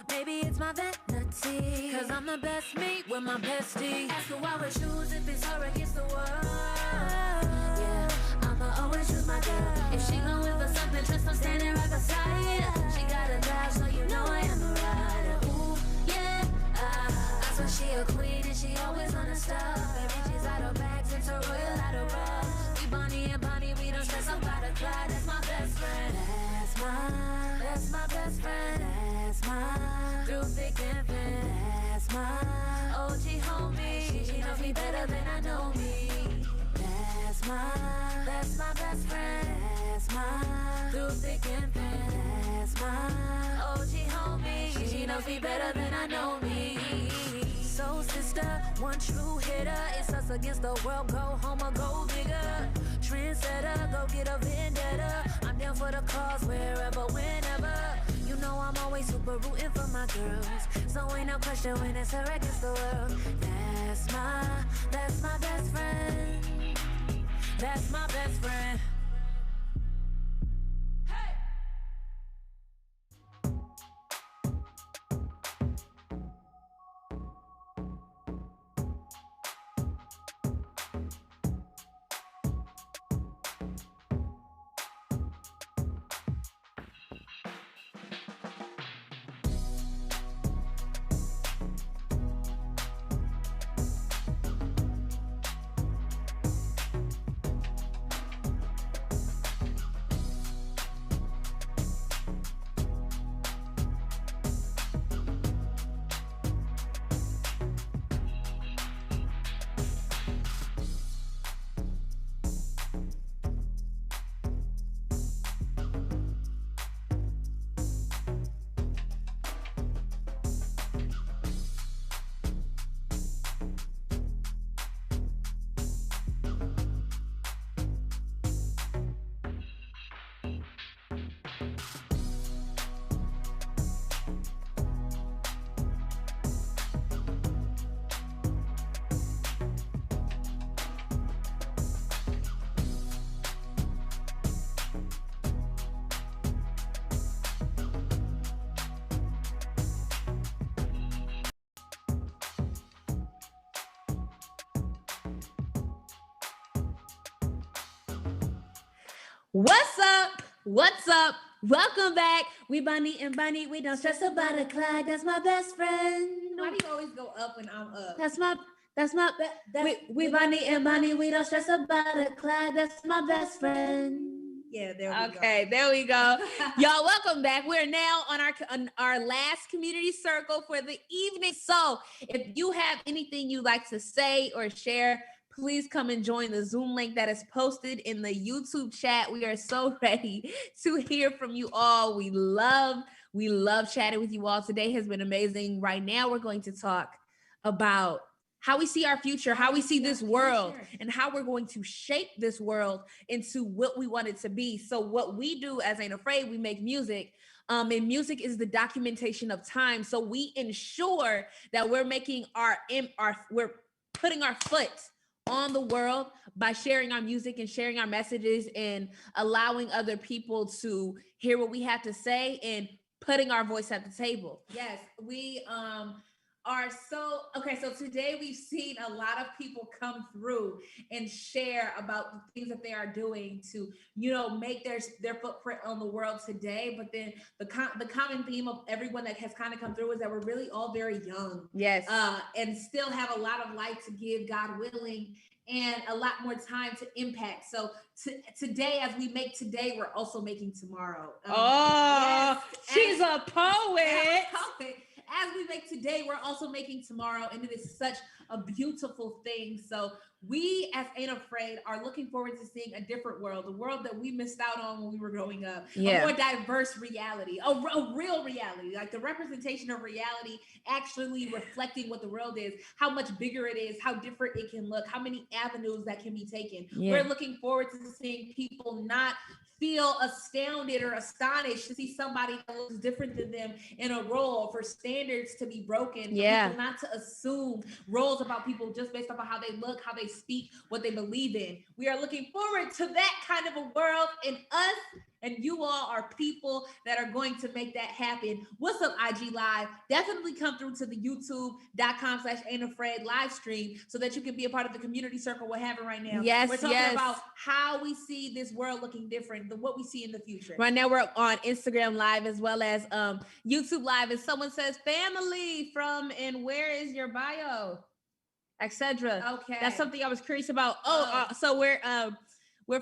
Maybe it's my vanity. Cause I'm the best mate with my bestie. Ask who I would choose if it's her against the world. Yeah, I'ma always choose my girl. If she going for something, trust I'm standing right beside her. She got a drive, so you know I am a rider. Ooh, yeah, I swear she a queen and she always on the stuff. Baby, she's out of bags, it's a royal out of rough. We Bonnie and Bonnie, we don't stress about a cloud. That's my best friend. That's my best friend. That's my through thick and thin. That's my OG homie. She knows me better than I know me. That's my best friend. That's my through thick and thin. That's my OG homie. She knows me better than I know me. So sister, one true hitter. It's us against the world. Go home or go bigger. Trendsetter, go get a vendetta. I'm down for the cause wherever, whenever. You know I'm always super rooting for my girls. So ain't no question when it's her against the world. That's my best friend. That's my best friend. What's up? What's up? Welcome back. We Bonnie and Bonnie. We don't stress about a Clyde. That's my best friend. Why do you always go up when I'm up? We Bonnie and Bonnie. We don't stress about a Clyde. That's my best friend. Yeah, there we go. Okay, there we go. Y'all, welcome back. We're now on our last community circle for the evening. So if you have anything you'd like to say or share, please come and join the Zoom link that is posted in the YouTube chat. We are so ready to hear from you all. We love chatting with you all. Today has been amazing. Right now, we're going to talk about how we see our future, how we see this world, and how we're going to shape this world into what we want it to be. So what we do as Ain't Afraid, we make music. And music is the documentation of time. So we ensure that we're making we're putting our foot on the world by sharing our music and sharing our messages and allowing other people to hear what we have to say and putting our voice at the table. Yes, we are so okay. So today we've seen a lot of people come through and share about the things that they are doing to, make their footprint on the world today. But then the common theme of everyone that has kind of come through is that we're really all very young. Yes. And still have a lot of light to give, God willing, and a lot more time to impact. So today, as we make today, we're also making tomorrow. She's a poet. As we make today, we're also making tomorrow, and it is such a beautiful thing. So we, as Ain't Afraid, are looking forward to seeing a different world, a world that we missed out on when we were growing up, a more diverse reality, a real reality, like the representation of reality actually reflecting what the world is, how much bigger it is, how different it can look, how many avenues that can be taken. We're looking forward to seeing people not feel astounded or astonished to see somebody that looks different than them in a role, for standards to be broken, for people not to assume roles about people just based off of how they look, how they speak, what they believe in. We are looking forward to that kind of a world, and us and you all are people that are going to make that happen. What's up, IG Live? Definitely come through to the youtube.com/ain'tafraid live stream so that you can be a part of the community circle we're having right now. Yes, we're talking about how we see this world looking different than what we see in the future. Right now we're on Instagram Live as well as YouTube Live. And someone says family from, and where is your bio, etc. Okay, that's something I was curious about. So we're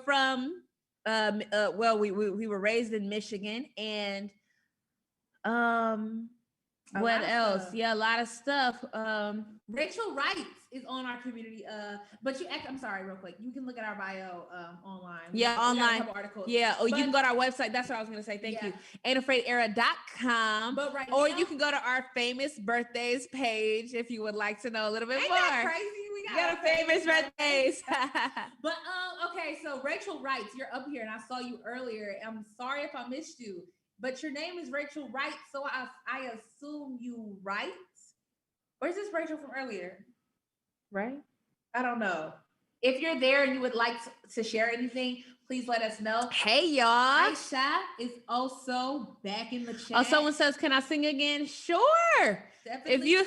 from well, we were raised in Michigan, and what else? Yeah, a lot of stuff. Rachel Wright is on our community. But I'm sorry, real quick. You can look at our bio online. Yeah, online. Articles. Yeah, or you can go to our website. That's what I was gonna say. Thank you. AintAfraidEra.com. But you can go to our famous birthdays page if you would like to know a little bit more. That crazy? We got a famous birthdays. But okay, so Rachel Wright, you're up here, and I saw you earlier. I'm sorry if I missed you, but your name is Rachel Wright, so I assume you write. Or is this Rachel from earlier? Right? I don't know. If you're there and you would like to share anything, please let us know. Hey, y'all. Aisha is also back in the chat. Oh, someone says, can I sing again? Sure. Definitely. If you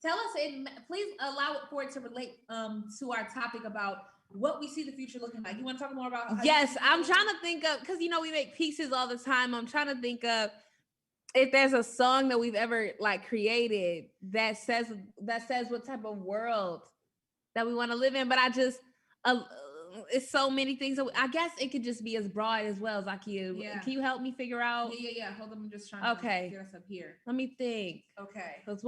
tell us, and please allow for it to relate to our topic about what we see the future looking like. You want to talk more about? Yes, I'm trying to think of, because we make pieces all the time. I'm trying to think of if there's a song that we've ever created that says what type of world that we want to live in. But I just it's so many things. I guess it could just be as broad as well as you. Yeah. Can you help me figure out? Yeah. Hold on, I'm just trying to get us up here. Let me think. Okay. Because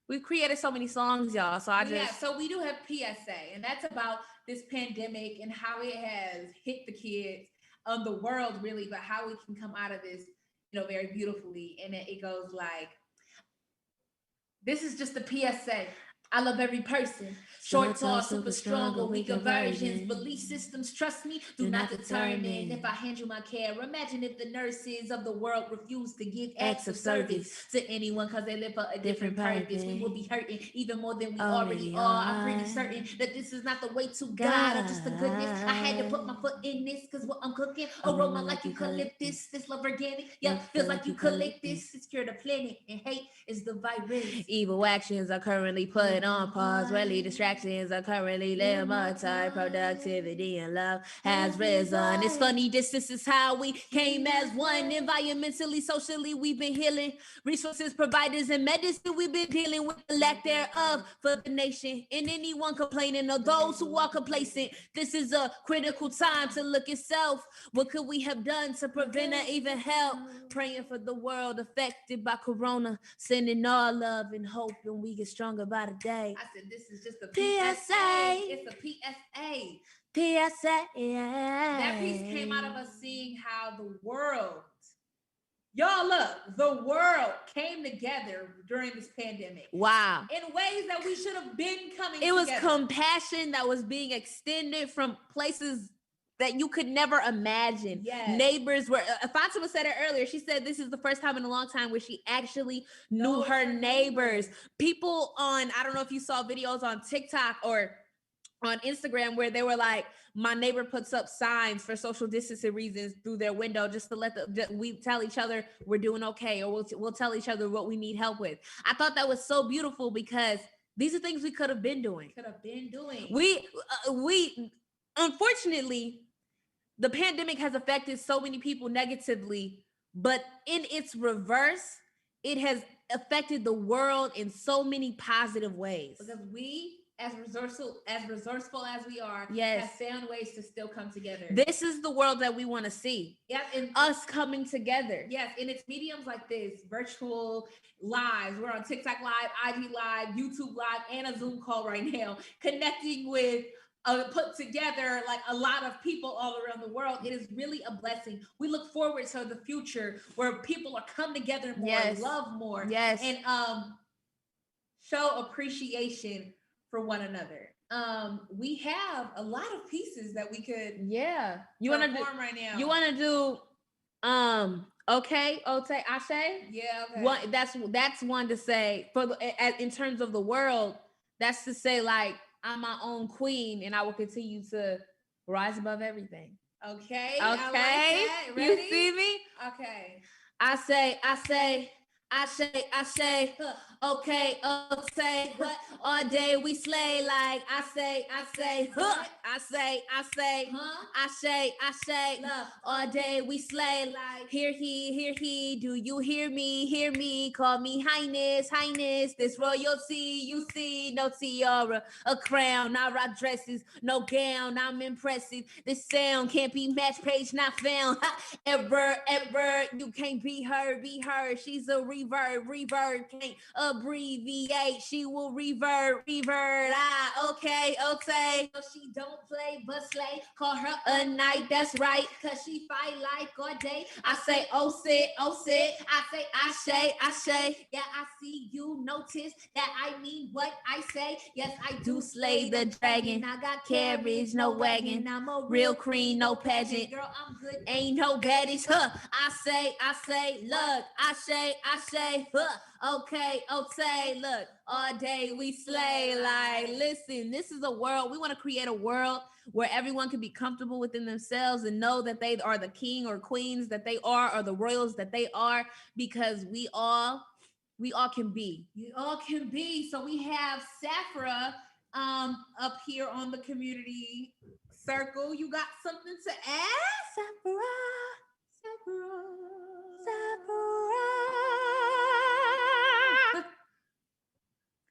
we've created so many songs, y'all. So so we do have PSA, and that's about this pandemic and how it has hit the kids, the world really, but how we can come out of this, very beautifully. And it goes like, this is just the PSA. I love every person. Short, tall, super strong, or weaker versions. Belief systems, trust me, do not determine if I hand you my care. Imagine if the nurses of the world refuse to give acts of service to anyone because they live for a different purpose. We will be hurting even more than we already are. I'm pretty certain that this is not the way to God or just the goodness. I had to put my foot in this because what I'm cooking, aroma like eucalyptus. This love organic, feels like eucalyptus. It's cure the planet, and hate is the virus. Evil actions are currently put on pause. Really, distractions are currently limited. Productivity and love has risen. It's funny, this is how we came as one. Environmentally, socially, we've been healing. Resources, providers, and medicine, we've been dealing with the lack thereof for the nation. And anyone complaining or those who are complacent, this is a critical time to look at self. What could we have done to prevent or even help? Praying for the world affected by corona, sending all love and hope, and we get stronger by the day. I said, this is just a PSA. It's a PSA. PSA, yeah. That piece came out of us seeing how the world, the world came together during this pandemic. Wow. In ways that we should have been coming together. It was together. compassion that was being extended from places that you could never imagine. Yes. Neighbors were, Fatima said it earlier, she said this is the first time in a long time where she actually knew her neighbors. People on, I don't know if you saw videos on TikTok or on Instagram where they were like, my neighbor puts up signs for social distancing reasons through their window just to let we tell each other we're doing okay, or we'll tell each other what we need help with. I thought that was so beautiful because these are things we could have been doing. We unfortunately, the pandemic has affected so many people negatively, but in its reverse, it has affected the world in so many positive ways. Because we, as resourceful as we are, Yes, have found ways to still come together. This is the world that we want to see. Yes, and us coming together. Yes, and it's mediums like this, virtual lives. We're on TikTok Live, IG Live, YouTube Live, and a Zoom call right now, connecting with put together like a lot of people all around the world. It is really a blessing. We look forward to the future where people are come together more, love more, and show appreciation for one another. We have a lot of pieces that we could you want to do right now. You want to do okay, Ote Ashe? Yeah, okay. One, that's one to say for in terms of the world. That's to say, like, I'm my own queen, and I will continue to rise above everything. Okay. Okay. I like that. Ready? You see me? Okay. I say, okay, what? All day we slay like I say, all day we slay like hear he, do you hear me, call me highness, this royalty you see, no tiara, a crown, I rock dresses, no gown, I'm impressive, this sound can't be matched, page not found, ever, you can't be her, she's a reverb, can't abbreviate, she will revert, okay, so she don't play but slay, call her a night, that's right, cause she fight like all day, I say, oh sit, I say, I say, yeah, I see you notice that I mean what I say, yes, I do slay the dragon, I got carriage, no wagon, I'm a real queen, no pageant, girl, I'm good, ain't no baddies, I say, look, I say, okay, look, all day we slay, like, listen, this is a world, we want to create a world where everyone can be comfortable within themselves and know that they are the king or queens that they are, or the royals that they are, because we all can be. You all can be. So we have Safra up here on the community circle. You got something to add? Safra.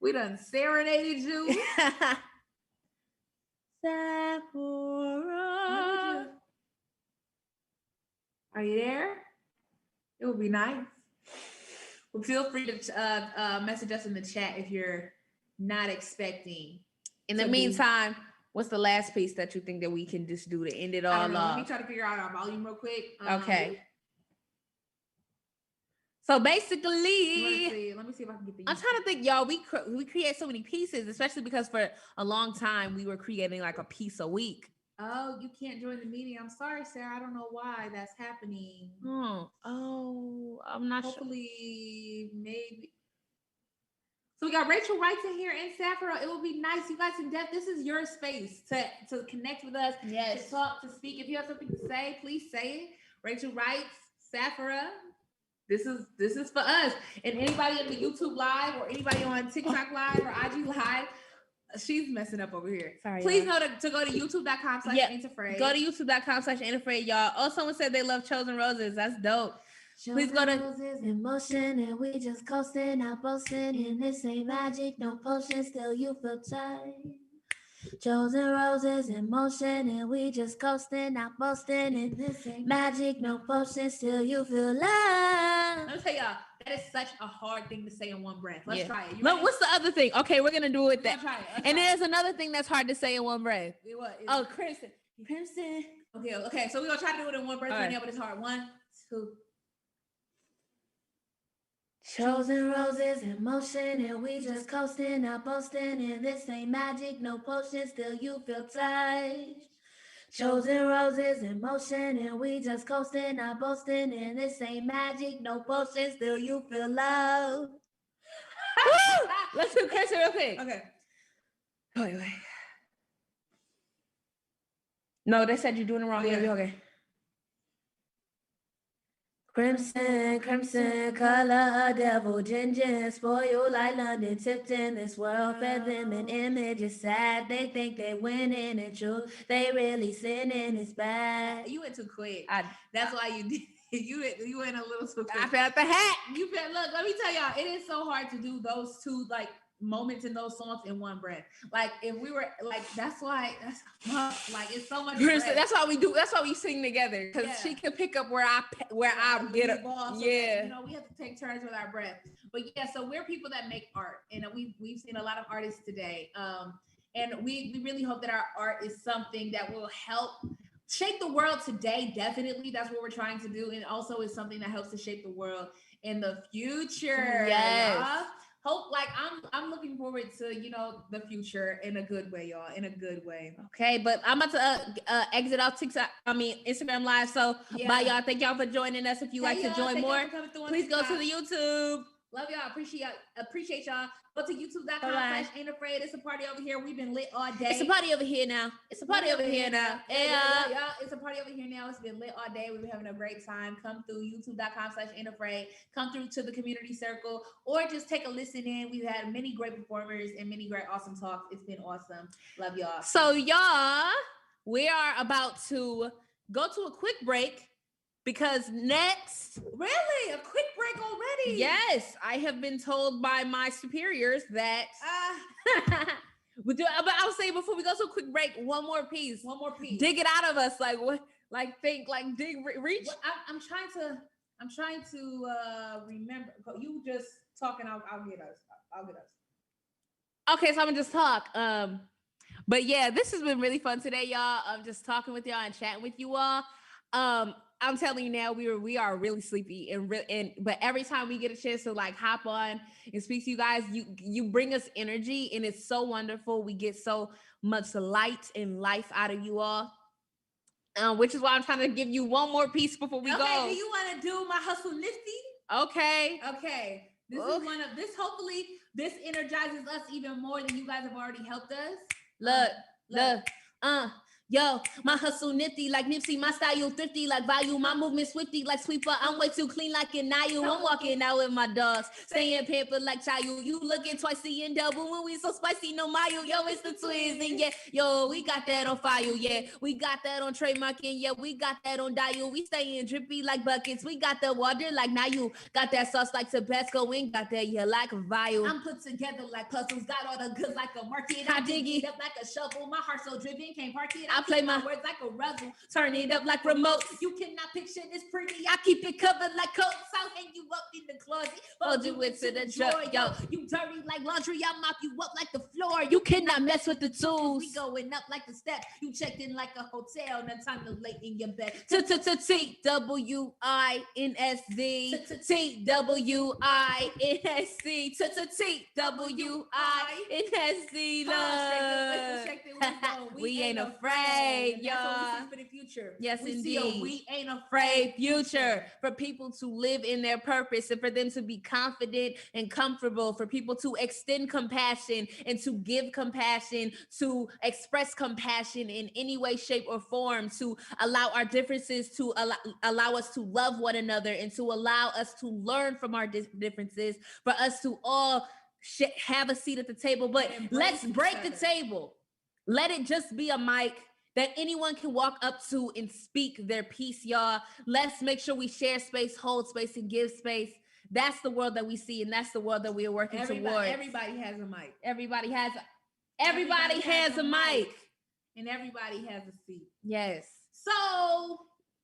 We done serenaded you. Safra. Are you there? It would be nice. Well, feel free to message us in the chat if you're not expecting. In the meantime, what's the last piece that you think that we can just do to end it all off? Let me try to figure out our volume real quick. Okay. So basically, let me see if I can get the. I'm trying to think, y'all. We create so many pieces, especially because for a long time we were creating like a piece a week. Oh, you can't join the meeting. I'm sorry, Sarah. I don't know why that's happening. Oh, I'm not sure. Hopefully, maybe. So we got Rachel Wrights in here and Safra. It would be nice, you guys in depth. This is your space to connect with us, to talk, to speak. If you have something to say, please say it. Rachel Wrights, Safra. This is for us. And anybody on the YouTube Live or anybody on TikTok Live or IG Live, she's messing up over here. Sorry. Please know to go to youtube.com/ain'tafraid. Go to youtube.com/ain'tafraid, y'all. Oh, someone said they love Chosen Roses. That's dope. Please go to Roses in motion and we just coasting, not boasting. And this ain't magic, no potion, still you feel tight. Chosen roses in motion and we just coasting, not boasting. And this ain't magic, no potion, still you feel love. Let me tell y'all, that is such a hard thing to say in one breath. Let's try it. Look, what's the other thing? Okay, we're gonna do it that. Try it. And there's another thing that's hard to say in one breath. What? Oh, Crimson. Okay. So we're gonna try to do it in one breath right now, but it's hard. 1, 2. Chosen roses in motion and we just coasting, not boasting. And this ain't magic, no potion, still you feel tight. Chosen roses in motion and we just coasting, not boasting. And this ain't magic, no potion, still you feel love. Let's do Crimson real quick. Okay. Wait. No, they said you're doing it wrong. Yeah, you're okay. Crimson, crimson color, devil, ginger, spoil like London, tipped in this world, fed them an image, it's sad, they think they winning, and truth, they really sinning, it's bad. You went too quick. That's why you did. You went a little too quick. I felt the hat. You felt. Look, let me tell y'all, it is so hard to do those two like moments in those songs in one breath. Like if we were like, that's like it's so much. That's why we do. That's why we sing together, because she can pick up where I get up. So yeah, you know, we have to take turns with our breath. But yeah, so we're people that make art, and we've seen a lot of artists today. And we really hope that our art is something that will help shape the world today. Definitely, that's what we're trying to do, and also is something that helps to shape the world in the future. Yes. Hope, like I'm looking forward to, you know, the future in a good way, y'all, in a good way. Okay, but I'm about to exit off Instagram Live. So bye, y'all. Thank y'all for joining us. If you like to join more, please go to the YouTube. Love y'all. Appreciate y'all. Go to youtube.com/Ain't Afraid. It's a party over here. We've been lit all day. It's a party over here now. It's a party over here now. Yeah, y'all. It's a party over here now. It's been lit all day. We've been having a great time. Come through youtube.com/Ain't Afraid. Come through to the community circle, or just take a listen in. We've had many great performers and many great awesome talks. It's been awesome. Love y'all. So y'all, we are about to go to a quick break. Because next, really, a quick break already? Yes, I have been told by my superiors that. But I'll say before we go to a quick break, one more piece. Dig it out of us, like what? Like think, like dig, reach. Well, I'm trying to remember. You just talking. I'll get us. Okay, so I'm gonna just talk. But yeah, this has been really fun today, y'all. I'm just talking with y'all and chatting with you all. I'm telling you now, we are really sleepy but every time we get a chance to like hop on and speak to you guys, you bring us energy, and it's so wonderful. We get so much light and life out of you all, which is why I'm trying to give you one more piece before we go. Okay, do you want to do my hustle nifty? Okay. This is one of this. Hopefully, this energizes us even more than you guys have already helped us. Look. Yo, my hustle nifty like Nipsey, my style thrifty like Value, my movement swifty like Sweeper. I'm way too clean like an Nayu. I'm walking out with my dogs, staying pampered like Chayu. You looking twice, seeing double when we so spicy, no Mayu. Yo, it's the twins, and yeah, yo, we got that on fire, yeah. We got that on trademark, and yeah, we got that on dial. We staying drippy like buckets. We got the water like Nayu. Got that sauce like Tabasco, and got that yeah like a vial. I'm put together like puzzles, got all the goods like a market. I dig it up like a shovel. My heart so driven, can't park it. I play my words like a rebel, turn it up like remote. You cannot picture this pretty. I keep it covered like coats. I'll hang you up in the closet, hold you into the drawer. Yo, you dirty like laundry. I'll mop you up like the floor. You cannot mess with the tools. We going up like the steps. You checked in like a hotel. No time to lay in your bed. TWINSD. We ain't afraid, y'all. For the future. Yes, we indeed. We ain't afraid future for people to live in their purpose and for them to be confident and comfortable, for people to extend compassion and to give compassion, to express compassion in any way, shape, or form, to allow our differences to allow us to love one another and to allow us to learn from our differences, for us to all have a seat at the table. But let's break the table. Let it just be a mic that anyone can walk up to and speak their piece, y'all. Let's make sure we share space, hold space, and give space. That's the world that we see, and that's the world that we are working towards. Everybody has a mic. Everybody has a mic. And everybody has a seat. Yes. So,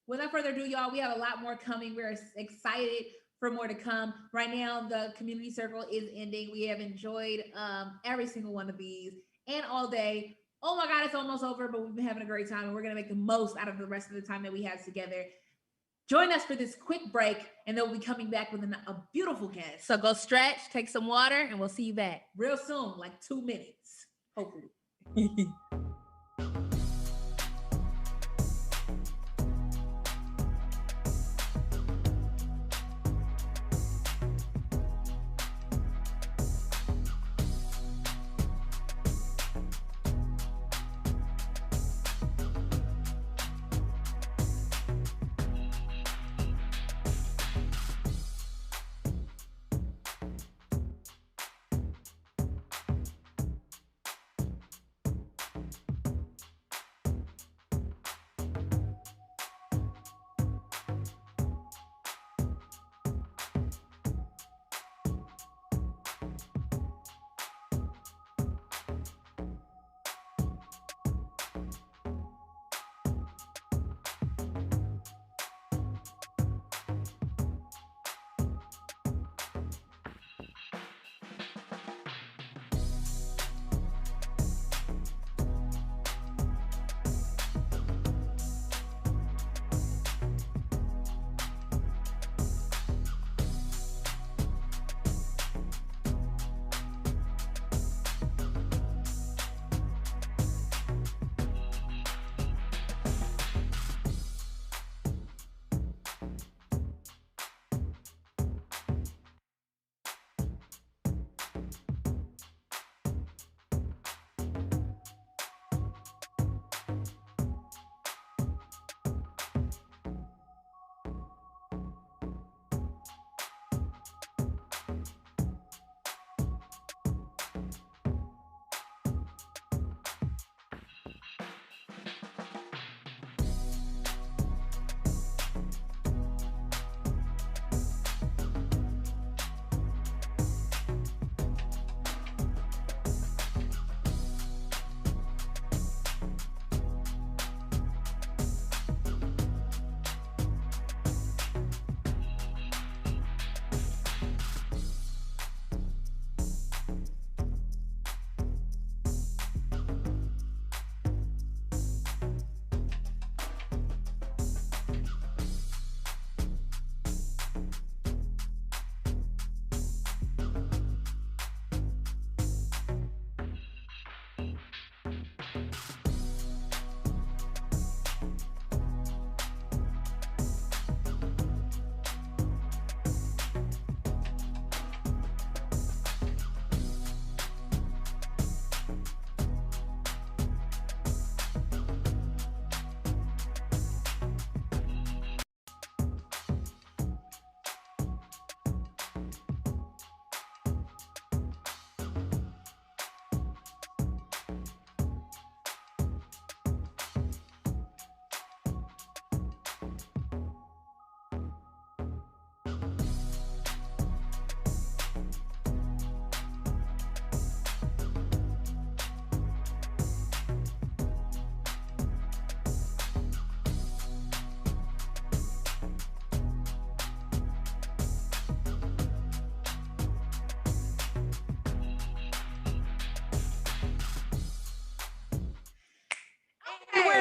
without further ado, y'all, we have a lot more coming. We're excited for more to come. Right now, the community circle is ending. We have enjoyed every single one of these and all day. Oh my God, it's almost over, but we've been having a great time, and we're going to make the most out of the rest of the time that we have together. Join us for this quick break, and then we'll be coming back with a beautiful guest. So go stretch, take some water, and we'll see you back real soon, like 2 minutes, hopefully.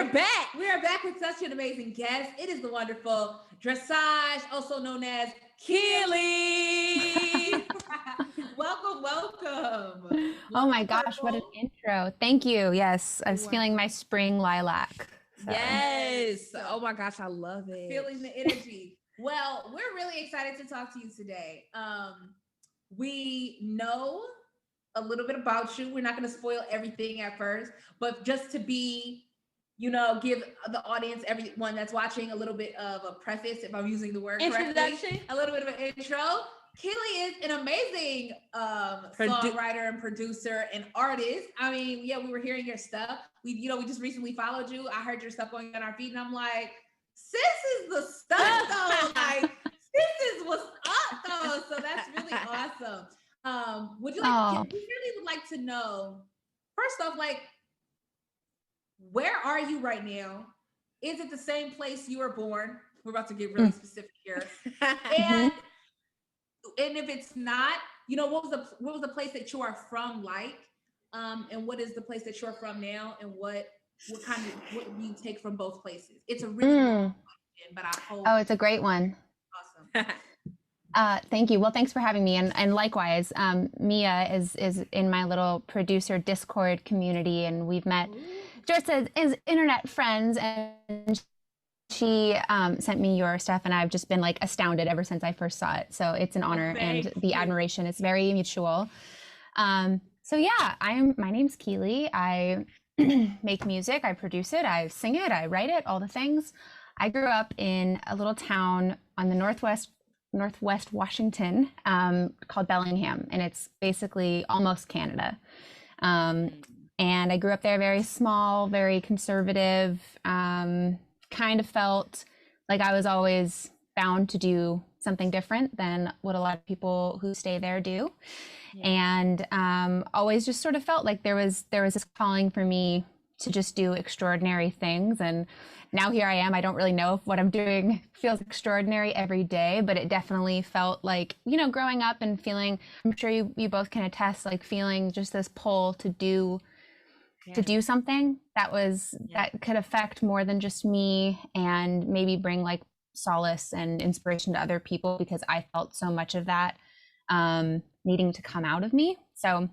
are back. We are back with such an amazing guest. It is the wonderful Dresage, also known as Keely. welcome. Oh my gosh, what an intro. Thank you. Yes, I was feeling my spring lilac. So. Yes. Oh my gosh, I love it. Feeling the energy. Well, we're really excited to talk to you today. We know a little bit about you. We're not going to spoil everything at first, but just to be, give the audience, everyone that's watching, a little bit of a preface, if I'm using the word correctly, a little bit of an intro. Keely is an amazing songwriter and producer and artist. I mean, we were hearing your stuff. We just recently followed you. I heard your stuff going on our feed, and I'm like, sis is the stuff though. Like, sis is what's up though. So that's really awesome. We really would like to know, first off, like, where are you right now? Is it the same place you were born? We're about to get really specific here. And if it's not, what was the place that you are from like? And what is the place that you're from now? And what do you take from both places? It's a really long question, but I hope. Oh, it's a great one. Awesome. Thank you. Well, thanks for having me. And likewise, Mia is in my little producer Discord community, and we've met just as internet friends, and she sent me your stuff, and I've just been like astounded ever since I first saw it. So it's an honor, and the admiration is very mutual. So yeah, my name's Keely. I make music, I produce it, I sing it, I write it, all the things. I grew up in a little town on the northwest Washington called Bellingham, and it's basically almost Canada. And I grew up there, very small, very conservative, kind of felt like I was always bound to do something different than what a lot of people who stay there do. And always just sort of felt like there was this calling for me to just do extraordinary things. And now here I am. I don't really know if what I'm doing feels extraordinary every day, but it definitely felt like, growing up and feeling, I'm sure you both can attest, like feeling just this pull to do something that could affect more than just me, and maybe bring like solace and inspiration to other people, because I felt so much of that needing to come out of me. So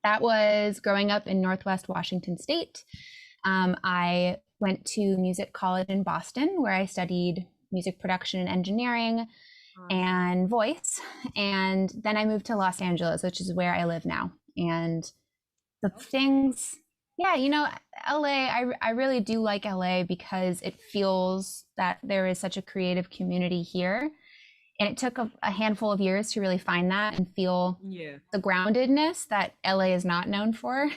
that was growing up in Northwest Washington State. I went to music college in Boston, where I studied music production and engineering and voice. And then I moved to Los Angeles, which is where I live now. And the things, LA, I really do like LA because it feels that there is such a creative community here. And it took a handful of years to really find that and feel the groundedness that LA is not known for.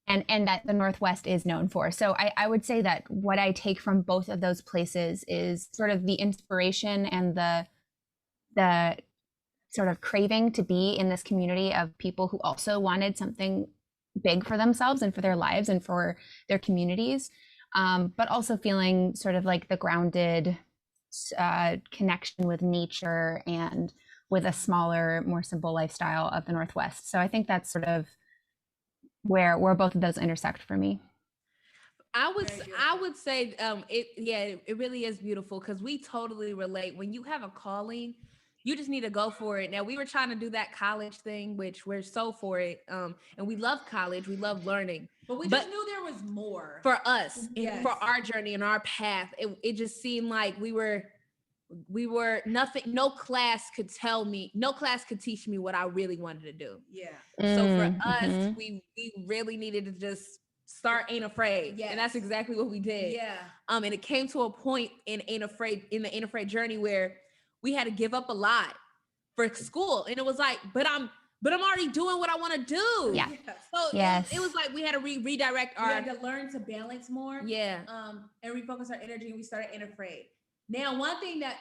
And that the Northwest is known for. So I would say that what I take from both of those places is sort of the inspiration and the sort of craving to be in this community of people who also wanted something big for themselves and for their lives and for their communities, but also feeling sort of like the grounded connection with nature and with a smaller, more simple lifestyle of the Northwest. So I think that's sort of where both of those intersect for me. I would say it really is beautiful, because we totally relate. When you have a calling, you just need to go for it. Now, we were trying to do that college thing, which we're so for it. And we love college, we love learning. But we just knew there was more. For us, for our journey and our path, it just seemed like we were nothing, no class could teach me what I really wanted to do. Yeah. So for us, we really needed to just start Ain't Afraid. Yes. And that's exactly what we did. Yeah. And it came to a point in the Ain't Afraid journey where we had to give up a lot for school. And it was like, but I'm already doing what I want to do. Yeah. So it was like we had to redirect we had to learn to balance more. Yeah. And refocus our energy, and we started Ain't Afraid. Now, one thing that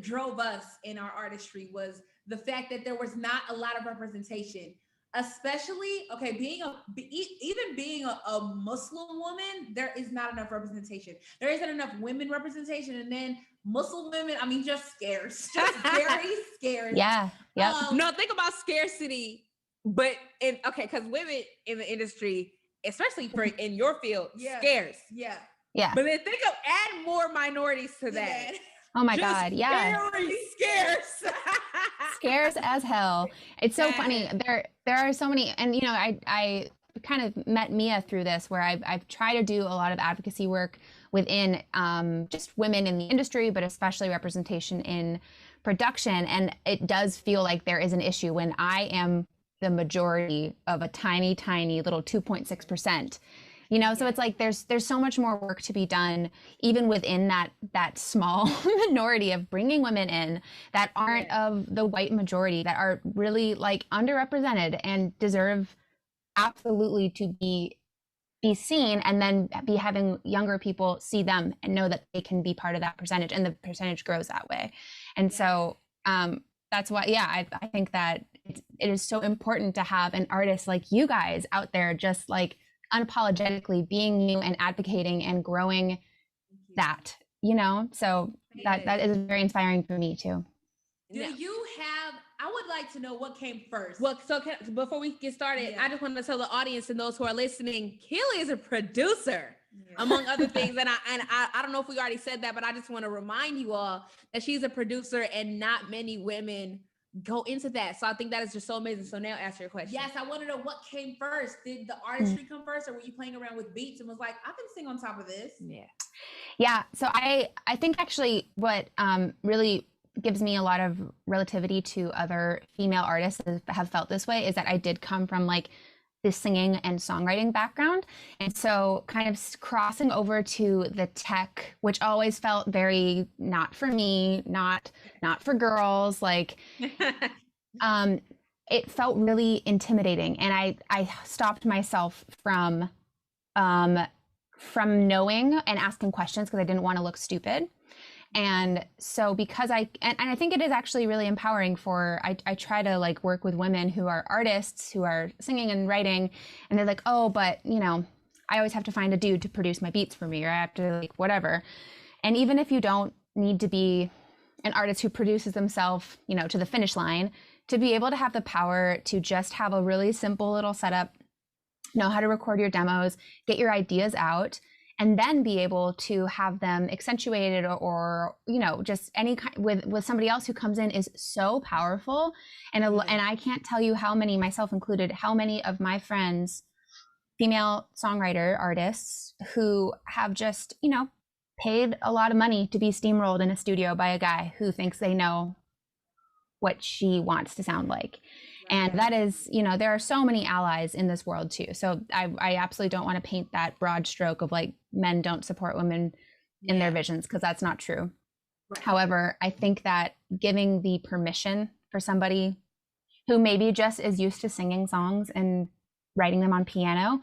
drove us in our artistry was the fact that there was not a lot of representation, especially, being a Muslim woman, there is not enough representation. There isn't enough women representation. And then Muslim women, just scarce, just very scarce. Yeah. Yep. No, think about scarcity, but because women in the industry, especially for in your field, Yeah. scarce. Yeah. Yeah. But then think of add more minorities to that. Oh my Just God. Yeah. very scarce. Scarce as hell. It's so funny. There are so many, and you know, I kind of met Mia through this, where I've tried to do a lot of advocacy work within just women in the industry, but especially representation in production. And it does feel like there is an issue when I am the majority of a tiny, tiny little 2.6%. You know, so it's like there's so much more work to be done, even within that small minority of bringing women in that aren't of the white majority, that are really like underrepresented and deserve absolutely to be seen, and then be having younger people see them and know that they can be part of that percentage, and the percentage grows that way. And so that's why, I think that it is so important to have an artist like you guys out there, just like unapologetically being you and advocating and growing that, you know. So that is very inspiring for me too. Do you have, I would like to know what came first. Well, so before we get started, I just want to tell the audience and those who are listening, Keely is a producer, among other things. And I don't know if we already said that, but I just want to remind you all that she's a producer, and not many women go into that. So I think that is just so amazing. So now answer your question. Yes, I want to know what came first. Did the artistry come first, or were you playing around with beats and was like, I can sing on top of this? Yeah. So I think actually what really gives me a lot of relativity to other female artists that have felt this way is that I did come from like this singing and songwriting background. And so kind of crossing over to the tech, which always felt very not for me, not for girls, like it felt really intimidating. And I stopped myself from knowing and asking questions because I didn't want to look stupid. And so because I think it is actually really empowering for, I try to like work with women who are artists, who are singing and writing, and they're like, oh, but you know, I always have to find a dude to produce my beats for me, or I have to like whatever. And even if you don't need to be an artist who produces themselves, you know, to the finish line, to be able to have the power to just have a really simple little setup, know how to record your demos, get your ideas out, and then be able to have them accentuated or you know, just any kind with somebody else who comes in is so powerful. And I can't tell you how many, myself included, how many of my friends, female songwriter artists, who have just, you know, paid a lot of money to be steamrolled in a studio by a guy who thinks they know what she wants to sound like. And that is, you know, there are so many allies in this world too. So I absolutely don't want to paint that broad stroke of like men don't support women in their visions, because that's not true. Right. However, I think that giving the permission for somebody who maybe just is used to singing songs and writing them on piano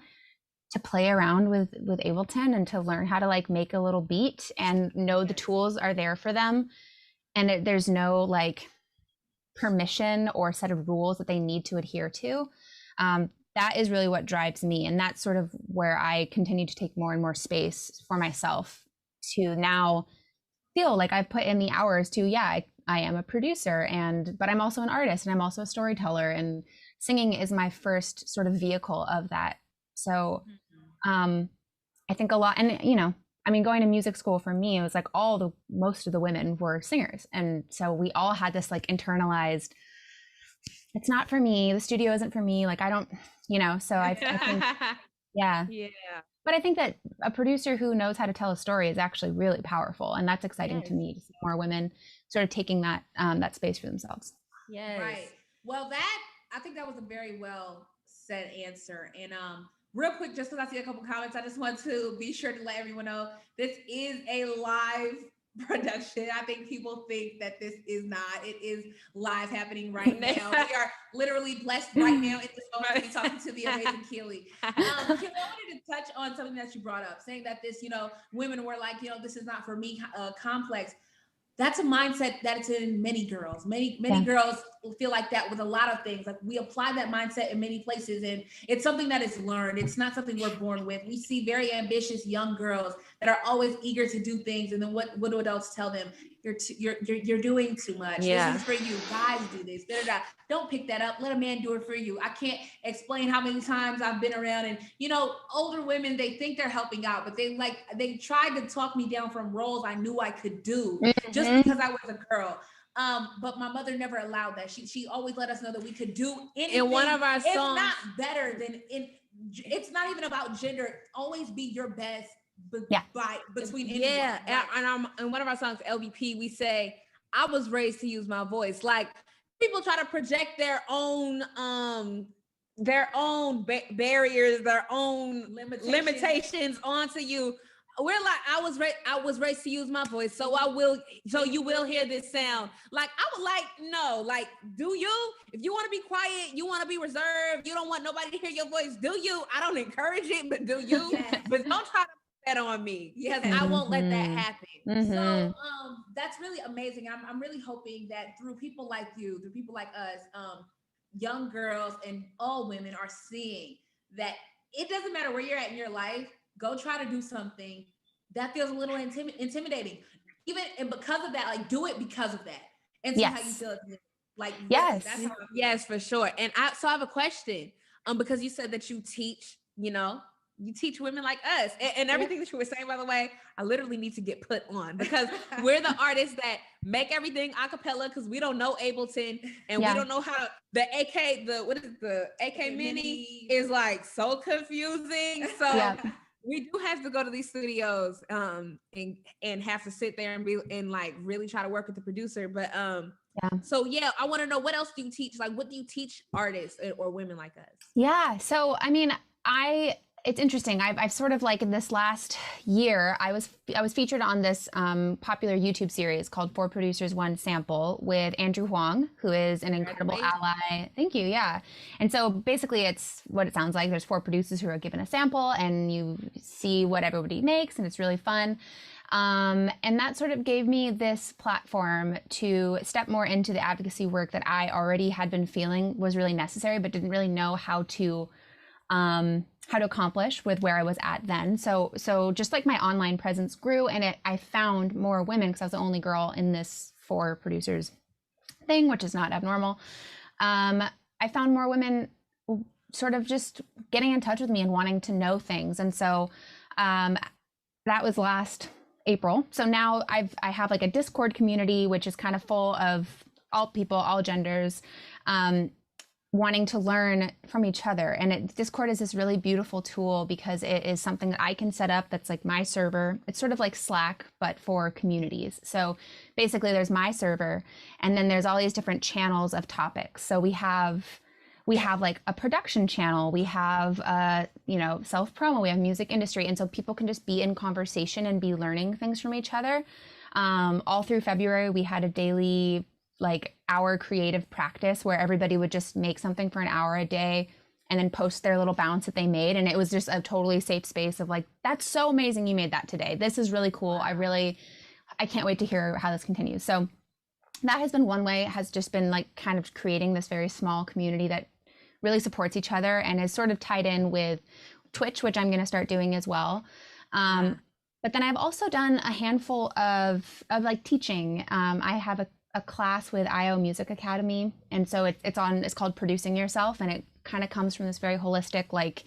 to play around with Ableton and to learn how to like make a little beat and know the tools are there for them. And there's no like permission or set of rules that they need to adhere to. That is really what drives me. And that's sort of where I continue to take more and more space for myself to now feel like I've put in the hours to, I am a producer, but I'm also an artist, and I'm also a storyteller, and singing is my first sort of vehicle of that. So I think a lot, and you know, I mean, going to music school for me, it was like most of the women were singers. And so we all had this like internalized, it's not for me, the studio isn't for me, like I don't, you know, so I think, yeah. But I think that a producer who knows how to tell a story is actually really powerful. And that's exciting to me, to see more women sort of taking that space for themselves. Yes. Right. Well, I think that was a very well said answer. And real quick, just because I see a couple comments, I just want to be sure to let everyone know this is a live production. I think people think that this is not. It is live happening right now. We are literally blessed right now in this moment to be talking to the amazing Keely. Keely, I wanted to touch on something that you brought up, saying that this, you know, women were like, you know, this is not for me complex. That's a mindset that it's in many girls. Many girls feel like that with a lot of things. Like we apply that mindset in many places, and it's something that is learned. It's not something we're born with. We see very ambitious young girls that are always eager to do things, and then what do adults tell them? you're doing too much. Yeah. This is for you. Guys do this. Da-da-da. Don't pick that up. Let a man do it for you. I can't explain how many times I've been around, and older women, they think they're helping out, but they tried to talk me down from roles I knew I could do just because I was a girl. But my mother never allowed that. She always let us know that we could do anything. In one of our songs, it's not better than it's not even about gender. Always be your best. Between anyone. And in one of our songs, LVP, we say, "I was raised to use my voice." Like, people try to project their own barriers, their own limitations onto you. We're like, I was raised to use my voice, so you will hear this sound. Like, I was like, no, like, do you? If you want to be quiet, you want to be reserved, you don't want nobody to hear your voice, do you? I don't encourage it, but do you? But don't try to that on me, because I won't let that happen. So that's really amazing. I'm really hoping that through people like you, through people like us, young girls and all women are seeing that it doesn't matter where you're at in your life. Go try to do something that feels a little intimidating, and because of that, like, do it because of that, and see how you feel. Like, yes, that's how yes, for sure. And I have a question, because you said that you teach, you teach women like us, and everything that you were saying, by the way, I literally need to get put on, because we're the artists that make everything a cappella, because we don't know Ableton, and we don't know how the AK Mini is like so confusing. So we do have to go to these studios and have to sit there and like really try to work with the producer. But so I want to know, what else do you teach? Like, what do you teach artists or women like us? Yeah. So, I mean, it's interesting. I've sort of, like, in this last year, I was featured on this popular YouTube series called 4 Producers, 1 Sample with Andrew Huang, who is an incredible ally. Thank you. Yeah. And so basically it's what it sounds like. There's 4 producers who are given a sample, and you see what everybody makes, and it's really fun. And that sort of gave me this platform to step more into the advocacy work that I already had been feeling was really necessary, but didn't really know how to accomplish with where I was at then. So just like my online presence grew, and I found more women, because I was the only girl in this 4 producers thing, which is not abnormal. I found more women sort of just getting in touch with me and wanting to know things. And so that was last April. So now I have like a Discord community, which is kind of full of all people, all genders, wanting to learn from each other. And Discord is this really beautiful tool, because it is something that I can set up that's like my server. It's sort of like Slack, but for communities. So basically there's my server, and then there's all these different channels of topics. So we have like a production channel, we have self-promo, we have music industry. And so people can just be in conversation and be learning things from each other. All through February, we had a daily hour creative practice where everybody would just make something for an hour a day and then post their little bounce that they made. And it was just a totally safe space of like, that's so amazing you made that today. This is really cool. I can't wait to hear how this continues. So that has been one way. It has just been like kind of creating this very small community that really supports each other and is sort of tied in with Twitch, which I'm going to start doing as well. But then I've also done a handful of like teaching. I have a class with IO Music Academy. And so it's called Producing Yourself. And it kind of comes from this very holistic, like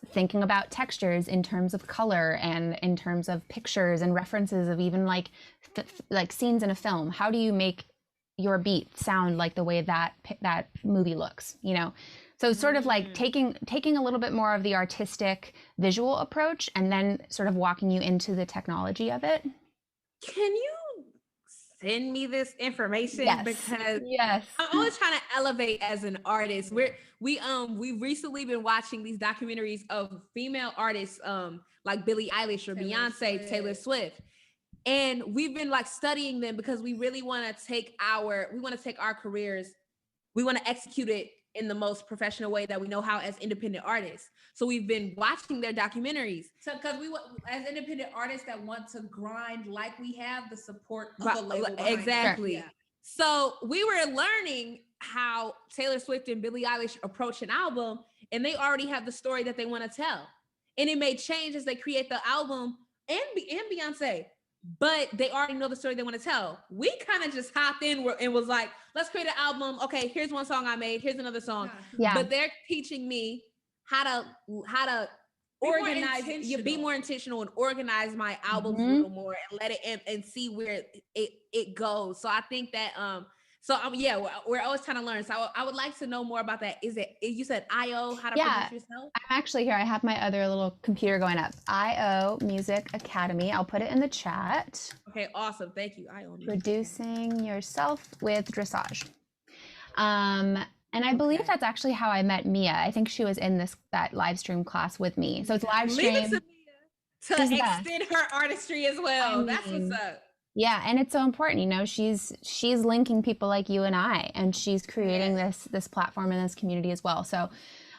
thinking about textures in terms of color and in terms of pictures and references of even like scenes in a film. How do you make your beat sound like the way that movie looks, So sort of like taking a little bit more of the artistic visual approach and then sort of walking you into the technology of it. Can you send me this information? Yes. Because yes, I'm always trying to elevate as an artist. We've recently been watching these documentaries of female artists like Billie Eilish or Beyonce, Taylor Swift. And we've been like studying them because we really want to take our careers, we want to execute it in the most professional way that we know how as independent artists. So we've been watching their documentaries. So because we as independent artists that want to grind like we have the support of the label. Exactly. Yeah. So we were learning how Taylor Swift and Billie Eilish approach an album, and they already have the story that they want to tell. And it may change as they create the album, and Beyonce. but they already know the story they want to tell. We kind of just hopped in and was like, let's create an album. Okay, here's one song I made. Here's another song. Yeah. But they're teaching me how to organize, be more intentional and organize my albums a little more and let it and see where it goes. So I think that we're always trying to learn. So I would like to know more about that. You said IO, how to produce yourself? I'm actually here. I have my other little computer going up. IO Music Academy. I'll put it in the chat. Okay, awesome. Thank you. IO Music Producing yourself with Dresage. And I believe that's actually how I met Mia. I think she was in that live stream class with me. So it's live stream. Leave it to Mia to extend her artistry as well. That's what's up. Yeah, and it's so important, you know, she's linking people like you and I, and she's creating this platform and this community as well. So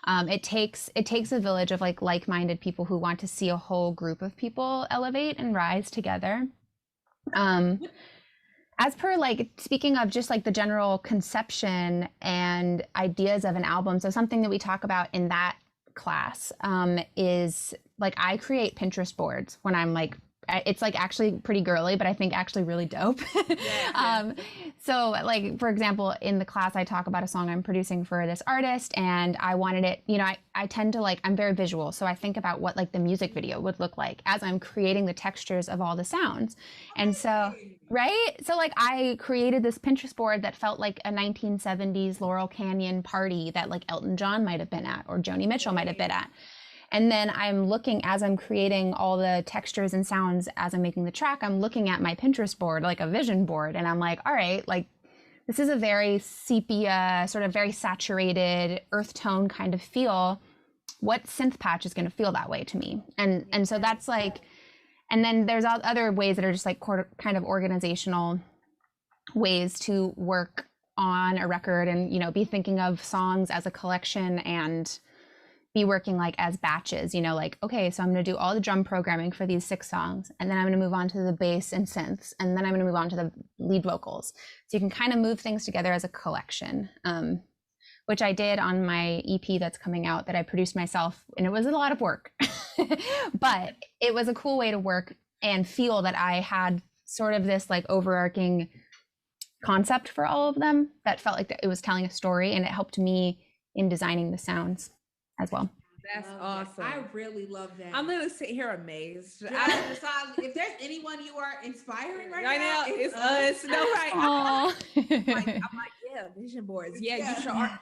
it takes a village of like-minded people who want to see a whole group of people elevate and rise together. As per speaking of just the general conception and ideas of an album, so something that we talk about in that class is I create Pinterest boards when I'm it's actually pretty girly, but I think actually really dope. So for example, in the class, I talk about a song I'm producing for this artist, and I wanted it, you know, I tend to I'm very visual. So I think about what the music video would look like as I'm creating the textures of all the sounds. And so, right. So I created this Pinterest board that felt like a 1970s Laurel Canyon party that Elton John might've been at, or Joni Mitchell might've been at. And then I'm looking, as I'm creating all the textures and sounds, as I'm making the track, I'm looking at my Pinterest board, like a vision board. And I'm like, all right, this is a very sepia, sort of very saturated earth tone kind of feel. What synth patch is going to feel that way to me? And so that's and then there's other ways that are just kind of organizational ways to work on a record and, you know, be thinking of songs as a collection and be working as batches, you know, okay, so I'm going to do all the drum programming for these 6 songs, and then I'm going to move on to the bass and synths, and then I'm going to move on to the lead vocals. So you can kind of move things together as a collection, which I did on my EP that's coming out that I produced myself, and it was a lot of work, but it was a cool way to work and feel that I had sort of this overarching concept for all of them that felt like it was telling a story, and it helped me in designing the sounds as well. That's awesome. I really love that. I'm gonna sit here amazed. If there's anyone you are inspiring right now, it's us. No, right? I'm like, yeah, vision boards. Yeah, you should already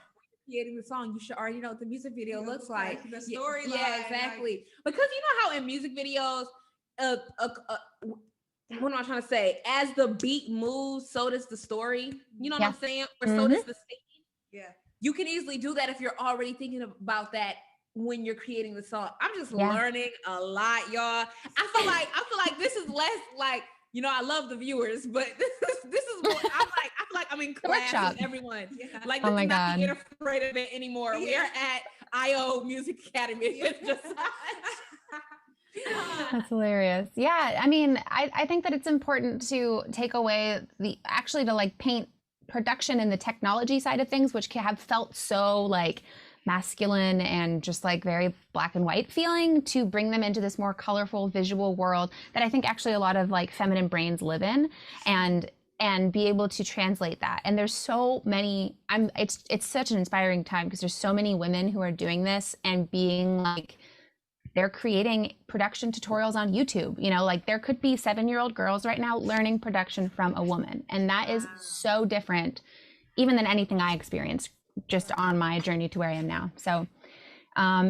creating the song. You should already know what the music video looks like. The storyline. Yeah, exactly. Because you know how in music videos, what am I trying to say? As the beat moves, so does the story. You know what I'm saying? Or so does the scene. Yeah. You can easily do that if you're already thinking about that when you're creating the song. I'm just learning a lot, y'all. I feel like this is less you know, I love the viewers, but this is more, I feel like I'm in class with everyone. Yeah. This is not the Ain't Afraid of it anymore. We are at IO Music Academy. It's just That's hilarious. Yeah, I mean, I think that it's important to take away to paint production and the technology side of things, which can have felt so masculine and just very black and white feeling, to bring them into this more colorful visual world that I think actually a lot of feminine brains live in, and be able to translate that. And there's so many, it's such an inspiring time because there's so many women who are doing this and being they're creating production tutorials on YouTube. You know, there could be 7-year-old girls right now learning production from a woman. And that is so different even than anything I experienced just on my journey to where I am now. So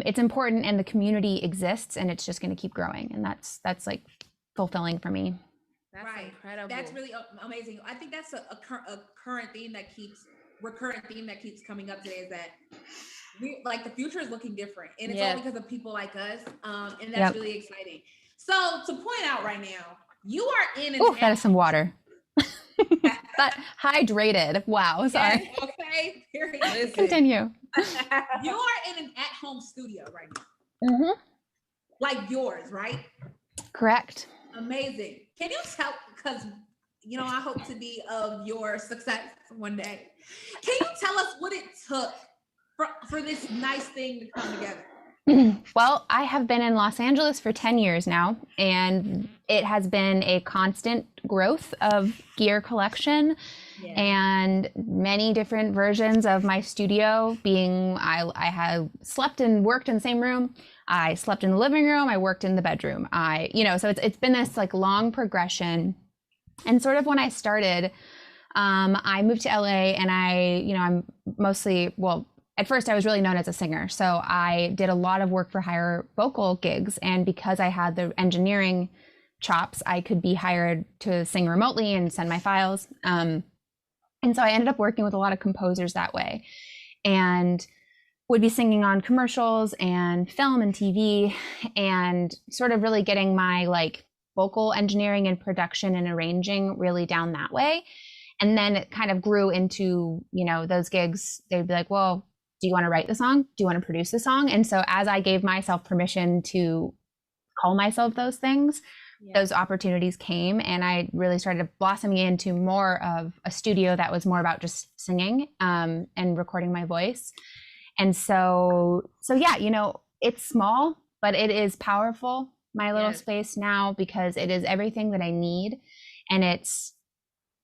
it's important, and the community exists, and it's just going to keep growing. And that's fulfilling for me. That's incredible. That's really amazing. I think that's a current theme that keeps coming up today, is that the future is looking different, and it's all because of people like us, and that's really exciting. So to point out right now, you are in an that is some water. But hydrated. Wow, sorry. Yes, okay, period. Continue. You are in an at-home studio right now. Like yours, right? Correct. Amazing. Can you tell, because you know I hope to be of your success one day. Can you tell us what it took for this nice thing to come together? Well, I have been in Los Angeles for 10 years now, and it has been a constant growth of gear collection and many different versions of my studio being, I have slept and worked in the same room. I slept in the living room. I worked in the bedroom. So it's been this like long progression. And sort of when I started, I moved to LA and I'm mostly, well, at first I was really known as a singer. So I did a lot of work for hire vocal gigs. And because I had the engineering chops, I could be hired to sing remotely and send my files. And so I ended up working with a lot of composers that way and would be singing on commercials and film and TV and sort of really getting my like vocal engineering and production and arranging really down that way. And then it kind of grew into, those gigs, they'd be like, well, do you want to write the song? Do you want to produce the song? And so as I gave myself permission to call myself those things, those opportunities came, and I really started blossoming into more of a studio that was more about just singing and recording my voice. And so yeah, it's small, but it is powerful, my little space now, because it is everything that I need. And it's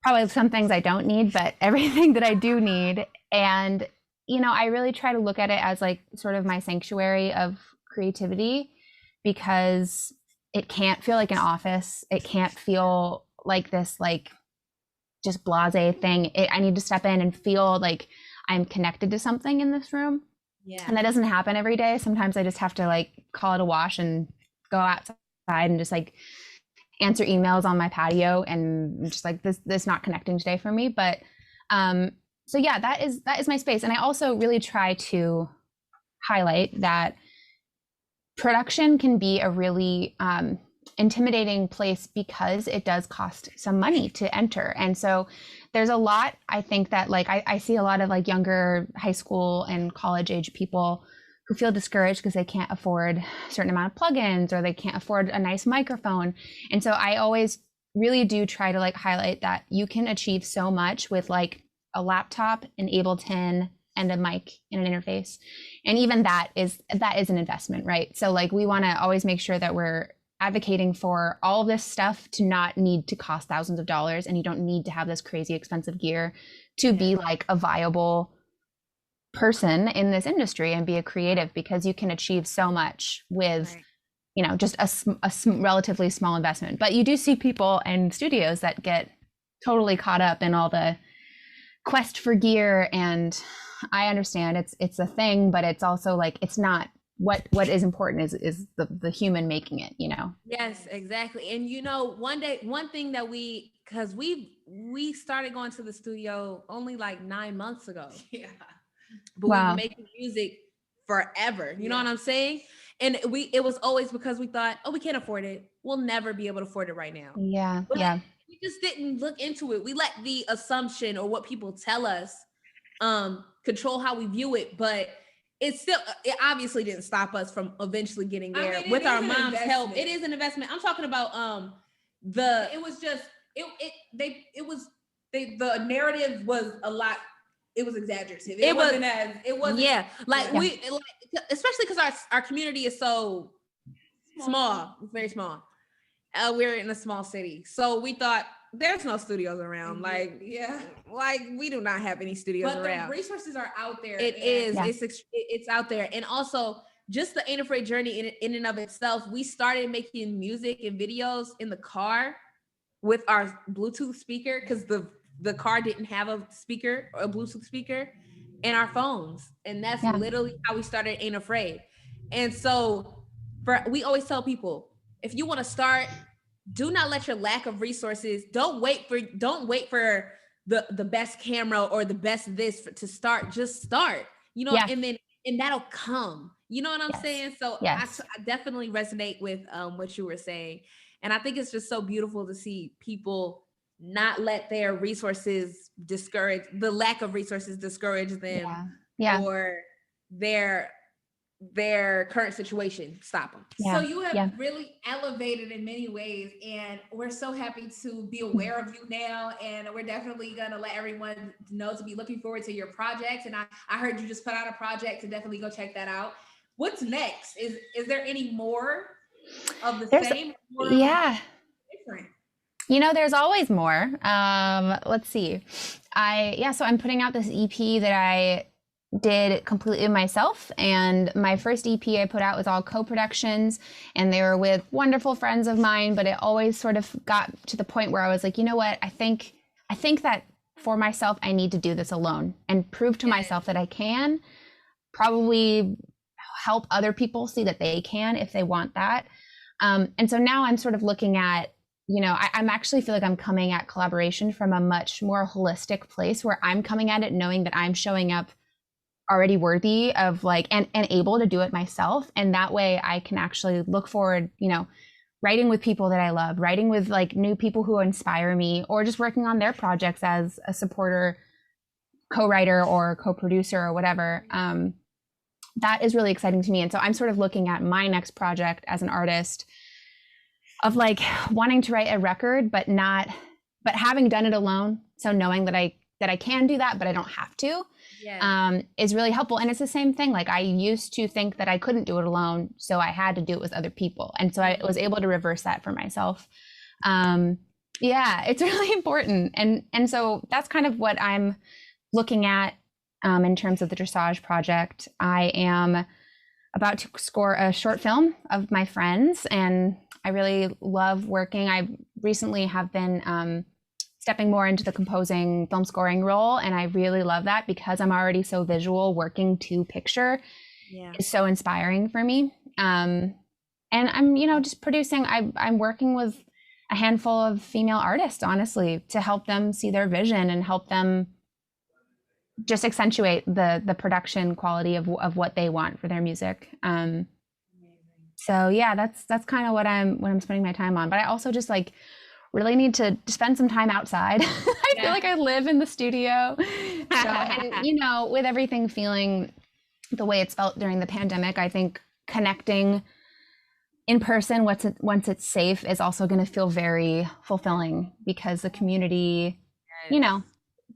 probably some things I don't need, but everything that I do need. And I really try to look at it as like sort of my sanctuary of creativity, because it can't feel like an office. It can't feel like this, like just blasé thing. I need to step in and feel like I'm connected to something in this room. Yeah. And that doesn't happen every day. Sometimes I just have to like call it a wash and go outside and just like answer emails on my patio and just like this not connecting today for me. But so yeah, that is my space. And I also really try to highlight that production can be a really intimidating place because it does cost some money to enter. And so there's a lot, I think that like I see a lot of like younger high school and college age people who feel discouraged because they can't afford a certain amount of plugins or they can't afford a nice microphone. And so I always really do try to like highlight that you can achieve so much with like a laptop, an Ableton, and a mic and an interface. And even that is an investment, right? So like we want to always make sure that we're advocating for all of this stuff to not need to cost thousands of dollars, and you don't need to have this crazy expensive gear to be like a viable person in this industry and be a creative, because you can achieve so much with just a relatively small investment. But you do see people and studios that get totally caught up in all the quest for gear, and I understand it's a thing, but it's also like it's not what is important is the human making it, Yes, exactly. And one thing that because we started going to the studio only like 9 months ago. Yeah. But we've been making music forever. You know what I'm saying? And it was always because we thought, oh, we can't afford it. We'll never be able to afford it right now. Yeah. But yeah. We just didn't look into it. We let the assumption or what people tell us control how we view it. But it obviously didn't stop us from eventually getting there with our mom's help. It is an investment. I'm talking about the narrative was a lot. It was exaggerative. It wasn't especially because our community is so small, very small. We're in a small city, so we thought there's no studios around. Like we do not have any studios around. But the resources are out there. It is. Yeah. It's out there, and also just the Ain't Afraid journey in and of itself. We started making music and videos in the car with our Bluetooth speaker because the car didn't have a speaker or a Bluetooth speaker, and our phones, and that's literally how we started Ain't Afraid. And so we always tell people, if you want to start, do not let your lack of resources, don't wait for the best camera or the best to start. Just start, and that'll come. You know what I'm saying? So I definitely resonate with what you were saying. And I think it's just so beautiful to see people not let their resources the lack of resources discourage them or their current situation stop them. So you have really elevated in many ways, and we're so happy to be aware of you now, and we're definitely gonna let everyone know to be looking forward to your project. And I heard you just put out a project, to definitely go check that out. what's next? Is there any more of the There's- same? Or yeah. different? You know, there's always more. Let's see. So I'm putting out this EP that I did completely myself. And my first EP I put out was all co-productions, and they were with wonderful friends of mine, but it always sort of got to the point where I was like, you know what? I think that for myself, I need to do this alone and prove to myself that I can, probably help other people see that they can if they want that. And so now I'm sort of looking at, you know, I'm actually feel like I'm coming at collaboration from a much more holistic place, where I'm coming at it knowing that I'm showing up already worthy of like, and able to do it myself. And that way I can actually look forward, you know, writing with people that I love, writing with like new people who inspire me, or just working on their projects as a supporter, co-writer or co-producer or whatever. That is really exciting to me. And so I'm sort of looking at my next project as an artist of like wanting to write a record, but having done it alone. So knowing that I can do that, but I don't have to, is really helpful. And it's the same thing. Like I used to think that I couldn't do it alone, so I had to do it with other people. And so I was able to reverse that for myself. It's really important. And so that's kind of what I'm looking at in terms of the Dresage project. I am about to score a short film of my friends, and I really love working. I recently have been stepping more into the composing film scoring role, and I really love that because I'm already so visual. Working to picture is so inspiring for me. And I'm, you know, just producing. I'm working with a handful of female artists, honestly, to help them see their vision and help them just accentuate the production quality of what they want for their music. So yeah, that's kind of what I'm spending my time on. But I also just like really need to spend some time outside. I feel like I live in the studio. So, and, you know, with everything feeling the way it's felt during the pandemic, I think connecting in person once it's safe is also going to feel very fulfilling, because the community, you know,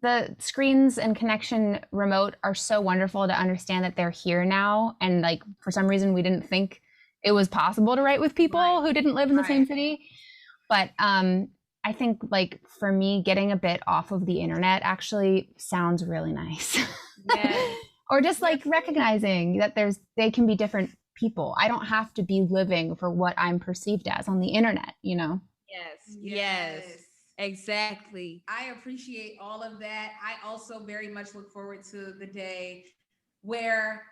the screens and connection remote are so wonderful to understand that they're here now. And like, for some reason, we didn't think it was possible to write with people who didn't live in the same city. But I think like for me, getting a bit off of the internet actually sounds really nice. Or just like recognizing that they can be different people. I don't have to be living for what I'm perceived as on the internet, you know? Yes. Exactly. I appreciate all of that. I also very much look forward to the day where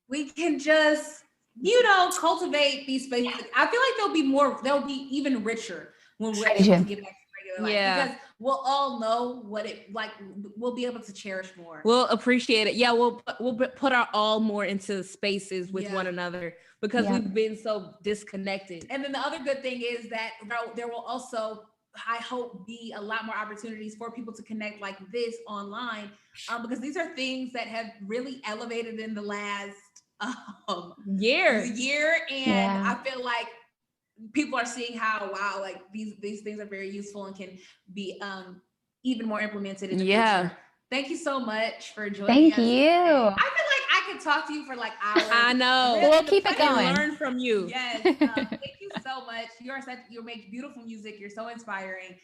we can just, you know, cultivate these spaces. I feel like they'll be even richer when we're able to get back to regular life, because we'll all know what it like. We'll be able to cherish more. We'll appreciate it. Yeah, we'll put our all more into spaces with one another, because we've been so disconnected. And then the other good thing is that there will also, I hope, be a lot more opportunities for people to connect like this online, because these are things that have really elevated in the last year. And I feel like people are seeing how, wow, like these things are very useful and can be even more implemented in the future. Thank you so much for joining us. Thank you. I feel like I could talk to you for like hours. I know. Really, we'll keep it going. Learn from you. Yes. Thank you so much. You make beautiful music. You're so inspiring.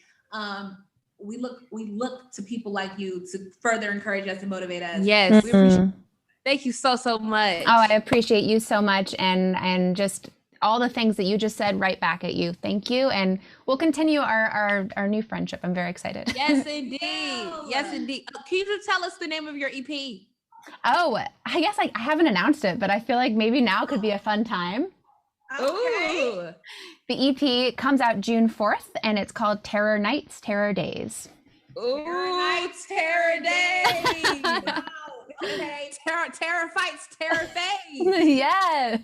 We look to people like you to further encourage us and motivate us. Yes. We appreciate. Thank you so much. Oh, I appreciate you so much, and just all the things that you just said right back at you. Thank you. And we'll continue our new friendship. I'm very excited. Yes, indeed. Yes, indeed. Can you just tell us the name of your EP? Oh, I guess I haven't announced it, but I feel like maybe now could be a fun time. Okay. Ooh. The EP comes out June 4th, and it's called Terror Nights, Terror Days. Ooh. Terror Nights, Terror Days. Wow. Okay. Terror fights, terror fades. Yeah.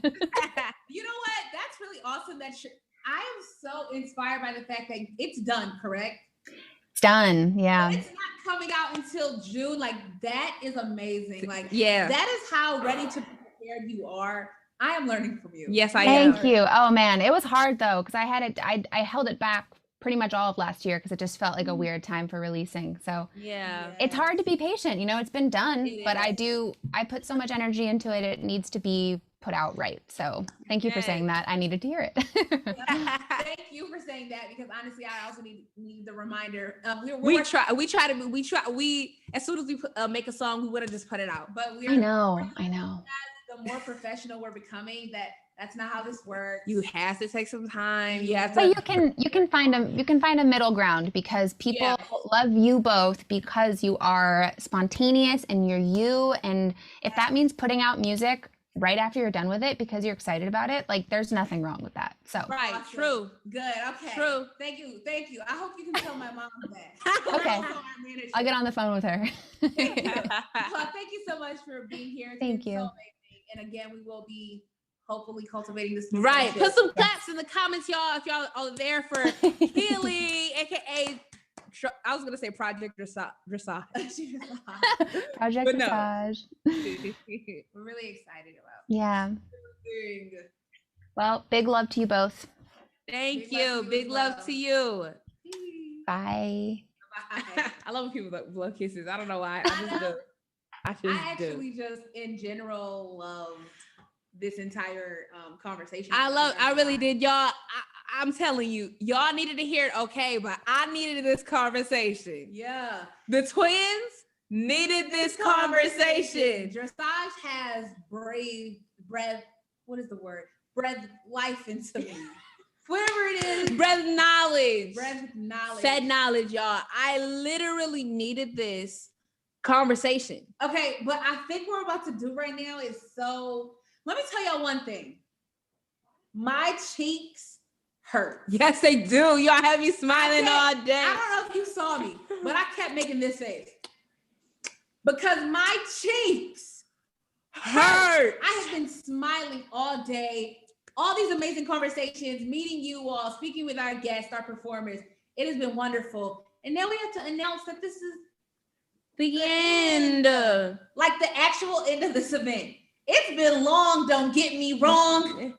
You know what? That's really awesome. I am so inspired by the fact that it's done, correct? It's done. Yeah. It's not coming out until June. Like, that is amazing. Like, yeah, that is how ready to be prepared you are. I am learning from you. Yes, I am. Thank you. Oh man, it was hard though, because I held it back pretty much all of last year because it just felt like a weird time for releasing. So it's hard to be patient. You know, it's been done, but I put so much energy into it. It needs to be put out right. So thank you for saying that. I needed to hear it. Thank you for saying that, because honestly, I also need the reminder. We as soon as we make a song, we would have just put it out. But I know. The more professional we're becoming, that's not how this works. You have to take some time. You have to. But you can find a middle ground, because people love you both because you are spontaneous and you're you. And if that means putting out music right after you're done with it because you're excited about it, like there's nothing wrong with that. So right, true, good, okay, true. Thank you. I hope you can tell my mom that. Okay, I'll get on the phone with her. Thank you. Well, thank you so much for being here. Thank you. So amazing. And again, we will be hopefully cultivating this. Right. Put some claps in the comments, y'all, if y'all are there for Healy, aka I was gonna say Project Dresage. Project Dresage. We're really excited about. Yeah. Well, big love to you both. Thank you. Big love to you. Bye. I love when people blow kisses. I don't know why. I actually just in general love this entire conversation. I really did, y'all. I'm telling you, y'all needed to hear it, okay, but I needed this conversation. Yeah. The twins needed this conversation. Dresage has breathed life into me. Whatever it is. Breath knowledge. Fed knowledge, y'all. I literally needed this conversation. Okay, but I think what we're about to do right now is let me tell y'all one thing. My cheeks hurt. Yes, they do. Y'all have me smiling all day. I don't know if you saw me, but I kept making this face because my cheeks hurt. I have been smiling all day. All these amazing conversations, meeting you all, speaking with our guests, our performers. It has been wonderful. And now we have to announce that this is the end. Like the actual end of this event. It's been long, don't get me wrong.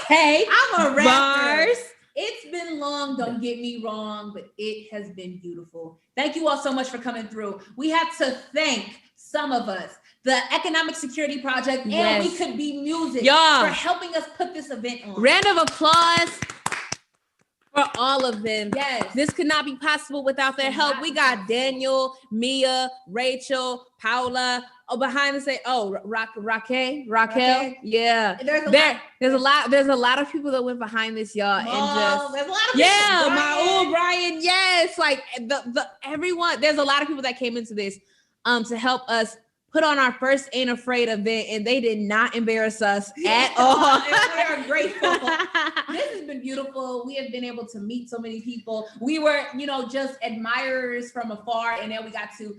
Okay. I'm a rapper. Bars. It's been long, don't get me wrong, but it has been beautiful. Thank you all so much for coming through. We have to thank some of us, the Economic Security Project, and We Could Be Music for helping us put this event on. Round of applause for all of them. Yes. This could not be possible without their help. We got Daniel, Mia, Rachel, Paula. Behind the say, Raquel. Yeah. There's a lot of people that went behind this, y'all. There's a lot of people. Brian. Yes. Like everyone, there's a lot of people that came into this to help us put on our first Ain't Afraid event, and they did not embarrass us at all. And we are grateful. This has been beautiful. We have been able to meet so many people. We were, just admirers from afar, and then we got to,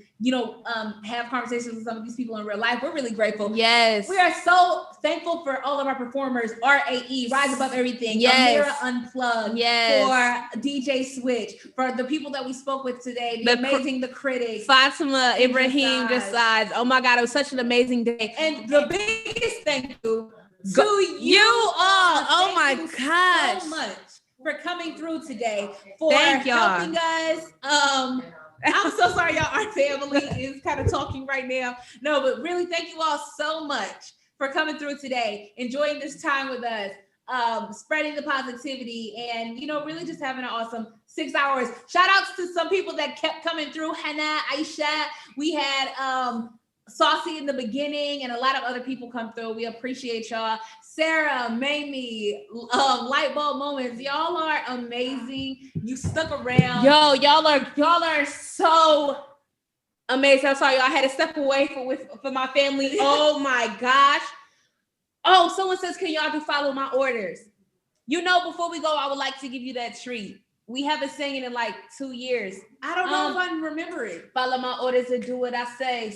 have conversations with some of these people in real life. We're really grateful. Yes. We are so thankful for all of our performers. R.A.E, Rise Above Everything. Yes. Amira Unplugged. Yes. For DJ Switch. For the people that we spoke with today. The critics. Fatima, Ibrahim, Dresage. Oh my God, it was such an amazing day. And the biggest thank you to you all. Oh my gosh. So much for coming through today, for Thank y'all. helping us. I'm so sorry, y'all. Our family is kind of talking right now. No, but really, thank you all so much for coming through today, enjoying this time with us, spreading the positivity, and really just having an awesome 6 hours. Shout outs to some people that kept coming through. Hannah, Aisha. We had Saucy in the beginning, and a lot of other people come through. We appreciate y'all. Sarah, Mamie, Light Bulb Moments. Y'all are amazing. You stuck around. Yo, y'all are so amazing. I'm sorry, y'all. I had to step away for my family. Oh my gosh. Oh, someone says, can y'all do follow my orders? Before we go, I would like to give you that treat. We haven't sang it in like 2 years. I don't know if I remember it. Follow my orders and do what I say.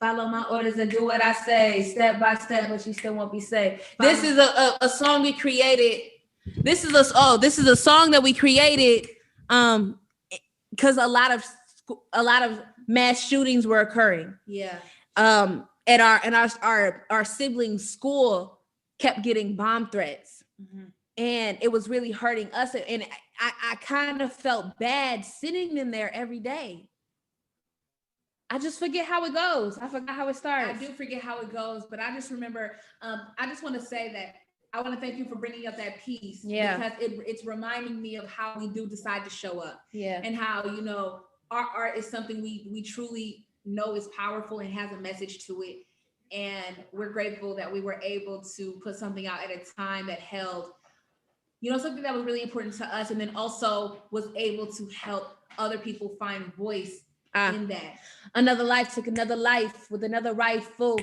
Follow my orders and do what I say, step by step, but you still won't be safe. This is a song we created. This is a song that we created because a lot of mass shootings were occurring. Yeah. At our siblings' school kept getting bomb threats. Mm-hmm. And it was really hurting us. And I kind of felt bad sitting in there every day. I just forget how it goes. I forgot how it starts. I do forget how it goes, but I just remember, I just want to say that I want to thank you for bringing up that piece. Yeah. Because it's reminding me of how we do decide to show up. Yeah. And how, you know, our art is something we truly know is powerful and has a message to it. And we're grateful that we were able to put something out at a time that held, you know, something that was really important to us, and then also was able to help other people find voice in that. Another life took another life with another rifle.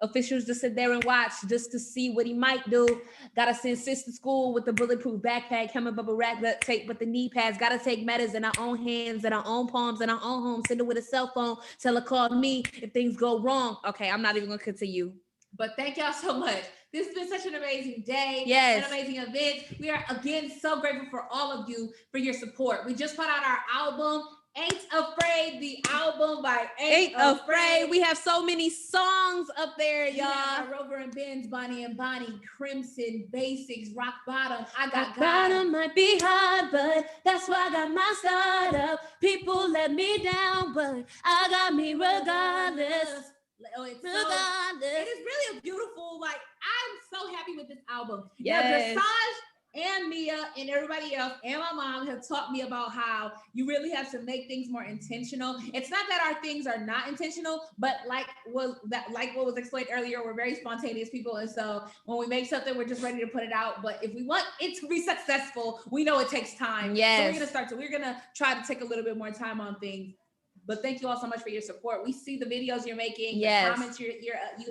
Officials just sit there and watch just to see what he might do. Gotta send sis to school with the bulletproof backpack, helmet, bubble wrap, duct tape with the knee pads. Gotta take matters in our own hands, in our own palms, in our own home. Send her with a cell phone. Tell her call me if things go wrong. Okay, I'm not even gonna continue. But thank y'all so much. This has been such an amazing day. Yes. An amazing event. We are again so grateful for all of you for your support. We just put out our album, Ain't Afraid, the album by Ain't Afraid. We have so many songs up there, y'all. Yeah, Rover and Benz, Bonnie and Bonnie, Crimson, Basics, Rock Bottom. I got Rock God. bottom might be hard, but that's why I got my startup. People let me down, but I got me regardless. It is really a beautiful, like, I'm so happy with this album. Yes. Now, Dresage and Mia and everybody else and my mom have taught me about how you really have to make things more intentional. It's not that our things are not intentional, but like what was explained earlier, we're very spontaneous people. And so when we make something, we're just ready to put it out. But if we want it to be successful, we know it takes time. Yes. So we're gonna try to take a little bit more time on things. But thank you all so much for your support. We see the videos you're making, Yes. the comments you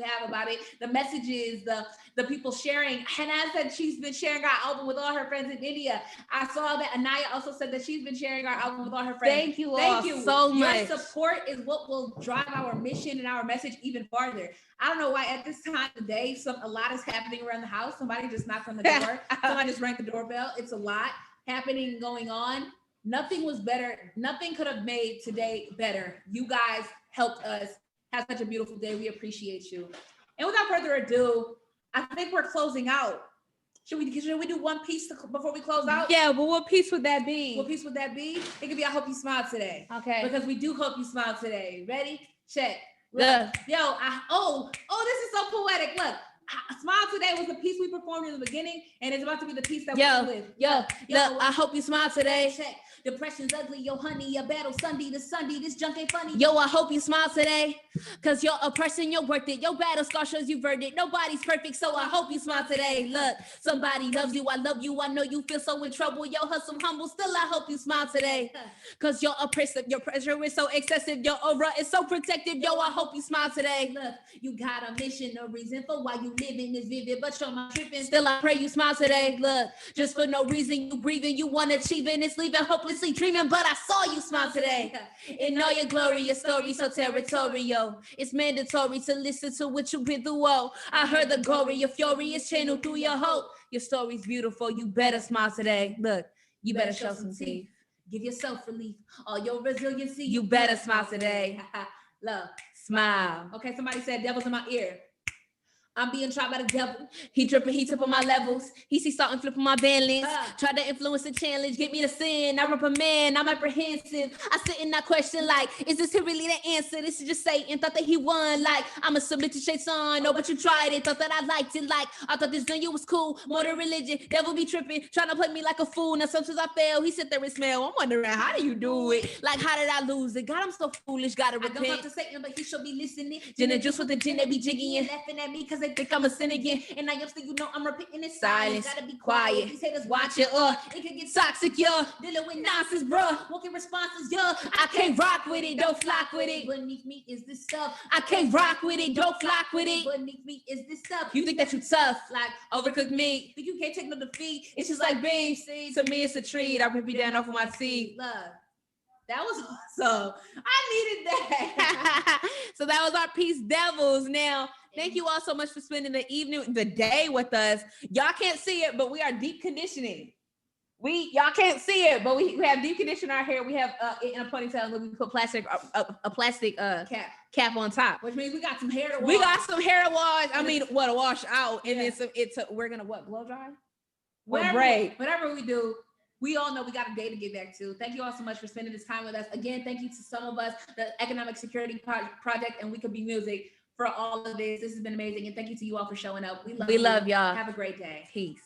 have about it, the messages, the people sharing. Hannah said she's been sharing our album with all her friends in India. I saw that Anaya also said that she's been sharing our album with all her friends. Thank you all so much. Your support is what will drive our mission and our message even farther. I don't know why at this time of the day, a lot is happening around the house. Somebody just knocked on the door. Somebody just rang the doorbell. It's a lot happening and going on. Nothing was better. Nothing could have made today better. You guys helped us have such a beautiful day. We appreciate you. And without further ado, I think we're closing out. Should we do one piece before we close out? Yeah, but what piece would that be? What piece would that be? It could be I Hope You Smile Today. Okay. Because we do hope you smile today. Ready? Check. Yeah. Yo, this is so poetic. Look. Smile Today was the piece we performed in the beginning, and it's about to be the piece that we're with. Look, I hope you smile today. Check. Depression's ugly, yo honey, your battle Sunday to Sunday, this junk ain't funny. Yo, I hope you smile today, cause you're a person, you're worth it. Your battle scar shows you verdict. Nobody's perfect, so I hope you smile today. Look, somebody loves you, I love you, I know you feel so in trouble. Yo, hustle humble, still I hope you smile today, cause you're oppressive, your pressure is so excessive, your aura is so protective. Yo, I hope you smile today. Look, you got a mission, a reason for why you living is vivid, but you're not tripping. Still I pray you smile today. Look, just for no reason you breathing, you want achieving, it's leaving hopelessly dreaming, but I saw you smile today. In all your glory, your story so territorial. It's mandatory to listen to what you've been through. Oh, I heard the glory, your fury is channeled through your hope. Your story's beautiful, you better smile today. Look, you better show some teeth. Give yourself relief, all your resiliency. You better smile today. Love, smile. Okay, somebody said devil's in my ear. I'm being tried by the devil. He dripping, he tipping my levels. He see something flipping my balance. Try to influence the challenge, get me to sin. I reprimand, I'm apprehensive. I sit and I question like, is this really the answer? This is just Satan, thought that he won. Like, I'ma submit to Shaitan. No, but you tried it, thought that I liked it. Like, I thought this done you was cool. More than religion, devil be tripping, trying to play me like a fool. Now sometimes I fail, he sit there and smell. I'm wondering, how do you do it? Like, how did I lose it? God, I'm so foolish, gotta repent. I don't talk to Satan, but he should be listening. Gin and juice with the gin, they be jigging and laughing at me because they think I'm a sin again. And I used to, I'm repeating in silence. Gotta be quiet. These haters Watch it, it can get toxic, yo. Dealing with Nonsense, bro. Walking responses, yo. I can't rock with it, don't flock with it. Beneath me is this stuff. I can't rock with it, don't flock with it. Beneath me is this stuff. You think that you tough, like overcooked meat. Think you can't take no defeat. It's just like beef. To me, it's a treat. I rip you down off of my seat. Love. That was awesome. I needed that. So that was our piece, Devils. Now, thank you all so much for spending the day with us. Y'all can't see it, but we are deep conditioning. Y'all can't see it, but we have deep condition in our hair. We have in a ponytail, and we put a plastic cap on top, which means we got some hair to wash. We got some hair to wash. I mean, what to wash out, and then some. We're gonna blow dry. Whatever we do. we all know we got a day to get back to. Thank you all so much for spending this time with us. Again, thank you to some of us, the Economic Security Project and We Could Be Music for all of this. This has been amazing. And thank you to you all for showing up. We love y'all. Have a great day. Peace.